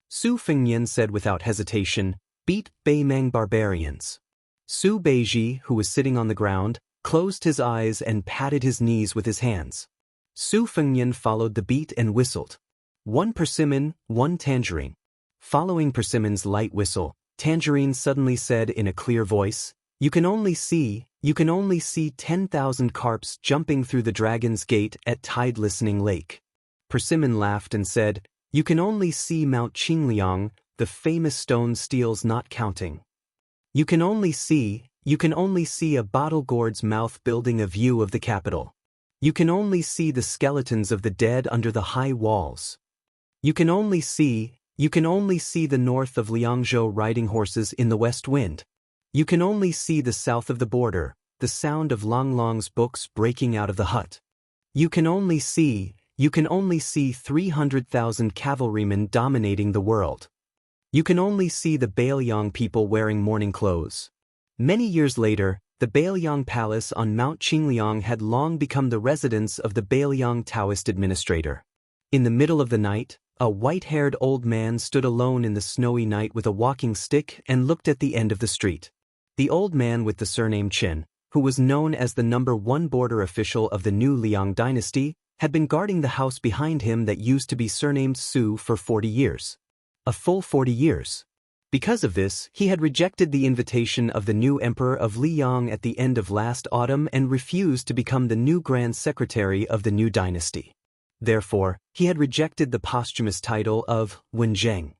Su Fengyan said without hesitation, beat Beimang barbarians. Su Beiji, who was sitting on the ground, closed his eyes and patted his knees with his hands. Su Fengyan followed the beat and whistled. One persimmon, one tangerine. Following Persimmon's light whistle, Tangerine suddenly said in a clear voice, You can only see 10,000 carps jumping through the Dragon's Gate at Tide Listening Lake. Persimmon laughed and said, You can only see Mount Qingliang, the famous stone steels not counting. You can only see a bottle gourd's mouth building a view of the capital. You can only see the skeletons of the dead under the high walls. You can only see the north of Liangzhou riding horses in the west wind. You can only see the south of the border, the sound of Long Long's books breaking out of the hut. You can only see 300,000 cavalrymen dominating the world. You can only see the Bailiang people wearing mourning clothes. Many years later, the Bailiang Palace on Mount Qingliang had long become the residence of the Bailiang Taoist administrator. In the middle of the night, a white-haired old man stood alone in the snowy night with a walking stick and looked at the end of the street. The old man with the surname Qin, who was known as the #1 border official of the new Liang dynasty, had been guarding the house behind him that used to be surnamed Su for 40 years. A full 40 years. Because of this, he had rejected the invitation of the new emperor of Liang at the end of last autumn and refused to become the new grand secretary of the new dynasty. Therefore, he had rejected the posthumous title of Wenzheng.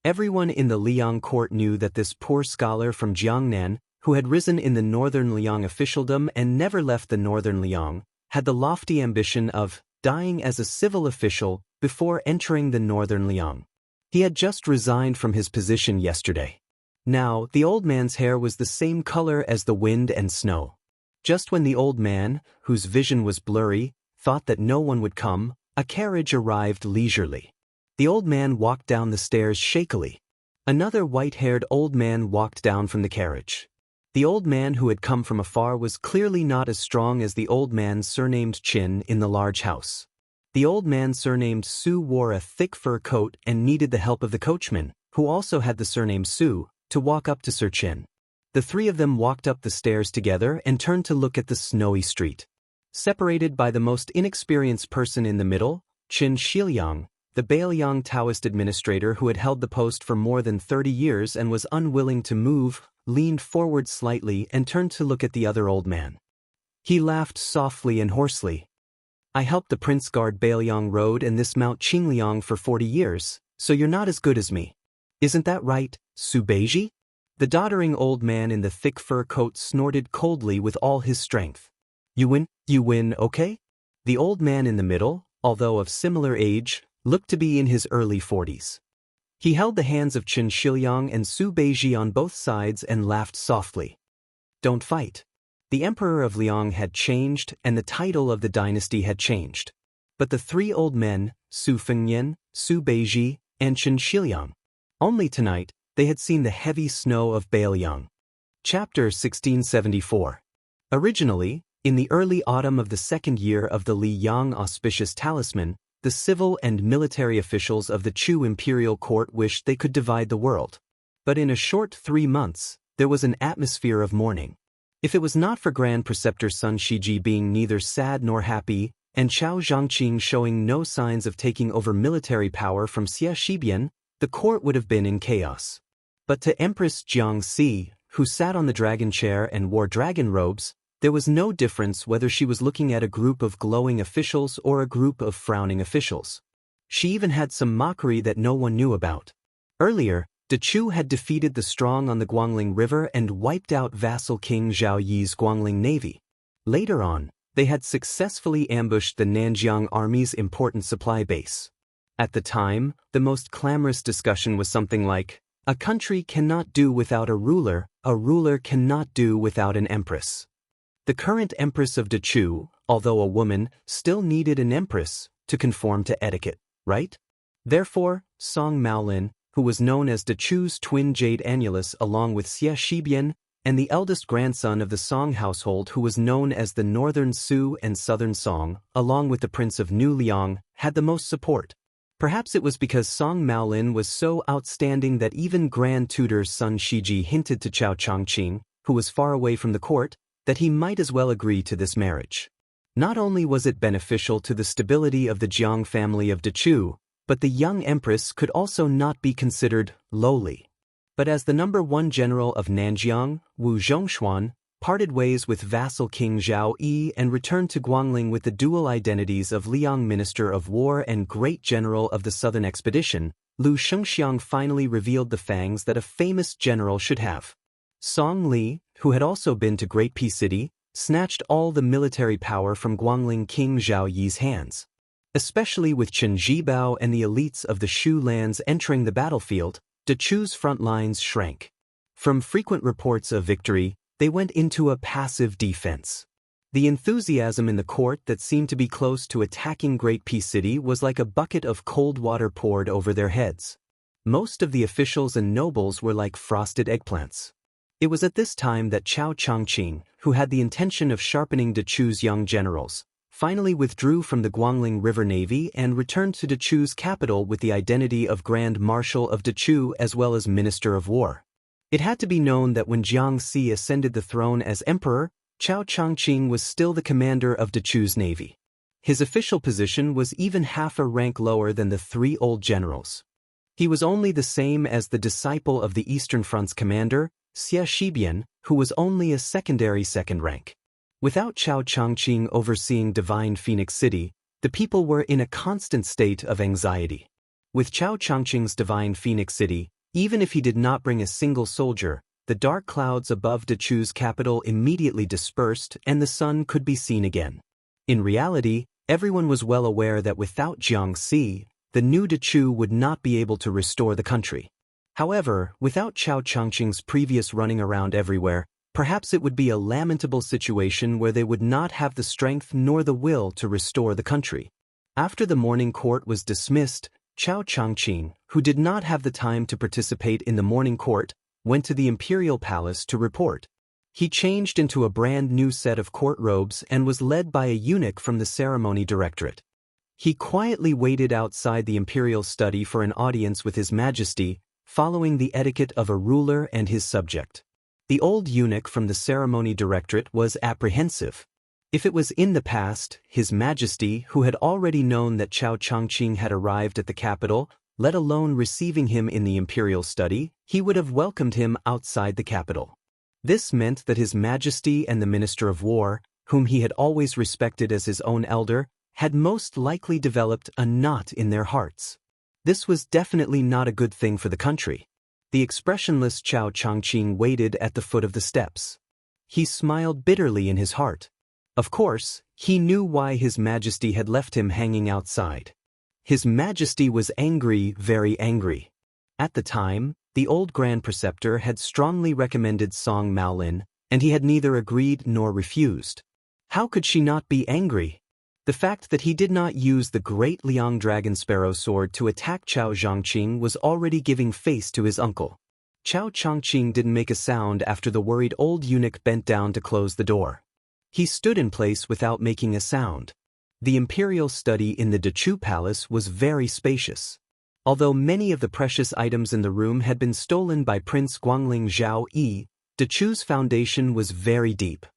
Everyone in the Liang court knew that this poor scholar from Jiangnan, who had risen in the northern Liang officialdom and never left the northern Liang, had the lofty ambition of dying as a civil official before entering the northern Liang. He had just resigned from his position yesterday. Now, the old man's hair was the same color as the wind and snow. Just when the old man, whose vision was blurry, thought that no one would come, a carriage arrived leisurely. The old man walked down the stairs shakily. Another white-haired old man walked down from the carriage. The old man who had come from afar was clearly not as strong as the old man surnamed Qin in the large house. The old man surnamed Su wore a thick fur coat and needed the help of the coachman, who also had the surname Su, to walk up to Sir Qin. The three of them walked up the stairs together and turned to look at the snowy street. Separated by the most inexperienced person in the middle, Qin Shiliang, the Bailiang Taoist administrator who had held the post for more than 30 years and was unwilling to move, leaned forward slightly and turned to look at the other old man. He laughed softly and hoarsely. I helped the prince guard Bailiang Road and this Mount Qingliang for 40 years, so you're not as good as me. Isn't that right, Su Beiji? The doddering old man in the thick fur coat snorted coldly with all his strength. You win, okay? The old man in the middle, although of similar age, looked to be in his early 40s. He held the hands of Qin Shiliang and Su Beiji on both sides and laughed softly. Don't fight. The emperor of Liang had changed and the title of the dynasty had changed. But the three old men, Su Fengyan, Su Beiji, and Qin Shiliang, only tonight, they had seen the heavy snow of Bailiang. Chapter 1674. Originally, in the early autumn of the second year of the Liang auspicious talisman, the civil and military officials of the Chu imperial court wished they could divide the world. But in a short 3 months, there was an atmosphere of mourning. If it was not for Grand Preceptor Sun Shiji being neither sad nor happy, and Chao Zhangqing showing no signs of taking over military power from Xia Shibian, the court would have been in chaos. But to Empress Jiangxi, who sat on the dragon chair and wore dragon robes, there was no difference whether she was looking at a group of glowing officials or a group of frowning officials. She even had some mockery that no one knew about. Earlier, De Chu had defeated the strong on the Guangling River and wiped out vassal King Zhao Yi's Guangling navy. Later on, they had successfully ambushed the Nanjiang army's important supply base. At the time, the most clamorous discussion was something like, "A country cannot do without a ruler cannot do without an empress." The current empress of De Chu, although a woman, still needed an empress to conform to etiquette, right? Therefore, Song Maolin, who was known as De Chu's twin jade annulus along with Xia Shibian, and the eldest grandson of the Song household who was known as the Northern Su and Southern Song, along with the Prince of New Liang, had the most support. Perhaps it was because Song Maolin was so outstanding that even Grand Tutor Sun Shiji hinted to Chao Changqing, who was far away from the court, that he might as well agree to this marriage. Not only was it beneficial to the stability of the Jiang family of De Chu, but the young empress could also not be considered lowly. But as the #1 general of Nanjiang, Wu Zhongshuan, parted ways with vassal King Zhao Yi and returned to Guangling with the dual identities of Liang Minister of War and Great General of the Southern Expedition, Lu Shengxiang finally revealed the fangs that a famous general should have. Song Li, who had also been to Great Peace City, snatched all the military power from Guangling King Zhao Yi's hands. Especially with Chen Zhibao and the elites of the Shu lands entering the battlefield, De Chu's front lines shrank. From frequent reports of victory, they went into a passive defense. The enthusiasm in the court that seemed to be close to attacking Great Peace City was like a bucket of cold water poured over their heads. Most of the officials and nobles were like frosted eggplants. It was at this time that Chao Changqing, who had the intention of sharpening De Chu's young generals, finally withdrew from the Guangling River Navy and returned to De Chu's capital with the identity of Grand Marshal of De Chu as well as Minister of War. It had to be known that when Jiangxi ascended the throne as emperor, Chao Changqing was still the commander of De Chu's navy. His official position was even half a rank lower than the three old generals. He was only the same as the disciple of the Eastern Front's commander, Xia Shibian, who was only a secondary second rank. Without Chao Changqing overseeing Divine Phoenix City, the people were in a constant state of anxiety. With Chao Changqing's Divine Phoenix City, even if he did not bring a single soldier, the dark clouds above De Chu's capital immediately dispersed and the sun could be seen again. In reality, everyone was well aware that without Jiangxi, the new De Chu would not be able to restore the country. However, without Chao Changqing's previous running around everywhere, perhaps it would be a lamentable situation where they would not have the strength nor the will to restore the country. After the morning court was dismissed, Chao Changqing, who did not have the time to participate in the morning court, went to the imperial palace to report. He changed into a brand new set of court robes and was led by a eunuch from the ceremony directorate. He quietly waited outside the imperial study for an audience with His Majesty, following the etiquette of a ruler and his subject. The old eunuch from the ceremony directorate was apprehensive. If it was in the past, His Majesty, who had already known that Chao Changqing had arrived at the capital, let alone receiving him in the imperial study, he would have welcomed him outside the capital. This meant that His Majesty and the Minister of War, whom he had always respected as his own elder, had most likely developed a knot in their hearts. This was definitely not a good thing for the country. The expressionless Chao Changqing waited at the foot of the steps. He smiled bitterly in his heart. Of course, he knew why His Majesty had left him hanging outside. His Majesty was angry, very angry. At the time, the old Grand Preceptor had strongly recommended Song Maolin, and he had neither agreed nor refused. How could she not be angry? The fact that he did not use the great Liang Dragon Sparrow sword to attack Chao Zhangqing was already giving face to his uncle. Chao Changqing didn't make a sound after the worried old eunuch bent down to close the door. He stood in place without making a sound. The imperial study in the De Chu Palace was very spacious. Although many of the precious items in the room had been stolen by Prince Guangling Zhao Yi, Dechu's foundation was very deep.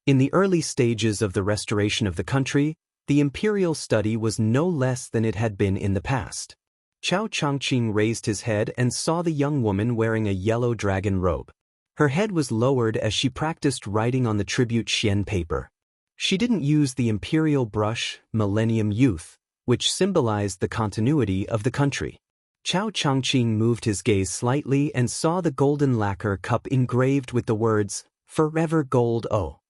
In the early stages of the restoration of the country, the imperial study was no less than it had been in the past. Chao Changqing raised his head and saw the young woman wearing a yellow dragon robe. Her head was lowered as she practiced writing on the tribute Xian paper. She didn't use the imperial brush, Millennium Youth, which symbolized the continuity of the country. Chao Changqing moved his gaze slightly and saw the golden lacquer cup engraved with the words, "Forever Gold O."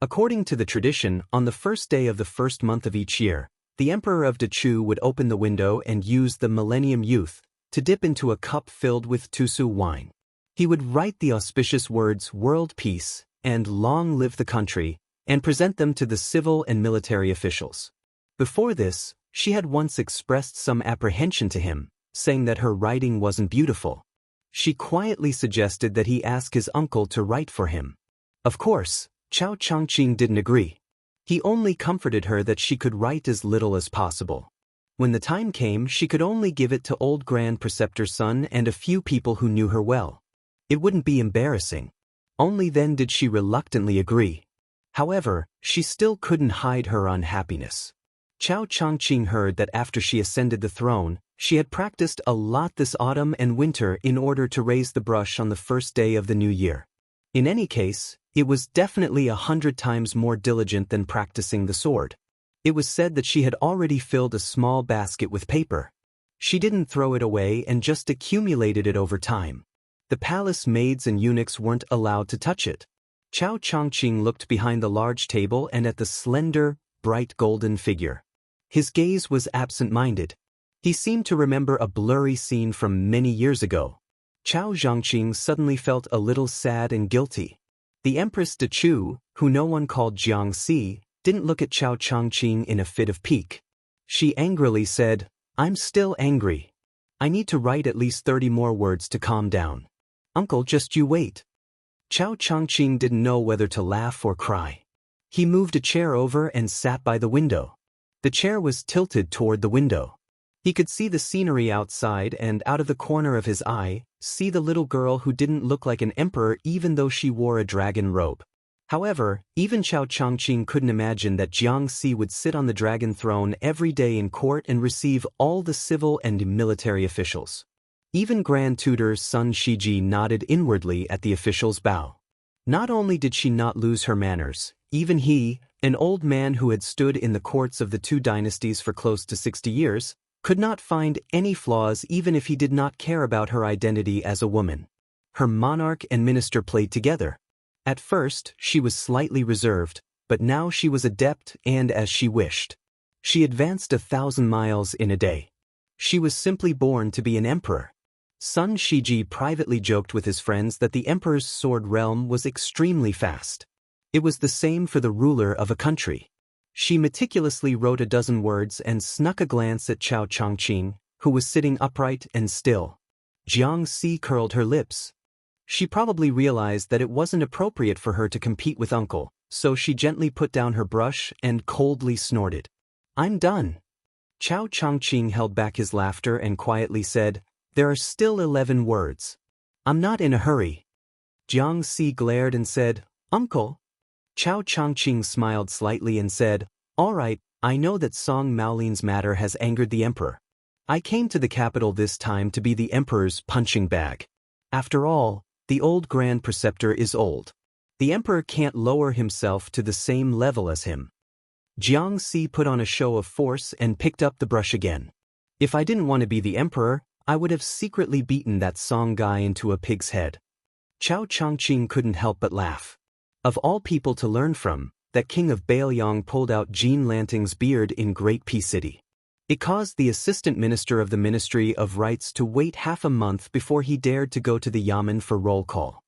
According to the tradition, on the first day of the first month of each year, the Emperor of Dechu would open the window and use the Millennium Youth to dip into a cup filled with Tusu wine. He would write the auspicious words "World Peace" and "Long Live the Country" and present them to the civil and military officials. Before this, she had once expressed some apprehension to him, saying that her writing wasn't beautiful. She quietly suggested that he ask his uncle to write for him. Of course, Chao Changqing didn't agree. He only comforted her that she could write as little as possible. When the time came, she could only give it to old Grand Preceptor's son and a few people who knew her well. It wouldn't be embarrassing. Only then did she reluctantly agree. However, she still couldn't hide her unhappiness. Chao Changqing heard that after she ascended the throne, she had practiced a lot this autumn and winter in order to raise the brush on the first day of the new year. In any case, it was definitely 100 times more diligent than practicing the sword. It was said that she had already filled a small basket with paper. She didn't throw it away and just accumulated it over time. The palace maids and eunuchs weren't allowed to touch it. Chao Changqing looked behind the large table and at the slender, bright golden figure. His gaze was absent-minded. He seemed to remember a blurry scene from many years ago. Chao Zhangqing suddenly felt a little sad and guilty. The Empress Dechu, who no one called Xianxia, didn't look at Chao Changqing in a fit of pique. She angrily said, "I'm still angry. I need to write at least 30 more words to calm down. Uncle, just you wait." Chao Changqing didn't know whether to laugh or cry. He moved a chair over and sat by the window. The chair was tilted toward the window. He could see the scenery outside and, out of the corner of his eye, see the little girl who didn't look like an emperor even though she wore a dragon robe. However, even Chao Changqing couldn't imagine that Xianxia would sit on the dragon throne every day in court and receive all the civil and military officials. Even Grand Tutor's son Shiji nodded inwardly at the official's bow. Not only did she not lose her manners, even he, an old man who had stood in the courts of the two dynasties for close to 60 years, could not find any flaws even if he did not care about her identity as a woman. Her monarch and minister played together. At first, she was slightly reserved, but now she was adept and as she wished. She advanced 1,000 miles in a day. She was simply born to be an emperor. Son Shiji privately joked with his friends that the emperor's sword realm was extremely fast. It was the same for the ruler of a country. She meticulously wrote a dozen words and snuck a glance at Chao Changqing, who was sitting upright and still. Xianxia curled her lips. She probably realized that it wasn't appropriate for her to compete with Uncle, so she gently put down her brush and coldly snorted. "I'm done." Chao Changqing held back his laughter and quietly said, "There are still 11 words. I'm not in a hurry." Xianxia glared and said, "Uncle?" Chao Changqing smiled slightly and said, "All right, I know that Song Maolin's matter has angered the emperor. I came to the capital this time to be the emperor's punching bag. After all, the old Grand Preceptor is old. The emperor can't lower himself to the same level as him." Xianxia put on a show of force and picked up the brush again. "If I didn't want to be the emperor, I would have secretly beaten that Song guy into a pig's head." Chao Changqing couldn't help but laugh. Of all people to learn from, that king of Bailiang pulled out Jean Lanting's beard in Great Pea City. It caused the assistant minister of the Ministry of Rights to wait half a month before he dared to go to the Yamen for roll call.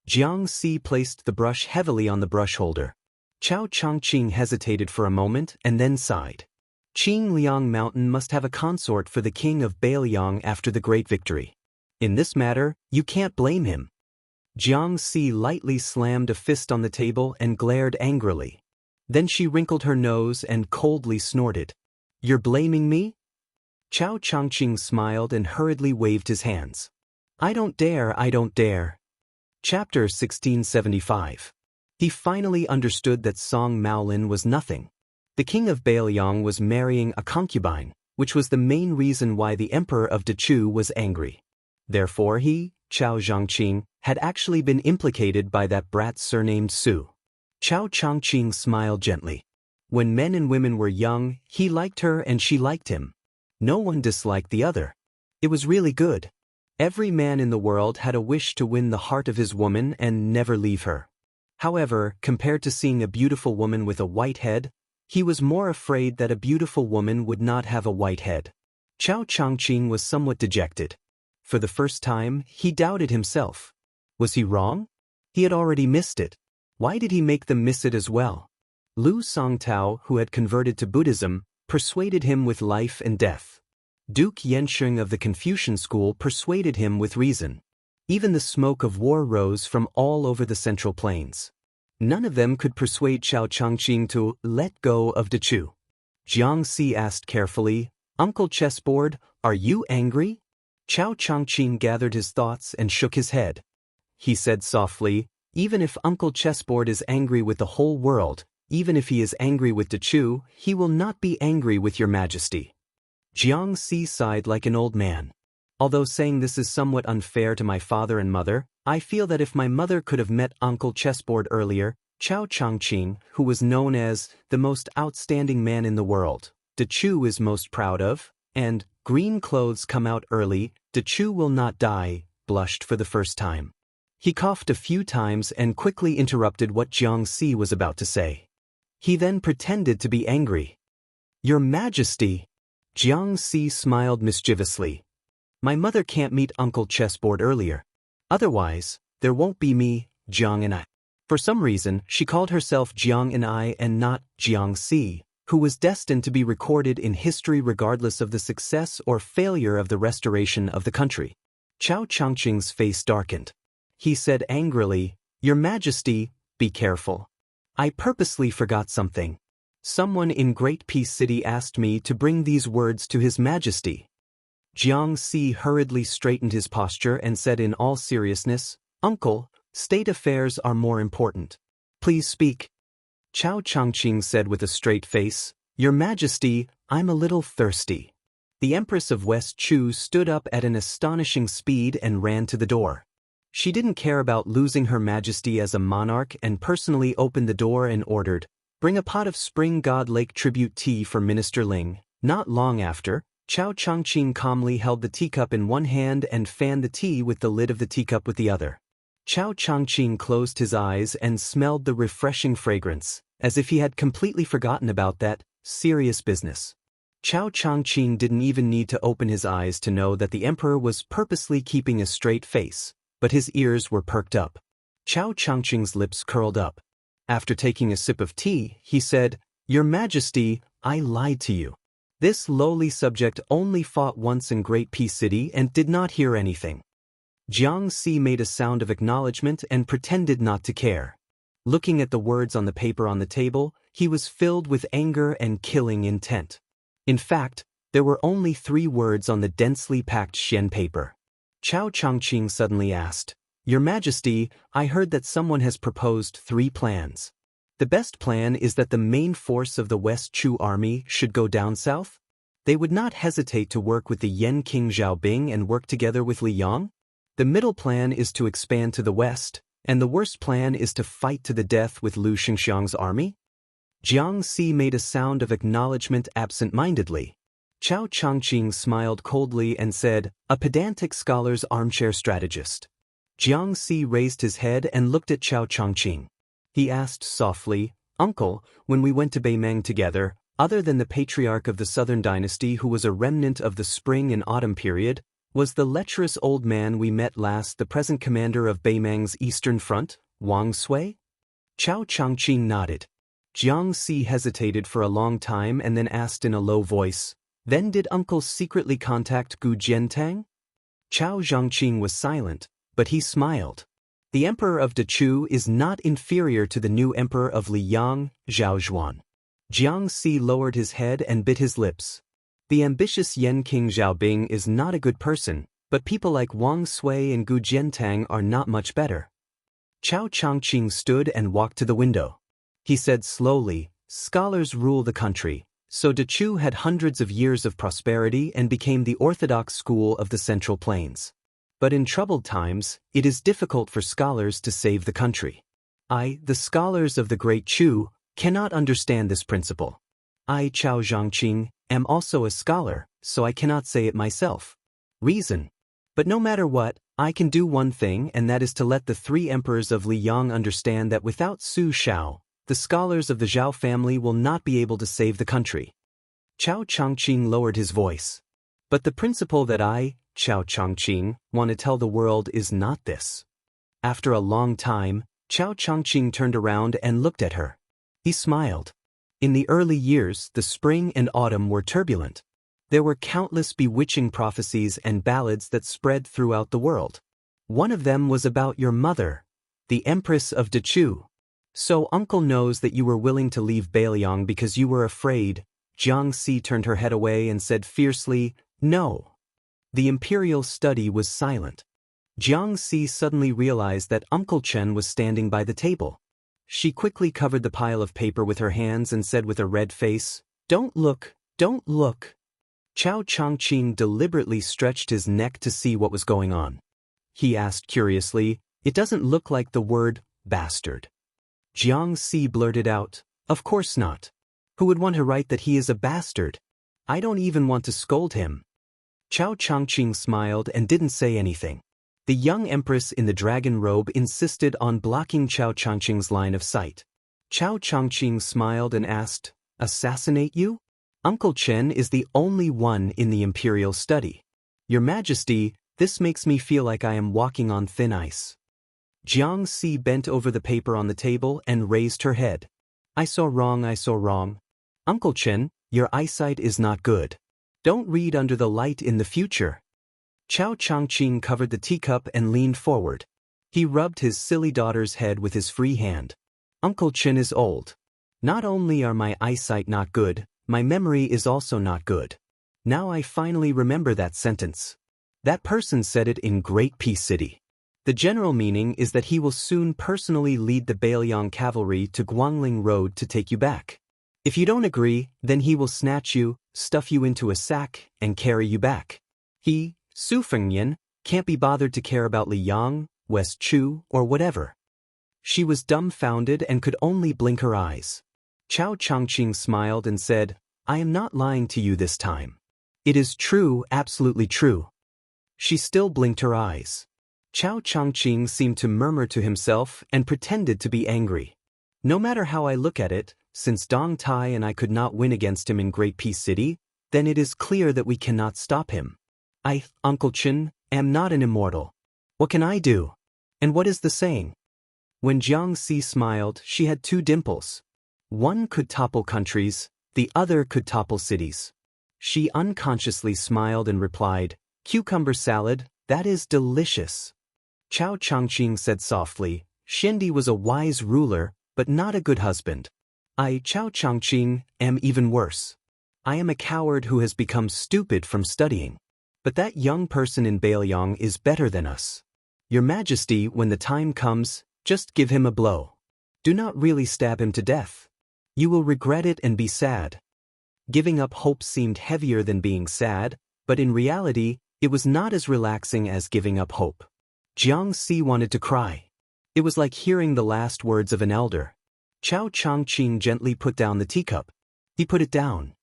Xianxia placed the brush heavily on the brush holder. Chao Changqing hesitated for a moment and then sighed. Qingliang Mountain must have a consort for the king of Bailiang after the great victory. In this matter, you can't blame him. Xianxia lightly slammed a fist on the table and glared angrily. Then she wrinkled her nose and coldly snorted. "You're blaming me?" Chao Changqing smiled and hurriedly waved his hands. I don't dare." Chapter 1675. He finally understood that Song Maolin was nothing. The king of Bailiang was marrying a concubine, which was the main reason why the emperor of Dechu was angry. Therefore he, Chao Zhangqing, had actually been implicated by that brat surnamed Su. Chao Changqing smiled gently. When men and women were young, he liked her and she liked him. No one disliked the other. It was really good. Every man in the world had a wish to win the heart of his woman and never leave her. However, compared to seeing a beautiful woman with a white head, he was more afraid that a beautiful woman would not have a white head. Chao Changqing was somewhat dejected. For the first time, he doubted himself. Was he wrong? He had already missed it. Why did he make them miss it as well? Lu Songtao, who had converted to Buddhism, persuaded him with life and death. Duke Yansheng of the Confucian school persuaded him with reason. Even the smoke of war rose from all over the Central Plains. None of them could persuade Chao Changqing to let go of Dechu. Xianxia asked carefully, "Uncle Chessboard, are you angry?" Chao Changqing gathered his thoughts and shook his head. He said softly, "Even if Uncle Chessboard is angry with the whole world, even if he is angry with Dechu, he will not be angry with your majesty." Xianxia sighed like an old man. Although saying this is somewhat unfair to my father and mother, I feel that if my mother could have met Uncle Chessboard earlier, Chao Changqing, who was known as the most outstanding man in the world, Dechu is most proud of, and green clothes come out early, Dechu will not die, blushed for the first time. He coughed a few times and quickly interrupted what Xianxia was about to say. He then pretended to be angry. "Your Majesty!" Xianxia smiled mischievously. "My mother can't meet Uncle Chessboard earlier. Otherwise, there won't be me, Jiang and I." For some reason, she called herself Jiang and I and not Xianxia, who was destined to be recorded in history regardless of the success or failure of the restoration of the country. Chao Changqing's face darkened. He said angrily, "Your Majesty, be careful. I purposely forgot something. Someone in Great Peace City asked me to bring these words to His Majesty." Xianxia hurriedly straightened his posture and said in all seriousness, "Uncle, state affairs are more important. Please speak." Chao Changqing said with a straight face, "Your Majesty, I'm a little thirsty." The Empress of West Chu stood up at an astonishing speed and ran to the door. She didn't care about losing her majesty as a monarch and personally opened the door and ordered, "Bring a pot of Spring God Lake tribute tea for Minister Ling." Not long after, Chao Changqing calmly held the teacup in one hand and fanned the tea with the lid of the teacup with the other. Chao Changqing closed his eyes and smelled the refreshing fragrance, as if he had completely forgotten about that serious business. Chao Changqing didn't even need to open his eyes to know that the emperor was purposely keeping a straight face, but his ears were perked up. Chao Changqing's lips curled up. After taking a sip of tea, he said, "Your Majesty, I lied to you. This lowly subject only fought once in Great Peace City and did not hear anything." Xianxia made a sound of acknowledgement and pretended not to care. Looking at the words on the paper on the table, he was filled with anger and killing intent. In fact, there were only 3 words on the densely packed Xian paper. Chao Changqing suddenly asked, "Your Majesty, I heard that someone has proposed 3 plans. The best plan is that the main force of the West Chu army should go down south? They would not hesitate to work with the Yen King Xiaobing and work together with Li Yang? The middle plan is to expand to the west, and the worst plan is to fight to the death with Lu Xingxiang's army?" Xianxia made a sound of acknowledgement absent-mindedly. Chao Changqing smiled coldly and said, "A pedantic scholar's armchair strategist." Xianxia raised his head and looked at Chao Changqing. He asked softly, "Uncle, when we went to Beimang together, other than the patriarch of the Southern Dynasty who was a remnant of the spring and autumn period, was the lecherous old man we met last the present commander of Beimang's Eastern Front, Wang Sui?" Chao Changqing nodded. Xianxia hesitated for a long time and then asked in a low voice, "Then did Uncle secretly contact Gu Jiantang?" Chao Zhangqing was silent, but he smiled. The emperor of Dechu is not inferior to the new emperor of Liang, Zhao Zhuan. Xianxia lowered his head and bit his lips. The ambitious Yen King Xiaobing is not a good person, but people like Wang Sui and Gu Jiantang are not much better. Chao Changqing stood and walked to the window. He said slowly, "Scholars rule the country, so Dechu had hundreds of years of prosperity and became the orthodox school of the Central Plains. But in troubled times, it is difficult for scholars to save the country. The scholars of the Great Chu, cannot understand this principle. I, Chao Zhangqing, am also a scholar, so I cannot say it myself. Reason. But no matter what, I can do one thing, and that is to let the three emperors of Liang understand that without Su Shao, the scholars of the Zhao family will not be able to save the country." Chao Changqing lowered his voice. "But the principle that I, Chao Changqing, want to tell the world is not this." After a long time, Chao Changqing turned around and looked at her. He smiled. In the early years, the spring and autumn were turbulent. There were countless bewitching prophecies and ballads that spread throughout the world. One of them was about your mother, the Empress of Dechu. "So uncle knows that you were willing to leave Beiliang because you were afraid." Xianxia turned her head away and said fiercely, "No." The imperial study was silent. Xianxia suddenly realized that Uncle Chen was standing by the table. She quickly covered the pile of paper with her hands and said with a red face, "Don't look, don't look." Chao Changqing deliberately stretched his neck to see what was going on. He asked curiously, "It doesn't look like the word bastard." Xianxia blurted out, "Of course not. Who would want to write that he is a bastard? I don't even want to scold him." Chao Changqing smiled and didn't say anything. The young empress in the dragon robe insisted on blocking Chao Changqing's line of sight. Chao Changqing smiled and asked, "Assassinate you? Uncle Chen is the only one in the imperial study. Your Majesty, this makes me feel like I am walking on thin ice." Xianxia bent over the paper on the table and raised her head. "I saw wrong, I saw wrong. Uncle Chen, your eyesight is not good. Don't read under the light in the future." Chao Changqing covered the teacup and leaned forward. He rubbed his silly daughter's head with his free hand. "Uncle Chen is old. Not only are my eyesight not good, my memory is also not good. Now I finally remember that sentence. That person said it in Great Peace City. The general meaning is that he will soon personally lead the Beiliang cavalry to Guangling Road to take you back. If you don't agree, then he will snatch you, stuff you into a sack, and carry you back. He, Su Fengyan, can't be bothered to care about Liang, West Chu, or whatever." She was dumbfounded and could only blink her eyes. Chao Changqing smiled and said, "I am not lying to you this time. It is true, absolutely true." She still blinked her eyes. Chao Changqing seemed to murmur to himself and pretended to be angry. "No matter how I look at it, since Dong Tai and I could not win against him in Great Peace City, then it is clear that we cannot stop him. I, Uncle Chen, am not an immortal. What can I do? And what is the saying?" When Xianxia smiled, she had two dimples. One could topple countries, the other could topple cities. She unconsciously smiled and replied, "Cucumber salad, that is delicious." Chao Changqing said softly, "Shendi was a wise ruler, but not a good husband. I, Chao Changqing, am even worse. I am a coward who has become stupid from studying. But that young person in Beiliang is better than us. Your Majesty, when the time comes, just give him a blow. Do not really stab him to death. You will regret it and be sad." Giving up hope seemed heavier than being sad, but in reality, it was not as relaxing as giving up hope. Xianxia wanted to cry. It was like hearing the last words of an elder. Chao Changqing gently put down the teacup. He put it down.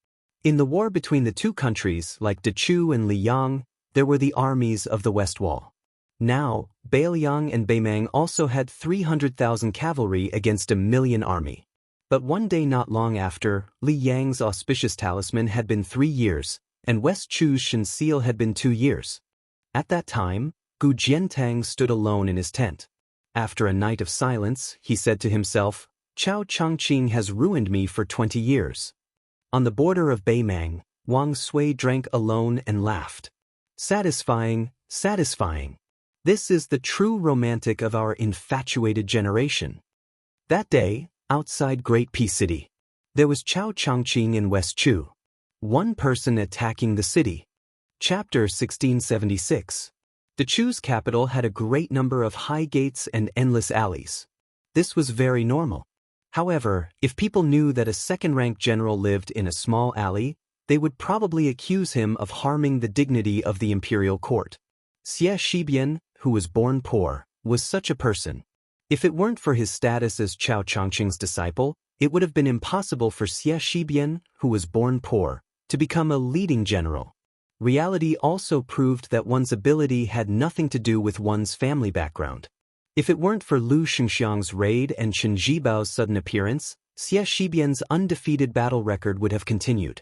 In the war between the two countries, like Dechu and Liang, there were the armies of the West Wall. Now, Beiliang and Beimang also had 300,000 cavalry against 1,000,000 army. But one day not long after, Li Yang's auspicious talisman had been 3 years, and West Chu's Shen seal had been 2 years. At that time, Gu Jiantang stood alone in his tent. After a night of silence, he said to himself, "Chao Changqing has ruined me for 20 years. On the border of Beimang, Wang Sui drank alone and laughed. Satisfying, satisfying. This is the true romantic of our infatuated generation." That day, outside Great Peace City, there was Chao Changqing in West Chu. One person attacking the city. Chapter 1676. The Chu's capital had a great number of high gates and endless alleys. This was very normal. However, if people knew that a second-rank general lived in a small alley, they would probably accuse him of harming the dignity of the imperial court. Xie Shibian, who was born poor, was such a person. If it weren't for his status as Chao Chongqing's disciple, it would have been impossible for Xie Shibian, who was born poor, to become a leading general. Reality also proved that one's ability had nothing to do with one's family background. If it weren't for Lu Xingxiang's raid and Chen Jibao's sudden appearance, Xie Shibian's undefeated battle record would have continued.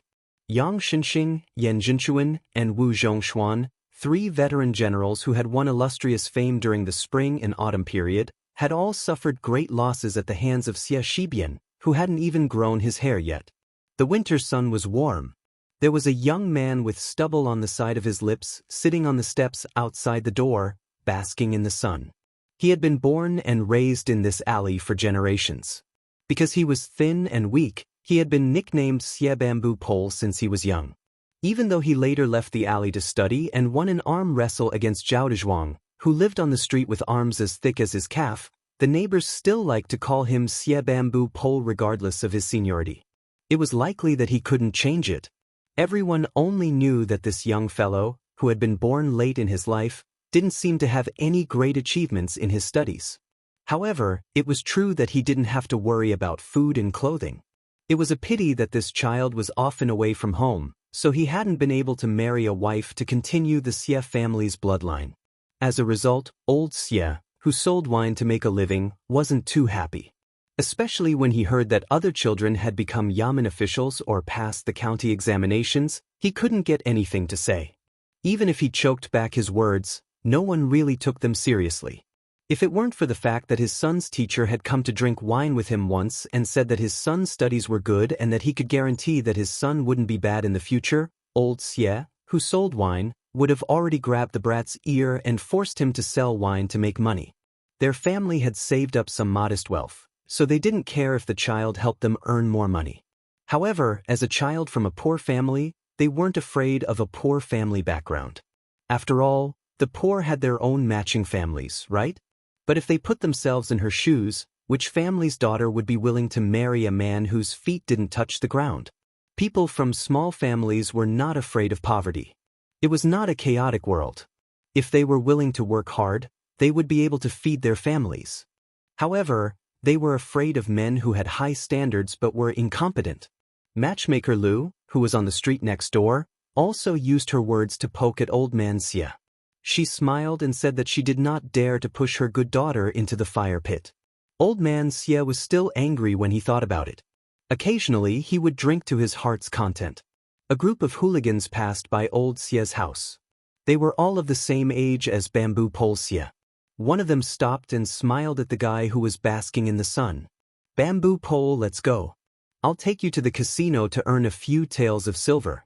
Yang Xinxing, Yan Jinchuan, and Wu Zhongshuan, 3 veteran generals who had won illustrious fame during the spring and autumn period, had all suffered great losses at the hands of Xie Shibian, who hadn't even grown his hair yet. The winter sun was warm. There was a young man with stubble on the side of his lips sitting on the steps outside the door, basking in the sun. He had been born and raised in this alley for generations. Because he was thin and weak, he had been nicknamed Xie Bamboo Pole since he was young. Even though he later left the alley to study and won an arm wrestle against Zhao Dezhuang, who lived on the street with arms as thick as his calf, the neighbors still liked to call him Xie Bamboo Pole regardless of his seniority. It was likely that he couldn't change it. Everyone only knew that this young fellow, who had been born late in his life, didn't seem to have any great achievements in his studies. However, it was true that he didn't have to worry about food and clothing. It was a pity that this child was often away from home, so he hadn't been able to marry a wife to continue the Xie family's bloodline. As a result, old Xie, who sold wine to make a living, wasn't too happy. Especially when he heard that other children had become yamen officials or passed the county examinations, he couldn't get anything to say. Even if he choked back his words, no one really took them seriously. If it weren't for the fact that his son's teacher had come to drink wine with him once and said that his son's studies were good and that he could guarantee that his son wouldn't be bad in the future, old Xie, who sold wine, would have already grabbed the brat's ear and forced him to sell wine to make money. Their family had saved up some modest wealth, so they didn't care if the child helped them earn more money. However, as a child from a poor family, they weren't afraid of a poor family background. After all, the poor had their own matching families, right? But if they put themselves in her shoes, which family's daughter would be willing to marry a man whose feet didn't touch the ground? People from small families were not afraid of poverty. It was not a chaotic world. If they were willing to work hard, they would be able to feed their families. However, they were afraid of men who had high standards but were incompetent. Matchmaker Lu, who was on the street next door, also used her words to poke at old man Xie. She smiled and said that she did not dare to push her good daughter into the fire pit. Old man Xie was still angry when he thought about it. Occasionally, he would drink to his heart's content. A group of hooligans passed by old Xie's house. They were all of the same age as Bamboo Pole Xie. One of them stopped and smiled at the guy who was basking in the sun. "Bamboo Pole, let's go. I'll take you to the casino to earn a few taels of silver.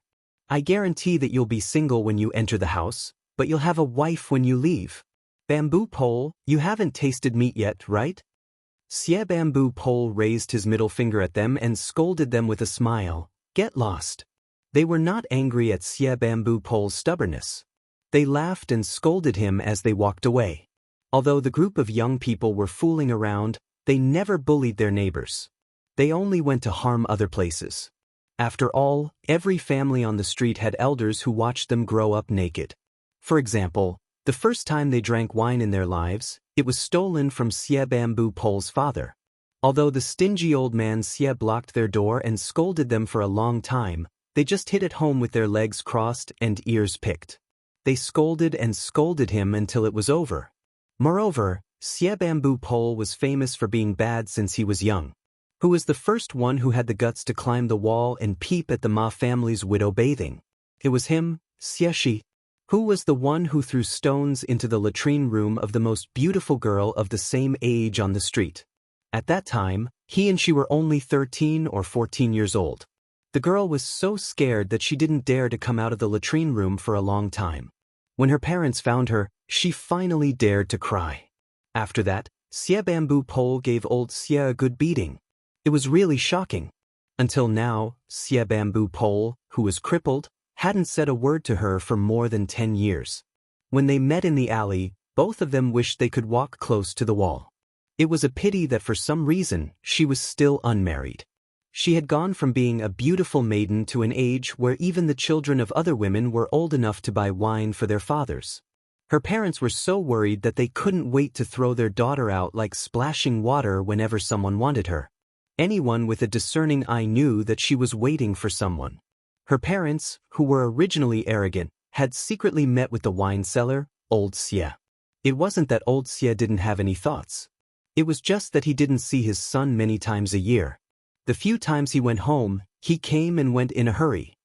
I guarantee that you'll be single when you enter the house, but you'll have a wife when you leave. Bamboo Pole, you haven't tasted meat yet, right?" Xie Bamboo Pole raised his middle finger at them and scolded them with a smile. "Get lost." They were not angry at Xie Bamboo Pole's stubbornness. They laughed and scolded him as they walked away. Although the group of young people were fooling around, they never bullied their neighbors. They only went to harm other places. After all, every family on the street had elders who watched them grow up naked. For example, the first time they drank wine in their lives, it was stolen from Xie Bamboo Pole's father. Although the stingy old man Xie blocked their door and scolded them for a long time, they just hid at home with their legs crossed and ears picked. They scolded and scolded him until it was over. Moreover, Xie Bamboo Pole was famous for being bad since he was young. Who was the first one who had the guts to climb the wall and peep at the Ma family's widow bathing? It was him, Xie Shi. Who was the one who threw stones into the latrine room of the most beautiful girl of the same age on the street? At that time, he and she were only 13 or 14 years old. The girl was so scared that she didn't dare to come out of the latrine room for a long time. When her parents found her, she finally dared to cry. After that, Xie Bamboo Pole gave old Xie a good beating. It was really shocking. Until now, Xie Bamboo Pole, who was crippled, hadn't said a word to her for more than 10 years. When they met in the alley, both of them wished they could walk close to the wall. It was a pity that for some reason, she was still unmarried. She had gone from being a beautiful maiden to an age where even the children of other women were old enough to buy wine for their fathers. Her parents were so worried that they couldn't wait to throw their daughter out like splashing water whenever someone wanted her. Anyone with a discerning eye knew that she was waiting for someone. Her parents, who were originally arrogant, had secretly met with the wine seller, Old Xia. It wasn't that Old Xia didn't have any thoughts. It was just that he didn't see his son many times a year. The few times he went home, he came and went in a hurry.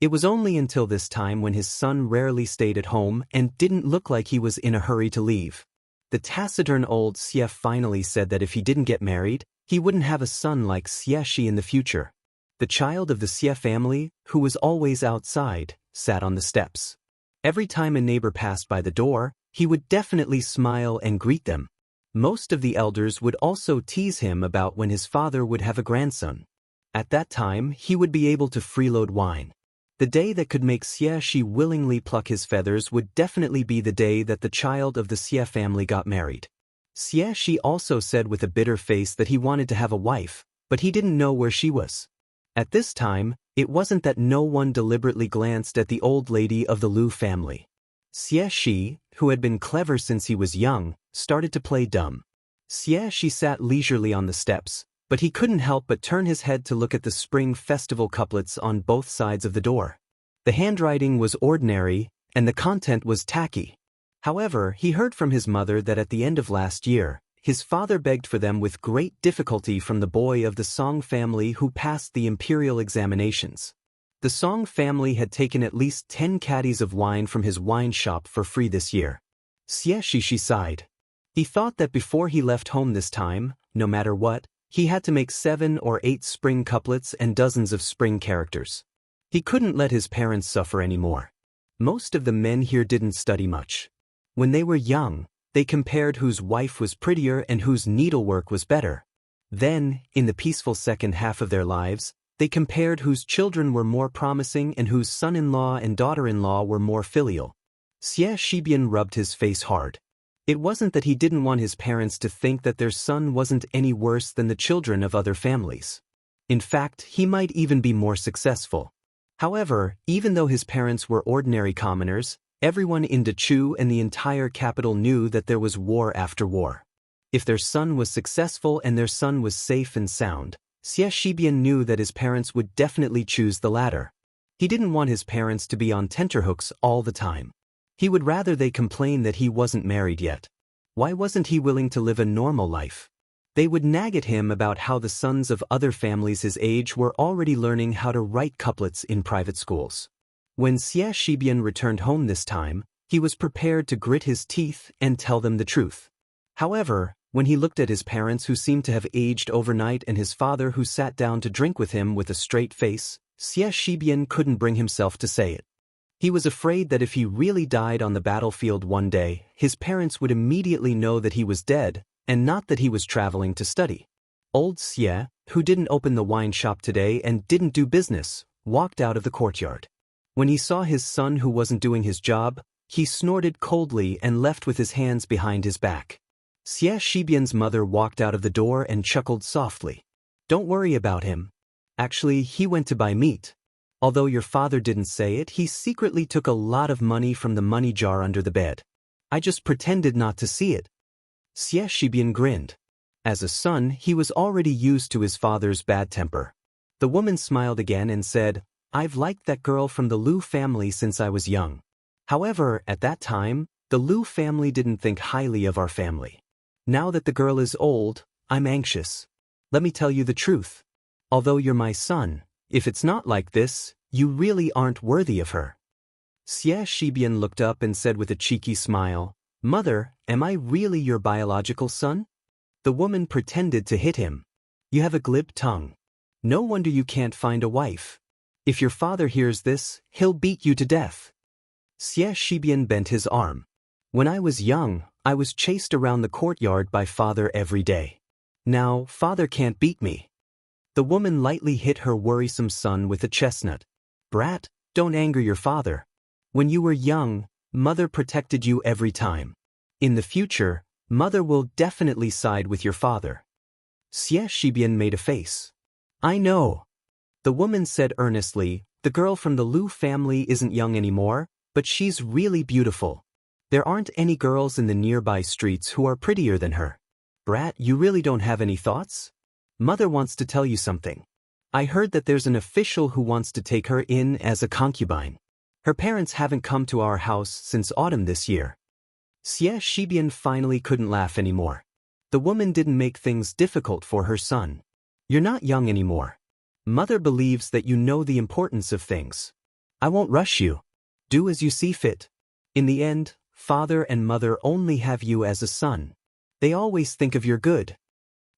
It was only until this time when his son rarely stayed at home and didn't look like he was in a hurry to leave. The taciturn Old Xia finally said that if he didn't get married, he wouldn't have a son like Xianxia in the future. The child of the Xia family, who was always outside, sat on the steps. Every time a neighbor passed by the door, he would definitely smile and greet them. Most of the elders would also tease him about when his father would have a grandson. At that time, he would be able to freeload wine. The day that could make Xianxia willingly pluck his feathers would definitely be the day that the child of the Xia family got married. Xianxia also said with a bitter face that he wanted to have a wife, but he didn't know where she was. At this time, it wasn't that no one deliberately glanced at the old lady of the Lu family. Xianxia, who had been clever since he was young, started to play dumb. Xianxia sat leisurely on the steps, but he couldn't help but turn his head to look at the spring festival couplets on both sides of the door. The handwriting was ordinary, and the content was tacky. However, he heard from his mother that at the end of last year, his father begged for them with great difficulty from the boy of the Song family who passed the imperial examinations. The Song family had taken at least 10 caddies of wine from his wine shop for free this year. Xianxia sighed. He thought that before he left home this time, no matter what, he had to make 7 or 8 spring couplets and dozens of spring characters. He couldn't let his parents suffer anymore. Most of the men here didn't study much. When they were young, they compared whose wife was prettier and whose needlework was better. Then, in the peaceful second half of their lives, they compared whose children were more promising and whose son-in-law and daughter-in-law were more filial. Xianxia rubbed his face hard. It wasn't that he didn't want his parents to think that their son wasn't any worse than the children of other families. In fact, he might even be more successful. However, even though his parents were ordinary commoners, everyone in Dechu and the entire capital knew that there was war after war. If their son was successful and their son was safe and sound, Xianxia knew that his parents would definitely choose the latter. He didn't want his parents to be on tenterhooks all the time. He would rather they complain that he wasn't married yet. Why wasn't he willing to live a normal life? They would nag at him about how the sons of other families his age were already learning how to write couplets in private schools. When Xianxia returned home this time, he was prepared to grit his teeth and tell them the truth. However, when he looked at his parents who seemed to have aged overnight and his father who sat down to drink with him with a straight face, Xianxia couldn't bring himself to say it. He was afraid that if he really died on the battlefield one day, his parents would immediately know that he was dead, and not that he was traveling to study. Old Xia, who didn't open the wine shop today and didn't do business, walked out of the courtyard. When he saw his son who wasn't doing his job, he snorted coldly and left with his hands behind his back. Xianxia's mother walked out of the door and chuckled softly. "Don't worry about him. Actually, he went to buy meat. Although your father didn't say it, he secretly took a lot of money from the money jar under the bed. I just pretended not to see it." Xianxia grinned. As a son, he was already used to his father's bad temper. The woman smiled again and said, "I've liked that girl from the Lu family since I was young. However, at that time, the Lu family didn't think highly of our family. Now that the girl is old, I'm anxious. Let me tell you the truth. Although you're my son, if it's not like this, you really aren't worthy of her." Xianxia looked up and said with a cheeky smile, "Mother, am I really your biological son?" The woman pretended to hit him. "You have a glib tongue. No wonder you can't find a wife. If your father hears this, he'll beat you to death." Xianxia bent his arm. "When I was young, I was chased around the courtyard by father every day. Now, father can't beat me." The woman lightly hit her worrisome son with a chestnut. "Brat, don't anger your father. When you were young, Mother protected you every time. In the future, Mother will definitely side with your father. Xie Shibian made a face. I know. The woman said earnestly, the girl from the Lu family isn't young anymore, but she's really beautiful. There aren't any girls in the nearby streets who are prettier than her. Brat, you really don't have any thoughts? Mother wants to tell you something. I heard that there's an official who wants to take her in as a concubine. Her parents haven't come to our house since autumn this year. Xie Shibian finally couldn't laugh anymore. The woman didn't make things difficult for her son. You're not young anymore. Mother believes that you know the importance of things. I won't rush you. Do as you see fit. In the end, father and mother only have you as a son. They always think of your good.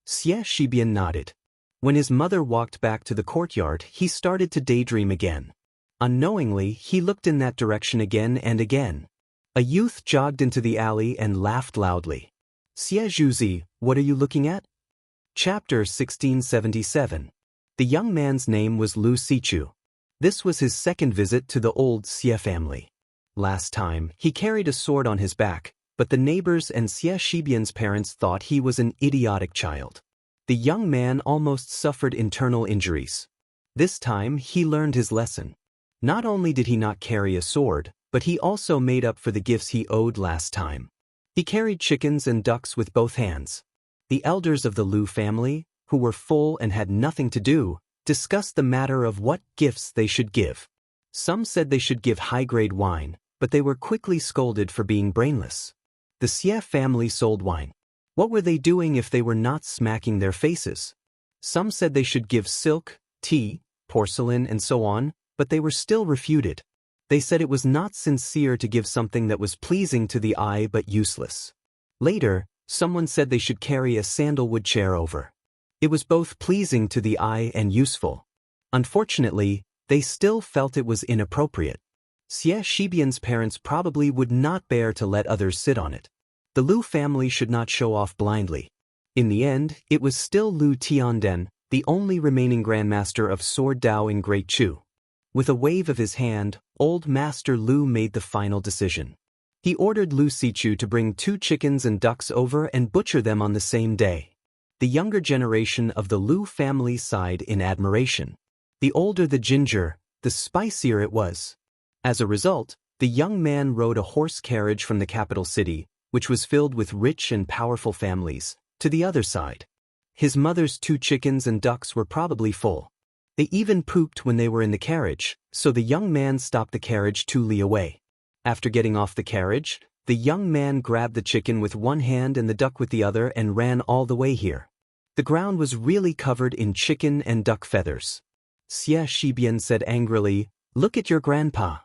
Xie Shibian nodded. When his mother walked back to the courtyard, he started to daydream again. Unknowingly, he looked in that direction again and again. A youth jogged into the alley and laughed loudly. Xie Zhuzi, what are you looking at? Chapter 1677. The young man's name was Lu Sichu. This was his second visit to the old Xie family. Last time, he carried a sword on his back, but the neighbors and Xie Shibian's parents thought he was an idiotic child. The young man almost suffered internal injuries. This time, he learned his lesson. Not only did he not carry a sword, but he also made up for the gifts he owed last time. He carried chickens and ducks with both hands. The elders of the Lu family, who were full and had nothing to do, discussed the matter of what gifts they should give. Some said they should give high-grade wine, but they were quickly scolded for being brainless. The Xie family sold wine. What were they doing if they were not smacking their faces? Some said they should give silk, tea, porcelain, and so on, but they were still refuted. They said it was not sincere to give something that was pleasing to the eye but useless. Later, someone said they should carry a sandalwood chair over. It was both pleasing to the eye and useful. Unfortunately, they still felt it was inappropriate. Xie Shibian's parents probably would not bear to let others sit on it. The Lu family should not show off blindly. In the end, it was still Lu Tianden, the only remaining grandmaster of Sword Dao in Great Chu. With a wave of his hand, old Master Lu made the final decision. He ordered Lu Sichu to bring 2 chickens and ducks over and butcher them on the same day. The younger generation of the Lu family sighed in admiration. The older the ginger, the spicier it was. As a result, the young man rode a horse carriage from the capital city, which was filled with rich and powerful families, to the other side. His mother's 2 chickens and ducks were probably full. They even pooped when they were in the carriage, so the young man stopped the carriage 2 li away. After getting off the carriage, the young man grabbed the chicken with one hand and the duck with the other and ran all the way here. The ground was really covered in chicken and duck feathers. Xie Shibian said angrily, "Look at your grandpa."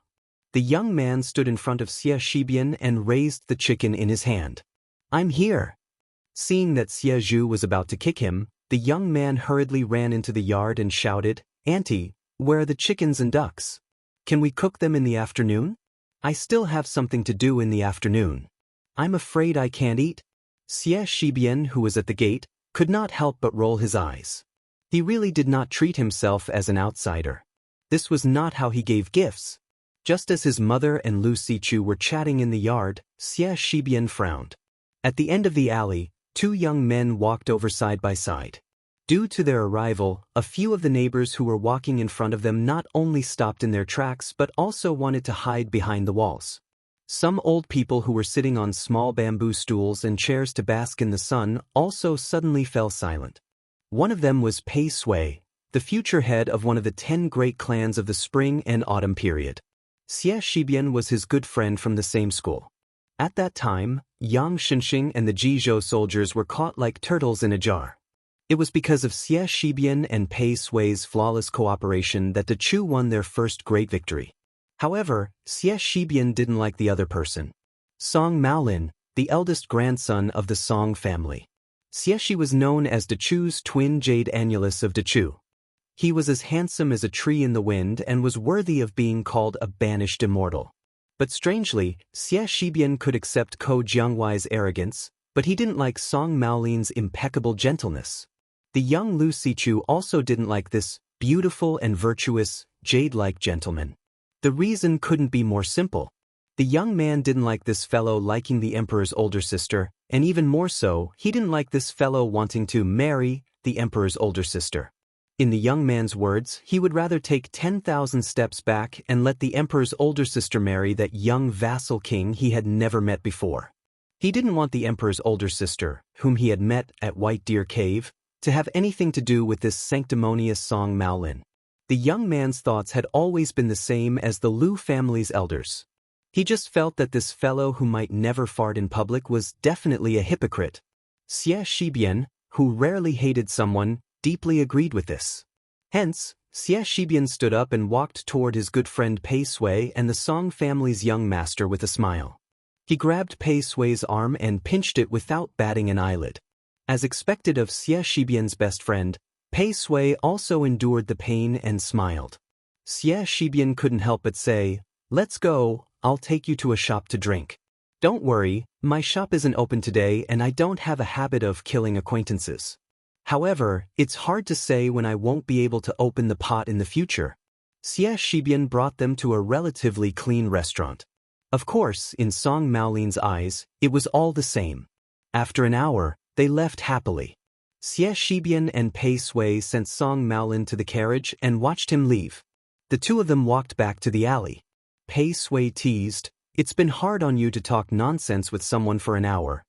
The young man stood in front of Xie Shibian and raised the chicken in his hand. "I'm here." Seeing that Xie Zhu was about to kick him, the young man hurriedly ran into the yard and shouted, "Auntie, where are the chickens and ducks? Can we cook them in the afternoon? I still have something to do in the afternoon. I'm afraid I can't eat." Xie Shibian, who was at the gate, could not help but roll his eyes. He really did not treat himself as an outsider. This was not how he gave gifts. Just as his mother and Lu Sichu were chatting in the yard, Xie Shibian frowned. At the end of the alley, 2 young men walked over side by side. Due to their arrival, a few of the neighbors who were walking in front of them not only stopped in their tracks but also wanted to hide behind the walls. Some old people who were sitting on small bamboo stools and chairs to bask in the sun also suddenly fell silent. One of them was Pei Sui, the future head of one of the 10 great clans of the spring and autumn period. Xie Shibian was his good friend from the same school. At that time, Yang Xinxing and the Jizhou soldiers were caught like turtles in a jar. It was because of Xie Shibian and Pei Sui's flawless cooperation that the Chu won their first great victory. However, Xie Shibian didn't like the other person. Song Maolin, the eldest grandson of the Song family. Xie Shi was known as Dechu's twin jade annulus of Dechu. He was as handsome as a tree in the wind and was worthy of being called a banished immortal. But strangely, Xie Shibian could accept Ko Jiangwai's arrogance, but he didn't like Song Maolin's impeccable gentleness. The young Lu Sichu also didn't like this beautiful and virtuous, jade-like gentleman. The reason couldn't be more simple. The young man didn't like this fellow liking the emperor's older sister, and even more so, he didn't like this fellow wanting to marry the emperor's older sister. In the young man's words, he would rather take 10,000 steps back and let the emperor's older sister marry that young vassal king he had never met before. He didn't want the emperor's older sister, whom he had met at White Deer Cave, to have anything to do with this sanctimonious Song Maolin. The young man's thoughts had always been the same as the Liu family's elders. He just felt that this fellow who might never fart in public was definitely a hypocrite. Xie Shibian, who rarely hated someone, deeply agreed with this. Hence, Xie Shibian stood up and walked toward his good friend Pei Sui and the Song family's young master with a smile. He grabbed Pei Sui's arm and pinched it without batting an eyelid. As expected of Xie Shibian's best friend, Pei Sui also endured the pain and smiled. Xie Shibian couldn't help but say, "Let's go, I'll take you to a shop to drink." "Don't worry, my shop isn't open today and I don't have a habit of killing acquaintances. However, it's hard to say when I won't be able to open the pot in the future." Xie Shibian brought them to a relatively clean restaurant. Of course, in Song Maolin's eyes, it was all the same. After an hour, they left happily. Xie Shibian and Pei Sui sent Song Maolin to the carriage and watched him leave. The two of them walked back to the alley. Pei Sui teased, "It's been hard on you to talk nonsense with someone for an hour."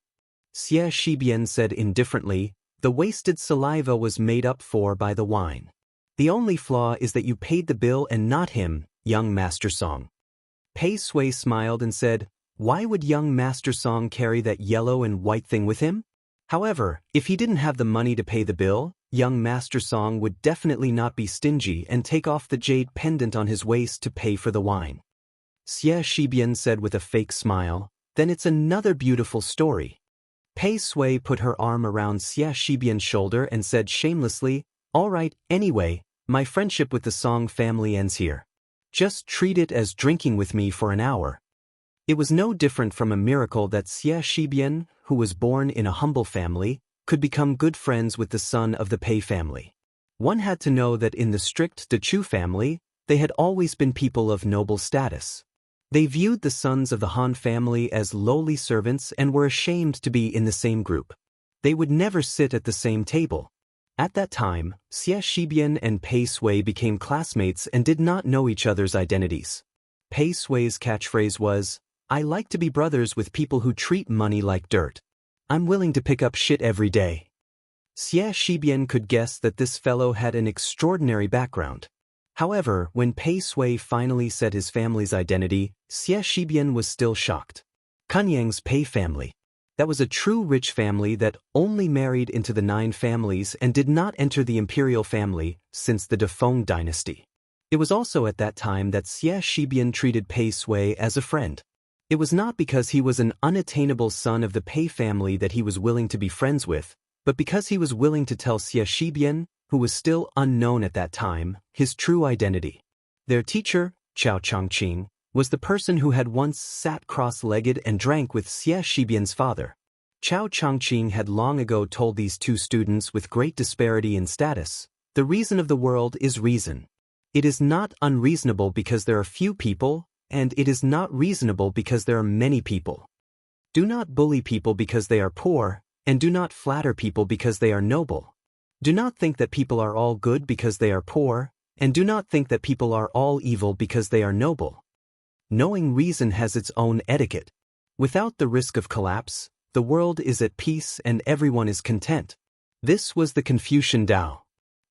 Xie Shibian said indifferently, "The wasted saliva was made up for by the wine. The only flaw is that you paid the bill and not him, young Master Song." Pei Sui smiled and said, "Why would young Master Song carry that yellow and white thing with him?" However, if he didn't have the money to pay the bill, young Master Song would definitely not be stingy and take off the jade pendant on his waist to pay for the wine. Xie Shibian said with a fake smile, "Then it's another beautiful story." Pei Sui put her arm around Xie Shibian's shoulder and said shamelessly, "All right, anyway, my friendship with the Song family ends here. Just treat it as drinking with me for an hour." It was no different from a miracle that Xie Shibian, who was born in a humble family, could become good friends with the son of the Pei family. One had to know that in the strict Dechu family, they had always been people of noble status. They viewed the sons of the Han family as lowly servants and were ashamed to be in the same group. They would never sit at the same table. At that time, Xie Shibian and Pei Sui became classmates and did not know each other's identities. Pei Sui's catchphrase was, "I like to be brothers with people who treat money like dirt. I'm willing to pick up shit every day." Xie Shibian could guess that this fellow had an extraordinary background. However, when Pei Sui finally said his family's identity, Xie Shibian was still shocked. Kunyang's Pei family. That was a true rich family that only married into the 9 families and did not enter the imperial family since the Defeng dynasty. It was also at that time that Xie Shibian treated Pei Sui as a friend. It was not because he was an unattainable son of the Pei family that he was willing to be friends with, but because he was willing to tell Xie Shibian, who was still unknown at that time, his true identity. Their teacher, Chao Changqing, was the person who had once sat cross-legged and drank with Xie Shibian's father. Chao Changqing had long ago told these two students with great disparity in status, "The reason of the world is reason. It is not unreasonable because there are few people, and it is not reasonable because there are many people. Do not bully people because they are poor, and do not flatter people because they are noble. Do not think that people are all good because they are poor, and do not think that people are all evil because they are noble. Knowing reason has its own etiquette. Without the risk of collapse, the world is at peace and everyone is content." This was the Confucian Tao.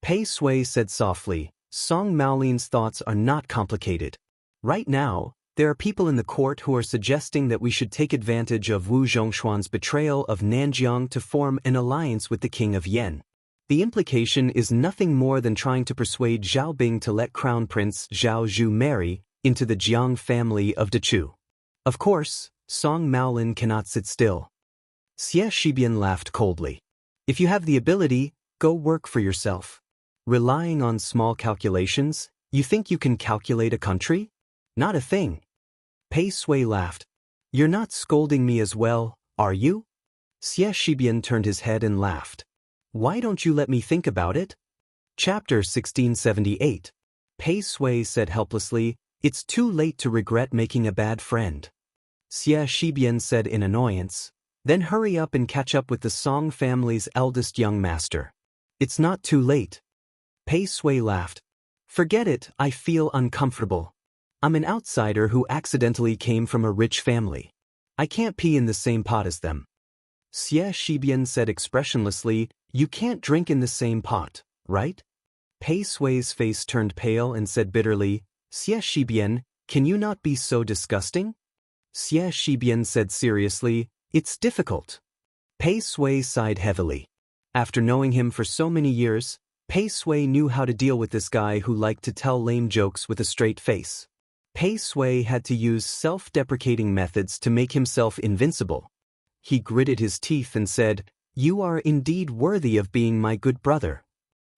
Pei Sui said softly, "Song Maolin's thoughts are not complicated. Right now, there are people in the court who are suggesting that we should take advantage of Wu Zhongshuan's betrayal of Nanjiang to form an alliance with the king of Yen. The implication is nothing more than trying to persuade Zhao Bing to let Crown Prince Zhao Zhu marry into the Jiang family of Dechu. Of course, Song Maolin cannot sit still." Xie Shibian laughed coldly. "If you have the ability, go work for yourself. Relying on small calculations, you think you can calculate a country? Not a thing." Pei Sui laughed. "You're not scolding me as well, are you?" Xie Shibian turned his head and laughed. "Why don't you let me think about it?" Chapter 1678. Pei Sui said helplessly, "It's too late to regret making a bad friend. Xie Shibian said in annoyance. Then hurry up and catch up with the Song family's eldest young master. It's not too late. Pei Sui laughed. Forget it, I feel uncomfortable. I'm an outsider who accidentally came from a rich family. I can't pee in the same pot as them. Xie Shibian said expressionlessly, you can't drink in the same pot, right? Pei Sui's face turned pale and said bitterly, Xie Shibian, can you not be so disgusting? Xie Shibian said seriously, it's difficult. Pei Sui sighed heavily. After knowing him for so many years, Pei Sui knew how to deal with this guy who liked to tell lame jokes with a straight face. Pei Sui had to use self-deprecating methods to make himself invincible. He gritted his teeth and said, you are indeed worthy of being my good brother.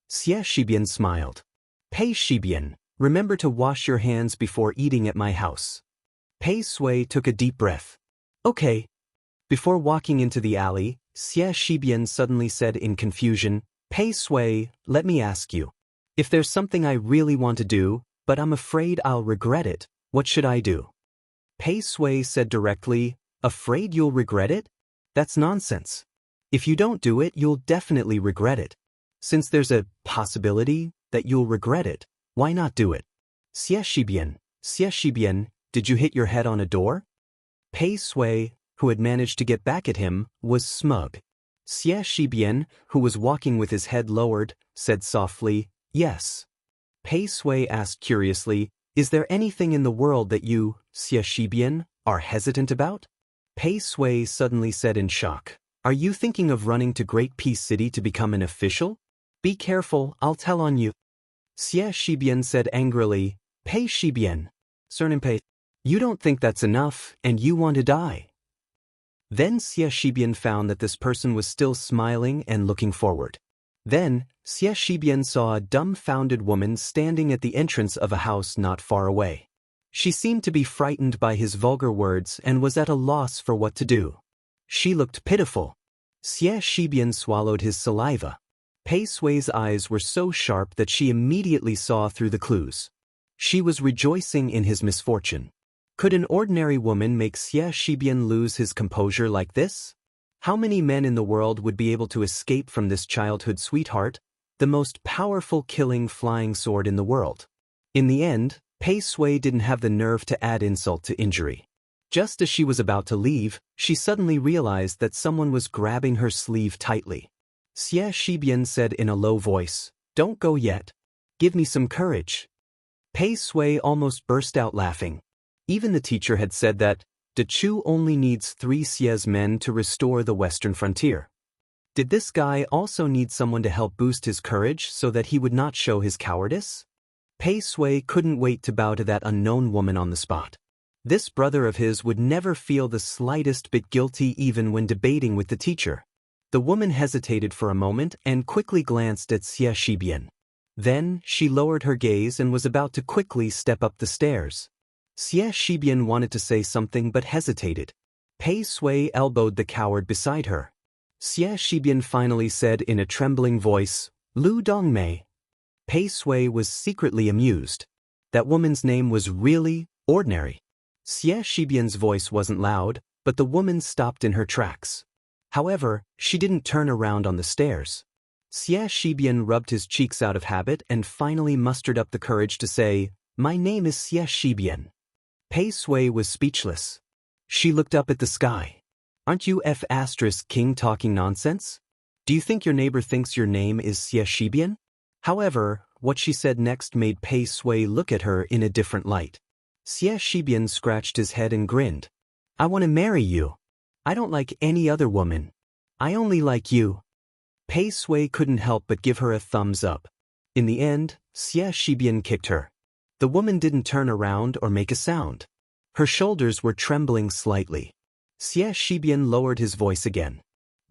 Xie Shibian smiled. Pei Shibian, remember to wash your hands before eating at my house. Pei Sui took a deep breath. Okay. Before walking into the alley, Xie Shibian suddenly said in confusion, Pei Sui, let me ask you. If there's something I really want to do, but I'm afraid I'll regret it, what should I do? Pei Sui said directly, afraid you'll regret it? That's nonsense. If you don't do it, you'll definitely regret it. Since there's a possibility that you'll regret it, why not do it? Xie Shibian, did you hit your head on a door? Pei Sui, who had managed to get back at him, was smug. Xie Shibian, who was walking with his head lowered, said softly, yes. Pei Sui asked curiously, is there anything in the world that you, Xie Shibian, are hesitant about? Pei Sui suddenly said in shock, are you thinking of running to Great Peace City to become an official? Be careful, I'll tell on you. Xie Shibian said angrily, Pei Shibian, surname Pei, you don't think that's enough, and you want to die. Then Xie Shibian found that this person was still smiling and looking forward. Then, Xie Shibian saw a dumbfounded woman standing at the entrance of a house not far away. She seemed to be frightened by his vulgar words and was at a loss for what to do. She looked pitiful. Xie Shibian swallowed his saliva. Pei Sui's eyes were so sharp that she immediately saw through the clues. She was rejoicing in his misfortune. Could an ordinary woman make Xie Shibian lose his composure like this? How many men in the world would be able to escape from this childhood sweetheart, the most powerful killing flying sword in the world? In the end, Pei Sui didn't have the nerve to add insult to injury. Just as she was about to leave, she suddenly realized that someone was grabbing her sleeve tightly. Xie Shibian said in a low voice, don't go yet. Give me some courage. Pei Sui almost burst out laughing. Even the teacher had said that De Chu only needs 3 Xie's men to restore the western frontier. Did this guy also need someone to help boost his courage so that he would not show his cowardice? Pei Sui couldn't wait to bow to that unknown woman on the spot. This brother of his would never feel the slightest bit guilty even when debating with the teacher. The woman hesitated for a moment and quickly glanced at Xie Shibian. Then, she lowered her gaze and was about to quickly step up the stairs. Xie Shibian wanted to say something but hesitated. Pei Sui elbowed the coward beside her. Xie Shibian finally said in a trembling voice, Lu Dongmei. Pei Sui was secretly amused. That woman's name was really ordinary. Xie Shibian's voice wasn't loud, but the woman stopped in her tracks. However, she didn't turn around on the stairs. Xie Shibian rubbed his cheeks out of habit and finally mustered up the courage to say, my name is Xie Shibian. Pei Sui was speechless. She looked up at the sky. Aren't you King talking nonsense? Do you think your neighbor thinks your name is Xie Shibian? However, what she said next made Pei Sui look at her in a different light. Xie Shibian scratched his head and grinned. I want to marry you. I don't like any other woman. I only like you. Pei Sui couldn't help but give her a thumbs up. In the end, Xie Shibian kicked her. The woman didn't turn around or make a sound. Her shoulders were trembling slightly. Xie Shibian lowered his voice again.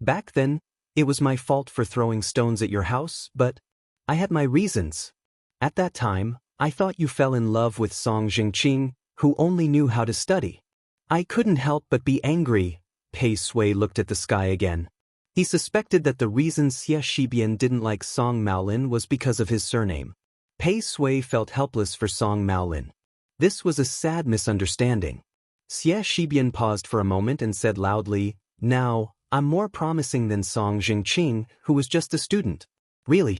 Back then, it was my fault for throwing stones at your house, but I had my reasons. At that time, I thought you fell in love with Song Jingqing, who only knew how to study. I couldn't help but be angry. Pei Sui looked at the sky again. He suspected that the reason Xie Shibian didn't like Song Maolin was because of his surname. Pei Sui felt helpless for Song Maolin. This was a sad misunderstanding. Xie Shibian paused for a moment and said loudly, "Now, I'm more promising than Song Jingqing, who was just a student." "Really?"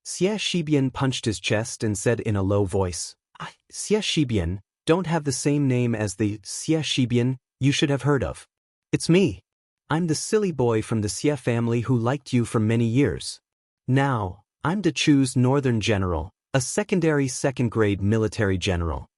Xie Shibian punched his chest and said in a low voice, "Xie Shibian, don't have the same name as the Xie Shibian you should have heard of. It's me. I'm the silly boy from the Xie family who liked you for many years. Now, I'm Dechu's northern general, a secondary second-grade military general."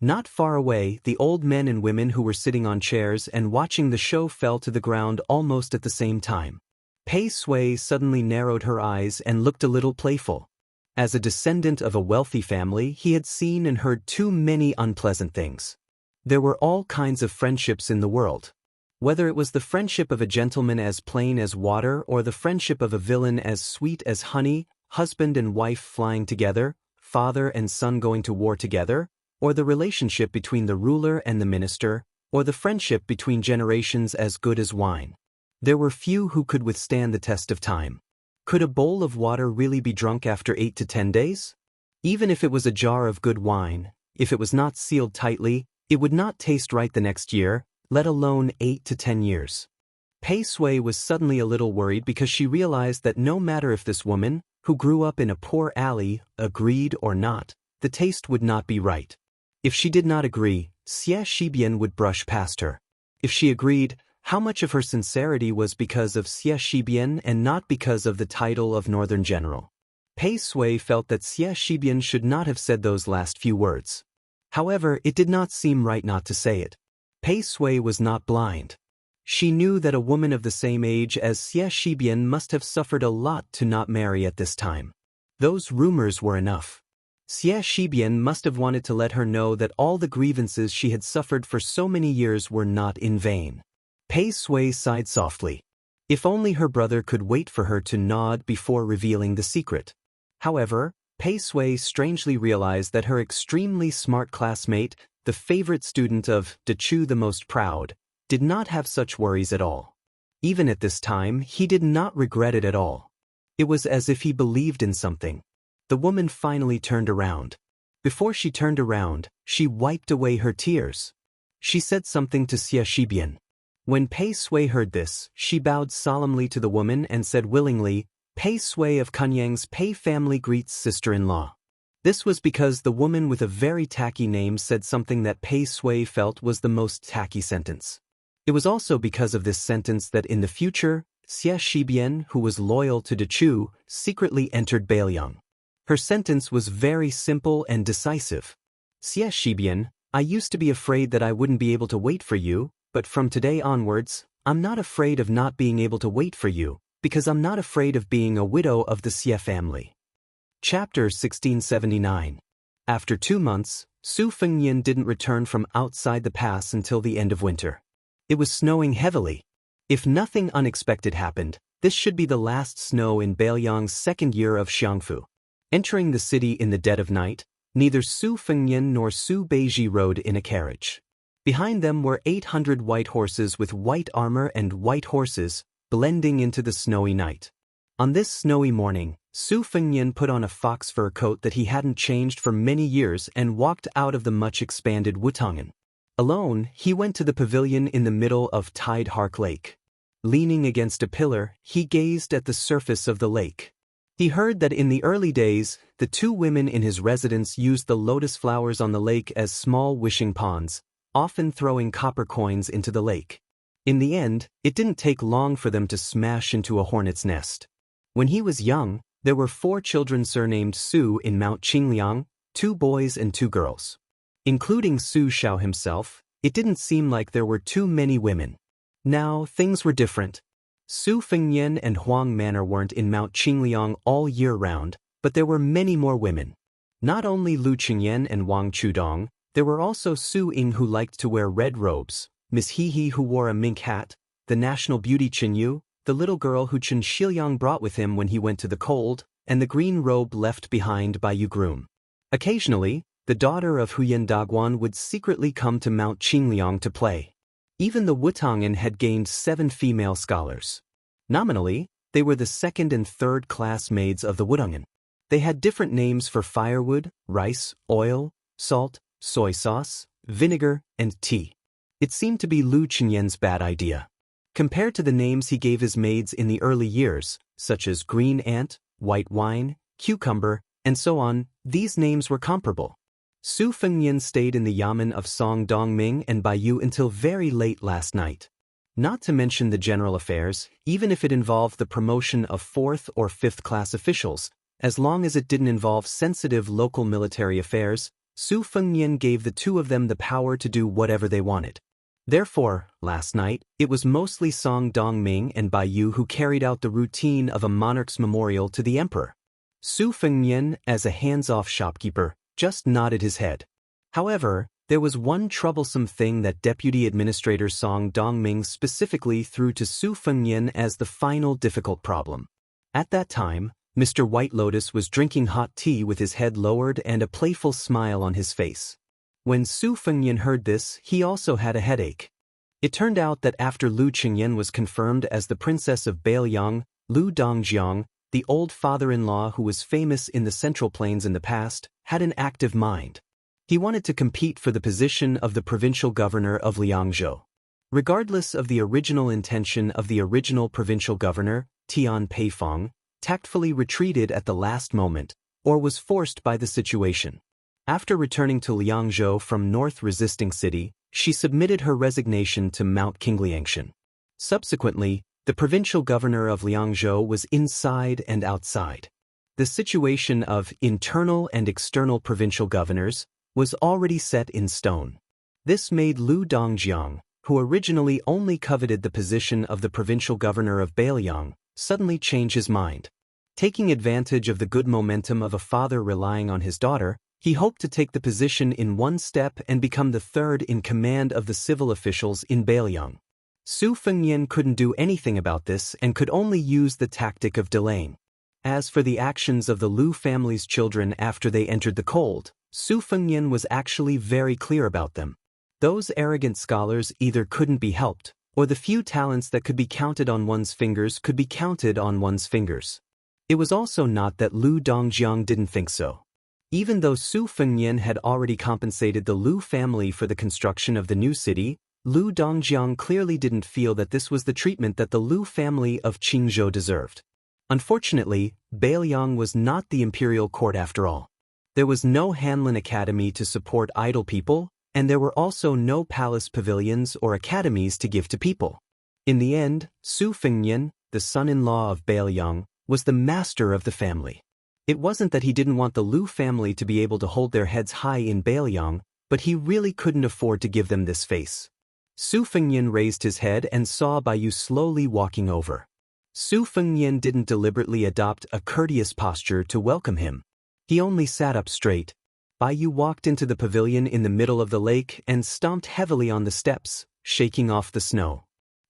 Not far away, the old men and women who were sitting on chairs and watching the show fell to the ground almost at the same time. Pei Sui suddenly narrowed her eyes and looked a little playful. As a descendant of a wealthy family, he had seen and heard too many unpleasant things. There were all kinds of friendships in the world. Whether it was the friendship of a gentleman as plain as water or the friendship of a villain as sweet as honey, husband and wife flying together, father and son going to war together, or the relationship between the ruler and the minister, or the friendship between generations as good as wine. There were few who could withstand the test of time. Could a bowl of water really be drunk after 8 to 10 days? Even if it was a jar of good wine, if it was not sealed tightly, it would not taste right the next year, let alone 8 to 10 years. Pei Sui was suddenly a little worried because she realized that no matter if this woman, who grew up in a poor alley, agreed or not, the taste would not be right. If she did not agree, Xie Shibian would brush past her. If she agreed, how much of her sincerity was because of Xie Shibian and not because of the title of Northern General? Pei Sui felt that Xie Shibian should not have said those last few words. However, it did not seem right not to say it. Pei Sui was not blind. She knew that a woman of the same age as Xie Shibian must have suffered a lot to not marry at this time. Those rumors were enough. Xie Shibian must have wanted to let her know that all the grievances she had suffered for so many years were not in vain. Pei Sui sighed softly. If only her brother could wait for her to nod before revealing the secret. However, Pei Sui strangely realized that her extremely smart classmate, the favorite student of Dechu the Most Proud, did not have such worries at all. Even at this time, he did not regret it at all. It was as if he believed in something. The woman finally turned around. Before she turned around, she wiped away her tears. She said something to Xie Shibian. When Pei Sui heard this, she bowed solemnly to the woman and said willingly, "Pei Sui of Kunyang's Pei family greets sister-in-law." This was because the woman with a very tacky name said something that Pei Sui felt was the most tacky sentence. It was also because of this sentence that in the future, Xie Shibian, who was loyal to Dechu, secretly entered Bailiang. Her sentence was very simple and decisive. "Xie Shibian, I used to be afraid that I wouldn't be able to wait for you, but from today onwards, I'm not afraid of not being able to wait for you, because I'm not afraid of being a widow of the Xie family." Chapter 1679. After 2 months, Su Fengnian didn't return from outside the pass until the end of winter. It was snowing heavily. If nothing unexpected happened, this should be the last snow in Bailiang's second year of Xiangfu. Entering the city in the dead of night, neither Su Fengnian nor Su Beiji rode in a carriage. Behind them were 800 white horses with white armor and white horses, blending into the snowy night. On this snowy morning, Su Fengnian put on a fox fur coat that he hadn't changed for many years and walked out of the much-expanded Wutangen. Alone, he went to the pavilion in the middle of Tide Hark Lake. Leaning against a pillar, he gazed at the surface of the lake. He heard that in the early days, the 2 women in his residence used the lotus flowers on the lake as small wishing ponds, often throwing copper coins into the lake. In the end, it didn't take long for them to smash into a hornet's nest. When he was young, there were 4 children surnamed Su in Mount Qingliang, 2 boys and 2 girls. Including Su Xiao himself, it didn't seem like there were too many women. Now, things were different. Su Fengnian and Huang Manor weren't in Mount Qingliang all year round, but there were many more women. Not only Lu Qingyan and Wang Chudong, there were also Su Ying who liked to wear red robes, Miss He who wore a mink hat, the national beauty Chen Yu, the little girl who Chen Shiliang brought with him when he went to the cold, and the green robe left behind by Yu Groom. Occasionally, the daughter of Huyan Daguan would secretly come to Mount Qingliang to play. Even the Wutangen had gained 7 female scholars. Nominally, they were the 2nd and 3rd class maids of the Wutangen. They had different names for firewood, rice, oil, salt, soy sauce, vinegar, and tea. It seemed to be Lu Chenyan's bad idea. Compared to the names he gave his maids in the early years, such as green ant, white wine, cucumber, and so on, these names were comparable. Su Fengnian stayed in the yamen of Song Dongming and Baiyu until very late last night. Not to mention the general affairs, even if it involved the promotion of 4th or 5th class officials, as long as it didn't involve sensitive local military affairs, Su Fengnian gave the two of them the power to do whatever they wanted. Therefore, last night, it was mostly Song Dongming and Baiyu who carried out the routine of a monarch's memorial to the emperor. Su Fengnian, as a hands-off shopkeeper, just nodded his head. However, there was one troublesome thing that Deputy Administrator Song Dongming specifically threw to Su Fengnian as the final difficult problem. At that time, Mr. White Lotus was drinking hot tea with his head lowered and a playful smile on his face. When Su Fengnian heard this, he also had a headache. It turned out that after Lu Chenyan was confirmed as the Princess of Bailiang, Lu Dongjiang, the old father-in-law who was famous in the Central Plains in the past, had an active mind. He wanted to compete for the position of the provincial governor of Liangzhou. Regardless of the original intention of the original provincial governor, Tian Peifong, tactfully retreated at the last moment, or was forced by the situation. After returning to Liangzhou from North Resisting City, she submitted her resignation to Mount Qingliangshan. Subsequently, the provincial governor of Liangzhou was inside and outside. The situation of internal and external provincial governors was already set in stone. This made Lu Dongjiang, who originally only coveted the position of the provincial governor of Bailiang, suddenly change his mind. Taking advantage of the good momentum of a father relying on his daughter, he hoped to take the position in one step and become the third in command of the civil officials in Bailiang. Su Fengnian couldn't do anything about this and could only use the tactic of delaying. As for the actions of the Lu family's children after they entered the cold, Su Fengnian was actually very clear about them. Those arrogant scholars either couldn't be helped, or the few talents that could be counted on one's fingers could be counted on one's fingers. It was also not that Lu Dongjiang didn't think so. Even though Su Fengnian had already compensated the Lu family for the construction of the new city, Lu Dongjiang clearly didn't feel that this was the treatment that the Lu family of Qingzhou deserved. Unfortunately, Bailiang was not the imperial court after all. There was no Hanlin Academy to support idle people, and there were also no palace pavilions or academies to give to people. In the end, Su Fengnian, the son-in-law of Bailiang, was the master of the family. It wasn't that he didn't want the Lu family to be able to hold their heads high in Bailiang, but he really couldn't afford to give them this face. Su Fengnian raised his head and saw Baiyu slowly walking over. Su Fengnian didn't deliberately adopt a courteous posture to welcome him. He only sat up straight. Baiyu walked into the pavilion in the middle of the lake and stomped heavily on the steps, shaking off the snow.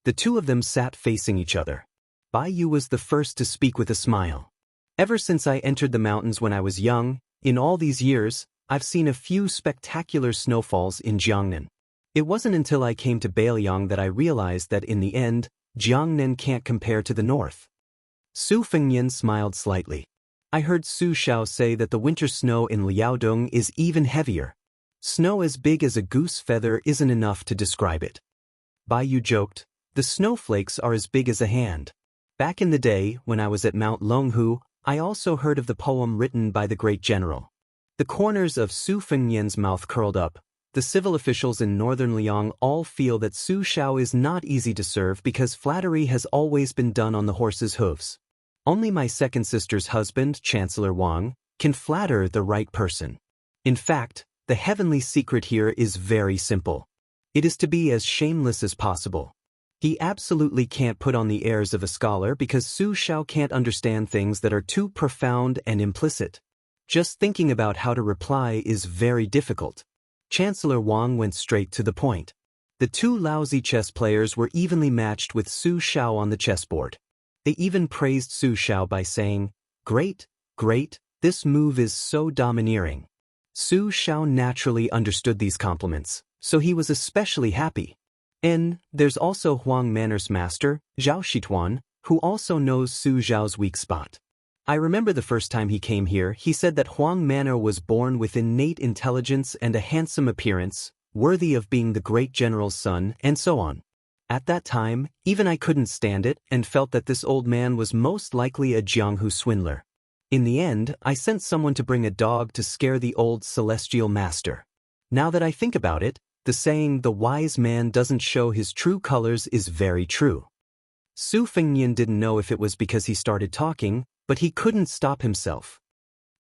The two of them sat facing each other. Baiyu was the first to speak with a smile. Ever since I entered the mountains when I was young, in all these years, I've seen a few spectacular snowfalls in Jiangnan. It wasn't until I came to Bailiang that I realized that in the end, Jiangnan can't compare to the north. Su Fengnian smiled slightly. I heard Su Xiao say that the winter snow in Liaodong is even heavier. Snow as big as a goose feather isn't enough to describe it. Baiyu joked, the snowflakes are as big as a hand. Back in the day, when I was at Mount Longhu, I also heard of the poem written by the great general. The corners of Su Fengnian's mouth curled up. The civil officials in northern Liang all feel that Su Xiao is not easy to serve because flattery has always been done on the horse's hooves. Only my second sister's husband, Chancellor Wang, can flatter the right person. In fact, the heavenly secret here is very simple. It is to be as shameless as possible. He absolutely can't put on the airs of a scholar because Su Xiao can't understand things that are too profound and implicit. Just thinking about how to reply is very difficult. Chancellor Wang went straight to the point. The two lousy chess players were evenly matched with Su Xiao on the chessboard. They even praised Su Xiao by saying, "Great, great, this move is so domineering." Su Xiao naturally understood these compliments, so he was especially happy. And there's also Huang Manor's master, Zhao Shituan, who also knows Su Xiao's weak spot. I remember the first time he came here, he said that Huang Manor was born with innate intelligence and a handsome appearance, worthy of being the great general's son, and so on. At that time, even I couldn't stand it and felt that this old man was most likely a Jianghu swindler. In the end, I sent someone to bring a dog to scare the old celestial master. Now that I think about it, the saying, "the wise man doesn't show his true colors," is very true. Su Fengnian didn't know if it was because he started talking, but he couldn't stop himself.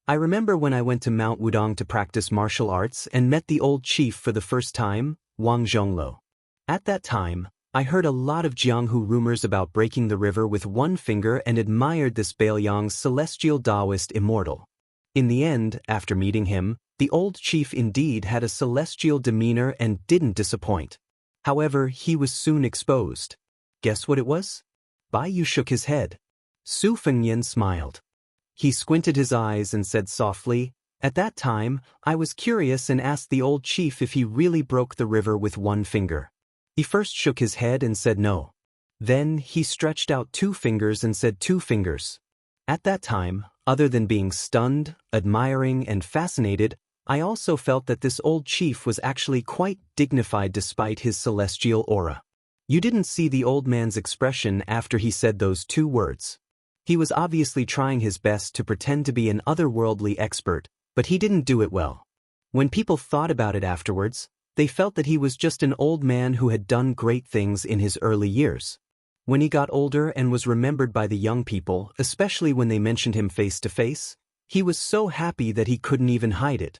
I remember when I went to Mount Wudong to practice martial arts and met the old chief for the first time, Wang Zhonglo. At that time, I heard a lot of Jianghu rumors about breaking the river with one finger and admired this Baoyang's celestial Taoist immortal. In the end, after meeting him, the old chief indeed had a celestial demeanor and didn't disappoint. However, he was soon exposed. Guess what it was? Bai Yu shook his head. Su Fengnian smiled. He squinted his eyes and said softly, "At that time, I was curious and asked the old chief if he really broke the river with one finger. He first shook his head and said no. Then he stretched out 2 fingers and said 2 fingers. At that time, other than being stunned, admiring, and fascinated, I also felt that this old chief was actually quite dignified despite his celestial aura. You didn't see the old man's expression after he said those 2 words. He was obviously trying his best to pretend to be an otherworldly expert, but he didn't do it well. When people thought about it afterwards, they felt that he was just an old man who had done great things in his early years. When he got older and was remembered by the young people, especially when they mentioned him face to face, he was so happy that he couldn't even hide it."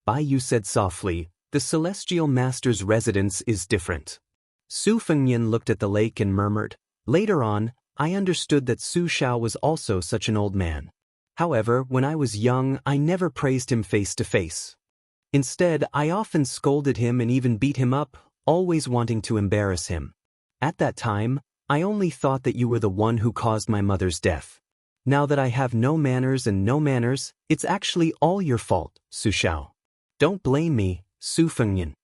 Bai Yu said softly, "The celestial master's residence is different." Su Fengnian looked at the lake and murmured, "Later on, I understood that Su Shao was also such an old man. However, when I was young, I never praised him face to face. Instead, I often scolded him and even beat him up, always wanting to embarrass him. At that time, I only thought that you were the one who caused my mother's death. Now that I have no manners and no manners, it's actually all your fault, Su Shao. Don't blame me, Su Fengnian."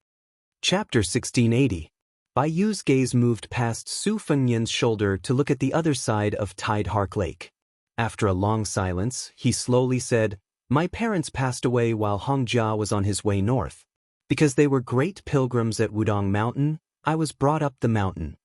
Chapter 1680. Bai Yu's gaze moved past Su Fengnian's shoulder to look at the other side of Tide Hark Lake. After a long silence, he slowly said, "My parents passed away while Hongjia was on his way north. Because they were great pilgrims at Wudong Mountain, I was brought up the mountain."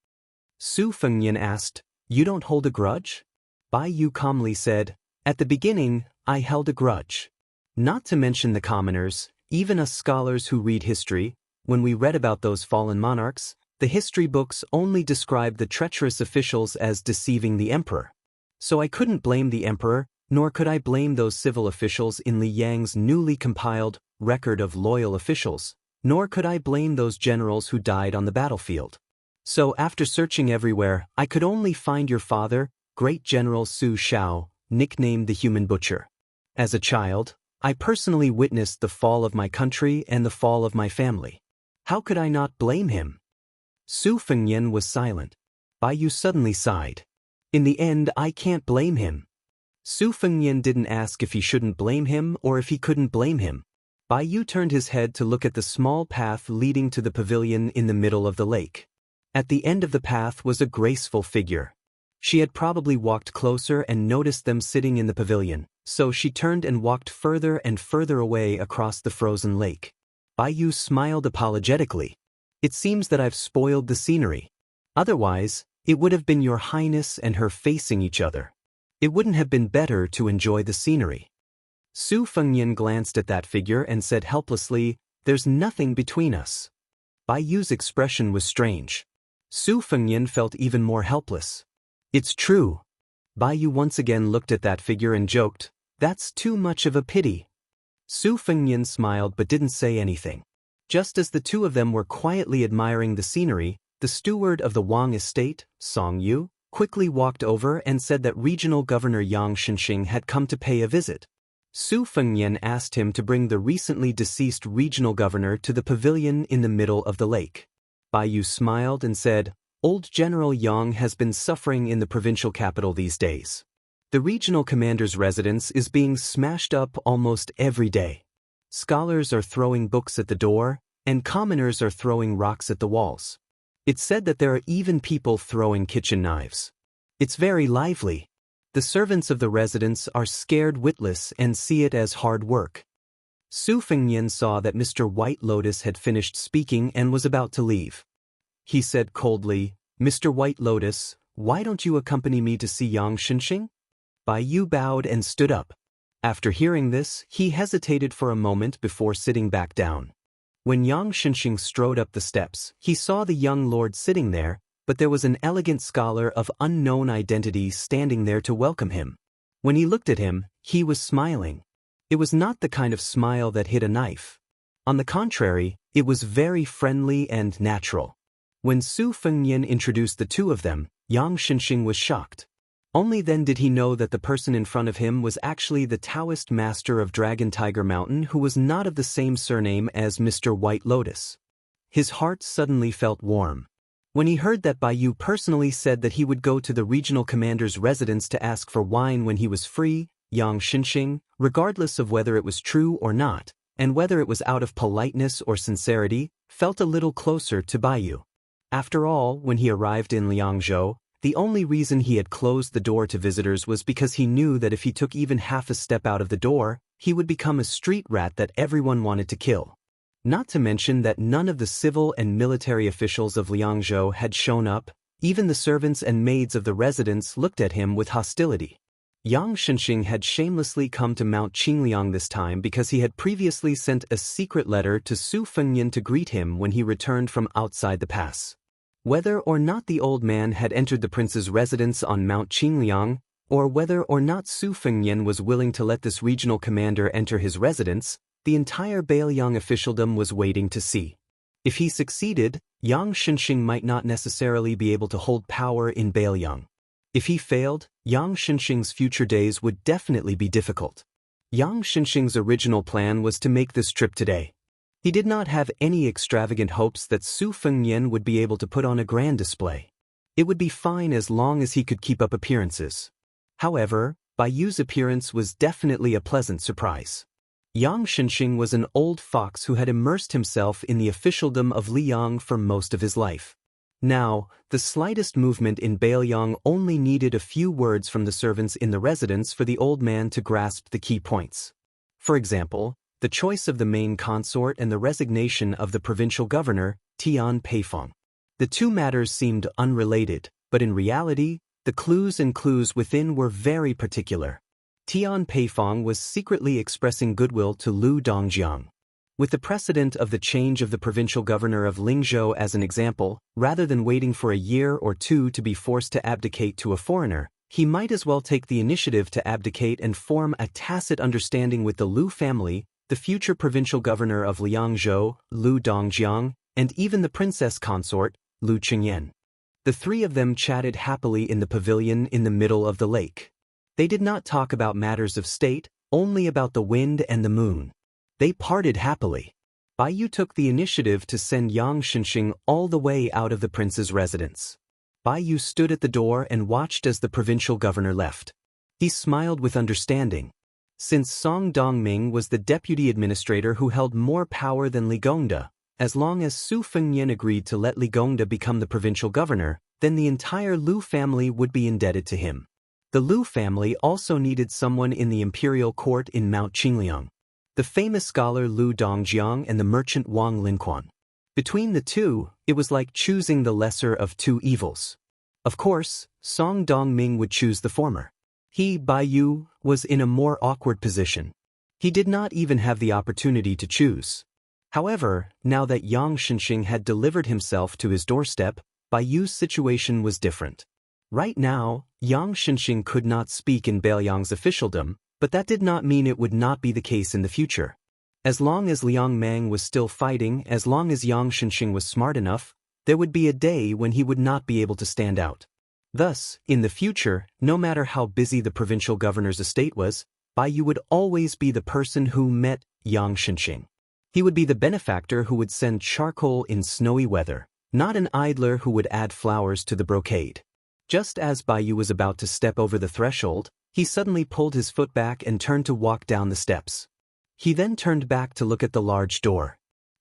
Su Fengnian asked, "You don't hold a grudge?" Bai Yu calmly said, "At the beginning, I held a grudge. Not to mention the commoners, even us scholars who read history, when we read about those fallen monarchs, the history books only describe the treacherous officials as deceiving the emperor. So I couldn't blame the emperor, nor could I blame those civil officials in Li Yang's newly compiled record of loyal officials, nor could I blame those generals who died on the battlefield. So after searching everywhere, I could only find your father, Great General Su Shao, nicknamed the Human Butcher. As a child, I personally witnessed the fall of my country and the fall of my family. How could I not blame him?" Su Fengnian was silent. Bai Yu suddenly sighed. "In the end, I can't blame him." Su Fengnian didn't ask if he shouldn't blame him or if he couldn't blame him. Bai Yu turned his head to look at the small path leading to the pavilion in the middle of the lake. At the end of the path was a graceful figure. She had probably walked closer and noticed them sitting in the pavilion, so she turned and walked further and further away across the frozen lake. Bai Yu smiled apologetically. "It seems that I've spoiled the scenery. Otherwise, it would have been your highness and her facing each other. It wouldn't have been better to enjoy the scenery." Su Fengnian glanced at that figure and said helplessly, "There's nothing between us." Bai Yu's expression was strange. Su Fengnian felt even more helpless. "It's true." Bai Yu once again looked at that figure and joked, "That's too much of a pity." Su Fengnian smiled but didn't say anything. Just as the two of them were quietly admiring the scenery, the steward of the Wang estate, Song Yu, quickly walked over and said that Regional Governor Yang Shenxing had come to pay a visit. Su Fengnian asked him to bring the recently deceased regional governor to the pavilion in the middle of the lake. Bai Yu smiled and said, "Old General Yang has been suffering in the provincial capital these days. The regional commander's residence is being smashed up almost every day. Scholars are throwing books at the door, and commoners are throwing rocks at the walls. It's said that there are even people throwing kitchen knives. It's very lively. The servants of the residence are scared witless and see it as hard work." Su Fengnian saw that Mr. White Lotus had finished speaking and was about to leave. He said coldly, "Mr. White Lotus, why don't you accompany me to see Yang Xinxing?" Bai Yu bowed and stood up. After hearing this, he hesitated for a moment before sitting back down. When Yang Xinxing strode up the steps, he saw the young lord sitting there, but there was an elegant scholar of unknown identity standing there to welcome him. When he looked at him, he was smiling. It was not the kind of smile that hit a knife. On the contrary, it was very friendly and natural. When Su Fengnian introduced the two of them, Yang Xinxing was shocked. Only then did he know that the person in front of him was actually the Taoist master of Dragon Tiger Mountain, who was not of the same surname as Mr. White Lotus. His heart suddenly felt warm. When he heard that Bai Yu personally said that he would go to the regional commander's residence to ask for wine when he was free, Yang Xinxing, regardless of whether it was true or not, and whether it was out of politeness or sincerity, felt a little closer to Bai Yu. After all, when he arrived in Liangzhou, the only reason he had closed the door to visitors was because he knew that if he took even half a step out of the door, he would become a street rat that everyone wanted to kill. Not to mention that none of the civil and military officials of Liangzhou had shown up. Even the servants and maids of the residence looked at him with hostility. Yang Xinxing had shamelessly come to Mount Qingliang this time because he had previously sent a secret letter to Su Fengnian to greet him when he returned from outside the pass. Whether or not the old man had entered the prince's residence on Mount Qingliang, or whether or not Su Fengnian was willing to let this regional commander enter his residence, the entire Bailiang officialdom was waiting to see. If he succeeded, Yang Xinxing might not necessarily be able to hold power in Bailiang. If he failed, Yang Xinxing's future days would definitely be difficult. Yang Xinxing's original plan was to make this trip today. He did not have any extravagant hopes that Su Fengnian would be able to put on a grand display. It would be fine as long as he could keep up appearances. However, Bai Yu's appearance was definitely a pleasant surprise. Yang Xinxing was an old fox who had immersed himself in the officialdom of Liang for most of his life. Now, the slightest movement in Bailiang only needed a few words from the servants in the residence for the old man to grasp the key points. For example, the choice of the main consort and the resignation of the provincial governor, Tian Peifeng. The two matters seemed unrelated, but in reality, the clues within were very particular. Tian Peifeng was secretly expressing goodwill to Lu Dongjiang. With the precedent of the change of the provincial governor of Lingzhou as an example, rather than waiting for a year or two to be forced to abdicate to a foreigner, he might as well take the initiative to abdicate and form a tacit understanding with the Lu family, the future provincial governor of Liangzhou, Lu Dongjiang, and even the princess consort, Lu Qingyan. The three of them chatted happily in the pavilion in the middle of the lake. They did not talk about matters of state, only about the wind and the moon. They parted happily. Bai Yu took the initiative to send Yang Xinxing all the way out of the prince's residence. Bai Yu stood at the door and watched as the provincial governor left. He smiled with understanding. Since Song Dongming was the deputy administrator who held more power than Li Gongda, as long as Su Fengnian agreed to let Li Gongda become the provincial governor, then the entire Lu family would be indebted to him. The Lu family also needed someone in the imperial court in Mount Qingliang. The famous scholar Lu Dongjiang and the merchant Wang Linquan. Between the two, it was like choosing the lesser of two evils. Of course, Song Dongming would choose the former. He, Bai Yu, was in a more awkward position. He did not even have the opportunity to choose. However, now that Yang Xinxing had delivered himself to his doorstep, Bai Yu's situation was different. Right now, Yang Xinxing could not speak in Bailiang's officialdom, but that did not mean it would not be the case in the future. As long as Liang Mang was still fighting, as long as Yang Xinxing was smart enough, there would be a day when he would not be able to stand out. Thus, in the future, no matter how busy the provincial governor's estate was, Bai Yu would always be the person who met Yang Xinxing. He would be the benefactor who would send charcoal in snowy weather, not an idler who would add flowers to the brocade. Just as Bai Yu was about to step over the threshold, he suddenly pulled his foot back and turned to walk down the steps. He then turned back to look at the large door.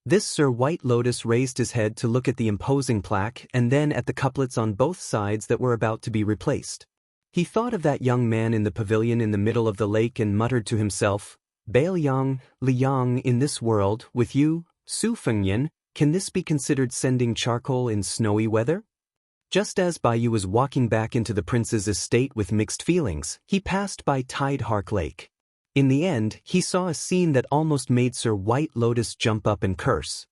This Sir White Lotus raised his head to look at the imposing plaque and then at the couplets on both sides that were about to be replaced. He thought of that young man in the pavilion in the middle of the lake and muttered to himself, Bailiang, Liang, in this world, with you, Su Fengyan, can this be considered sending charcoal in snowy weather? Just as Baiyu was walking back into the prince's estate with mixed feelings, he passed by Tide Hark Lake. In the end, he saw a scene that almost made Sir White Lotus jump up and curse.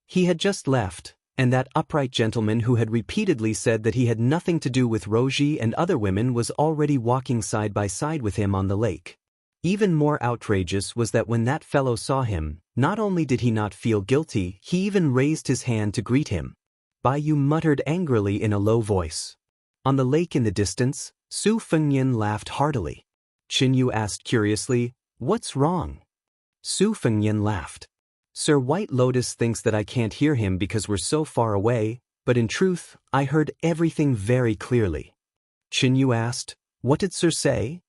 He had just left, and that upright gentleman who had repeatedly said that he had nothing to do with Roji and other women was already walking side by side with him on the lake. Even more outrageous was that when that fellow saw him, not only did he not feel guilty, he even raised his hand to greet him. Baiyu muttered angrily in a low voice. On the lake in the distance, Su Fengyan laughed heartily. Qinyu asked curiously, "What's wrong?" Su Fengyan laughed. "Sir White Lotus thinks that I can't hear him because we're so far away, but in truth, I heard everything very clearly." Qinyu asked, "What did Sir say?"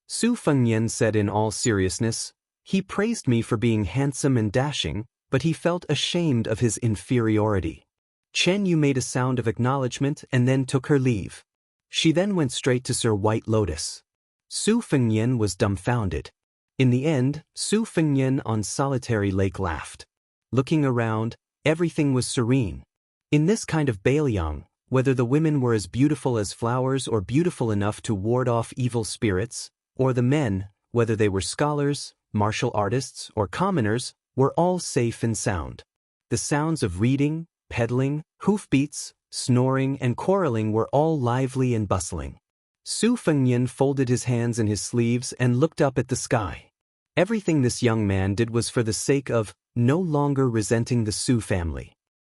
Su Fengyan said in all seriousness, "He praised me for being handsome and dashing, but he felt ashamed of his inferiority." Chen Yu made a sound of acknowledgement and then took her leave. She then went straight to Sir White Lotus. Su Fengyan was dumbfounded. In the end, Su Fengyan on Solitary Lake laughed. Looking around, everything was serene. In this kind of Bailiang, whether the women were as beautiful as flowers or beautiful enough to ward off evil spirits, or the men, whether they were scholars, martial artists, or commoners, were all safe and sound. The sounds of reading, peddling, hoofbeats, snoring, and quarreling were all lively and bustling. Su Fengyan folded his hands in his sleeves and looked up at the sky. Everything this young man did was for the sake of no longer resenting the Su family.